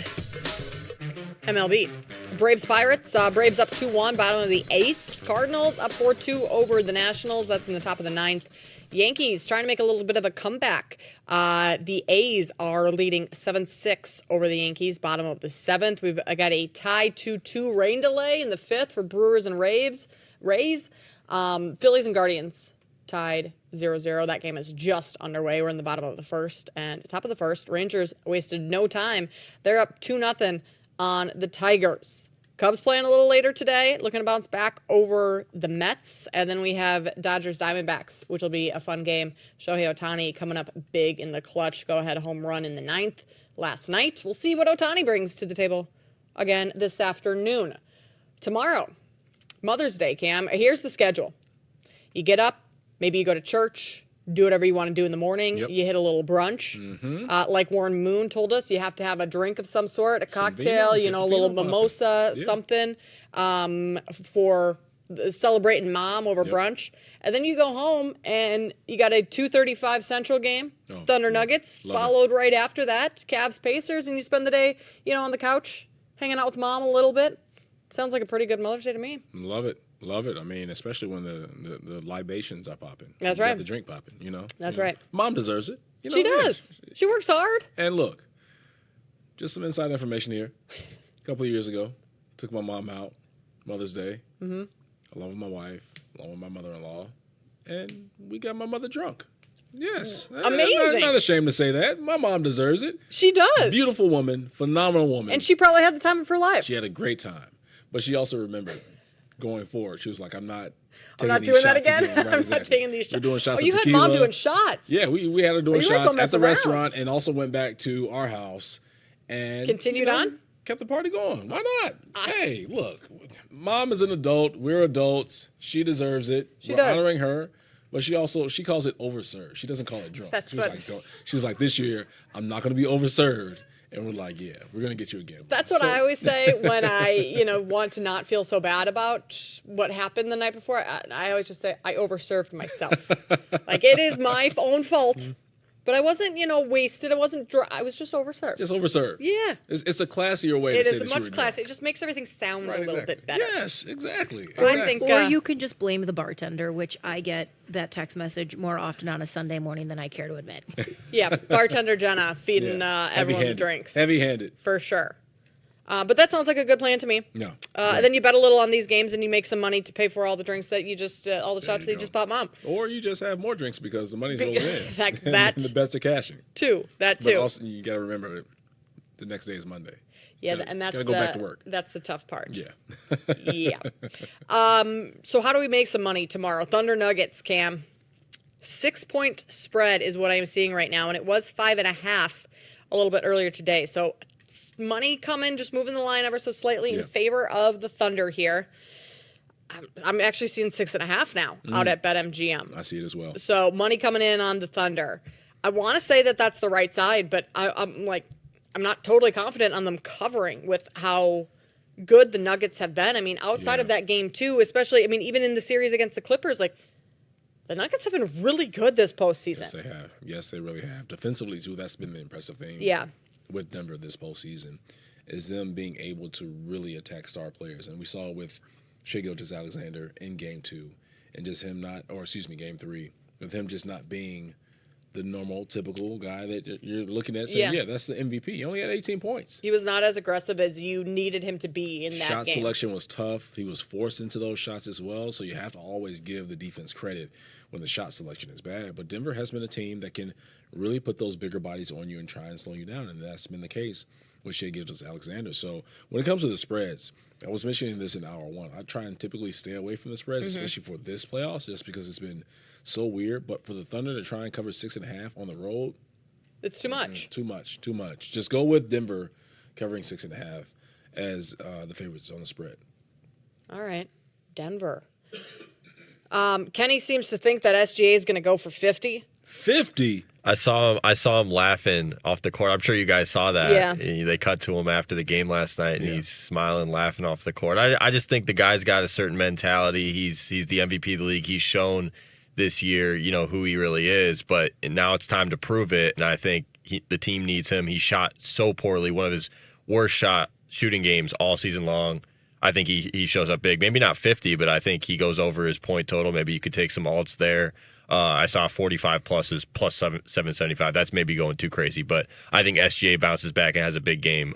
MLB. Braves Pirates. Braves up 2-1, bottom of the 8th. Cardinals up 4-2 over the Nationals. That's in the top of the 9th. Yankees trying to make a little bit of a comeback. The A's are leading 7-6 over the Yankees, bottom of the 7th. We've got a tie 2-2 rain delay in the 5th for Brewers and Rays. Phillies and Guardians tied 0-0. That game is just underway. We're in the bottom of the 1st and top of the 1st. Rangers wasted no time. They're up 2-0 on the Tigers. Cubs playing a little later today, looking to bounce back over the Mets. And then we have Dodgers Diamondbacks, which will be a fun game. Shohei Ohtani coming up big in the clutch. Go ahead home run in the 9th last night. We'll see what Ohtani brings to the table again this afternoon. Tomorrow, Mother's Day, Cam. Here's the schedule. You get up, maybe you go to church, do whatever you want to do in the morning. Yep. You hit a little brunch. Mm-hmm. Like Warren Moon told us, you have to have a drink of some sort, a cocktail, a little mimosa, something for celebrating mom over brunch. And then you go home and you got a 2:35 Central game, Thunder Nuggets, followed right after that, Cavs Pacers, and you spend the day, on the couch, hanging out with mom a little bit. Sounds like a pretty good Mother's Day to me. Love it. Love it. I mean, especially when the libations are popping. That's right. The drink popping, That's right. Mom deserves it. She does. She works hard. And look, just some inside information here. A couple of years ago, took my mom out, Mother's Day, along with my wife, along with my mother-in-law, and we got my mother drunk. Yes. Amazing. I'm not ashamed to say that. My mom deserves it. She does. Beautiful woman, phenomenal woman. And she probably had the time of her life. She had a great time. But she also remembered going forward. She was like, I'm not doing these that shots again. Right, I'm exactly. not taking these shots. We're doing shots of you tequila. had mom doing shots. Yeah, we had her doing you shots at the around. restaurant and also went back to our house and continued on? Kept the party going. Why not? Hey, look, mom is an adult. We're adults. She deserves it. We're honoring her. But she calls it overserved. She doesn't call it drunk. She's like, this year, I'm not going to be overserved. And we're like, yeah, we're going to get you again. That's what I always say when I, want to not feel so bad about what happened the night before. I always just say I overserved myself. Like, it is my own fault. But I wasn't, wasted. I wasn't dry. I was just overserved. Just overserved. Yeah. It's a classier way to say that you were It is much classier. It just makes everything sound a little bit better. Yes, exactly. I think, or you can just blame the bartender, which I get that text message more often on a Sunday morning than I care to admit. Yeah, bartender Jenna feeding everyone the drinks. Heavy-handed. For sure. But that sounds like a good plan to me. No. Then you bet a little on these games and you make some money to pay for all the drinks that you just, all the shots that you just bought mom. Or you just have more drinks because the money's rolling in. that and the bets are cashing. That too. But also, you got to remember, the next day is Monday. Yeah, and that's gotta go back to work. That's the tough part. Yeah. Yeah. So how do we make some money tomorrow? Thunder Nuggets, Cam. 6-point spread is what I'm seeing right now, and it was 5.5 a little bit earlier today. So money coming, just moving the line ever so slightly in favor of the Thunder here. I'm actually seeing 6.5 now out at BetMGM. I see it as well. So money coming in on the Thunder. I want to say that that's the right side, but I'm not totally confident on them covering with how good the Nuggets have been. I mean, outside of that game too, especially, even in the series against the Clippers, the Nuggets have been really good this postseason. Yes, they have. Yes, they really have. Defensively, too, that's been the impressive thing. Yeah. With Denver this postseason is them being able to really attack star players. And we saw it with Shai Gilgeous-Alexander in Game 2 and just him Game 3, with him just not being the normal, typical guy that you're looking at saying, yeah, that's the MVP. He only had 18 points. He was not as aggressive as you needed him to be in that game. Shot selection was tough. He was forced into those shots as well, so you have to always give the defense credit when the shot selection is bad. But Denver has been a team that can really put those bigger bodies on you and try and slow you down, and that's been the case with Shai Gilgeous-Alexander. So when it comes to the spreads, I was mentioning this in hour one. I try and typically stay away from the spreads, especially for this playoffs, just because it's been so weird. But for the Thunder to try and cover 6.5 on the road, it's too much. Too much. Just go with Denver covering 6.5 as the favorites on the spread. All right, Denver. Kenny seems to think that SGA is going to go for 50. 50? I saw him laughing off the court. I'm sure you guys saw that. Yeah. They cut to him after the game last night, and he's smiling, laughing off the court. I just think the guy's got a certain mentality. He's the MVP of the league. He's shown this year, who he really is. But now it's time to prove it, and I think the team needs him. He shot so poorly, one of his worst shooting games all season long. I think he shows up big. Maybe not 50, but I think he goes over his point total. Maybe you could take some alts there. I saw 45 pluses plus 775. That's maybe going too crazy, but I think SGA bounces back and has a big game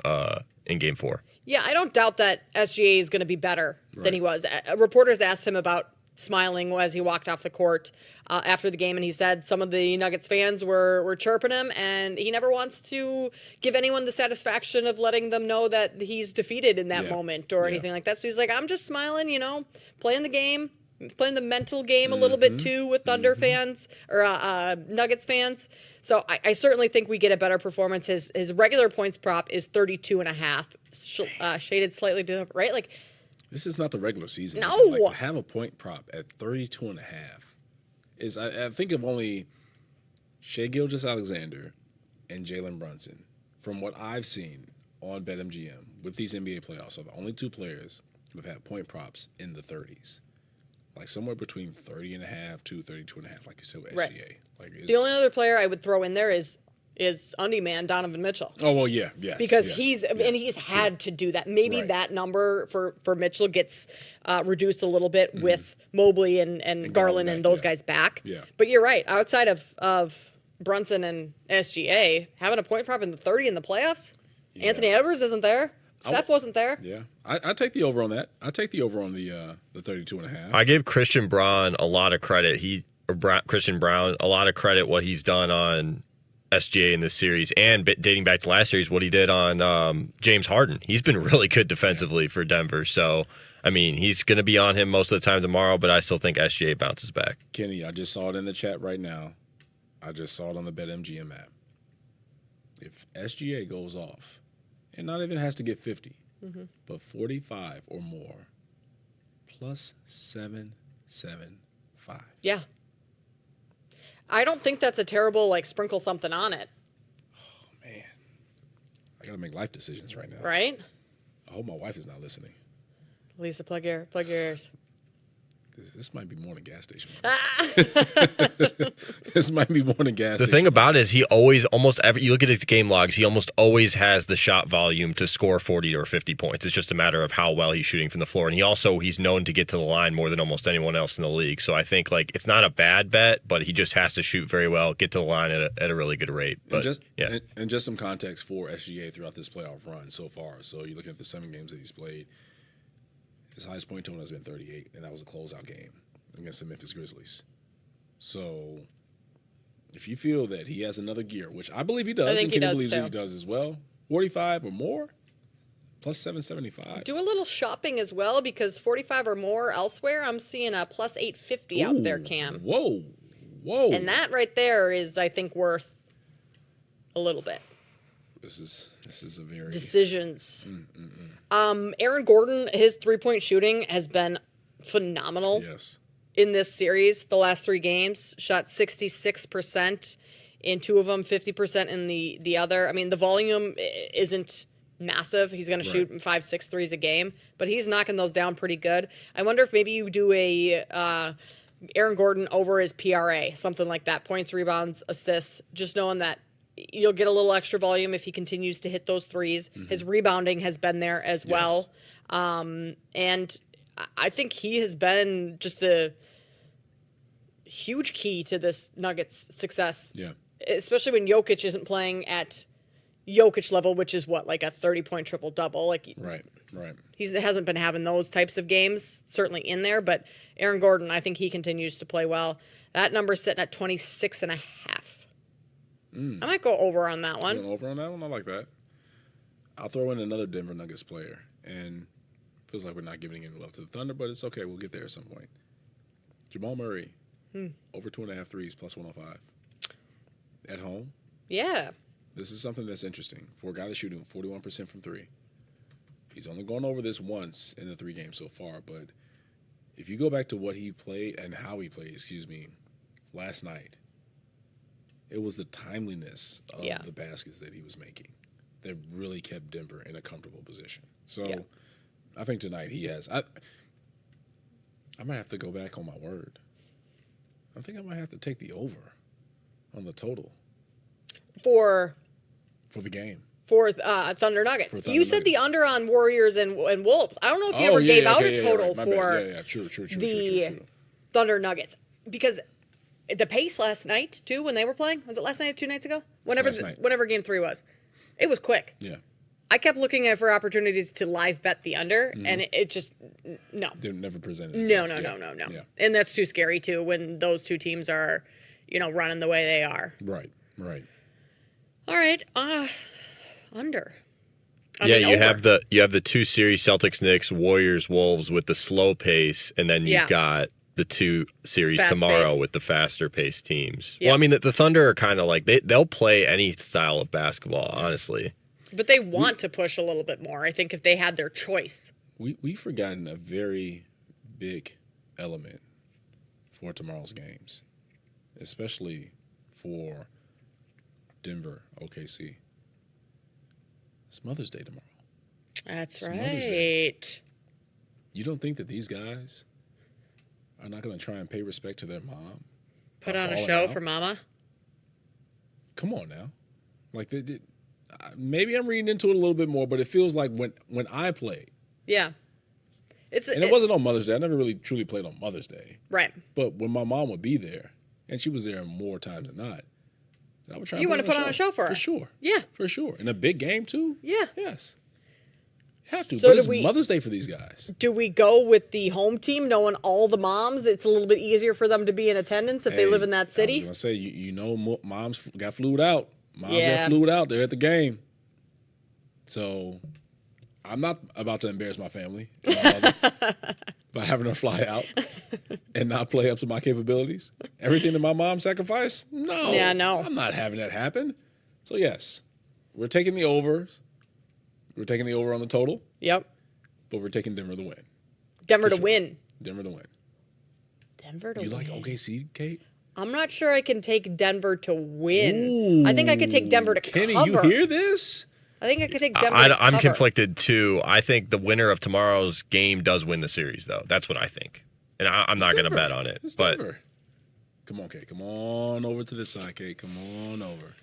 in Game 4. Yeah, I don't doubt that SGA is going to be better than he was. Reporters asked him about smiling as he walked off the court after the game, and he said some of the Nuggets fans were chirping him, and he never wants to give anyone the satisfaction of letting them know that he's defeated in that moment or anything like that. So he's like, I'm just smiling, playing the game, playing the mental game a little bit too with Thunder fans or Nuggets fans. So I certainly think we get a better performance. His regular points prop is 32.5, shaded slightly to the right. Like, this is not the regular season. No. Like, to have a point prop at 32.5 is, I think of only Shai Gilgeous-Alexander and Jalen Brunson. From what I've seen on BetMGM with these NBA playoffs, are the only two players who have had point props in the 30s. Like somewhere between 30.5 to 32.5, like you said with SGA. Right. Like the only other player I would throw in there is Undie Man Donovan Mitchell. Oh well, yeah, yes, because yes, he's yes, had to do that. Maybe that number for Mitchell gets reduced a little bit with Mobley and Garland and those guys back. Yeah. But you're right. Outside of Brunson and SGA, having a point prop in the 30 in the playoffs, Anthony Edwards isn't there. Steph wasn't there. Yeah, I take the over on that. I take the over on the 32.5. I give Christian Braun a lot of credit. Christian Braun a lot of credit what he's done on SGA in this series, and dating back to last series, what he did on James Harden. He's been really good defensively for Denver. So, I mean, he's going to be on him most of the time tomorrow, but I still think SGA bounces back. Kenny, I just saw it in the chat right now. I just saw it on the BetMGM app. If SGA goes off, and not even has to get 50, but 45 or more, plus 775. Yeah. I don't think that's a terrible, sprinkle something on it. Oh, man. I got to make life decisions right now. Right? I hope my wife is not listening. Lisa, plug your ears. This might be more than gas station money. This might be more than gas station. The thing about it is he always, you look at his game logs, he almost always has the shot volume to score 40 or 50 points. It's just a matter of how well he's shooting from the floor. And he's known to get to the line more than almost anyone else in the league. So I think it's not a bad bet, but he just has to shoot very well, get to the line at a really good rate. But, and just some context for SGA throughout this playoff run so far. So you're looking at the 7 games that he's played. His highest point total has been 38, and that was a closeout game against the Memphis Grizzlies. So if you feel that he has another gear, which I believe he does, and Kenny believes that he does as well, 45 or more, plus 775. Do a little shopping as well, because 45 or more elsewhere, I'm seeing a plus 850 out there, Cam. Whoa. And that right there is, I think, worth a little bit. This is a very decisions. Aaron Gordon, his 3-point shooting has been phenomenal. Yes. In this series, the last 3 games, shot 66% in 2 of them, 50% in the other. I mean, the volume isn't massive. He's going to shoot 5-6 threes a game, but he's knocking those down pretty good. I wonder if maybe you do a Aaron Gordon over his PRA, something like that, points, rebounds, assists, just knowing that you'll get a little extra volume if he continues to hit those threes. His rebounding has been there as well. And I think he has been just a huge key to this Nuggets success. Yeah. Especially when Jokic isn't playing at Jokic level, which is what, like a 30-point triple-double. Right. He hasn't been having those types of games, certainly in there, but Aaron Gordon, I think he continues to play well. That number's sitting at 26.5. I might go over on that one. Over on that one? I like that. I'll throw in another Denver Nuggets player, and feels like we're not giving any love to the Thunder, but it's okay. We'll get there at some point. Jamal Murray, over 2.5 threes, plus 105. At home? Yeah. This is something that's interesting. For a guy that's shooting 41% from 3, he's only gone over this once in the 3 games so far, but if you go back to what he played and how he played, last night, it was the timeliness of the baskets that he was making that really kept Denver in a comfortable position. So I think tonight he has. I might have to go back on my word. I think I might have to take the over on the total. For for the game. For Thunder Nuggets. Thunder You said the under on Warriors and Wolves. I don't know if you ever gave out a total for True. the Thunder Nuggets. Because the pace last night, too, when they were playing, was it last night or 2 nights ago? Whenever game 3 was. It was quick. Yeah. I kept looking for opportunities to live bet the under, and it just, no. They never presented No. Yeah. And that's too scary, too, when those two teams are, running the way they are. Right. All right, under. Yeah, you have the 2 series, Celtics, Knicks, Warriors, Wolves with the slow pace, and then you've got the 2 series Fast tomorrow pace. with the faster paced teams. Yeah. Well, I mean, the Thunder are kind of like they'll play any style of basketball, honestly. But they want to push a little bit more, I think, if they had their choice. We've forgotten a very big element for tomorrow's games, especially for Denver, OKC. It's Mother's Day tomorrow. That's Mother's Day. right. You don't think that these guys are not going to try and pay respect to their mom? Put by on a balling show out? for Mama? Come on now. Like they did. Maybe I'm reading into it a little bit more, but it feels like when I played. Yeah. It wasn't on Mother's Day. I never really truly played on Mother's Day. Right. But when my mom would be there, and she was there more times than not, I would try. You want to put on a show for her? For sure. Yeah. For sure. In a big game too. Yeah. Yes. Have to. So but do it's we- Mother's Day for these guys. Do we go with the home team, knowing all the moms? It's a little bit easier for them to be in attendance if they live in that I was city. gonna say, moms got flued out. Moms Yeah. got flued out. They're at the game. So I'm not about to embarrass my family and my mother by having her fly out and not play up to my capabilities. Everything that my mom sacrificed? No. Yeah, no. I'm not having that happen. So yes, we're taking the overs. We're taking the over on the total. Yep. But we're taking Denver to win. Denver For to sure. win. Denver to win. Denver to You win. like OKC, Kate? I'm not sure I can take Denver to win. I think I could take Denver to Kenny, cover. you hear this? I think I could take Denver to I'm cover. conflicted too. I think the winner of tomorrow's game does win the series, though. That's what I think, and I'm not going to bet on it. It's But Denver. Come on, Kate. Come on over to this side, Kate. Come on over.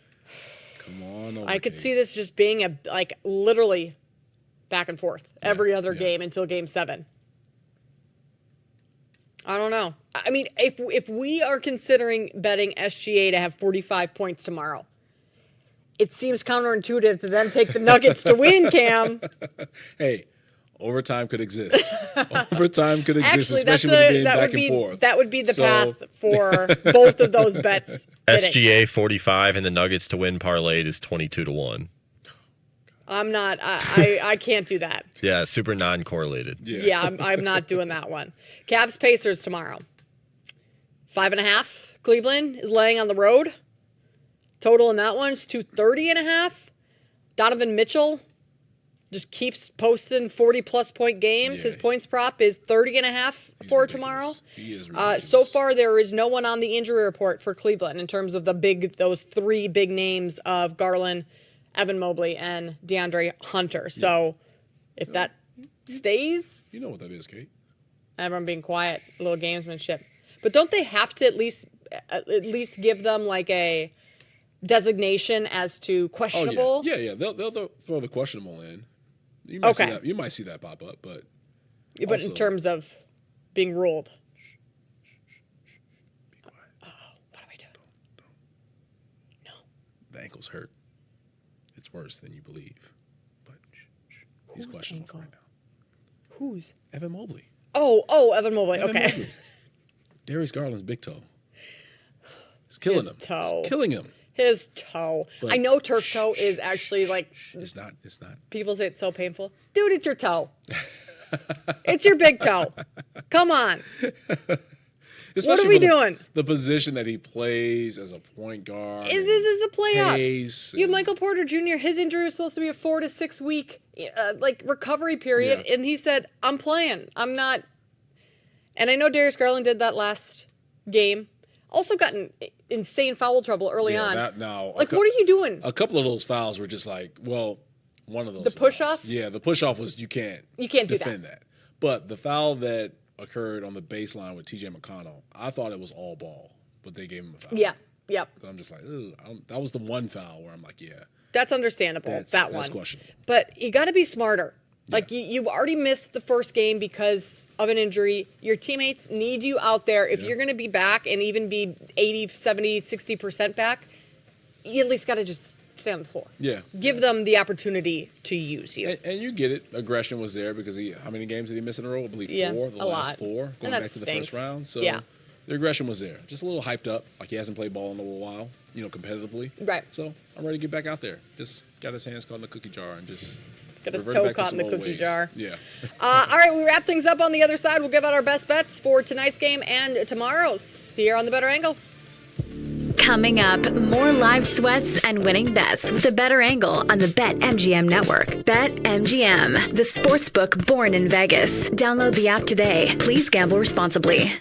Come on over. I could Kate. see this just being literally back and forth every other game until game 7. I don't know. I mean, if we are considering betting SGA to have 45 points tomorrow, it seems counterintuitive to then take the Nuggets to win, Cam. Hey, overtime could exist. Overtime could exist, Actually, especially with it being that back would and be forth. that would be the So- path for both of those bets. hitting. SGA 45 and the Nuggets to win parlayed is 22-1. I'm not. I can't do that. Yeah, super non-correlated. Yeah, I'm not doing that one. Cavs Pacers tomorrow. 5.5. Cleveland is laying on the road. Total in that one is 230.5. Donovan Mitchell just keeps posting 40-plus point games. His points prop is 30.5 for tomorrow. He is ridiculous. So far, there is no one on the injury report for Cleveland in terms of those 3 big names of Garland, Evan Mobley, and DeAndre Hunter. So if that stays, You know what that is, Kate. everyone being quiet, a little gamesmanship. But don't they have to at least give them like a designation as to questionable? Oh, yeah. They'll throw the questionable in. You might see Okay. that. You might see that pop up, but But also- in terms of being ruled. What do I do? the ankle's hurt. It's worse than you believe. But he's Whose questionable ankle? right now. Who's? Evan Mobley. Oh, Evan Mobley. Evan Okay. Mobley. Darius Garland's big toe. It's killing His him. toe. It's killing him. His toe. But- I know turf toe is actually like It's not. It's not. people say it's so painful. Dude, it's your toe. It's your big toe. Come on. What are we doing? The position that he plays as a point guard. This is the playoffs. pace You have Michael Porter Jr. His injury was supposed to be a 4 to 6 week recovery period, and he said, "I'm playing. I'm not." And I know Darius Garland did that last game. Also got in insane foul trouble early on. What are you doing? A couple of those fouls were just like, well, one of those. The push-off? Yeah, the push off was you can't do defend that. But the foul that occurred on the baseline with TJ McConnell, I thought it was all ball, but they gave him a foul. Yeah. Yep. I'm just like, that was the one foul where I'm like, yeah. That's understandable, that one. That's questionable. But you got to be smarter. Like, you already missed the first game because of an injury. Your teammates need you out there. If you're going to be back and even be 80, 70, 60% back, you at least got to just stay on the floor. Yeah. Give them the opportunity to use you. And you get it. Aggression was there because how many games did he miss in a row? I believe 4. The last 4 going back to the first round. So the aggression was there. Just a little hyped up. Like he hasn't played ball in a little while, competitively. Right. So I'm ready to get back out there. Just got his hands caught in the cookie jar and just Got his toe caught in the cookie jar. Yeah. All right, we wrap things up on the other side. We'll give out our best bets for tonight's game and tomorrow's here on The Better Angle. Coming up, more live sweats and winning bets with the Better Angle on the BetMGM network. BetMGM, the sportsbook born in Vegas. Download the app today. Please gamble responsibly.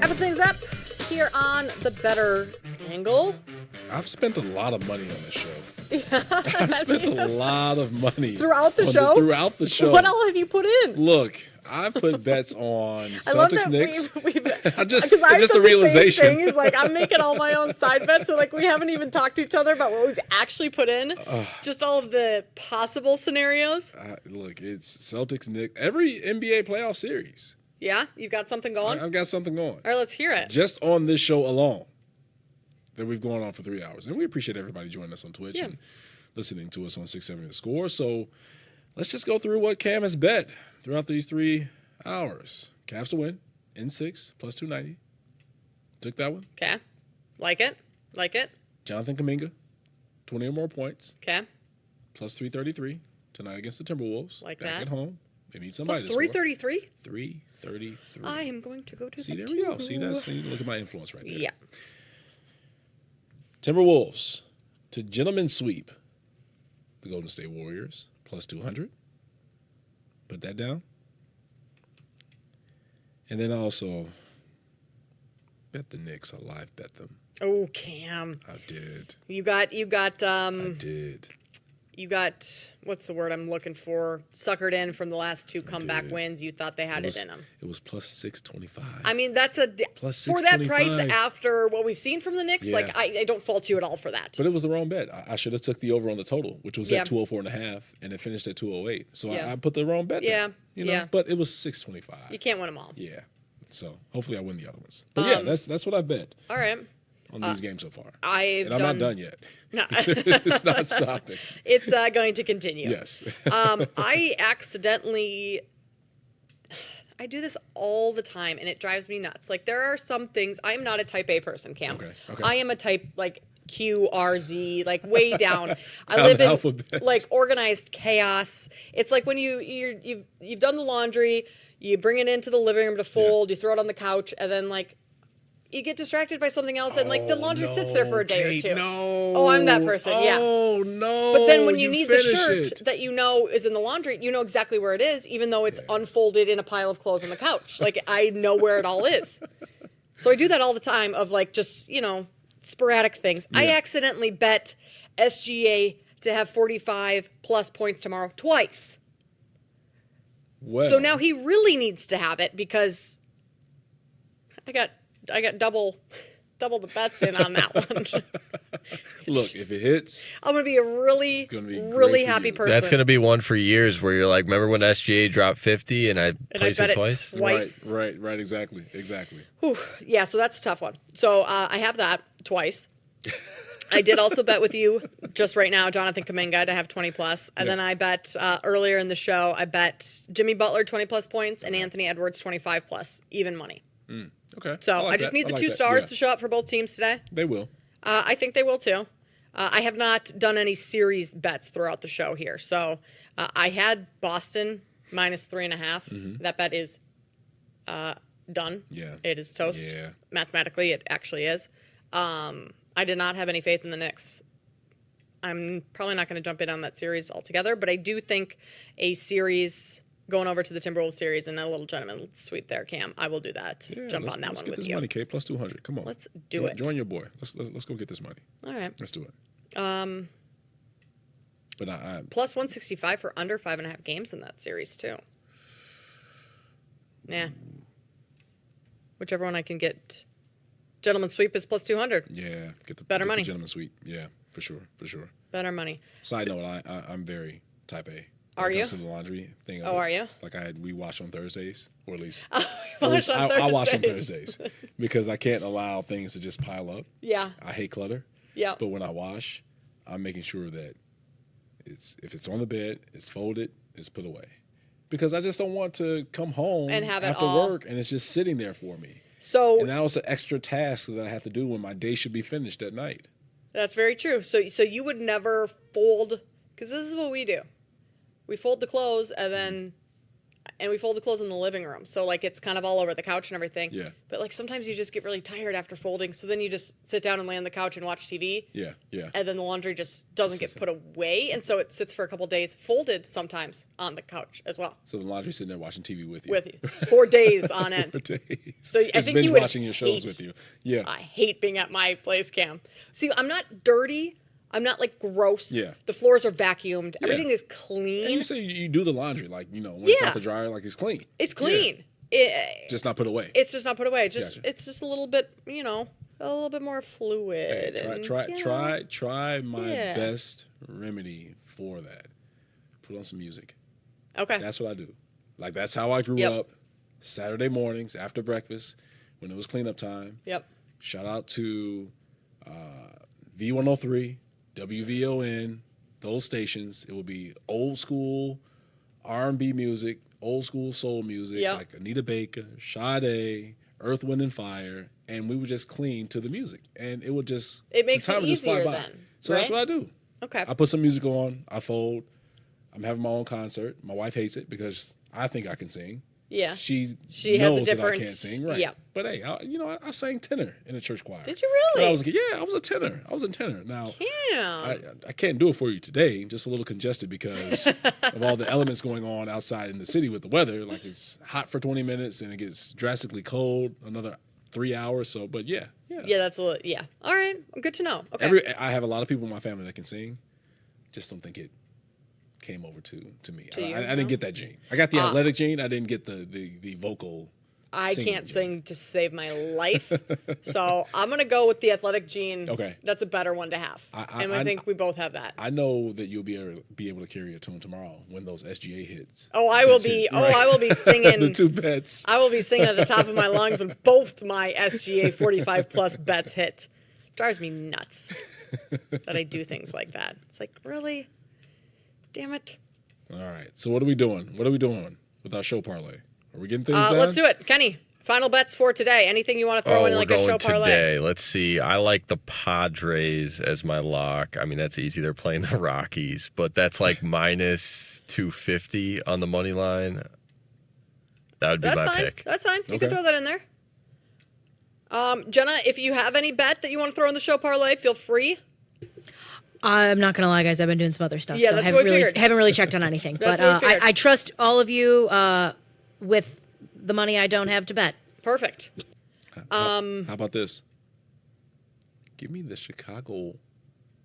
Wrapping things up here on the Better Angle. I've spent a lot of money on this show. I've spent a lot of money throughout the show. Throughout the show. What all have you put in? Look, I put bets on Celtics, Knicks. Just a a realization. Thing is like I'm making all my own side bets, so like we haven't even talked to each other about what we've actually put in. Just all of the possible scenarios. Look, it's Celtics, Knicks. Every NBA playoff series. Yeah, you've got something going. I've got something going. All right, let's hear it. Just on this show alone, that we've gone on for 3 hours, and we appreciate everybody joining us on Twitch and listening to us on 670 The Score. So let's just go through what Cam has bet throughout these 3 hours. Cavs to win in 6 plus 290. Took that one. Okay, like it. Jonathan Kuminga, 20 or more points. Okay. Plus 333 tonight against the Timberwolves. Like back that. At home. They need somebody plus to 333. 333. I am going to go to. See, there we go. See that? See, look at my influence right there. Yeah. Timberwolves to gentleman sweep the Golden State Warriors plus 200. Put that down. And then also bet the Knicks. I live bet them. Oh, Cam. I did. You got I did. You got, what's the word I'm looking for? Suckered in from the last 2 comeback wins. You thought they had it in them. It was plus 625. I mean, that's a plus 625. for that price after what we've seen from the Knicks. Yeah. Like I don't fault you at all for that. But it was the wrong bet. I should have took the over on the total, which was at 204.5, and it finished at 208. So I put the wrong bet. Yeah, down, you know? But it was 625. You can't win them all. Yeah. So hopefully I win the other ones. But yeah, that's what I bet. All right. On these games so far. I'm not done yet. No. It's not stopping. It's going to continue. Yes. I do this all the time, and it drives me nuts. Like, there are some things, I'm not a type A person, Cam. Okay. I am a type, like, Q, R, Z, like, way down. I live in, alphabet. like, organized chaos. It's like when you've done the laundry, you bring it into the living room to fold, you throw it on the couch, and then, like, you get distracted by something else, and like the laundry sits there for a day or two. Oh, I'm that person. Yeah. Oh no. But then when you need the shirt that you know is in the laundry, you know exactly where it is, even though it's unfolded in a pile of clothes on the couch. Like I know where it all is. So I do that all the time of like just sporadic things. Yeah. I accidentally bet SGA to have 45 plus points tomorrow twice. Well. So now he really needs to have it because I got double the bets in on that one. Look, if it hits, I'm going to be a really happy person. That's going to be one for years where you're like, remember when SGA dropped 50 and I placed it twice? Right, exactly. Whew. Yeah, so that's a tough one. So I have that twice. I did also bet with you just right now, Jonathan Kuminga to have 20 plus. And then I bet earlier in the show, I bet Jimmy Butler 20 plus points and Anthony Edwards 25 plus, even money. Okay. So I just need the 2 stars to show up for both teams today. They will. I think they will too. I have not done any series bets throughout the show here. So I had Boston minus 3.5. Mm-hmm. That bet is done. Yeah. It is toast. Yeah. Mathematically, it actually is. I did not have any faith in the Knicks. I'm probably not going to jump in on that series altogether, but I do think a series going over to the Timberwolves series and a little gentleman sweep there, Cam. I will do that. Yeah, jump on that one with you. Let's get this money, Kate. Plus 200. Come on. Let's do it. Join your boy. Let's go get this money. All right. Let's do it. But plus 165 for under 5.5 games in that series too. Yeah. Whichever one I can get. Gentleman sweep is plus 200. Yeah. Get the better money. The gentleman sweep. Yeah, for sure. Better money. Side note, I'm very type A. Are you? To the laundry thing. Oh, are you? Like we watch on Thursdays, or at least I watch on Thursdays because I can't allow things to just pile up. Yeah. I hate clutter. Yeah. But when I wash, I'm making sure that if it's on the bed, it's folded, it's put away, because I just don't want to come home and have after work and it's just sitting there for me. And now it's an extra task that I have to do when my day should be finished at night. That's very true. So you would never fold, because this is what we do. We fold the clothes and then and we fold the clothes in the living room. So like it's kind of all over the couch and everything. Yeah. But like sometimes you just get really tired after folding. So then you just sit down and lay on the couch and watch TV. Yeah. And then the laundry just doesn't get put away. And so it sits for a couple days folded sometimes on the couch as well. So the laundry's sitting there watching TV with you. With you. 4 days on end. 4 days. So I It's think binge you would watching your shows with you. Yeah. I hate being at my place, Cam. See, I'm not dirty. I'm not like gross. Yeah. The floors are vacuumed. Everything is clean. And you say you do the laundry, like, when it's out the dryer, like it's clean. It's clean. Just not put away. It's just not put away. It's Gotcha. just a little bit, a little bit more fluid. Hey, try my Yeah. best remedy for that. Put on some music. Okay. That's what I do. Like, that's how I grew up. Saturday mornings after breakfast when it was cleanup time. Yep. Shout out to V103, WVON, those stations. It would be old school R&B music, old school soul music, like Anita Baker, Sade, Earth, Wind, and Fire, and we would just clean to the music. And it would just... It makes the time it would just fly easier by. then, So that's what I do. Okay. I put some music on, I fold, I'm having my own concert. My wife hates it because I think I can sing. Yeah. She has knows a different... that I can't sing, right? Yeah. But hey, I sang tenor in a church choir. Did you really? When I was a kid. Yeah, I was a tenor. Now, Cam. I can't do it for you today. Just a little congested because of all the elements going on outside in the city with the weather. Like it's hot for 20 minutes and it gets drastically cold another 3 hours. So, but yeah. Yeah, that's a little... Yeah. All right. Good to know. Okay. I have a lot of people in my family that can sing. Just don't think it came over to me. I didn't get that gene. I got the athletic gene. I didn't get the vocal. I can't sing to save my life. So I'm going to go with the athletic gene. Okay. That's a better one to have. I think we both have that. I know that you'll be able to carry a tune tomorrow when those SGA hits. Oh, I will be. I will be singing. The two bets. I will be singing at the top of my lungs when both my SGA 45 plus bets hit. Drives me nuts that I do things like that. It's like, really? Damn it. All right. So what are we doing? What are we doing with our show parlay? Are we getting things done? Let's do it. Kenny, final bets for today. Anything you want to throw in like a show parlay? Today. Let's see. I like the Padres as my lock. I mean, that's easy. They're playing the Rockies, but that's like minus 250 on the money line. That would be my pick. That's fine. You can throw that in there. Jenna, if you have any bet that you want to throw in the show parlay, feel free. I'm not gonna lie, guys. I've been doing some other stuff, Yeah, so I that's haven't what I figured. haven't really checked on anything. That's But what I figured. I trust all of you with the money I don't have to bet. Perfect. How about this? Give me the Chicago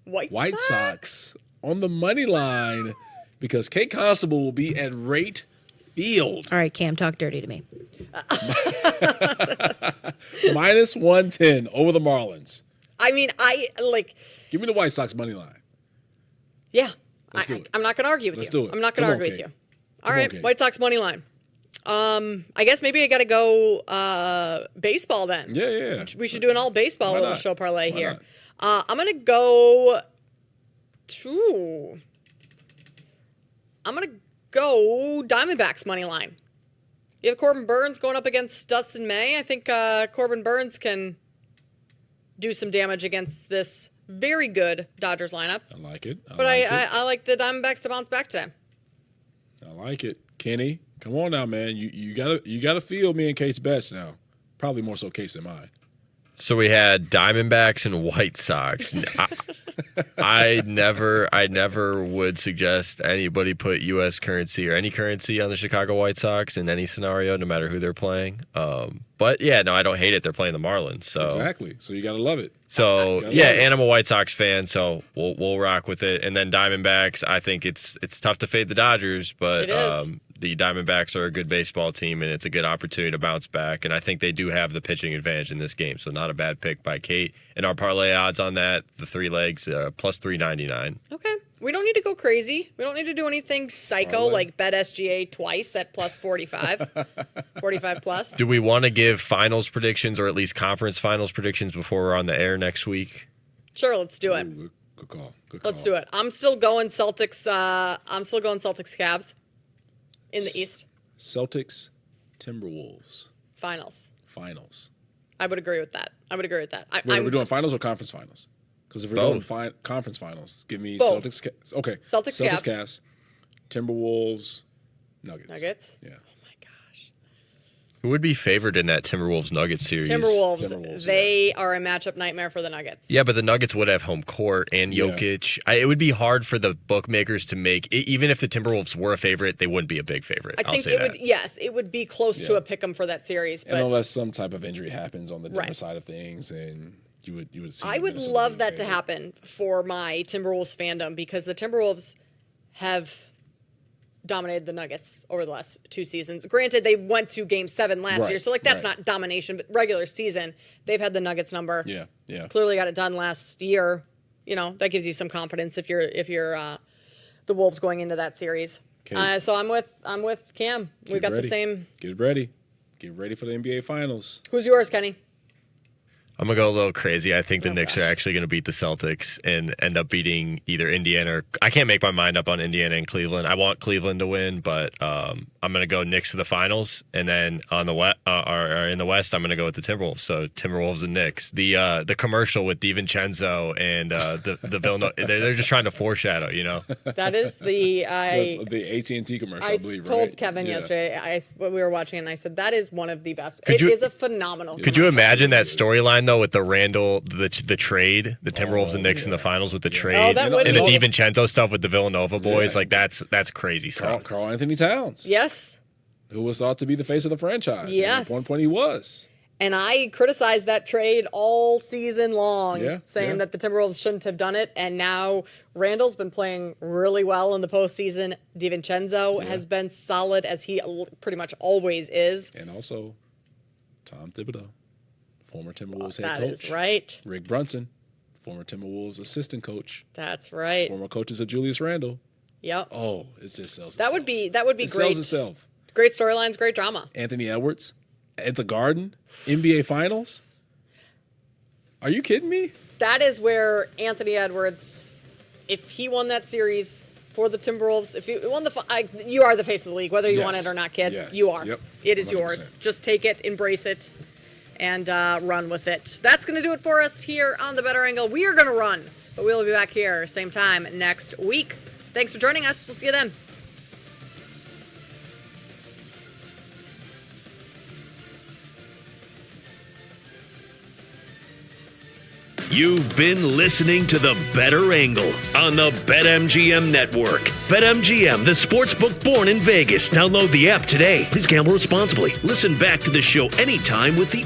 White Sox on the money line because Kate Constable will be at Rate Field. All right, Cam, talk dirty to me. Minus 110 over the Marlins. I mean, Give me the White Sox money line. Yeah. Let's do it. I'm not going to argue with Let's you. do it. I'm not going Come to on, argue with Kate. you. All right, White Sox money line. I guess maybe I got to go baseball then. Yeah. We should do an all baseball Why little not? show parlay Why here. not? I'm going to go. I'm going to go Diamondbacks money line. You have Corbin Burns going up against Dustin May. I think Corbin Burns can do some damage against this very good Dodgers lineup. I like it. But I like the Diamondbacks to bounce back today. I like it. Kenny, come on now, man. You gotta feel me and Kate's best now. Probably more so Kate's than mine. So we had Diamondbacks and White Sox. I never would suggest anybody put U.S. currency or any currency on the Chicago White Sox in any scenario, no matter who they're playing. But yeah, no, I don't hate it. They're playing the Marlins, so Exactly. So you gotta love it. So yeah, and I'm a White Sox fan, so we'll rock with it. And then Diamondbacks, I think it's tough to fade the Dodgers, but the Diamondbacks are a good baseball team, and it's a good opportunity to bounce back. And I think they do have the pitching advantage in this game, so not a bad pick by Kate. And our parlay odds on that, the 3 legs, plus 399. Okay. We don't need to go crazy. We don't need to do anything psycho like bet SGA twice at plus 45. 45 plus. Do we want to give finals predictions or at least conference finals predictions before we're on the air next week? Sure, let's do it. Good call. Let's do it. I'm still going Celtics. I'm still going Celtics Cavs in the East. Celtics, Timberwolves. Finals. I would agree with that. Wait, are we doing finals or conference finals? Because if we're doing conference finals, give me Both. Celtics. Okay. Celtics, Cavs. Timberwolves, Nuggets. Yeah. Who would be favored in that Timberwolves Nuggets series? Timberwolves. They are a matchup nightmare for the Nuggets. Yeah, but the Nuggets would have home court and Jokic. It would be hard for the bookmakers to make. Even if the Timberwolves were a favorite, they wouldn't be a big favorite. I think it would. Yes, it would be close to a pick'em for that series. But and unless some type of injury happens on the Denver side of things, and you would see. I would love that to happen for my Timberwolves fandom because the Timberwolves have dominated the Nuggets over the last 2 seasons. Granted, they went to Game 7 last year, so that's not domination, but regular season, they've had the Nuggets number. Yeah. Clearly got it done last year. You know, that gives you some confidence if you're the Wolves going into that series. So I'm with Cam. We got the same. Get ready. Get ready for the NBA Finals. Who's yours, Kenny? I'm going to go a little crazy. I think the Knicks are actually going to beat the Celtics and end up beating either Indiana or – I can't make my mind up on Indiana and Cleveland. I want Cleveland to win, but I'm going to go Knicks to the finals. And then on the in the West, I'm going to go with the Timberwolves. So Timberwolves and Knicks. The commercial with DiVincenzo and the Villanova, they're just trying to foreshadow, you know? That is the AT&T commercial, I believe, right? I told Kevin yesterday, when we were watching it, and I said, that is one of the best. It is a phenomenal Could you imagine that storyline, though, with the Randall, the trade, the Timberwolves and Knicks in the finals with the trade, and the DiVincenzo stuff with the Villanova boys? Like, that's crazy stuff. Karl Anthony Towns. Yes. Who was thought to be the face of the franchise. Yes. And at one point he was. And I criticized that trade all season long, saying that the Timberwolves shouldn't have done it. And now Randall's been playing really well in the postseason. DiVincenzo has been solid, as he pretty much always is. And also, Tom Thibodeau, former Timberwolves head coach. That is right. Rick Brunson, former Timberwolves assistant coach. That's right. Former coaches of Julius Randle. Yep. Oh, it just sells itself. That would be it great. Sells itself. Great storylines, great drama. Anthony Edwards at the Garden, NBA Finals. Are you kidding me? That is where Anthony Edwards, if he won that series for the Timberwolves, if you won you are the face of the league, whether you want it or not, kid. Yes. You are. Yep. It is 100%. Yours. Just take it, embrace it, and run with it. That's going to do it for us here on The Better Angle. We are going to run, but we'll be back here same time next week. Thanks for joining us. We'll see you then. You've been listening to The Better Angle on the BetMGM Network. BetMGM, the sportsbook born in Vegas. Download the app today. Please gamble responsibly. Listen back to the show anytime with the